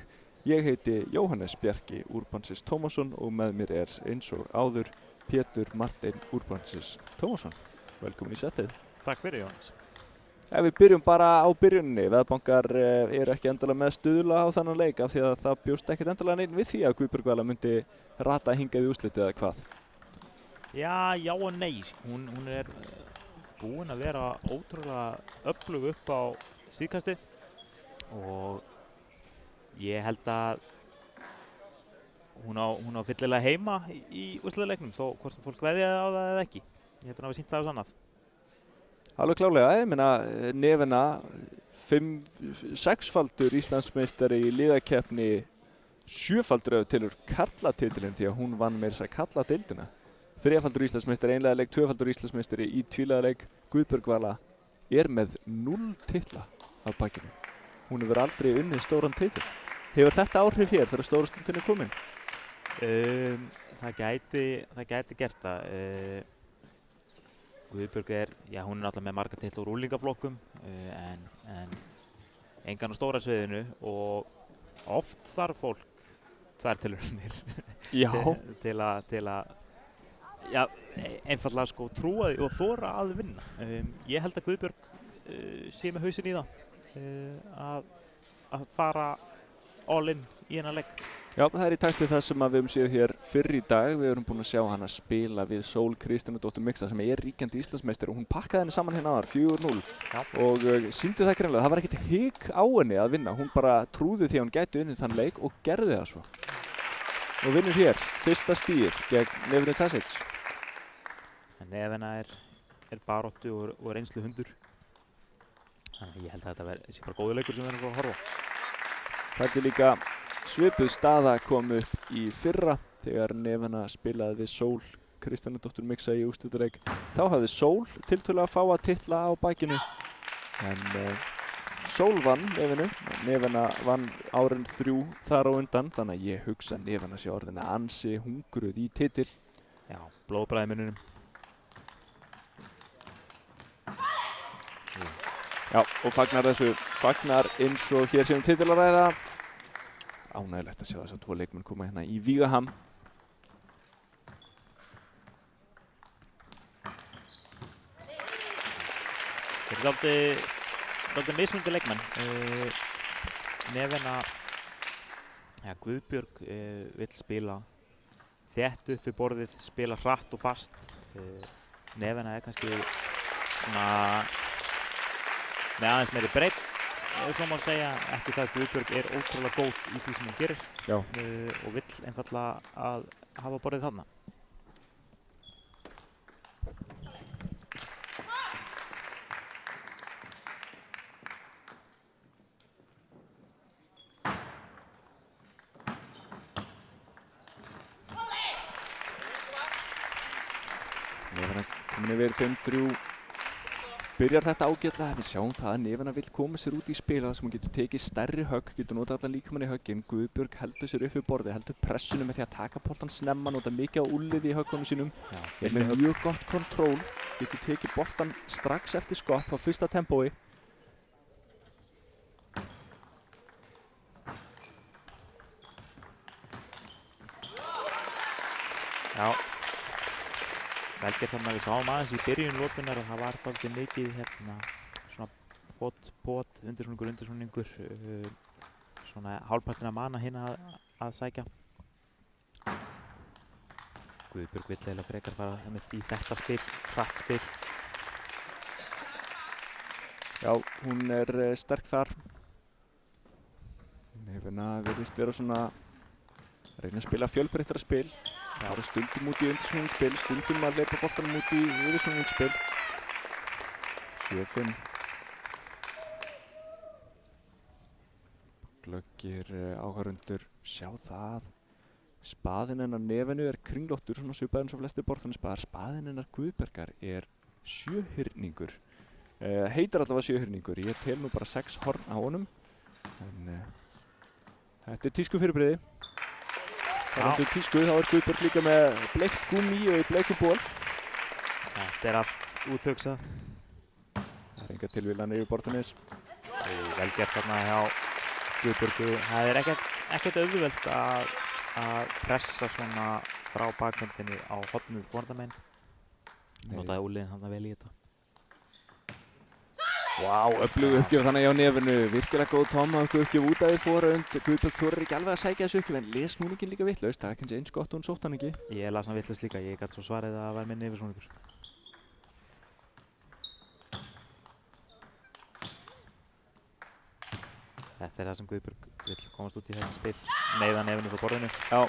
Ég heiti Jóhannes Bjarki Úrbansis Tómasson og með mér eins og áður Pétur Marteinn Úrbansis Tómasson. Velkomin í settið. Takk fyrir, Jóhannes. Við byrjum bara á byrjuninni. Veðbankar eru ekki endalega með stuðla á þennan leik af því að það bjóst ekkert endalega neinn við því að Guðbjörg Vala myndi rata hingað í úrslitið eða hvað? Já og nei. Hún er búin að vera ótrúlega öflug upp á síðkastið og ég held að hún á fyllilega heima í úrslitaleiknum þó hvort sem fólk veðjaði á það eða ekki. Ég held að hann hafi sýnt það á sannað. Alveg klálega, ég meina Nevena 6-faldur Íslandsmeistari í liðakeppni, 7-faldur tilur karlatitilinn því að hún vann meira þess að karladeildina. 3-faldur Íslandsmeistari einliðaleik, 2-faldur Íslandsmeistari í tvíliðaleik. Guðbjörg Vala er með 0 titla af bakinu. Hún hefur aldrei unnið stóran titil. Hefur þetta áhrif hér þegar stóra stundin er komin? Það gæti gert það. Guðbjörg hún er náttúrulega með marga titla úr úlingaflokkum en engan á stóra sviðinu og oft þarf fólk tvær tilraunir til að einfaldlega sko trúa því og þora að vinna. Ég held að Guðbjörg sé með hausinn í það að fara all in í hennar leik. Já, það er í takt við það sem við höfum séð hér fyrr í dag. Við erum búin að sjá hana spila við Sól Kristínudóttur Mixa sem er ríkjandi Íslandsmeistari og hún pakkaði henni saman hérna áðan 4-0 og sýndi það greinilega. Það var ekkert hik á henni að vinna. Hún bara trúði því að hún gæti unnið þann leik og gerði það svo. Og vinnur hér, fyrsta stigið gegn Nevenu Tasic. Nevena er baráttu og reynslu hundur. Þannig ég held að þetta sé bara góður leikur sem við erum að horfa. Það er líka svipuð staða kom upp í fyrra þegar Nevena spilaði við Sól Kristínudóttur Mixa í úrslitaleik. Þá hafði Sól tiltölulega fáa titla á bakinu en Sól vann Nevenu. Nevena vann árin 3 þar á undan þannig að ég hugsa að Nevena sé orðin ansi hungruð í titil. Já, blóðbragð í munninum. Já, og fagnar eins og hér séum titil að ræða. Ánægilegt að sjá þess að 2 leikmenn koma hérna í Vígaham. Þetta er dálítið mismunandi leikmenn. Nevena, Guðbjörg vill spila þétt upp við borðið, spila hratt og fast. Nevena kannski svona með aðeins meiri breidd. Svo má segja ekki það að Guðbjörg er ótrúlega góð í því sem hún gerir og vill einfaldlega að hafa borðið þarna. Nevena komin yfir 5-3. Byrjar þetta ágætlega, við sjáum það að Nevena vill koma sér út í spil þar sem hún getur tekið stærri högg, getur notað allan líkamann í höggin. Guðbjörg heldur sér upp við borðið, heldur pressunum með því að taka boltan snemma, nota mikið á úlliði í höggunum sínum. Er með mjög gott kontról, getur tekið boltan strax eftir skopp á fyrsta tempói. Já. Velgerð þannig að við sáum aðeins í byrjun lokunar og það var dálítið mikið svona pot, undirsnúningur, svona hálfpartin að mana hérna að sækja. Guðbjörg vill eiginlega frekar fara með í þetta spil, hratt spil. Já, hún er sterk þar. Nevena virðist vera svona að reyna að spila fjölbreyttara spil. Það eru stundum út í undirsnúningsspil, stundum að leipa boltanum út í yfirsnúningsspil. 7-5. glöggir áhorfendur sjá það. Spaðinn hennar Nefenu er kringlóttur, svona svipaður eins og flestir borðtennisbaðar. Spaðinn hennar Guðbergar er sjöhyrningur. Heitir allavega sjöhyrningur, ég tel nú bara 6 horn á honum. En þetta er tískufyrirbrigði. Varðandi tísku, þá er Guðberg líka með bleikt gúmmí og í bleikum ból. Þetta er allt úthugsað. Það er enga tilvílanir í borðtennis. Vel gert þarna hjá Guðbergu. Það er ekkert auðvelt að pressa svona frá bakhöndinni á hornið forðamenn. Notaði Úlliðinn þarna vel í þetta. Vá, öflug uppgjöf þannig hjá Nefinu. Virkilega góð tóma uppgjöf út af því forönd. Guðberg þorir ekki alveg að sækja þessu uppgjöf en les snúningin líka vitlaust. Það er kannski eins gott og hún sótt hann ekki. Ég las hann vitlaust líka. Ég gat svo svarið að það var minn yfirsnúningur. Þetta er það sem Guðberg vill komast út í þetta spil. Neyða Nefinu frá borðinu. Já,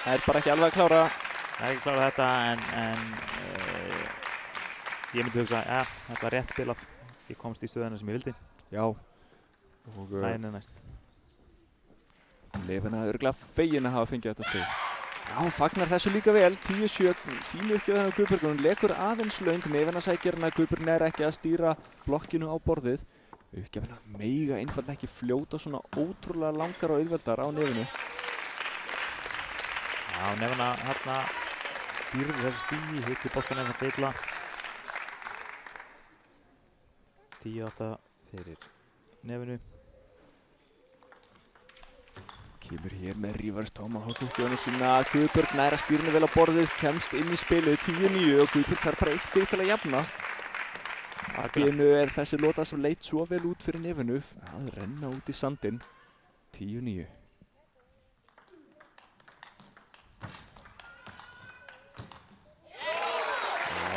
það er bara ekki alveg að klára. Það er ekki klárað þetta en ég myndi hugsa, ja, þetta var rétt spilað. Ég komst í stöðuna sem ég vildi. Já. Og Næðin er næst. Nefina er örugglega fegin að hafa fengið þetta stig. Já, fagnar þessu líka vel. 10-7, fínu uppgjöf þannig á Guðberg. Hún lekur aðeins löng. Nefina sækir hana. Guðberg nær ekki að stýra blokkinu á borðið. Uppgjöfina mega einfaldlega ekki fljóta svona ótrúlega langar og auðveldar á Nefinu. Já, Nefina hérna stýrði þessu stígi, hitti boltann eða illa. 10-8 fyrir Nefinu. Kemur hér með reverse tomahawk uppgjöfuna sína. Guðberg nær að stýra henni vel á borðið, kemst inn í spilið 10-9 og Guðberg þarf bara 1 stig til að jafna. Allt í einu er þessi lota sem leit svo vel út fyrir Nefinu að renna út í sandinn. 10-9.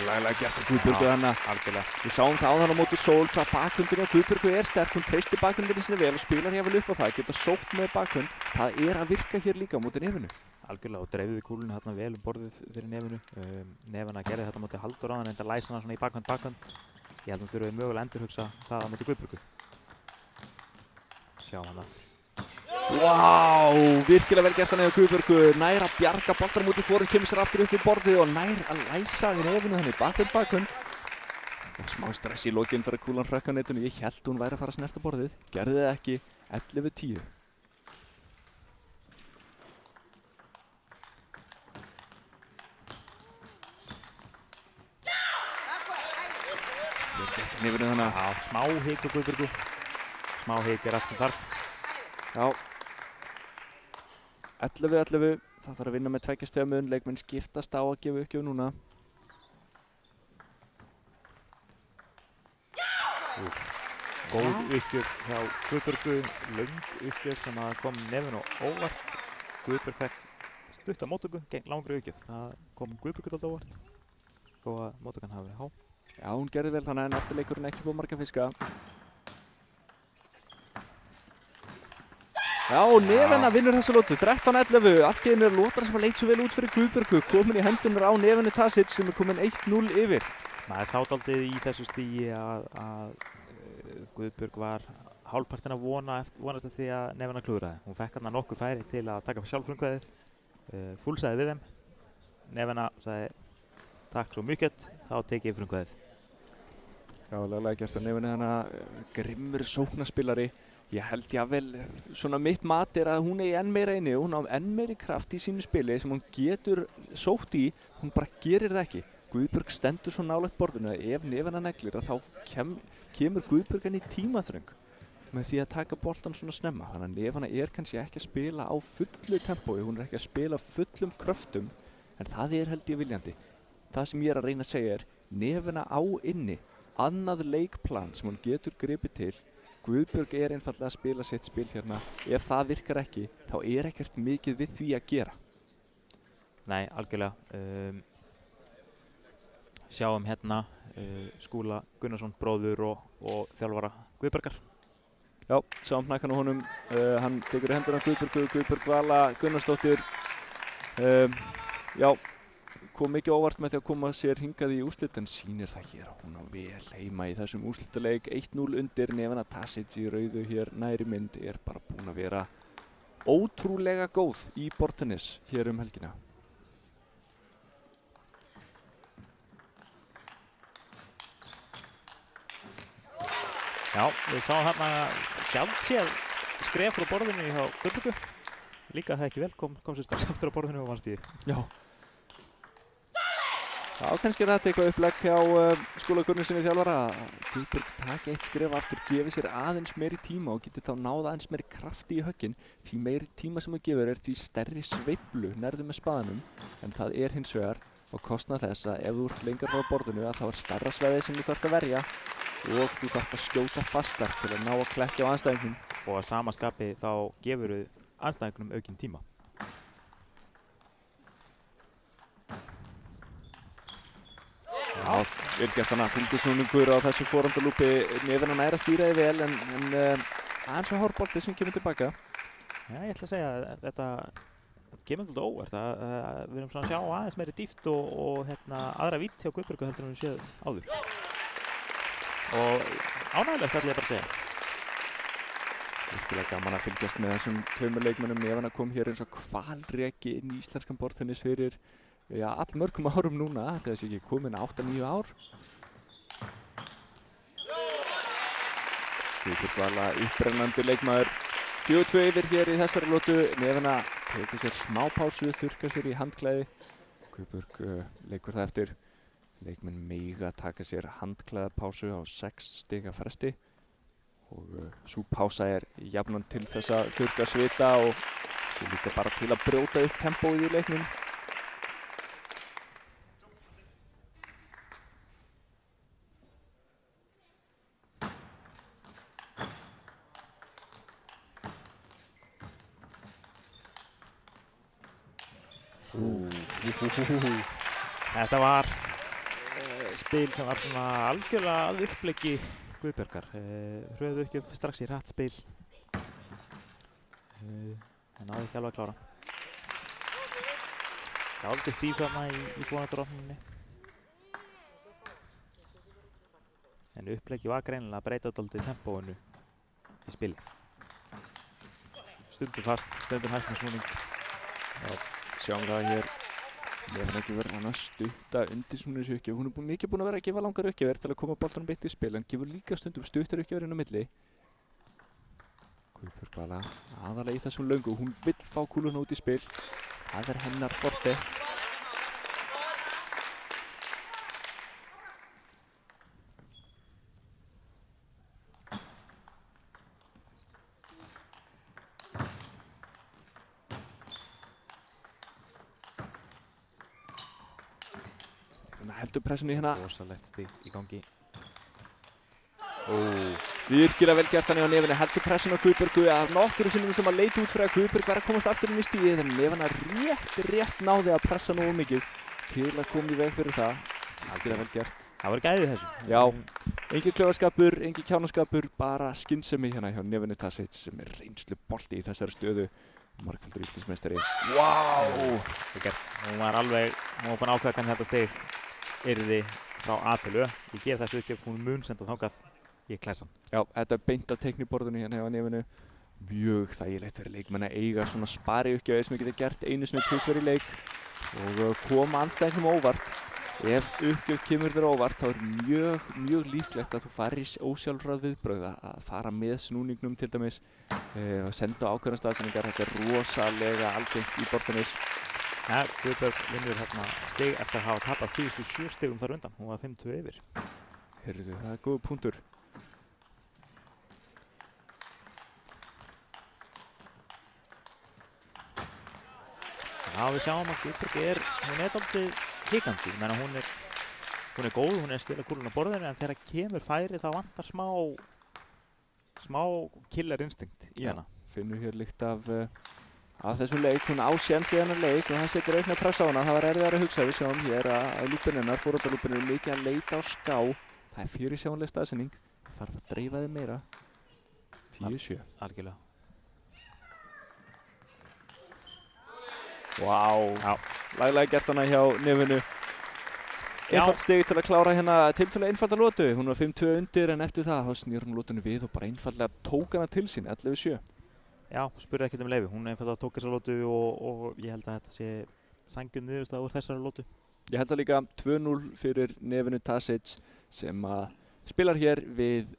Laglega gert af Guðbergu þarna. Algjörlega. Við sáum það áðan á móti Sól hvað bakhundinni á Guðbergu er sterk. Hún treystir bakhundinni sinni vel og spilar hér vel upp á það. Geta sótt með bakhund. Það er að virka hér líka á móti Nefinu. Algjörlega og dreifði kúlunni hérna vel borðið fyrir Nefinu. Nefina gerði þetta á móti Halldór áðan enda læsa hana svona í bakhund. Ég held að hún þurfi mögulega að endurhugsa það á móti Guðbergu. Sjá hana. Vá, virkilega vel gert þannig á Guðbergu. Nær að bjarga boltar mútið fórum, kemur sér aftur upp í borðið og nær að læsa við Nefinu þannig bakhund. Og smá stress í lokin þegar kúlan hrökk á netinu. Ég held hún væri að fara að snerta borðið. Gerði það ekki. 11-10. Nefinu þannig. Já, smá hik á Guðbergu. Smá hik er allt sem þarf. Já. 11-11. Það þarf að vinna með 2 stiga mun. Leikmenn skiptast á að gefa uppgjöf núna. Góð uppgjöf hjá Guðbergu. Löng uppgjöf sem að kom Nefinu óvart. Guðberg fekk stutta móttöku gegn langri uppgjöf. Það kom Guðbergu alltaf óvart. Þó að móttökan hafi verið há. Já, hún gerði vel þannig en eftirleikurinn ekki búið marga fiska. Já, Nefina vinnur þessa lotu, 13-11. Allt í einu er lotan sem leit svo vel út fyrir Guðbergu. Komin í hendunar á Nefinu Tasic sem er komin 1-0 yfir. Maður sá dálítið í þessu stígi að Guðberg var hálfpartinn að vonast eftir því að Nefina klúðraði. Hún fekk þarna nokkur færi til að taka sjálf frumkvæðið. Fúlsaði við þeim. Nefina sagði takk svo mykket, þá tek ég frumkvæðið. Já, laglega gert að Nefinu þannig grimmur sóknarspilari. Ég held jável, svona mitt mat er að hún eigi enn meira inni og hún á enn meiri kraft í sínu spili sem hún getur sótt í, hún bara gerir það ekki. Guðberg stendur svo nálægt borðinu að ef Nefina neglir að þá kemur Guðberg henni í tímaþröng með því að taka boltan svona snemma. Þannig að Nefina er kannski ekki að spila á fullu tempói, hún er ekki að spila fullum kröftum, en það er held ég viljandi. Það sem ég er að reyna að segja er, Nefina á inni annað leikplan sem hún getur gripið til. Guðberg er einfallega að spila sitt spil hérna. Ef það virkar ekki, þá er ekkert mikið við því að gera. Nei, algjörlega. Sjáum hérna Skúla Gunnarsson, bróður og þjálfara Guðbergar. Já, sjáum hnakkan á honum. Hann tekur í hendurna Guðberg Vala Gunnarsdóttir. Já, kom mikið óvart með því að koma sér hingað í úrslit en sýnir það hér að hún á vel heima í þessum úrslitaleik. 1-0 undir. Nevena Tasic í rauðu hér næri mynd er bara búin að vera ótrúlega góð í borðtennis hér helgina. Já, við sáum hérna sjálfséð skref frá borðinu hjá Guðbjörgu. Líka það ekki vel, kom sér strax aftur á borðinu og vannst í. Já. Já, kannski er þetta eitthvað upplegg hjá Skúla Gunnarssoni þjálfara að Guðbjörg taki eitt skref aftur, gefi sér aðeins meiri tíma og geti þá náð aðeins meiri krafti í höggin. Því meiri tíma sem þú gefur því stærri sveiflu nærðu með spaðanum, en það hins vegar á kostnað þess að ef þú ert lengar frá borðinu þá stærra svæði sem þú þarft að verja og þú þarft að skjóta fastar til að ná að klekkja á andstæðingnum. Og að sama skapi þá gefur andstæðingnum aukinn tíma. Já, vel gert hana, þungusnúningur á þessu forandalúpi. Nevena nær að stýra því vel en aðeins að hárbolti sem kemur tilbaka. Já, ég ætla að segja að þetta kemur svolítið óvart. Við erum svona að sjá aðeins meiri dýpt og aðra vítt hjá Guðbjörgu heldur en við séð áður. Og ánægilegt ætla ég bara að segja. Virkilega gaman að fylgjast með þessum tveimur leikmönnum. Nevena kom hér eins og hvalreki inn í íslenskan borðtennis fyrir allmörgum árum núna, ætli það sé ekki komin 8-9 ár. Guðbjörg Vala upprennandi leikmaður. 4-2 yfir hér í þessari lotu. Nevena tekur sér smá pásu, þurrkar sér í handklæði. Guðbjörg leikur það eftir. Leikmenn mega taka sér handklæðapásu á 6 stiga fresti. Og sú pása jafnan til þess að þurrka svita og svo líka bara til að brjóta upp tempóið í leiknum. Þetta var spil sem var svona algjörlega að uppleggi Guðbjörgar. Hröðu ekki upp strax í hratt spil. Það náði ekki alveg að klára. Dálítið stíf þarna í búnadrottningunni. En uppleggi var greinilega að breyta dálítið tempóinu í spili. Stundum fast, stundum hægt með snúning. Já, sjáum það hér. Nevena ekki verið að stutta undir svona þessu uppgjöf. Hún mikið búin að vera að gefa langar uppgjafir til að koma boltanum beint í spil en gefur líka stundum stuttar uppgjafir inn á milli. Guðbjörg Vala aðalega í þessum löngu. Hún vill fá kúluna út í spil. Það hennar forte. Heldur pressunni hérna. Rosalegt stig í gangi. Virkilega vel gert þannig á Nevena. Heldur pressunni á Guðbjörgu að nokkru sinnum sem að leita út fyrir að Guðbjörg var að komast aftur inn í stíðið. En Nevena rétt náði að pressa nógu mikið til að koma í veg fyrir það. Virkilega vel gert. Það var gæðið þessu. Já, engin klöfaskapur, engin kjánaskapur, bara skynsemi hérna hjá Nevenu Tasic sem reynslu bolti í þessari stöðu. Margfaldur Íslandsmeistari. Wow! Hún var búin að ákveða hvernig þetta stig yrði frá A til Ö. Ég gef þessu uppgjöf, hún mun senda þangað í klessan. Já, þetta beint á teikniborðinu hérna hjá Nevenu. Mjög þægilegt fyrir leikmenn að eiga svona spari uppgjöf sem við getum gert einu sinni tvisvar í leik og koma andstæðingum óvart. Ef uppgjöf kemur þér óvart þá mjög líklegt að þú farir í ósjálfráð viðbrögð að fara með snúningnum til dæmis og senda ákveðna staðsendingar. Þetta rosalega algengt í borðtennis. Ja, Guðbjörg vinnur hérna stig eftir að hafa tapað síðustu 7 stigum þar undan. Hún var 5-2 yfir. Heyrðu, það góð punktur. Já, við sjáum að Guðbjörg hún dálítið hikandi. Ég meina hún er góð, hún að skila kúluna á borðinu en þegar kemur færi þá vantar smá killer instinct í hana. Finnur hér líkt af þessum leik, hún á séns í hennar leik og hann setur aukna press á hana. Það var erfiðara að hugsa. Við sjáum hér að lúpinn hennar, forvarnarlúpinn er mikið að leita á ská. Það er fyrirsjáanleg staðsending. Það þarf að dreifa þið meira. 4-7. Algjörlega. Vá, laglega gert hana hjá nefinu. Einfalt stig til að klára hérna tiltölulega einfalda lotu. Hún var 5-2 undir en eftir það þá snýr hún lotunni við og bara einfallega tók hana til sín 11-7. Já, spurði ekkert leifi. Hún einfallega tók þessa lotu og ég held að þetta sé sanngjörn niðurstaða úr þessari lotu. Ég held að líka 2-0 fyrir nefinu Tasic sem að spilar hér við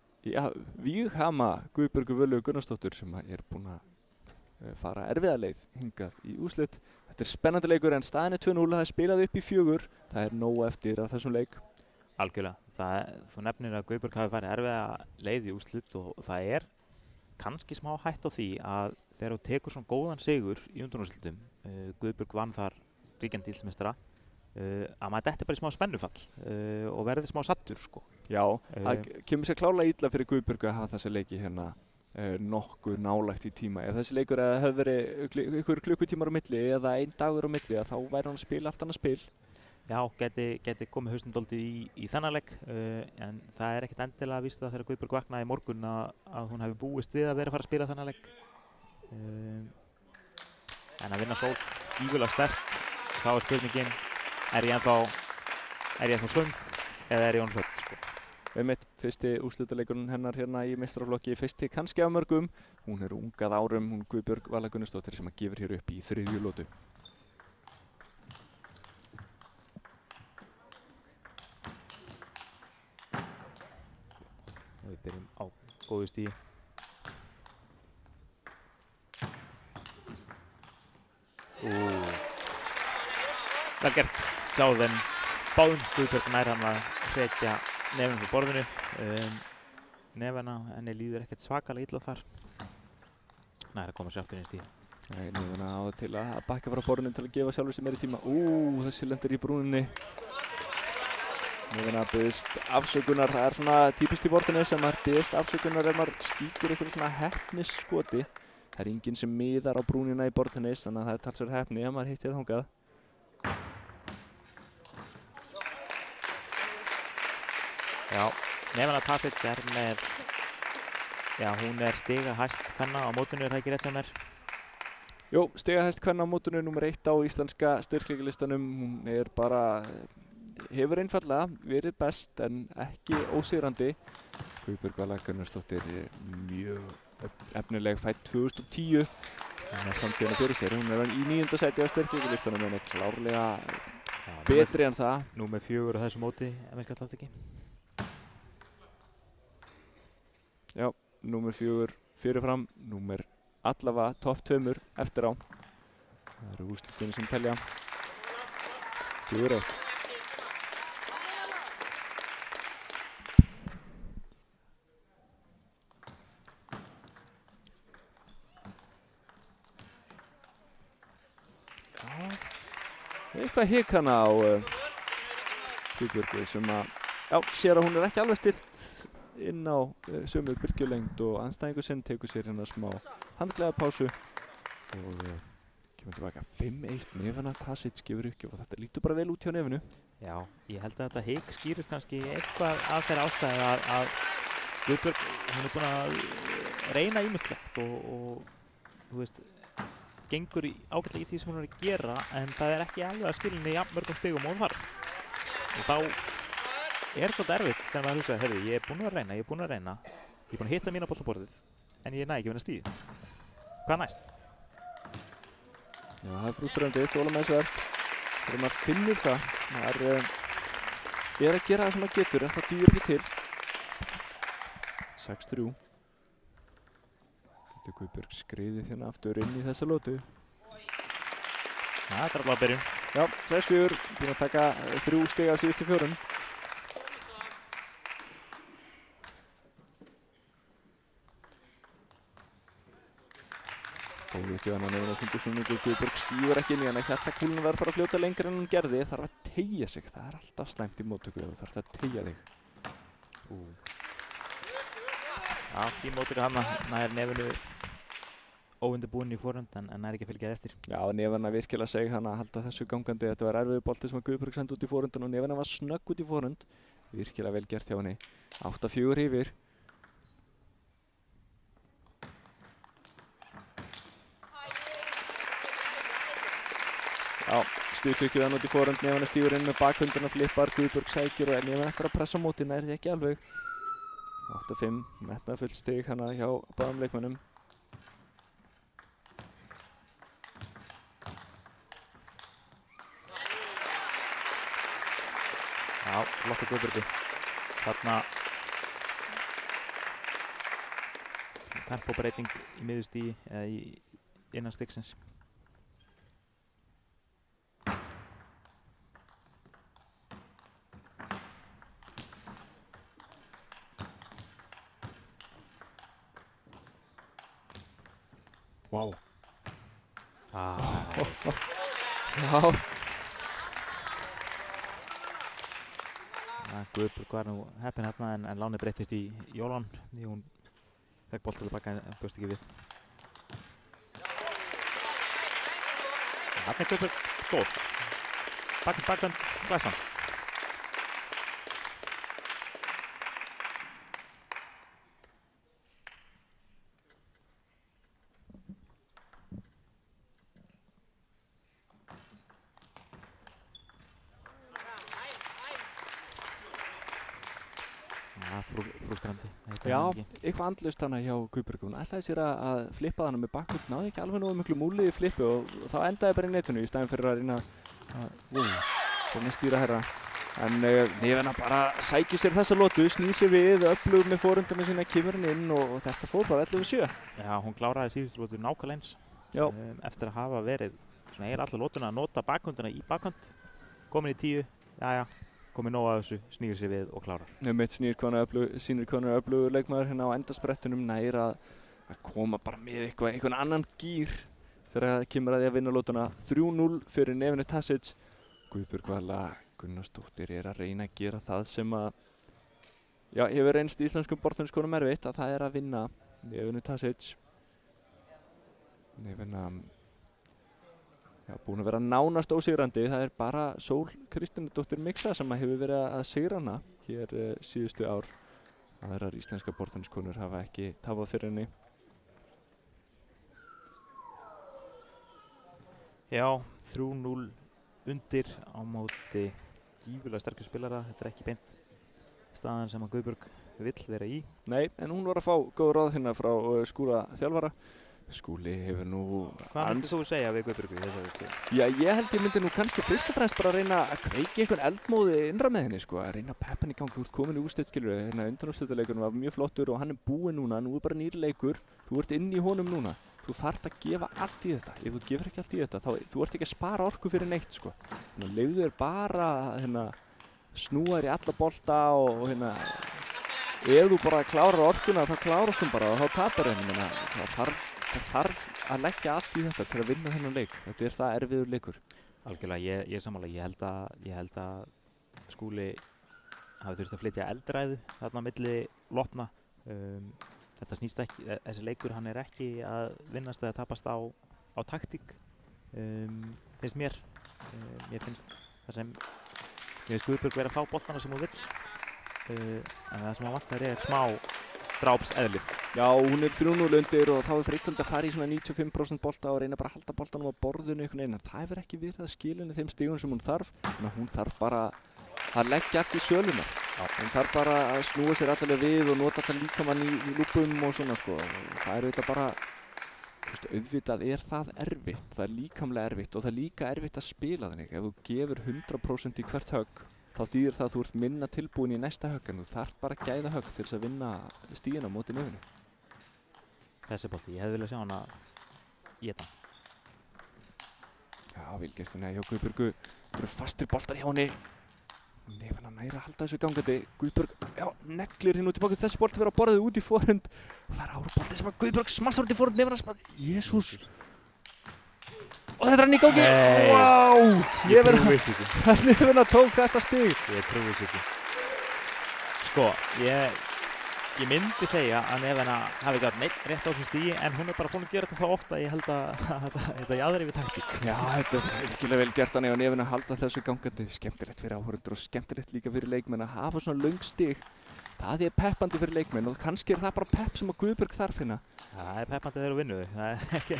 Víghama Guðbjörgu Völu Gunnarsdóttur sem er búin að fara erfiða leið hingað í úrslit. Þetta er spennandi leikur en staðin er 2-0, það er spilað upp í 4, það er nóg eftir að þessum leik. Algjörlega, þú nefnir að Guðbjörg hafi farið erfiða leið í úrslit og það er kannski smá hætt á því að þegar þú tekur svona góðan sigur í undanúrslitum, Guðbjörg vann þar ríkjandi Íslandsmeistara, að maður detti bara í smá spennufall og verði smá sattur sko. Já, það kemur sér klárlega illa fyrir Guðbjörgu að hafa þessi leiki hérna nokkuð nálægt í tíma. Ef þessi leikur hefði verið ykkur klukkutímar á milli eða einn dagur á milli þá væri hann að spila allt annað spil. Já, geti komið hausnum dálítið í þennan leik en það er ekkert endilega víst að þegar Guðbjörg vaknaði í morgun að hún hefði búist við að vera að fara að spila þennan leik. En að vinna Sól gífurlega sterkt, þá er spurningin, er ég ennþá svöng eða er ég honum svöld sko. Einmitt, fyrsti úrslitaleikurinn hennar hérna í meistaraflokki, fyrsti kannski af mörgum. Hún er ungað árum, hún Guðbjörg Vala Gunnarsdóttir sem að gefur hér upp í 3. lotu. Við byrjum á góðu stíi. Vel gert hjá þeim báðum. Guðbjörg nær hann að setja nefnum frá borðinu. Nefna, henni líður ekkert svakalega illa þar. Nær að koma sér aftur inn í stíð. Nei, nefna á til að bakka frá borðinu til að gefa sjálfur sér meiri tíma. Þessi lendir í brúninni. Nefna byggðist afsökunar. Það er svona típist í borðinu sem maður byggðist afsökunar ef maður skýtur eitthvað svona heppnisskoti. Það er enginn sem miðar á brúnina í borðtennis, þannig að það er talsverð heppni ef maður hittir þangað. Já, Nefna Tasic er með, hún er stigahæst kvenna á mótinu, er það ekki rétt hjá mér? Jú, stigahæst kvenna á mótinu, númer 1 á íslenska styrkleikalistanum. Hún er bara, hefur einfallega verið best en ekki ósigrandi. Guðbjörg Vala Gunnarsdóttir er mjög efnileg, fædd 2010. Hún er framtíðina fyrir sér. Hún er í 9. sæti á styrkleikalistanum en er klárlega betri en það. Númer 4 á þessu móti, ef við skallast ekki. Já, númer 4 fyrirfram, númer allavega topp 2 eftir á. Það eru úrslitin sem telja. 4-1. Eitthvað hik hana á Guðbjörgu sem að, sér að hún er ekki alveg stilt inn á sömu byrgjulengd og anstæðingur sinn tekur sér hérna smá handklæða pásu og kemur tilbaka 5-1. Nefna Tasic gefur uppgjöf og þetta lítur bara vel út hjá nefnu. Já, ég held að þetta hik skýrist kannski eitthvað af þeirra ástæði að Guðbjörg, hún er búin að reyna ýmislegt og þú veist, gengur ágætlega í því sem hún er að gera en það er ekki alveg að skilinni jafn mörgum stigum og hún þarf. Og þá er þetta erfitt þegar maður hugsa, heyrðu, ég er búinn að reyna, ég er búinn að hitta mína boll á borðið en ég næ ekki að vinna stíð. Hvað næst? Já, það er frústrandi, þolinmæðisverk. Þegar maður finnur það, maður er að gera það sem maður getur en það dýr ekki til. 6-3. Getur Guðbjörg skriðið hérna aftur inn í þessa lotu. Já, þetta er alveg að byrjun. Já, 6-4, búinn að taka 3 stig af síðustu 4. Góðu ekki þannig að nefna þungursnúningu. Guðbjörg stígur ekki inn í hana. Hélt að kúlun verður að fara að fljóta lengra en hún gerði. Þarf að teygja sig. Það er alltaf slæmt í móttöku ef þú þarf að teygja þig. Já, fín móttöku hana. Nær nefnu óundirbúinn í forhund en nær ekki að fylgja eftir. Já, nefna virkilega seg hann að halda þessu gangandi. Þetta var erfiður bolti sem að Guðbjörg sendi út í forhundin og nefna var snögg út í forhund. Virkilega vel gert hjá henni. 8-4 yfir. Já, stuðtökið hann út í forhönd, Nefana stígur inn með bakhundina, flippar, Guðbjörg sækir og Nefana eftir að pressa á móti, nær því ekki alveg. 8-5, metnaðfullt stig hana hjá báðum leikmönnum. Já, flott á Guðbjörgu. Þarna tempóbreyting í miðjustígi eða innan stigsins. Vá. Já. Guðbjörg var nú heppin hérna en lánið breyttist í Jólan því hún fekk bolta tilbaka en bjóst ekki við. Þarna Guðbjörg góð. Bakhund, glæsan. Frústrandi. Já, eitthvað andlaust hana hjá Guðbjörgu. Hún ætlaði sér að flippa hana með bakhund, náði ekki alveg nógu miklu múlið í flippu og þá endaði bara í netinu í staðinn fyrir að reyna að stýra herra. En Nefana bara sækir sér þessa lotu, snýr sér við, öflug með forundum sína, kemur hann inn og þetta fór bara 11-7. Já, hún kláraði síðustu lotu nákvæmlega eins. Eftir að hafa verið svona eiginlega alla lotuna að nota bakhundina í bakhund, komin í 10, jæja. Komið nóg að þessu, snýr sér við og klárar. Sýnir konar öflugur leikmaður hérna á endasprettunum nær að koma bara með einhvern annan gír þegar það kemur að því að vinna lótuna. 3-0 fyrir Nefinu Tasic. Guðbjörg Vala Gunnarsdóttir að reyna að gera það sem að hefur reynst íslenskum borðhundskonum erfitt, að það að vinna Nefinu Tasic. Nefina búin að vera nánast ósigrandi. Það bara Sól Kristínardóttir Mixa sem hefur verið að sigra hana hér síðustu ár. Aðrar íslenska borðhundskonur hafa ekki tapað fyrir henni. Já, 3-0 undir á móti gífurlega sterkur spilara. Þetta ekki beint staðan sem að Guðbjörg vill vera í. Nei, en hún var að fá góð ráð hérna frá Skúla þjálfara. Skúli hefur nú... Hvað myndir þú segja við Guðbjörgu í þessari stöðu? Já, ég held ég myndi nú kannski fyrst og fremst bara að reyna að kveiki einhvern eldmóði innra með henni, sko. Að reyna að peppa henni í gang, þú ert komin í úrslit, skilur. Hérna undanúrslitaleikurinn var mjög flottur og hann búinn núna, nú bara nýr leikur. Þú ert inn í honum núna. Þú þarft að gefa allt í þetta. Ef þú gefur ekki allt í þetta, þá þú ert ekki að spara orku fyrir neitt, sko. Þannig leyfðu þér bara snúa þér í alla bolta og ef þú bara klárar orkuna, þá klárast hún bara og þá tapar henni. Það þarf að leggja allt í þetta til að vinna þennan leik. Þetta það erfiður leikur. Algjörlega, ég er sammála. Ég held að Skúli hafi þurft að flytja eldræðu þarna á milli lopna. Þetta snýst ekki, þessi leikur hann ekki að vinnast eða tapast á taktík. Finnst mér. Mér finnst það sem Guðbjörg vera að fá boltana sem hún vill. En það sem hann vantar smá drápseðlið. Já, hún 3-0 undir og þá freistandi að fara í svona 95% bolta og reyna bara að halda boltanum á borðinu einhvern veginn. En það hefur ekki verið að skila henni þeim stigum sem hún þarf. Þannig að hún þarf bara að leggja allt í söluna. Hún þarf bara að snúa sér allavega við og nota alltaf líkamann í lúpum og svona, sko. Það auðvitað bara, auðvitað það erfitt. Það líkamlega erfitt og það líka erfitt að spila þannig. Ef þú gefur 100% í hvert högg, þá þýðir það að þú ert minna tilbúin í næsta högg en þú þarf bara að gæða högg til þess að vinna stígina á móti Nefinu. Þessi bolti, ég hefði viljað sjá hana í þetta. Já, vel gert hjá Guðbjörgu. Það eru fastir boltar hjá henni. Nefana næra að halda þessu gangandi. Guðbjörg, neglir hinn út í bókið. Þessi bolti verið á borðið út í forhund. Og það árubolti sem að Guðbjörg smassar út í forhund. Nefana smassar. Jésús. Og þetta hann í gangi. Vá! Ég trúi þessu ekki. Nefana tók þetta stig. Ég trúi þessu ekki. Sko, ég myndi segja að Nefana hafi ekki átt neitt rétt á þessu stigi en hún bara búin að gera þetta þá ofta að ég held að þetta jaðri við taktík. Já, þetta virkilega vel gert þannig að Nefana halda þessu gangandi. Skemmtilegt fyrir áhorfendur og skemmtilegt líka fyrir leikmenn að hafa svona löng stig. Það peppandi fyrir leikmenn og kannski það bara pepp sem að Guðbjörg þarf hérna. Það peppandi þegar þú vinnu. Það ekki...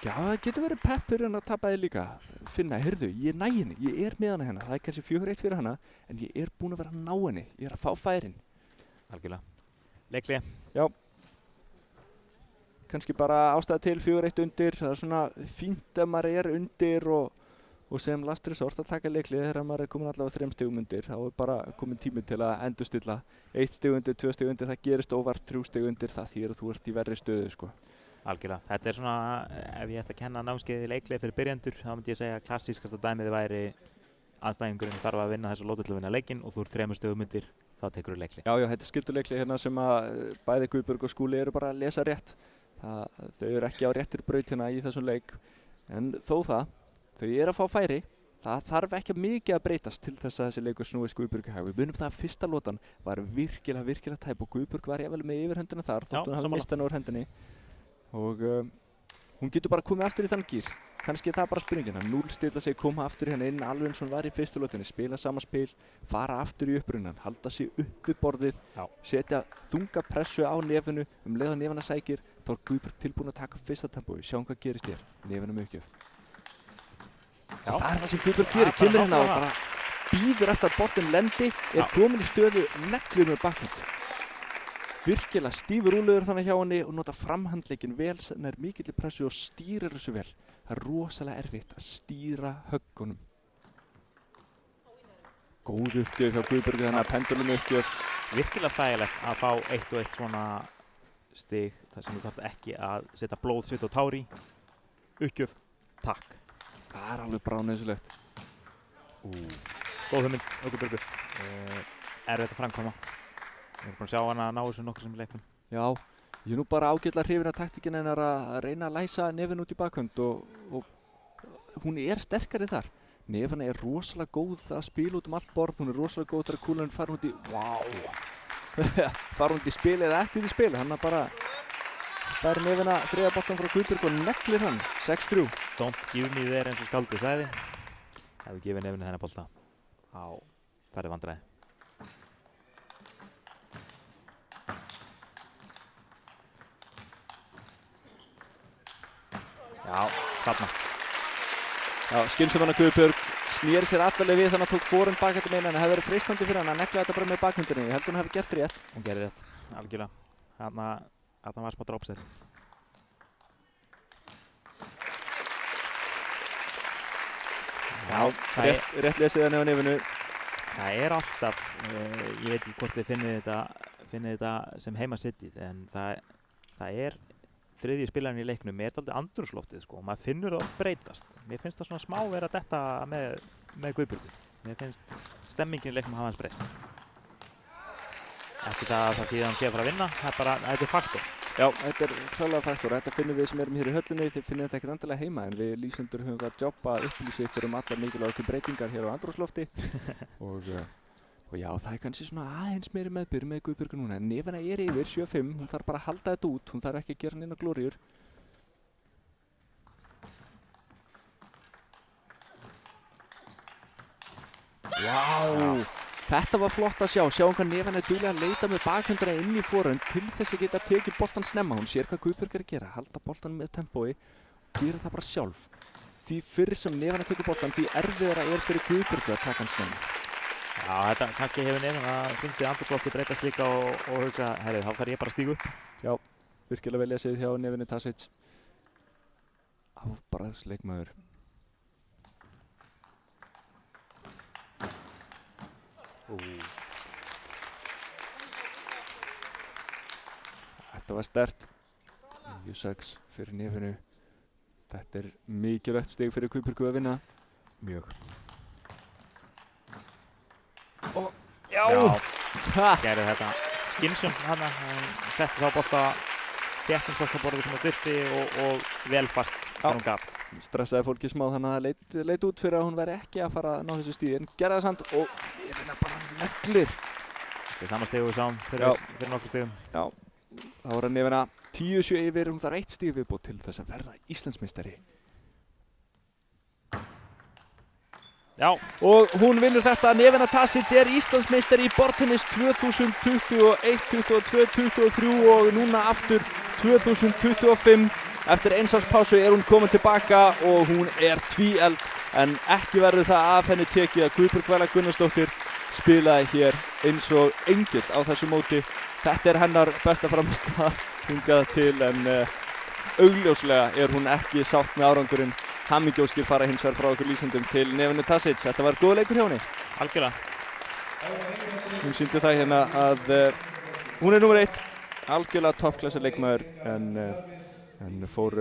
Já, það getur verið peppur en að tapa þig líka. Finna, heyrðu, ég næ henni, ég er með hana hérna. Það er kannski 4-1 fyrir hana, en ég er búinn að vera að ná henni. Ég er að fá færin. Algjörlega. Leikli. Já. Kannski bara ástæða til 4-1 undir. Það er svona fínt ef maður er undir og sem last resort að taka leikli þegar maður er komin allavega 3 stigum undir. Þá er bara komin tími til að endurstilla. 1 stig undir, 2 stig undir, það gerist óvart 3 stig undir. Það þýðir að þú ert í verri stöðu, sko. Algjörlega. Þetta er svona, ef ég ætti að kenna námskeiði leikli fyrir byrjendur, þá myndi ég segja að klassískasta dæmið væri andstæðingurinn þarf að vinna þessu lótu til að vinna leikinn og þú ert 3 stigum undir, þá tekur þú leikli. Já, þetta er skylduleikli hérna sem að bæði Guðbjörg og Skúli eru bara að lesa rétt. Þau eru ekki á réttir braut hérna í þessum leik. En þó það, þau eru að fá færi. Það þarf ekki mikið að breytast til þess að þessi leikur snúist Guðbjörg í hag. Við munum það að fyrsta lotan var virkilega tæp og Guðbjörg var jafnvel með yfirhöndina þar þótt hún hafi mist hana úr hendinni. Og hún getur bara komið aftur í þann gír. Kannski er það bara spurningin. Að núllstilla sig, koma aftur hérna inn alveg eins og hún var í fyrstu lotinni, spila sama spil, fara aftur í upprunnan, halda sig upp við borðið, setja þunga pressu á nefinu, leið að nefana sækir, þá er Guðbjörg tilbúin að taka fyrsta tempói, sjáum hvað gerist hér, nefinu uppgjöf. Og það er það sem Guðbjörg gerir, kemur hérna og bara býður eftir að boltinn lendi, er komin í stöðu, neglir með bakhönd. Virkilega stífur úlöður þannig hjá henni og nota framhandleikinn vel, nær mikilli pressu og stýrir þessu vel. Það er rosalega erfitt að stýra höggunum. Góð uppgjöf hjá Guðbjörgu þannig að pendulum uppgjöf. Virkilega þægilegt að fá 1 og 1 svona stig þar sem þú þarft ekki að setja blóð, svit og tár í. Uppgjöf, takk. Það er alveg bráðnauðsynlegt. Góð hugmynd, Guðbjörgu. Erfitt að framkvæma. Við erum búin að sjá hana að ná þessu nokkur sem í leiknum. Já, ég er nú bara ágætlega hrifinn af taktíkinn hennar að reyna að læsa nefinn út í bakhönd og hún er sterkari þar. Nefana er rosalega góð að spila út allt borð, hún er rosalega góð þegar kúlan fara út í, fara út í spil eða ekki út í spil, hann bara fær nefina þriðja boltan frá Guðbjörg og neglir hann, 6-3. Don't give me there eins og Skáldi sagði. Ef við gefum nefinu þennan bolta, þá færði vandræði. Já, þarna. Já, skynsumanna Guðbjörg snýri sér allavega við þannig að tók forund bakhættu meina en það hefði verið freistandi fyrir hann að negla þetta bara með bakhundinni. Ég held hún hefði gert rétt. Hún gerði rétt, algjörlega. Þarna var smá drápstil. Já, rétt lesið hann yfir nefinu. Það er alltaf, ég veit ekki hvort þið finnið þetta sem heima sittið, en það er þriðji spilarinn í leiknum er dálítið andrúmsloftið sko, maður finnur það að breytast. Mér finnst það svona smá vera þetta með Guðbjörgu. Mér finnst stemmingin í leiknum hafa hans breyst. Ekki það þýðir að hann sé að fara að vinna, þetta er faktor. Já, þetta er klálega faktor. Þetta finnum við sem erum hér í höllinni, þið finnum þetta ekkert endilega heima, en við lýsendur höfum það jobb að upplýsa ykkur um allar mikilvægustu breytingar hér á andrúmslofti. Og já, það er kannski svona aðeins meiri meðbyr með Guðbjörgu núna, en nefina er yfir 7-5, hún þarf bara að halda þetta út, hún þarf ekki að gera neina glóríur. Vá! Þetta var flott að sjáum hvað nefina er duglega að leita með bakhundina inn í forhönd til þess að geta tekið boltan snemma. Hún sér hvað Guðbjörg er að gera, halda boltan með tempói og gera það bara sjálf. Því fyrr sem nefina tekur boltan, því erfiðara er fyrir Guðbjörgu að taka hann snemma. Já, þetta kannski hefur nefnum að fundið andrúmsloftið breytast líka og hugsa, herri, þá þarf ég bara að stíga upp. Já, virkilega vel lesið hjá nefinu Tasic. Afbragðsleikmaður. Þetta var sterkt. 9-6 fyrir nefinu. Þetta er mikilvægt stig fyrir Guðbjörgu að vinna. Mjög. Já! Gerði þetta skynsum hana, setti þá bolta þéttingsvarkaborði sem það þurfti og vel fast þegar hún gat. Stressaði fólki smá þannig að það leit út fyrir að hún væri ekki að fara að ná þessu stíði en gerði það samt og ég finna bara neglir. Þetta er sama stig við sáum fyrir nokkur stigum. Já, þá var hann nefina 10-7 yfir, hún þarf 1 stig viðbót til þess að verða Íslandsmeistari. Já, og hún vinnur þetta. Nefina Tasic er Íslandsmeistari í borðtennis 2021, 22, 23 og núna aftur 2025. Eftir einsáspásu hún komin tilbaka og hún tvíeld en ekki verður það af henni tekið að Guðbjörg Vala Gunnarsdóttir spilaði hér eins og engill á þessu móti. Þetta hennar besta frammistaða hingað til en augljóslega hún ekki sátt með árangurinn. Hamingjóskir fara hins vegar frá okkur lýsendum til Nevenu Tasic. Þetta var góð leikur hjá henni. Algjörlega. Hún sýndi það hérna að hún númer 1, algjörlega toppklassa leikmaður en fór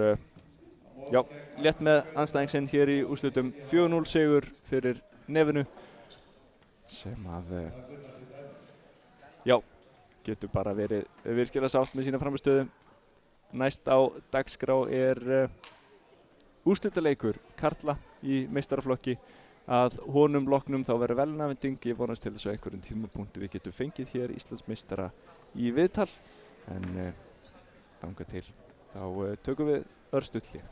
létt með andstæðing sinn hér í úrslitum. 4-0 sigur fyrir Nevenu sem að getur bara verið virkilega sátt með sína frammistöðu. Næst á dagskrá úrslitaleikur karla í meistaraflokki. Að honum loknum þá verður velunafending. Ég vonast til þess að einhverjum tímapunkti við getum fengið hér Íslandsmeistara í viðtal en þangað til þá tökum við örstutt hlé.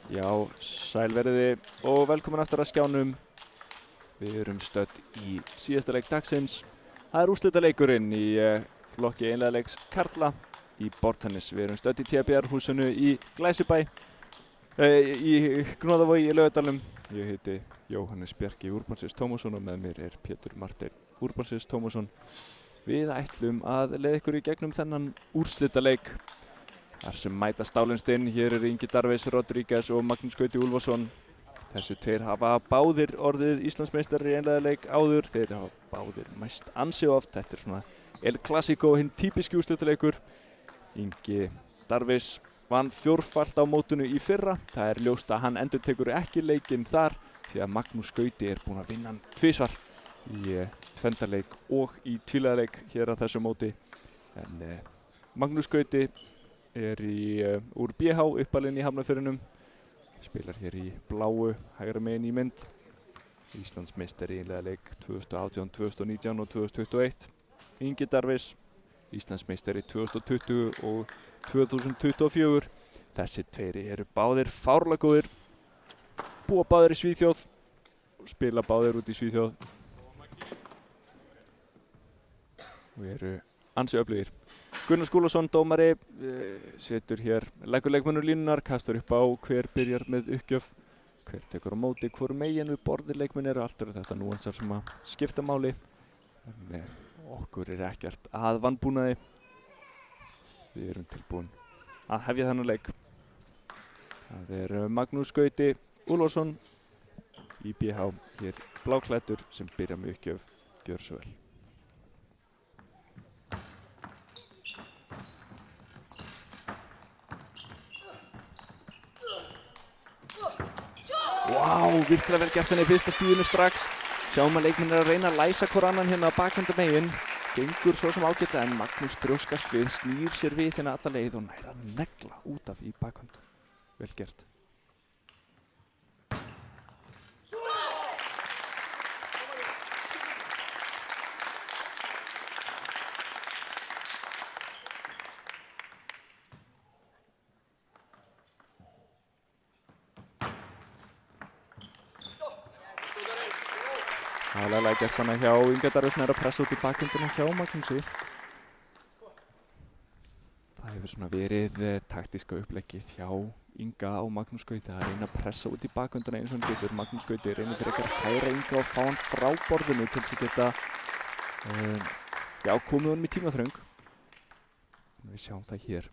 Já, sæl veriði og velkomin aftur að skjánum. Við erum stödd í síðasta leik dagsins. Það er úrslitaleikurinn í flokki einliðaleiks karla í borðtennis. Við erum stödd í TBR húsinu í Glæsibæ, í Gnúðavogi í Laugardalnum. Ég heiti Jóhannes Bjarki Úrbansis Tómasson og með mér er Pétur Marteinn Úrbansis Tómasson. Við ætlum að leiða ykkur í gegnum þennan úrslitaleik. Þar sem mæta stálenskt inn, hér eru Ingi Darvis Rodríguez og Magnús Gauti Úlfarsson. Þessi tveir hafa báðir orðið Íslandsmeistarar í einliðaleik áður. Þeir hafa báðir mæst ansi oft. Þetta er svona El Clásico, hinn típiski úrslitaleikur. Ingi Darvis vann fjórfalt á mótinu í fyrra. Það er ljóst að hann endurtekur ekki leikinn þar því að Magnús Gauti er búinn að vinna hann tvisvar í tvenndarleik og í tvíliðaleik hér á þessu móti. En Magnús Gauti er úr BH uppalinn í Hafnarfirðinum. Spilar hér í bláu hægra megin í mynd. Íslandsmeistari í einliðaleik 2018, 2019 og 2021. Ingi Darvis, Íslandsmeistari 2020 og 2024. Þessi tveiri eru báðir fárlega góðir. Búa báðir í Svíþjóð og spila báðir út í Svíþjóð. Og eru ansi öflugir. Gunnar Skúlason, dómari, setur hér leggur leikmönnur línunar, kastar upp á hver byrjar með uppgjöf, hver tekur á móti, hvor megin við borðir leikmenn eru. Allt eru þetta núansar sem að skipta máli. En okkur er ekkert að vanbúnaði. Við erum tilbúin að hefja þennan leik. Það er Magnús Gauti Úlfarsson í BH, hér bláklæddur, sem byrjar með uppgjöf. Gjör svo vel. Vá, virkilega vel gert henni í fyrsta stíðinu strax. Sjáum að leikmenn er að reyna að læsa hvor annan hérna á bakhenda megin. Gengur svo sem ágætlega en Magnús þrjóskast við, snýr sér við hérna alla leið og nær að negla út af í bakhend. Vel gert. Aðalega gert hana hjá Inga Darvis, nær að pressa út í bakendina hjá Magnúsi. Það hefur svona verið taktíska uppleggið hjá Inga og Magnús Gauti að reyna að pressa út í bakendina eins og hann getur. Magnús Gauti reynir fyrir að færa Inga og fá hann frá borðinu til þess að geta komið honum í tímaþröng. Við sjáum það hér.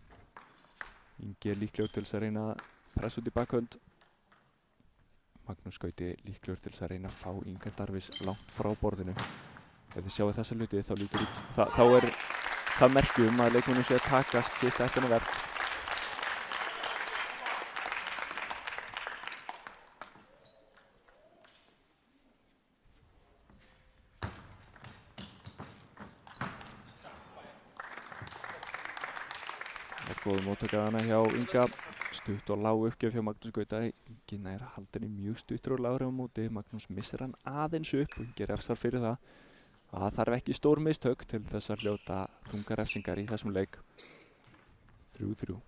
Ingi er líklegur til þess að reyna að pressa út í bakend. Magnús Gauti líklegur til þess að reyna að fá Inga Darvis langt frá borðinu. Ef þið sjáu þessa hluti þá er það merki að leikmönnum sé að takast sitt ætlunarverk. Það er góð móttaka hana hjá Inga. Stutt og lág uppgjöf hjá Magnús Gauta. Ingi nær að halda henni mjög stuttur og lágri á móti. Magnús missir hann aðeins upp og Ingi refsar fyrir það. Það þarf ekki stór mistök til þess að hljóta þungar refsingar í þessum leik. 3-3.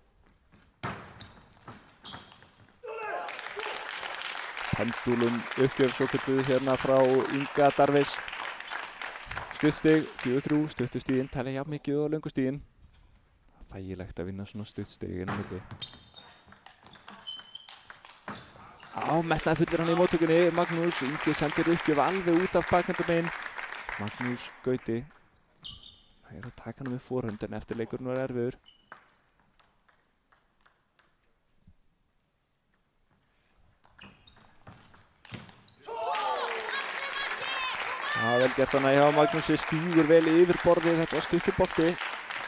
Pendulum uppgjöf svo kölluð hérna frá Inga Darvis. Stuttstig, 4-3, stuttustiginn, talið jafn mikið og löngustiginn. Þægilegt að vinna svona stuttstig inn á milli. Metnaði fullir hann í móttökunni. Magnús, Ingi sendir uppgjöf alveg út af bakendamegin. Magnús Gauti er að taka hann með forhönd en eftirleikurinn var erfiður. Vel gert hana hjá Magnúsi, stígur vel yfir borðið. Þetta var stuttur bolti.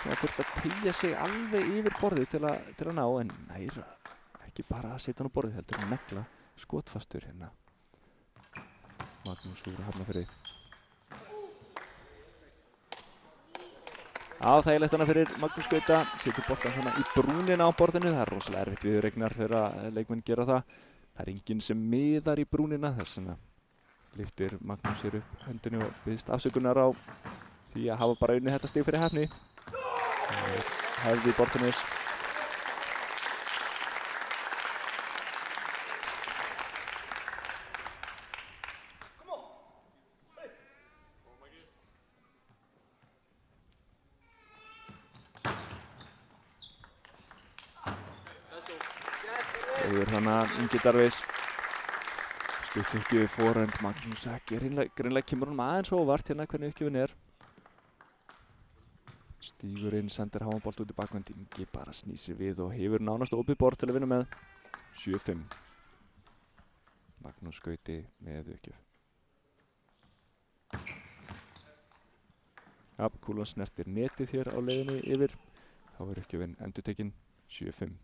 Það þurfti að teygja sig alveg yfir borðið til að ná, en nær ekki bara að setja hann á borðið heldur að negla skotfastur hérna. Magnús úr Hafnarfirði. Þægilegt hana fyrir Magnús Gauta. Setur boltan hana í brúnina á borðinu. Það er rosalega erfitt viðureignar þegar leikmenn gera það. Það er enginn sem miðar í brúnina. Þess vegna lyftir Magnús sér upp höndinu og biðst afsökunar á því að hafa bara unnið þetta stig fyrir Hefni. Hefði Borðtennis. Góður þannig að Ingi Darvís stutt uppgjöf forhönd Magnús ekki greinlega kemur honum aðeins óvart hérna hvernig uppgjöfin er. Stígur inn, sendir háan bolt út í bakvönd. Ingi bara snýsir við og hefur nánast opið borð til að vinna með 7-5. Magnús Gauti með uppgjöf. Ja, kúlan snertir netið hér á leiðinni yfir. Þá er uppgjöfin endurtekinn 7-5.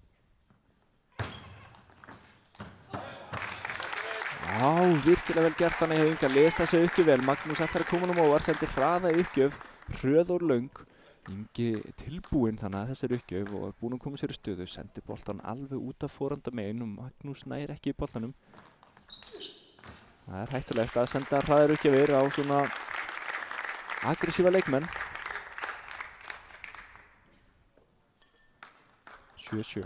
Já, virkilega vel gert þannig hefur Inga lest þessi uppgjöf vel. Magnús ætlar að koma óvart, sendir hraða í uppgjöf, hröð og löng. Ingi tilbúinn þannig að þessari uppgjöf og er búinn að koma sér í stöðu. Sendir boltan alveg út af foranda megin og Magnús nær ekki í boltanum. Það er hættulegt að senda hraðar uppgjöfir á svona aggressíva leikmenn. 7-7.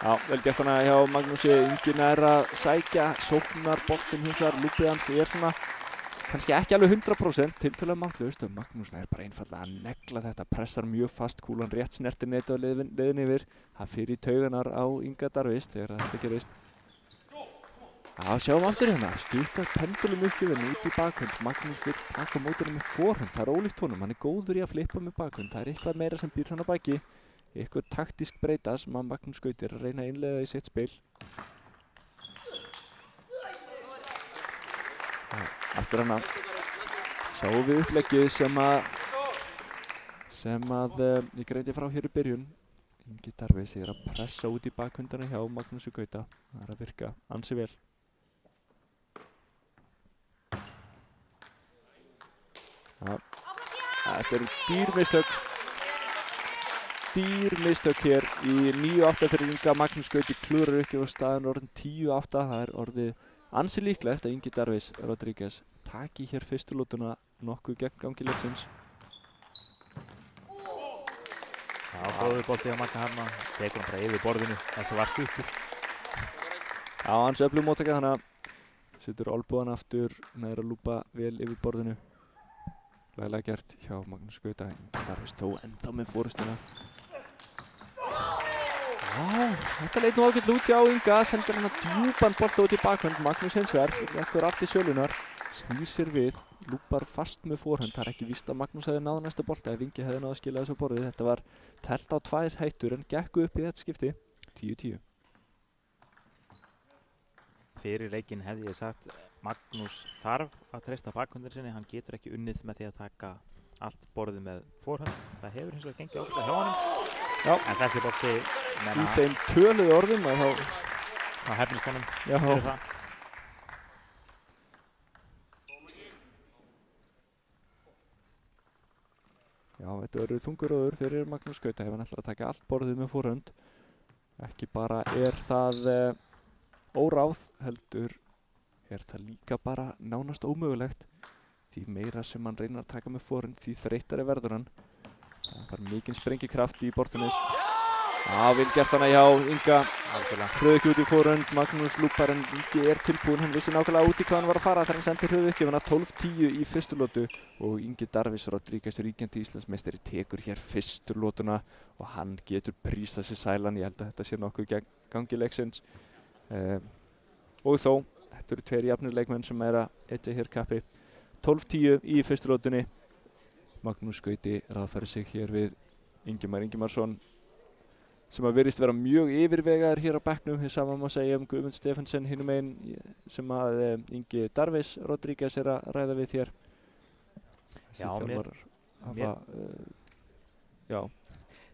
Já, vel gert þannig hjá Magnúsi. Ingi nær að sækja sóknarboltinn hins vegar. Lúpið hans er svona kannski ekki alveg 100% tiltölulega máttlaust og Magnús nær bara einfaldlega að negla þetta. Pressar mjög fast, kúlan rétt snertir netið á leiðin yfir. Það fyrir í tauganar á Inga Darvís þegar þetta gerist. Já, sjáum aftur hérna. Stuttar pendulum uppgjöfin út í bakhönd. Magnús vill taka mótorinn með forhönd. Það er ólíkt honum. Hann er góður í að flippa með bakhönd. Það er eitthvað meira sem býr hann að baki. Eitthvað taktísk breyta sem að Magnús Gauti er að reyna að innleiða í sitt spil. Aftur hana sjáum við uppleggið sem að ég greindi frá hér í byrjun. Ingi Darvís er að pressa út í bakhundana hjá Magnúsi Gauta. Það er að virka ansi vel. Þetta eru dýr mistök hér í 9-8 fyrir Inga. Magnús Gauti klúrar ekki og staðan orðin 10-8. Það er orðið ansi líklegt að Ingi Darvís Rodríguez taki hér fyrstu lótuna nokkuð gegn gangi leiksins. Já, góður bolti á Magga Harma. Tekur hann bara yfir borðinu. Þessi var stuttur. Já, hans öflug móttaka þannig að setur olbúan aftur, næra að lúpa vel yfir borðinu. Laglega gert hjá Magnús Gauta. Ingi Darvís þó ennþá með fórustuna. Já, þetta leit nú ágætlega út hjá Inga. Sendir hann að djúpan bolta út í bakhönd. Magnús hins vegar leggur allt í sölunar. Snýr sér við, lúpar fast með forhönd. Það er ekki víst að Magnús hefði náð næsta bolta ef Ingi hefði náð að skila þessu borðið. Þetta var telt á 2 hættur en gekk upp í þetta skipti. 10-10. Fyrir leikinn hefði ég sagt Magnús þarf að treysta bakhöndin sinni. Hann getur ekki unnið með því að taka allt borðið með forhönd. Það hefur hins vegar gengið ágætlega hjá honum. Já. En þessi bolti Í þeim töluðu orðum að þá hefnist honum fyrir það. Já, þetta verður þungur róður fyrir Magnús Gauta ef hann ætlar að taka allt borðið með forhönd. Ekki bara er það óráð, heldur er það líka bara nánast ómögulegt. Því meira sem hann reynir að taka með forhönd, því þreyttari verður hann. Það þarf mikinn sprengikraft í borðinnis. Já, vel gert hana hjá Inga. Hröð ekki út í forhönd, Magnús lúpar en Ingi er tilbúinn. Hann vissi nákvæmlega út í hvað hann var að fara þegar hann sendi hröð ekki. Hann 12-10 í fyrstu lótu og Ingi Darvís Rodríguez, ríkjandi Íslandsmeistari, tekur hér fyrstu lótuna og hann getur prísað sér sælan. Ég held að þetta sé nokkuð gangi leiksins. Og þó, þetta eru 2 jafnir leikmenn sem er að etja hér kappi. 12-10 í fyrstu lótunni. Magnús Gauti ráðfærir sig hér við Ingimar Ingimarsson sem að virðist vera mjög yfirvegaður hér á bekknum. Hið sama má segja Guðmund Stephensen hinum einn sem að Ingi Darvís Rodríguez er að ræða við hér. Já, já.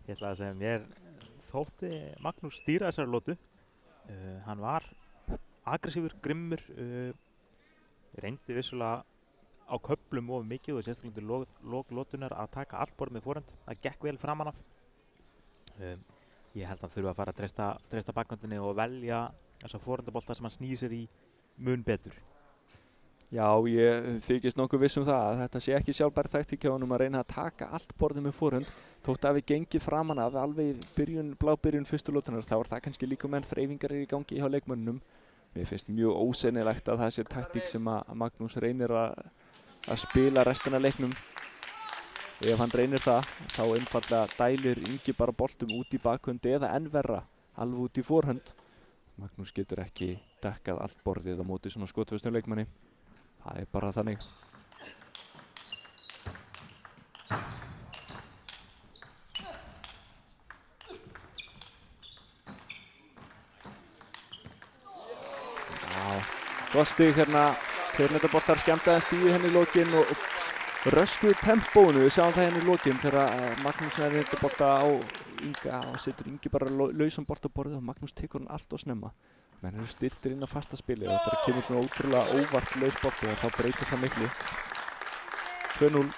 Ég ætla að segja mér þótti Magnús stýra þessari lótu. Hann var aggressífur, grimmur, reyndi vissulega á köflum of mikið og sérstaklega undir lok lótunar að taka allt borð með forhönd. Það gekk vel framan af. Ég held að hann þurfa að fara að treysta bakhöndinni og velja þessa forhöndabolta sem hann snýr sér í mun betur. Já, ég þykist nokkuð viss það að þetta sé ekki sjálfbær taktík hjá honum að reyna að taka allt borðið með forhönd. Þótt að við gengið framan af alveg blábyrjun fyrstu lótunar, þá er það kannski líka menn þreifingar í gangi hjá leikmönnum. Mér finnst mjög ósennilegt að það sé taktík sem að Magnús reynir að spila restina af leiknum. ef hann reynir það, þá einfallega dælir Ingi bara boltum út í bakhönd eða enn verra, alveg út í forhönd. Magnús getur ekki dekkað allt borðið á móti svona skotföstum leikmanni. Það er bara þannig. Gott stig hérna, tveirnetaboltar skemmtaði stíði henni í lokin og röskuðu tempónu. Við sjáum það henni í lokin þegar Magnús er netabolta á Inga og setur Ingi bara lausan bolt á borðið og Magnús tekur hann allt of snemma. Menn eru stiltir inn á fasta spilið og það kemur svona ótrúlega óvart laus bolti og þá breytir það miklu. 2-0.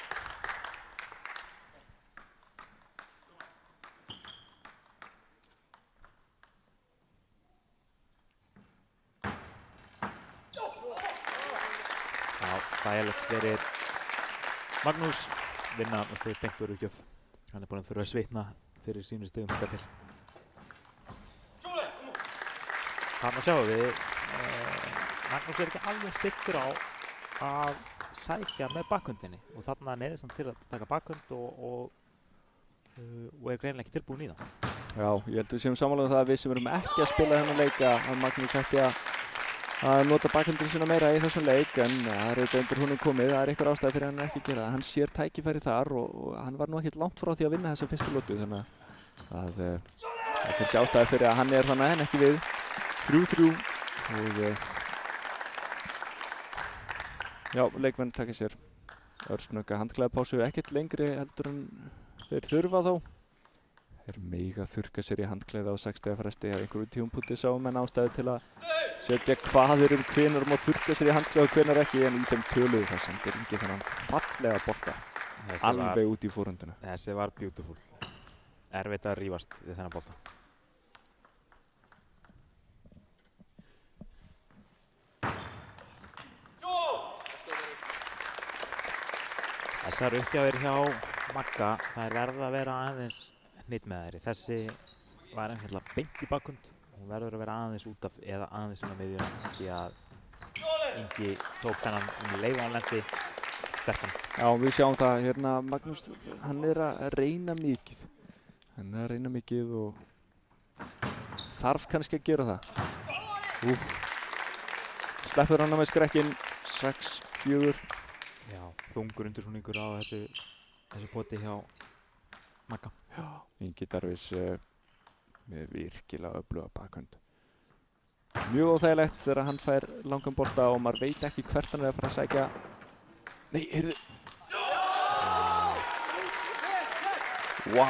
Þægilegt fyrir Magnús vinna með stig beint úr uppgjöf. Hann er búinn að þurfa að svitna fyrir sínu stigum hingað til. Þarna sjáum við Magnús er ekki alveg stilltur á að sækja með bakhöndinni og þarna neyðist hann til að taka bakhönd og er greinilega ekki tilbúinn í það. Já, ég held við séum sammála um það að við sem erum ekki að spila þennan leik að Magnús ætti að nota bakhöndina sína meira í þessum leik, en það er auðvitað undir honum komið, það er einhver ástæði fyrir hann ekki að gera það. Hann sér tækifæri þar og hann var nú ekkert langt frá því að vinna þessa fyrstu lotu, þannig að það er kannski ástæði fyrir að hann er þannig en ekki við. 3-3 og já, leikmenn taka sér örsnögga handklæðapásu, ekkert lengri heldur en þeir þurfa þó. Þeir mega þurrka sér í handklæði á 6 stiga fresti ef einhverju tímapunkti sáum en ástæðu til að setja kvaðir hvenær má þurrka sér í handklæði og hvenær ekki, en í þeim töluðu það sendir Ingi þennan fallega bolta alveg út í forhönduna. Þessi var beautiful. Erfitt að rífast við þennan bolta. Þessar uppgjafir hjá Magga, þær verða að vera aðeins hnitmiðaðri. Þessi var einfaldlega beint í bakhönd. Hún verður að vera aðeins út af eða aðeins inn á miðjuna því að Ingi tók þennan leið og hann lenti sterkan. Já, við sjáum það hérna, Magnús, hann er að reyna mikið. Hann er að reyna mikið og þarf kannski að gera það. Sleppur hann með skrekkinn, 6-4. Já, þungur undirsnúningur á þessu poti hjá Magga. Já, Ingi Darvís með virkilega öfluga bakhönd. Mjög óþægilegt þegar hann fær langan bolta og maður veit ekki hvert hann er að fara að sækja. Nei, heyrðu. Vá,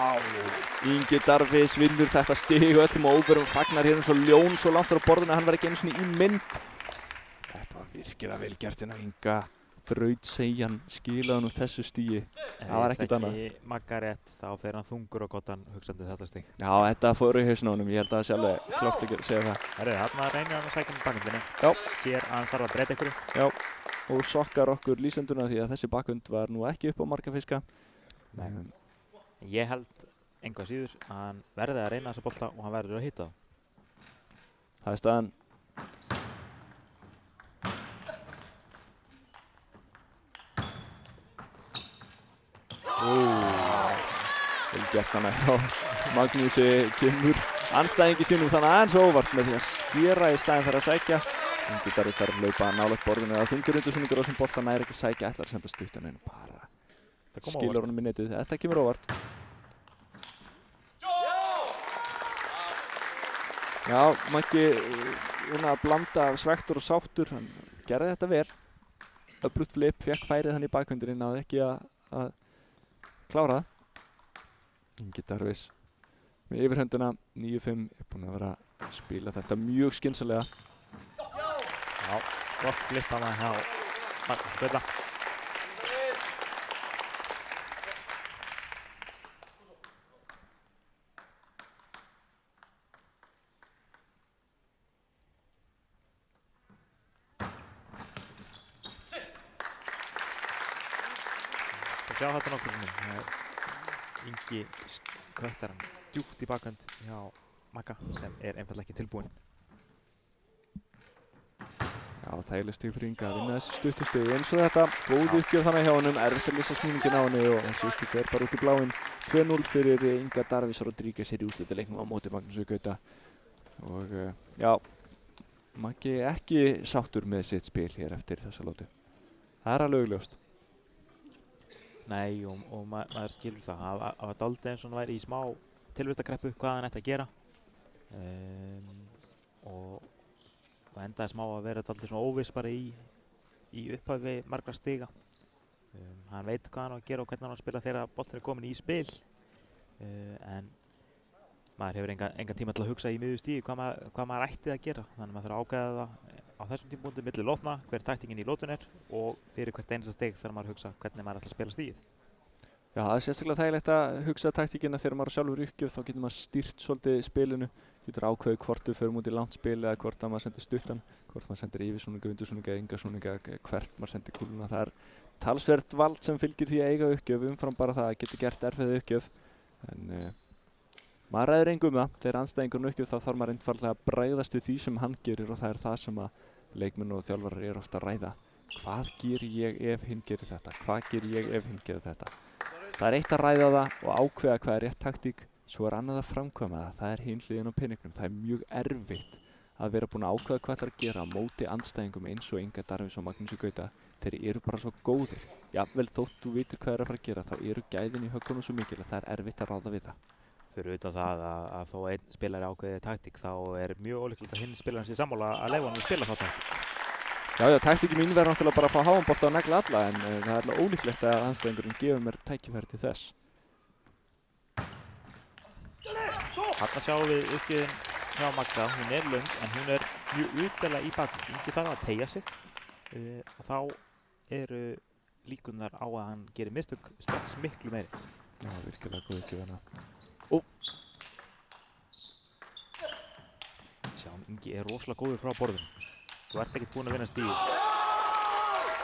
Ingi Darvís vinnur þetta stig og öllum óverum fagnar hérna svo ljón svo langt frá borðinu að hann var ekki einu sinni í mynd. Þetta var virkilega vel gert hérna Inga. Þrautseigjan skilaði nú þessu stigi. Það var ekkert annað. Ef ég þekki Magga rétt þá fer hann þungur á gottan hugsandi þetta stig. Já, þetta fór í hausinn á honum. Ég held að það sé alveg klárt að segja það. Herru, þarna reynir hann að sækja með bakhöndinni. Já. Sér að hann þarf að breyta einhverju. Já, og sokkar okkur lýsenduna því að þessi bakhönd var nú ekki upp á marga fiska. Nei. Ég held engu að síður að hann verði að reyna þessa bolta og hann verður að hitta þá. Það er staðan. Vel gert hana hjá Magnúsi, kemur anstæðingi sínum þannig aðeins óvart með því að skera í staðinn fyrir að sækja. Ingi Darvís þarf að hlaupa nálægt borðinu eða þungur undirsnúningur á þessum bolta nær ekki sækja, ætlar að senda stuttan inn og bara skilur honum í netið. Þetta kemur óvart. Já, Maggi að blanda svektur og sáttur, hann gerði þetta vel. Öflugt flip, fékk færið hann í bakhöndinni, náði ekki að klára það. Ingi Darvís með yfirhönduna, 9-5, er búinn að vera að spila þetta mjög skynsamlega. Já, gott flip hana hjá Magnús Bölla. Sjá þetta nokkur sinnum. Ingi kvöttar hann djúpt í bakhönd hjá Magga sem er einfaldlega ekki tilbúinn. Já, hafa þægileg stig fyrir Inga að vinna þessi stuttu stig eins og þetta góð uppgjöf þannig hjá honum, erfitt að lýsa snúningin á henni og þessi uppgjöf fer bara út í bláinn 2-0 fyrir Inga Darvis Rodríguez í úrslitaleiknum á móti Magnúsi Gauta og já, Maggi ekki sáttur með sitt spil hér eftir þessa lótu. Það er alveg augljóst. Nei, og maður skilur það. Það var dálítið eins og hann væri í smá tilvistakreppu hvað hann ætti að gera og endaði smá að vera dálítið svona óviss bara í upphafi margra stiga. Hann veit hvað hann á að gera og hvernig hann á að spila þegar boltinn er komin í spil en maður hefur engan tíma til að hugsa í miðju stígi hvað maður ætti að gera. Þannig að maður þarf að ákveða það á þessum tímapunkti milli lótna, hver taktingin í lótun er og fyrir hvert einasta stig þarf maður að hugsa hvernig maður ætlar að spila stígið. Já, það er sérstaklega þægilegt að hugsa taktíkina þegar maður er sjálfur uppgjöf, þá getur maður stýrt svolítið spilinu, getur ákveðið hvort við förum út í langt spil eða hvort að maður sendir stuttan, hvort maður sendir yfirsnúninga, undirsnúninga, engasnúninga, hvert maður sendir kúluna. Það er talsvert vald sem fylgir því að eiga uppgjöf, umfram bara það að geta gert erfiða uppgjöf. En maður ræður engu það, þegar andstæðingurinn uppgjöf þá þarf maður einfaldlega að bregðast við því sem hann gerir og það er það sem að leikmenn og þjálfarar eru ofta að ræða. Hvað ger ég ef hinn gerir þetta? Hvað ger ég ef hinn gerir þetta? Það er eitt að ræða það og ákveða hvað er rétt taktík, svo er annað að framkvæma það. Það er hin hliðin á peningnum. Það er mjög erfitt að vera búinn að ákveða hvað ætlar að gera á móti andstæðingum eins og Inga Darvis og Magnúsi Gauta. Þeir eru bara svo góðir. Jafnvel þótt þú vitir hvað er að fara að gera, þá eru gæðin í höggunum svo mikil að það er erfitt að ráða við það. Fyrir utan það að þó einn spilari ákveði taktík þá er mjög ólíklegt að hinn spilarinn sé sammála að leyfa honum að spila þá taktík. Já, taktíkin mín verður náttúrulega bara að fá háan bolta og negla alla en það er alveg ólíklegt að andstæðingurinn gefur mér tækifæri til þess. Þarna sjáum við uppgjöfin hjá Magga, hún er löng en hún er mjög utæla í bakgrunn. Ingi þarf að teygja sig og þá eru líkurnar á að hann gerir mistök strax miklu meiri. Já, virkilega góð uppgjöf hérna. Sjáum, Ingi er rosalega góður frá borðinu. Þú ert ekkert búinn að vinna stígið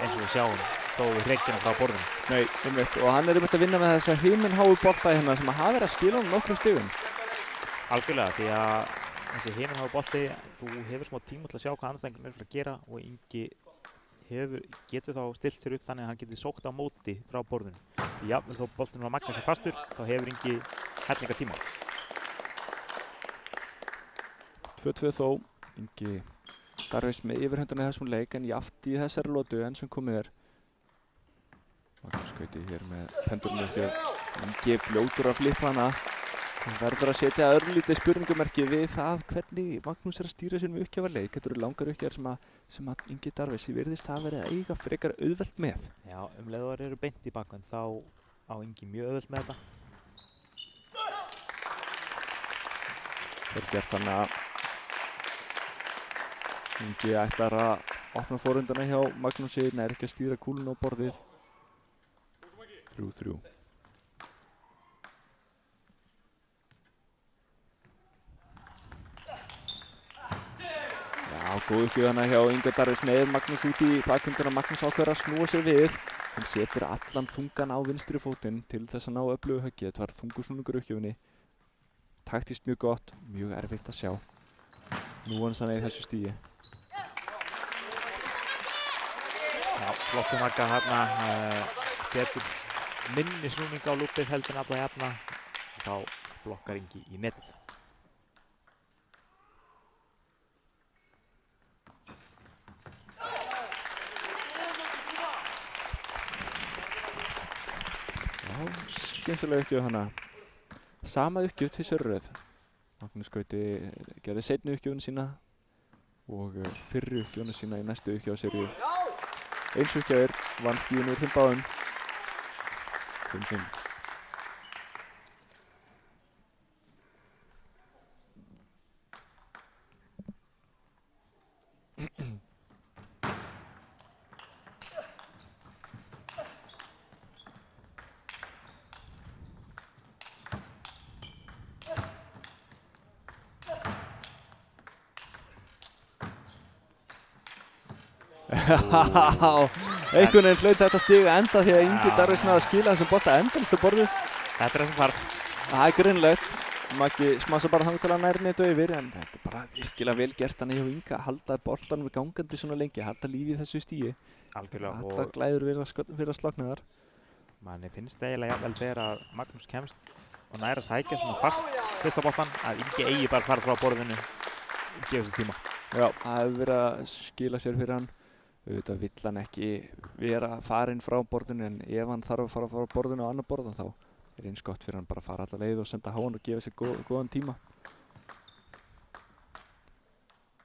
eins og við sjáum þó við hrekkjuna frá borðinu. Nei, einmitt. Og hann er einmitt að vinna með þessa himinháu bolta í hérna sem að hafa verið að skila honum nokkrum stigum. Algjörlega, því að þessi himinháu bolti, þú hefur smá tíma til að sjá hvað andstæðingurinn er fyrir að gera og Ingi getur þá stilt sér upp þannig að hann getur sókt á móti frá borðinu. Því jafnvel þó boltinn var Magga sér fastur, þá hefur Ingi hellinga tíma. 2-2 þó, Ingi Darvis með yfirhönduna í þessum leik en jaft í þessari lotu enn sem komið er. Magnús Gauti hér með pendulinu uppgjöf. Ingi fljótur að flippa hana. Hann verður að setja örlítið spurningamerki við það hvernig Magnús er að stýra sér með uppgjafarleik. Þetta eru langar uppgjafar sem að Ingi Darvis virðist hafa verið að eiga frekar auðvelt með. Já, leið og eru beint í bakvönd þá á Ingi mjög auðvelt með þetta. Þeir gerð þannig að Ingi ætlar að opna forundana hjá Magnúsi, nær ekki að stýra kúluna á borðið. 3-3. Já, góð uppgjöfana hjá Inga Darvis með Magnús út í bakvönduna. Magnús ákveður að snúa sér við. Hann setur allan þungan á vinstri fótinn til þess að ná öflugu höggi. Þetta var þungusnúningur uppgjöfinni. Taktist mjög gott, mjög erfitt að sjá. Nú var hann sannig í þessu stígi. Já, flottu Magga hérna, setur minni snúning á lúpið heldur en alla hérna. Þá blokkar Ingi í netið. Já, skynsilega uppgjöf hana. Sama uppgjöf til sörröð. Magnús Gauti gerði seinni uppgjöfuna sína og fyrri uppgjöfuna sína í næstu uppgjöfaseríu. Eins uppgjöfur vann stíðin úr þeim báðum. 5-5. Einhvern veginn hlaut þetta stig enda því að Ingi Darvis náði að skila þessum bolta endalaust á borðið. Þetta er það sem þarf. Það er greinlegt. Maggi smassa bara þangað til að nærni þetta yfir, en þetta er bara virkilega vel gert hann hjá Inga, halda boltanum gangandi svona lengi, halda lífi í þessu stíi. Algjörlega. Allar glæður virðast slokna þar. Manni finnst eiginlega jafnvel þegar að Magnús kemst og nær að sækja svona fast fyrsta boltan að Ingi eigi bara að fara frá borðinu og gefa sér tíma. Já, það hefur verið að skila sér fyrir hann. Auðvitað vill hann ekki vera farinn frá borðinu, en ef hann þarf að fara frá borðinu á annar borðan þá er eins gott fyrir hann bara að fara alla leið og senda háan og gefa sér góðan tíma.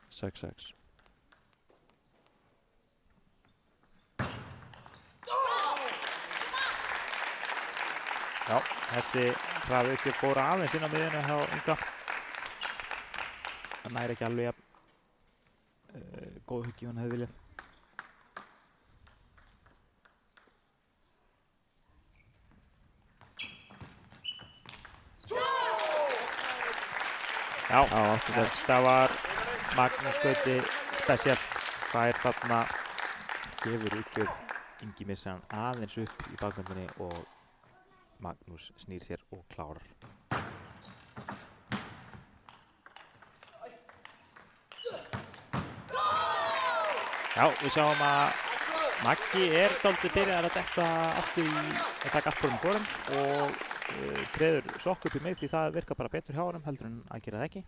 6-6. Já, þessi hraði ekki fóra aðeins inn á miðjuna hjá Inga. Það næri ekki alveg góð huggi hann hefði viljað. Já, þetta var Magnús Gauti special. Það þarna gefur uppgjöf Ingi missa hann aðeins upp í bakvöndinni og Magnús snýr sér og klárar. Já, við sjáum að Maggi er dálítið byrjaður að detta aftur í að taka allt fórum fórum og treður sokk upp í mig því það virkar bara betur hjá honum heldur en að gera það ekki.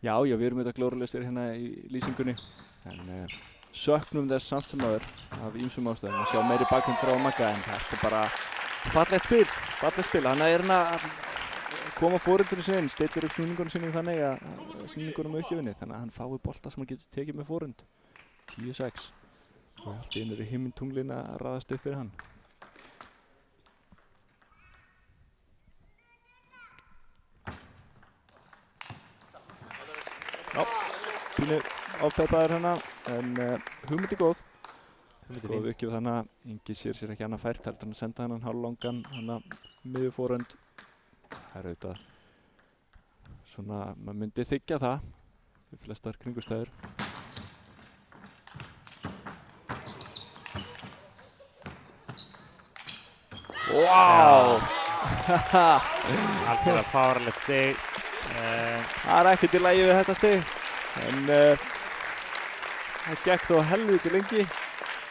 Já, við erum auðvitað glórulausir hérna í lýsingunni, en söknum þess samt sem aður af ýmsum ástæðum að sjá meiri bakgrunn frá Magga, en þetta er bara fallegt spil. Hann er hérna að koma forundinu sinni, stillir upp snúningunum sinni þannig að snúningunum uppgjöfinni, þannig að hann fái bolta sem hann getur tekið með forund. 10-6 og allt í einu er himintunglin að raðast upp fyrir hann. Já, pínu ápeppaður hérna, en hugmyndi góð. Góð uppgjöf þannig að Ingi sér ekki annað fært heldur en að senda hann hálflangan miður forund. Það er auðvitað svona, maður myndi þykja það við flestar kringustæður. Wow! Algjörlega fáránlegt stig. Það er ekkert í lagi við þetta stig, en það gekk þó helviti lengi.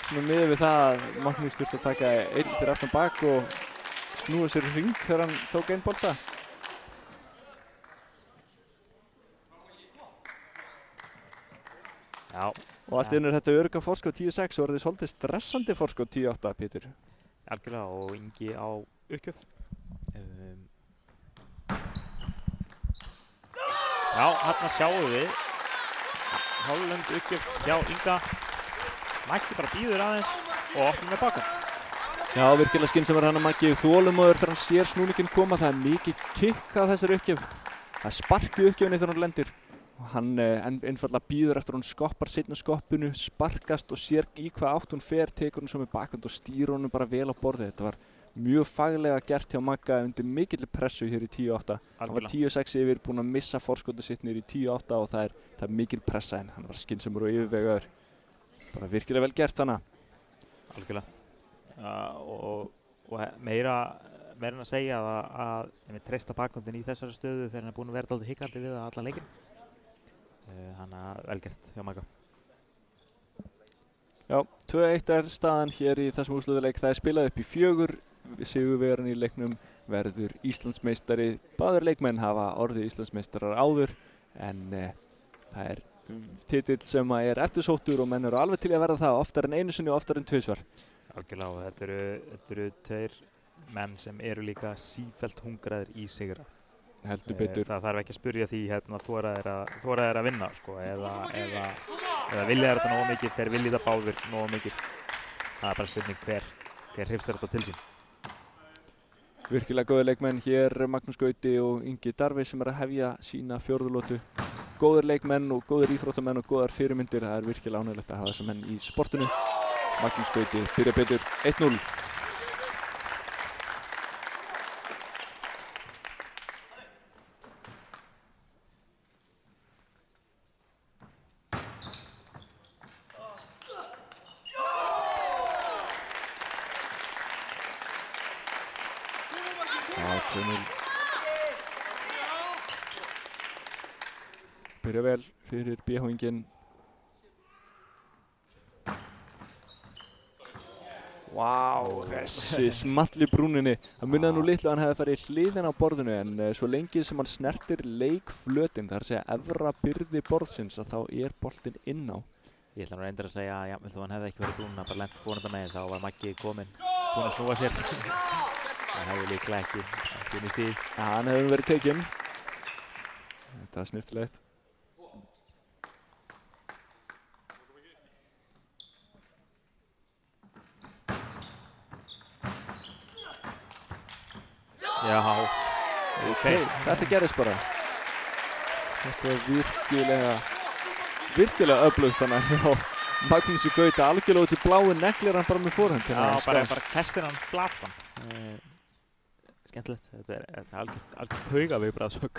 Svona miðað við það að Magnús þurfti að taka einn fyrir aftan bak og snúa sér í hring þegar hann tók einn bolta. Já. Og allt í einu er þetta örugga forskot 10-6 og orðið svolítið stressandi forskot 10-8, Pétur. Algjörlega, og Ingi á uppgjöf. Já, hérna sjáum við hálflönd uppgjöf hjá Inga. Maggi bara býður aðeins og opnum með bakgrunn. Já, virkilega skynsamur hann að Maggi þolinmóður þegar hann sér snúninginn koma. Það er mikið kikk á þessari uppgjöf. Það er spark í uppgjöfinni þegar hann lendir. Og hann einfaldlega býður eftir hún skoppar seinna skoppinu, sparkast og sér í hvað átt hún fer, tekur hún svo með bakgrunn og stýr honum bara vel á borðið. Þetta var mjög faglega gert hjá Magga undir mikilli pressu hér í 10-8. Hann var 10-6 yfir, búinn að missa forskotið sitt niður í 10-8 og það er mikil pressa, en hann var skynsamur og yfirvegaður. Bara virkilega vel gert þannig. Algjörlega. Og meira en að segja að við treysta bakgrunnin í þessari stöðu þegar hann er búinn að vera dálítið hikandi við allan leikinn. Þannig að vel gert hjá Magga. Já, 2-1 er staðan hér í þessum úrslitaleik. Það er spilað upp í 4. Sigurvegarinn í leiknum verður Íslandsmeistari. Báðir leikmenn hafa orðið Íslandsmeistarar áður, en það er titill sem er eftirsóttur og menn eru alveg til að verða það oftar en einu sinni og oftar en tvisvar. Algjörlega, og þetta eru tveir menn sem eru líka sífellt hungraðir í sigra. Heldur betur. Það þarf ekki að spyrja því þora þeir að vinna, sko, eða vilja þeir þetta nógu mikið, þeir vilja þetta báðir nógu mikið. Það er bara spurning hver hrifsar þetta til sín. Virkilega góðir leikmenn hér, Magnús Gauti og Ingi Darvi sem er að hefja sína 4. lotu. Góðir leikmenn og góðir íþróttamenn og góðar fyrirmyndir. Það er virkilega ánægilegt að hafa þessa menn í sportinu. Magnús Gauti byrja betur 1-0. Já, 2-0. Byrja vel fyrir BH-inginn. Þessi small í brúninni. Það munnaði nú litlu að hann hefði farið hliðina á borðinu en svo lengi sem hann snertir leikflötinn, það er að segja efra byrði borðsins, að þá er boltinn inn á. Ég ætla nú reyndar að segja að jafnvel þó hann hefði ekki verið brúnina, bara lent fórnanda megin, þá var Maggi kominn, búinn að snúa sér. Það hefði líklega ekki inn í stíð. Ja, hann hefði verið tekinn. Þetta er snyrtilegt. Já, ok, þetta gerðist bara. Þetta er virkilega öflugt þannig að Magnúsi Gauta algjörlega út í bláu neglir hann bara með forhönd. Já, bara kestir hann flatan. Skemmtilegt, þetta er algjört taugaviðbragðshögg.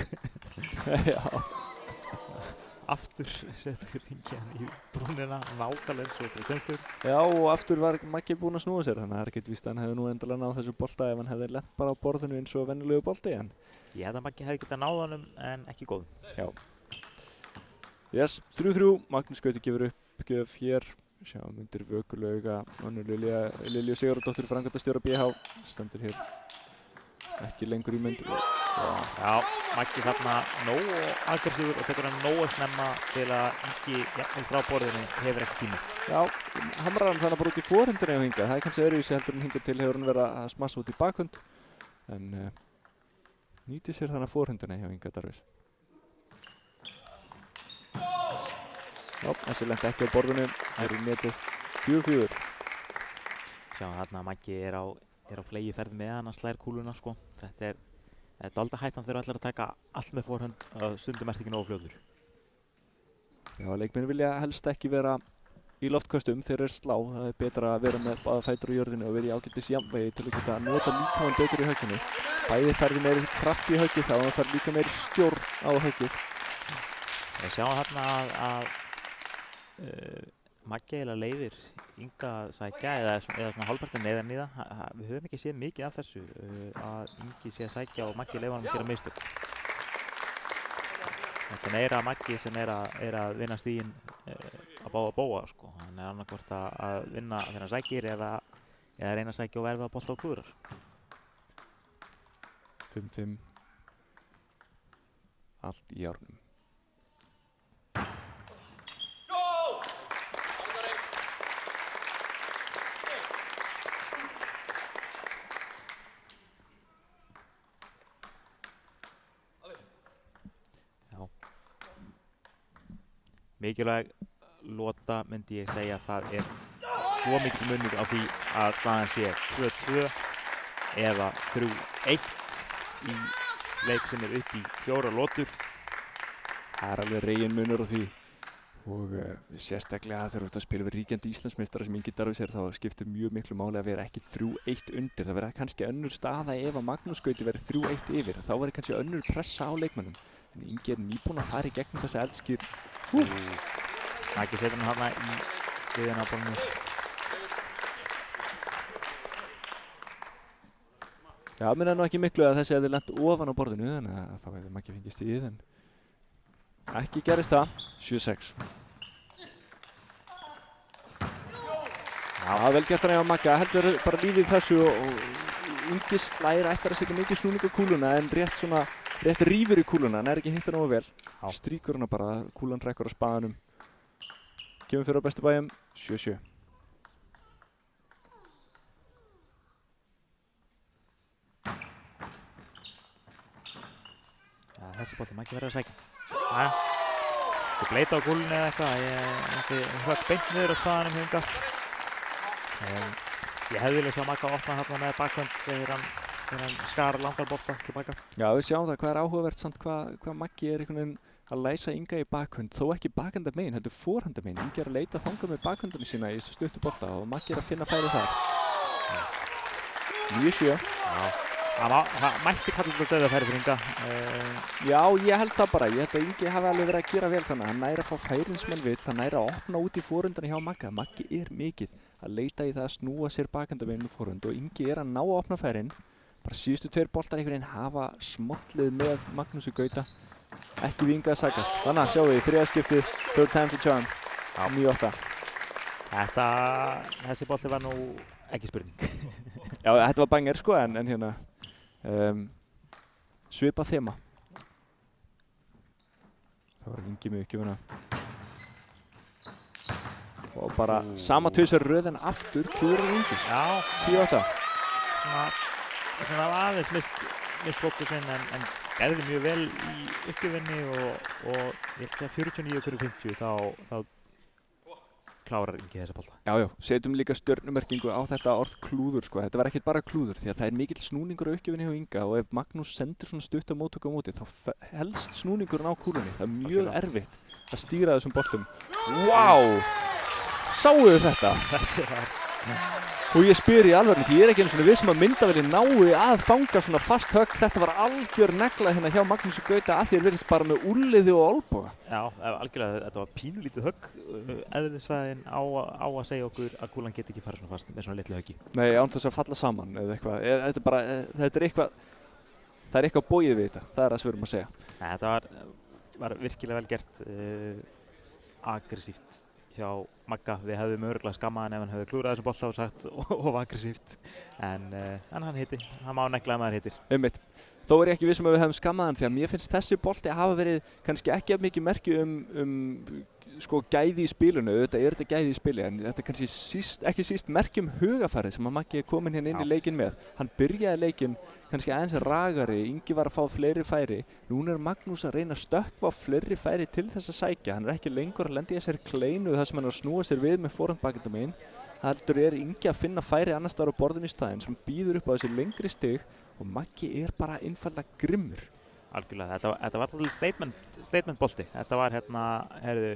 Já. Aftur setur hringjan í brúnina, nákvæmlega eins og fyrir tveimstur. Já, og aftur var Maggi búinn að snúa sér, þannig að það er ekkert víst að hann hefði nú endilega náð þessu bolta ef hann hefði lent bara á borðinu eins og venjulegu bolti. Ég held að Maggi hefði getað náð honum en ekki góð. Já. Yes, 3-3, Magnús Gauti gefur uppgjöf hér. Sjáum undir vökulauga, önnur Lilju Sigurðardóttir, framkvæmdastjóra BH, stendur hér ekki lengur í mynd. Já, Maggi þarna nógu aggressífur og tekur hann nógu snemma til að Ingi jafnvel frá borðinu hefur ekki tíma. Já, hamrar hann þannig bara út í forhundinu hjá Inga. Það er kannski öðruvísi heldur en hingað til hefur hann verið að smassa út í bakhund. En nýtir sér þannig forhundinu hjá Inga Darvis. Já, þessi lenti ekki á borðinu. Það er í netið 4-4. Sjáum þarna að Maggi er á flegiferð með hann að slær kúluna sko. Þetta er dálítið hættan þegar þú ætlar að taka allt með forhönd og stundum ert ekki nógu fljótur. Já, leikmenn vilja helst ekki vera í loftköstum þegar þeir slá. Það er betra að vera með báða fætur á jörðinu og vera í ágætis jafnvægi til að geta nota líkamann betur í högginu. Bæði færði meiri kraft í höggið þá og það fær líka meiri stjórn á höggið. Við sjáum þarna að Maggi eiginlega leiðir Inga að sækja eða svona hálfpartinn neðan í það. Við höfum ekki séð mikið af þessu að Ingi sé að sækja og Maggi leyfa honum að gera mistök. Þetta er meira Maggi sem er að vinna stíginn að bóa sko. Hann er annarkvort að vinna þegar hann sækir eða reyna að sækja og verfa bolla á klúðrar. 5-5. Allt í járnum. Mikilvæg lota myndi ég segja að það er svo mikil munur á því að staðan sé 2-2 eða 3-1 í leik sem er upp í 4 lotur. Það er alveg reginmunur á því og sérstaklega þegar þú ert að spila við ríkjandi Íslandsmeistara sem Ingi Darvis er þá skiptir mjög miklu máli að vera ekki 3-1 undir. Það verður kannski önnur staða ef að Magnús Gauti verður 3-1 yfir. Þá verður kannski önnur pressa á leikmönnum. En Ingi er nýbúinn að fara í gegnum þessa eldskýr. Maggi setur hann hana í hliðina á borðinu. Já, mér er nú ekki miklu að þessi hefði lent ofan á borðinu þannig að þá hefði Maggi fengið stigið en ekki gerist það. 7-6. Já, vel gert þannig á Magga. Heldur bara lífið þessu og Ingi slær ætlar að setja mikið snúning á kúluna en rétt rífur í kúluna, hann er ekki hitt nógu vel. Stríkur hana bara, kúlan rekkur á spaðanum. Kemur fyrir á bestu bæjum, 7-7. Já, þessi bolti Maggi verður að sækja. Þetta bleita á kúlunni eða eitthvað. Ég hlökk beint niður á spaðanum hjá Inga. Ég hefði viljað sjá Magga opna þarna með bakhönd þegar hann skar langar bolta tilbaka. Já, við sjáum það hvað er áhugavert samt hvað Maggi er einhvern veginn að læsa Inga í bakhönd, þó ekki bakhöndamegin, heldur forhandamegin. Ingi er að leita þangað með bakhöndunum sína í stuttu bolta og Maggi er að finna færi þar. 9-7. Það mætti kalla þetta dauðafæri fyrir Inga. Já, ég held það bara. Ég held að Ingi hafi alveg verið að gera vel þannig. Hann næri að fá færin sem hann vill, hann næri að opna út í forhundana hjá Magga. Maggi er mikið að leita í það að snúa sér bakhöndamegin með forhund og Ingi er að ná að opna færin. bara síðustu 2 boltar einhvern veginn hafa smollið með Magnúsi Gauta. Ekki vingað að sagast. Þannig að sjáum við í 3. skiptið, third time's a charm, 9-8. Þessi bolti var nú ekki spurning. Já, þetta var banger sko, en hérna svipað þema. Það var Ingi með uppgjöfuna. Og bara sama tvisar röðin aftur, klúður Ingi. Já. 10-8. Svona aðeins mist fókusinn en gerði mjög vel í uppgjöfinni og ég ætla að segja 49-50 þá klárar Ingi þessa bolta. Já, setjum líka stjörnumerkingu á þetta orð klúður sko. Þetta var ekkert bara klúður því að það er mikill snúningur á uppgjöfinni hjá Inga og ef Magnús sendir svona stutt á móttöku á móti þá helst snúningurinn á kúlunni. Það er mjög erfitt að stýra þessum boltum. Vá! Sáuðu þetta? Þessi var... Og ég spyr í alvörni því ég er ekki einu svona viss að myndavélin nái að fanga svona fast högg. Þetta var algjör negla hérna hjá Magnúsi Gauta að því er virðist bara með úlliði og olnboga. Já, algjörlega þetta var pínulítið högg. Eðlisfræðin á að segja okkur að kúlan geti ekki farið svona fast með svona litlu höggi. Nei, án þess að falla saman eða eitthvað. Þetta er eitthvað, það er eitthvað bogið við þetta. Það er það sem við erum að segja. Nei, þetta var virkilega vel gert, aggressíft hjá Magga. Við hefðum örugglega skammað hann ef hann hefði klúrað þessum bolta og sagt of aggressíft. En hann hitti, hann má negla að maður hittir. Einmitt. Þó er ég ekki viss að við hefum skammað hann því að mér finnst þessi bolti að hafa verið kannski ekki af mikið merki sko gæði í spilinu. Þetta er þetta gæði í spili en þetta er kannski ekki síst merki hugafarið sem að Maggi er komin hérna inn í leikinn með. Hann byrjaði leikinn kannski aðeins ragari, Ingi var að fá fleiri færi. Núna er Magnús að reyna að stökkva fleiri færi til þess að sækja. Hann er ekki lengur að lenda í þessari kleinu þar sem hann er að snúa sér við með forhandbakendum einn. Heldur er Ingi að finna færi annars staðar á borðinu í staðinn sem býður upp á þessi lengri stig og Maggi er bara einfaldlega grimmur. Algjörlega, þetta var alltaf statement bolti. Þetta var hérna, heyrðu,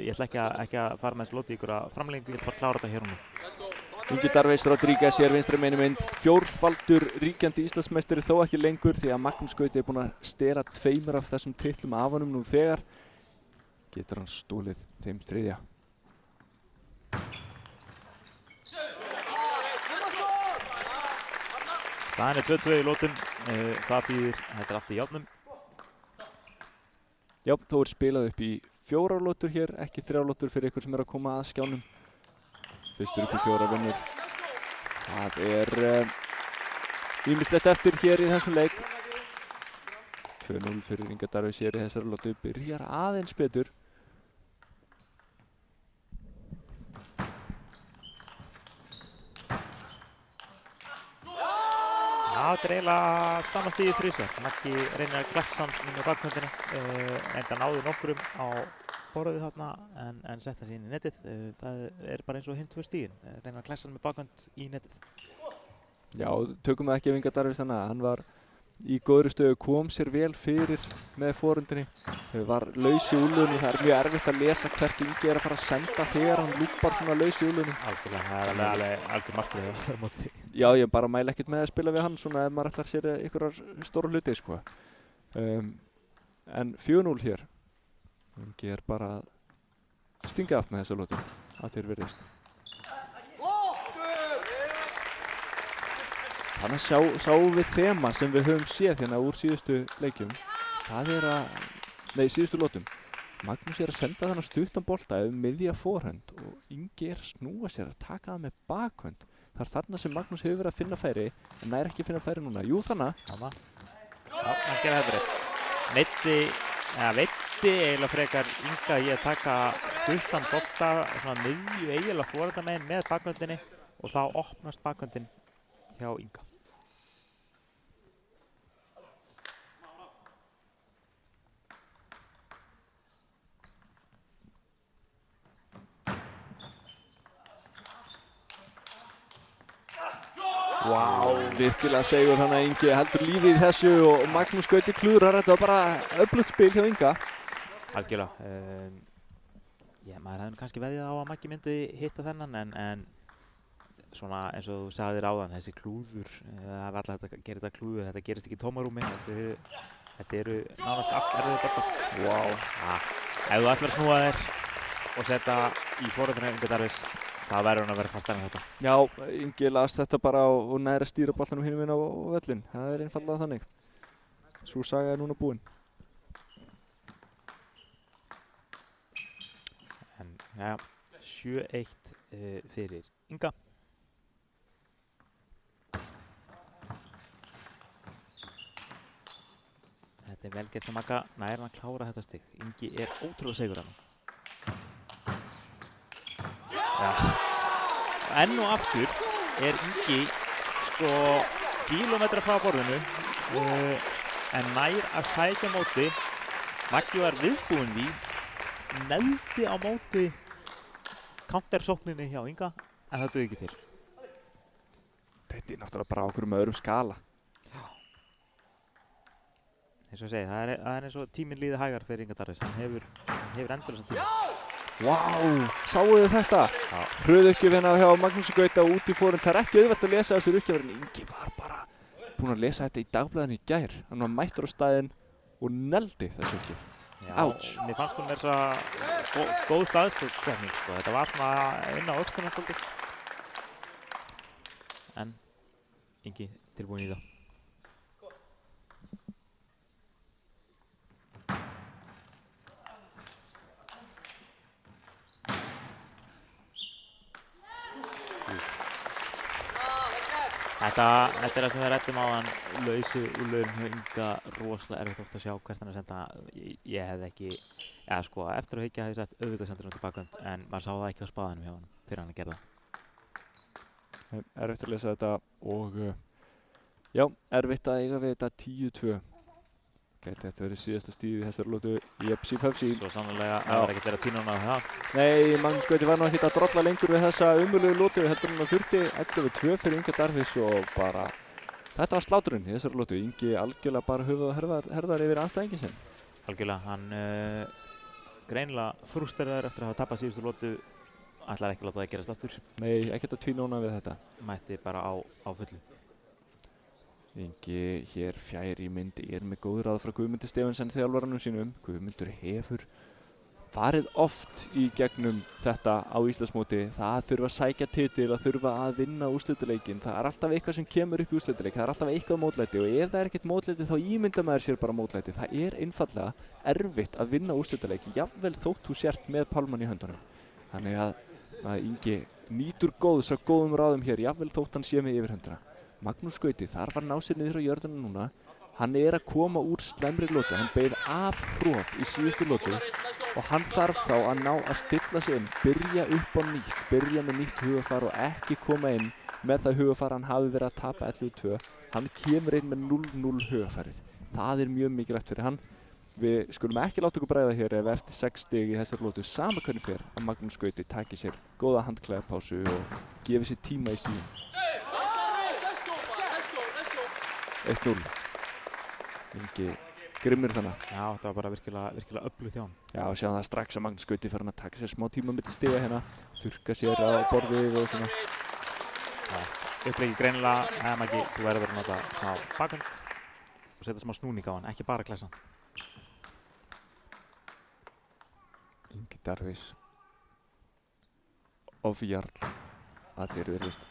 ég ætla ekki að fara með þessu lóti í ykkur að framlengingu, ég ætla bara að klára þetta hér og nú. Ingi Darvis Rodríguez er vinstri megin mynd, 4-faldur ríkjandi Íslandsmeistari þó ekki lengur því að Magnús Gauti er búinn að stela 2 af þessum titlum af honum nú þegar. Getur hann stólið þeim 3. Staðan er 2-2 í lótum, það þýðir þetta er allt í járnum. Já, þó er spilað upp í 4 lótur hér, ekki 3 lótur fyrir ykkur sem er að koma að skjánum. Fyrstur upp í 4 vinnur. Það er ýmislegt eftir hér í þessum leik. 2-0 fyrir Inga Darvis hér í þessari lótu. Byrjar aðeins betur. Já, þetta er eiginlega sama stíð í þrisvar. Maggi reynir að klessa hann inn á bakhöndinni, enda náði nokkrum á borðið þarna en setta sig inn í netið. Það er bara eins og hinn 2 stíðin, reynir að klessa hann með bakhönd í netið. Já, tökum það ekki af Inga Darvis þannig að hann var í góðri stöðu, kom sér vel fyrir með forundinni. Var laus í úlunni, það er mjög erfitt að lesa hvert Ingi er að fara að senda þegar hann lúpar svona laus í úlunni. Algjörlega, það er alveg algjör markmið að vera móti því. Já, ég bara mæla ekkert með að spila við hann svona ef maður ætlar sér einhverjar stóru hluti, sko. En 4-0 hér. Ingi er bara að stinga af með þessa lótu, að þér virðist. Þannig sjáum við þema sem við höfum séð hérna úr síðustu leikjum. Það er síðustu lótum. Magnús er að senda þennan stuttan bolta yfir miðja forhönd og Ingi er að snúa sér að taka það með bakhönd. Það er þarna sem Magnús hefur verið að finna færi en nær ekki að finna færi núna. Jú, þannig. Já, hann gerði þetta rétt. Veitti eiginlega frekar Inga í að taka stuttan bolta svona miðju eiginlega forhöndamegin með bakhöndinni og þá opnast bakhöndin hjá Inga. Vá, virkilega segur hann að Ingi heldur lífið í þessu og Magnús Gauti klúðrar. Þetta var bara öflugt spil hjá Inga. Algjörlega. Maður hefði kannski veðjað á að Maggi myndi hitta þennan en svona eins og þú sagðir áðan, þessi klúður, það er alltaf hægt að gera þetta klúður, þetta gerist ekki í tómarúmi. Þetta eru nánast allt erfiðir boltar. Vá. Ef þú ætlar að snúa þér og setja í forhöndina Inga Darvis, Það verður hann að vera fastar en þetta. Já, Ingi las þetta bara og næri að stýra boltanum hinum inn á völlin. Það er einfallega þannig. Sú saga er núna búin. En já, 7-1 fyrir Inga. Þetta er vel gert að Magga nær hann að klára þetta stig. Ingi er ótrúlega segur hann. Já. Enn og aftur er Ingi sko kílómetra frá borðinu en nær að sækja móti. Maggi var viðbúinn því, neðdi á móti countersókninni hjá Inga en það duði ekki til. Þetta er náttúrulega bara okkur með öðrum skala. Eins og ég segi, það er eins og tíminn líði hægar fyrir Inga Darris. Hann hefur endurlega tíma. Vá, sáu þið þetta? Já. Hröðuppgjöfina hjá Magnúsi Gauta út í fórinn. Það er ekki auðvelt að lesa þessir uppgjöfur en Ingi var bara búinn að lesa þetta í dagblaðinu í gær. Hann var mættur á staðinn og neldi þessu uppgjöf. Ouch. Mér fannst hún þess að góð staðsetning sko. Þetta var svona inn á öxlina dálítið. En Ingi tilbúinn í það. Þetta er það sem við ræddum á hann lausu úrlaugin hjá Inga, rosalega erfitt oft að sjá hvert hann að senda. Ég hefði ekki, ja sko, eftir að hyggja hefði ég sagt auðvitað sendur hann til bakvönd en maður sá það ekki á spaðanum hjá hann fyrir hann að gera það. Erfitt að lesa þetta og já, erfitt að eiga við þetta 10-2. Gæti þetta verið síðasta stíð í þessari lótu Jepsi Pepsi. Svo sannlega það var ekkert verið að tína hann á það. Nei, Magnús Gauti var nú ekkert að drolla lengur við þessa umulegu lótu. Heldur hann að 11-2 fyrir Inga Darvis og bara þetta var sláturinn í þessari lótu. Ingi algjörlega bara höfuð og herðar yfir anstæðingin sinn. Algjörlega, hann greinilega frústeraður eftir að hafa tapað síðustu lótu. Ætlar ekki að láta það gerast aftur. Nei, ekkert að tvínóna við þetta. Mætti bara á fullu. Ingi hér fjær í mynd er með góð ráð frá Guðmundi Stefansson þjálfaranum sínum. Guðmundur hefur farið oft í gegnum þetta á Íslandsmóti. Það þurfa að sækja titil, það þurfa að vinna úrslitaleikinn. Það er alltaf eitthvað sem kemur upp í úrslitaleik, það er alltaf eitthvað mótlæti og ef það er ekkert mótlæti þá ímynda maður sér bara mótlæti. Það er einfallega erfitt að vinna úrslitaleik, jafnvel þótt þú sért með pálmann í höndunum. Þannig að Ingi nýtur góðs af góðum ráðum hér, jafnvel þótt hann sé með yfirhönduna. Magnús Gauti þarf að ná sér niður á jörðina núna. Hann er að koma úr slæmri lótu. Hann beið af hróf í síðustu lótu og hann þarf þá að ná að stilla sig inn, byrja upp á nýtt, byrja með nýtt hugafar og ekki koma inn með það hugafar hann hafi verið að tapa 11-2. Hann kemur inn með 0-0 hugafarið. Það er mjög mikilvægt fyrir hann. Við skulum ekki láta okkur bræða hér ef eftir 6 stig í þessari lótu sama hvernig fer að Magnús Gauti taki sér góða handklæðapásu og gefi sér tíma í stíðin. 1-0. Ingi grimmur þannig. Já, þetta var bara virkilega öflugt hjá hann. Já, og sjáum það strax að Magnús Gauti fer hann að taka sér smá tíma milli stiga hérna, þurrka sér á borðið og svona. Já, uppleikið greinilega, Maggi, þú verður að nota smá bakvönd og setja smá snúning á hann, ekki bara klessa. Ingi Darvis ofjarl að þeir virðist.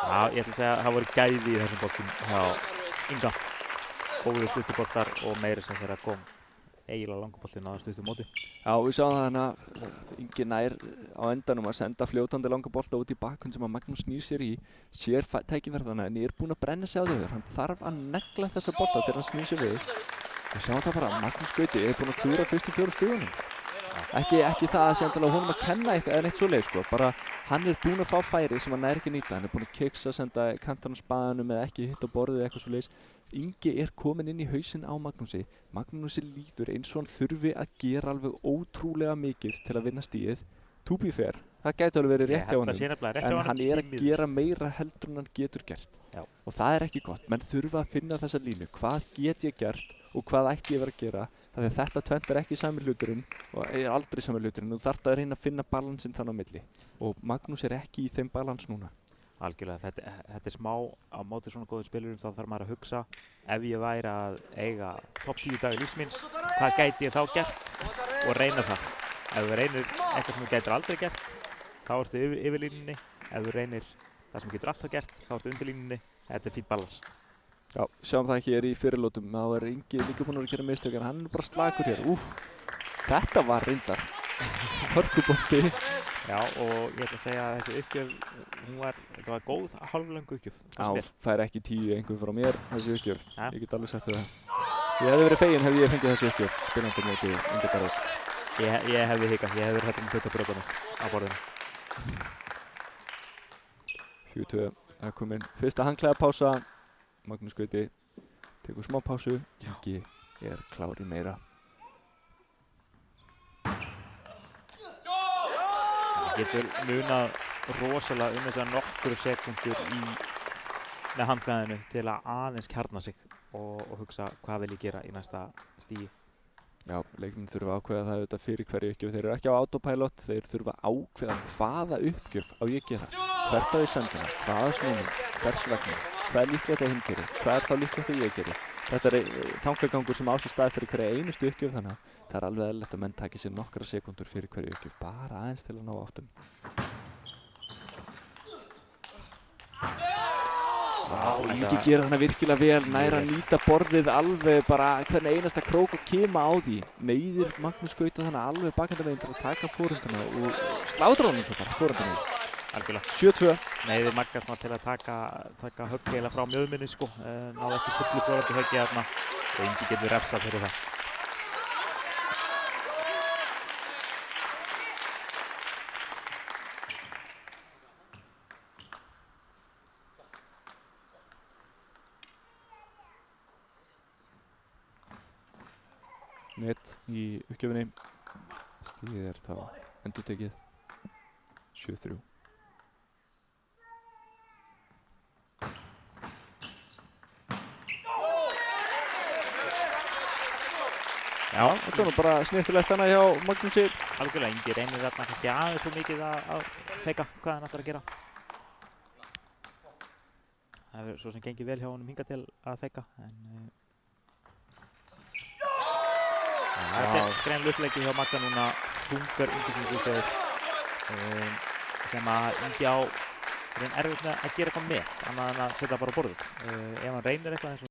Já, ég ætla að segja að það voru gæði í þessum boltum hjá Inga. Góðir stuttuboltar og meiri sem þeirra kom eiginlega langaboltinn á stuttu móti. Já, við sáum það hérna Ingi nær á endanum að senda fljótandi langabolta út í bakhund sem að Magnús snýr sér í, sér tækifærðana en ég er búinn að brenna sig á þau. Hann þarf að negla þessa bolta þegar hann snýr sér við. Við sjáum það bara að Magnús Gauti er búinn að klúra fyrstu 4 stigunum. Ekki það að sé endilega honum að kenna eitthvað eða neitt svoleið sko, bara hann er búinn að fá færi sem hann nær ekki nýta, hann er búinn að kiksa, senda kantan á spaðanum eða ekki hitta borðið eða eitthvað svoleiðis. Ingi er kominn inn í hausinn á Magnúsi. Magnúsi líður eins og hann þurfi að gera alveg ótrúlega mikið til að vinna stíið. To be fair, það gæti alveg verið rétt hjá honum, en hann er að gera meira heldur en hann getur gert. Já. Og það er ekki gott, menn þurfa að finna þessa línu, hvað get ég gert og hvað ætti ég verið að gera. Þannig að þetta tvennt er ekki sami hluturinn og er aldrei sami hluturinn. Þú þarft að reyna að finna balansinn þannig á milli. Og Magnús er ekki í þeim balans núna. Algjörlega, þetta er smá á móti svona góðum spilurum, þá þarf maður að hugsa ef ég væri að eiga topp 10 daga lífs míns, hvað gæti ég þá gert og reyna það. Ef þú reynir eitthvað sem þú gætir aldrei gert, þá ertu yfir línunni. Ef þú reynir það sem þú getur alltaf gert, þá ertu undir línunni. Þetta er fínn balans. Já, sjáum það hér í fyrirlótum. Þá er Ingi líka búinn að gera mistök en hann er bara slakur hér. Þetta var reyndar hörkubolti. Já, og ég ætla að segja að þessi uppgjöf, þetta var góð hálflöng uppgjöf. Já, fær ekki 10 einhver frá mér þessi uppgjöf. Ég get alveg sagt það. Ég hefði verið feginn hefði ég fengið þessi uppgjöf, spilandi móti Ingi Darvís. Ég hefði hikað, ég hefði verið hættum puttabrjóðunum á borðinu. 4-2, það er komin fyrsta handklæða pása. Magnús Gauti tekur smá pásu, Ingi er klár í meira. Það getur munað rosalega þessar nokkru sekundur með handklæðinu til að aðeins kjarna sig og hugsa hvað vil ég gera í næsta stígi. Já, leikmenn þurfa að ákveða það auðvitað fyrir hverju uppgjöf. Þeir eru ekki á autopilot, þeir þurfa að ákveða hvaða uppgjöf á ég gera. Hvert á ég sendina, hvaða snúning, hvers vegna, hvað er líklegt að hinn gerir, hvað er þá líklegt að ég gerir. Þetta er þangagangur sem á sér stað fyrir hverja einustu uppgjöf, þannig að það er alveg eðlilegt að menn taki sér nokkra sekúndur fyrir hverju uppgjöf, bara aðeins til að ná áttum. Ingi gerir þarna virkilega vel, nær að nýta borðið alveg bara hvern einasta krók og kima á því. Meiðir Magnús Gauti þannig alveg bakendaveginn til að taka forundana og slátra honum svo bara forundana. Algjörlega. 7-2. Meiðir Magga svona til að taka högg eiginlega frá mjöðminni sko. Náði ekki fullu forandi höggi þarna og Ingi getur refsað fyrir það. Net í uppgjöfinni. Stíðið er þá endurtekið. 7-3. Já, þetta var nú bara snirtilegt hana hjá Magnúsi. Algjörlega, Ingi reynir þarna kannski aðeins svo mikið að feika hvað hann ætlar að gera. Það hefur svo sem gengið vel hjá honum hingað til að feika, en þetta er grein luttleiki hjá Magga núna, þungar undirbúningsuppgjöfur sem að Ingi á erfitt með að gera eitthvað með, annað en að setja bara á borðið. Ef hann reynir eitthvað eins og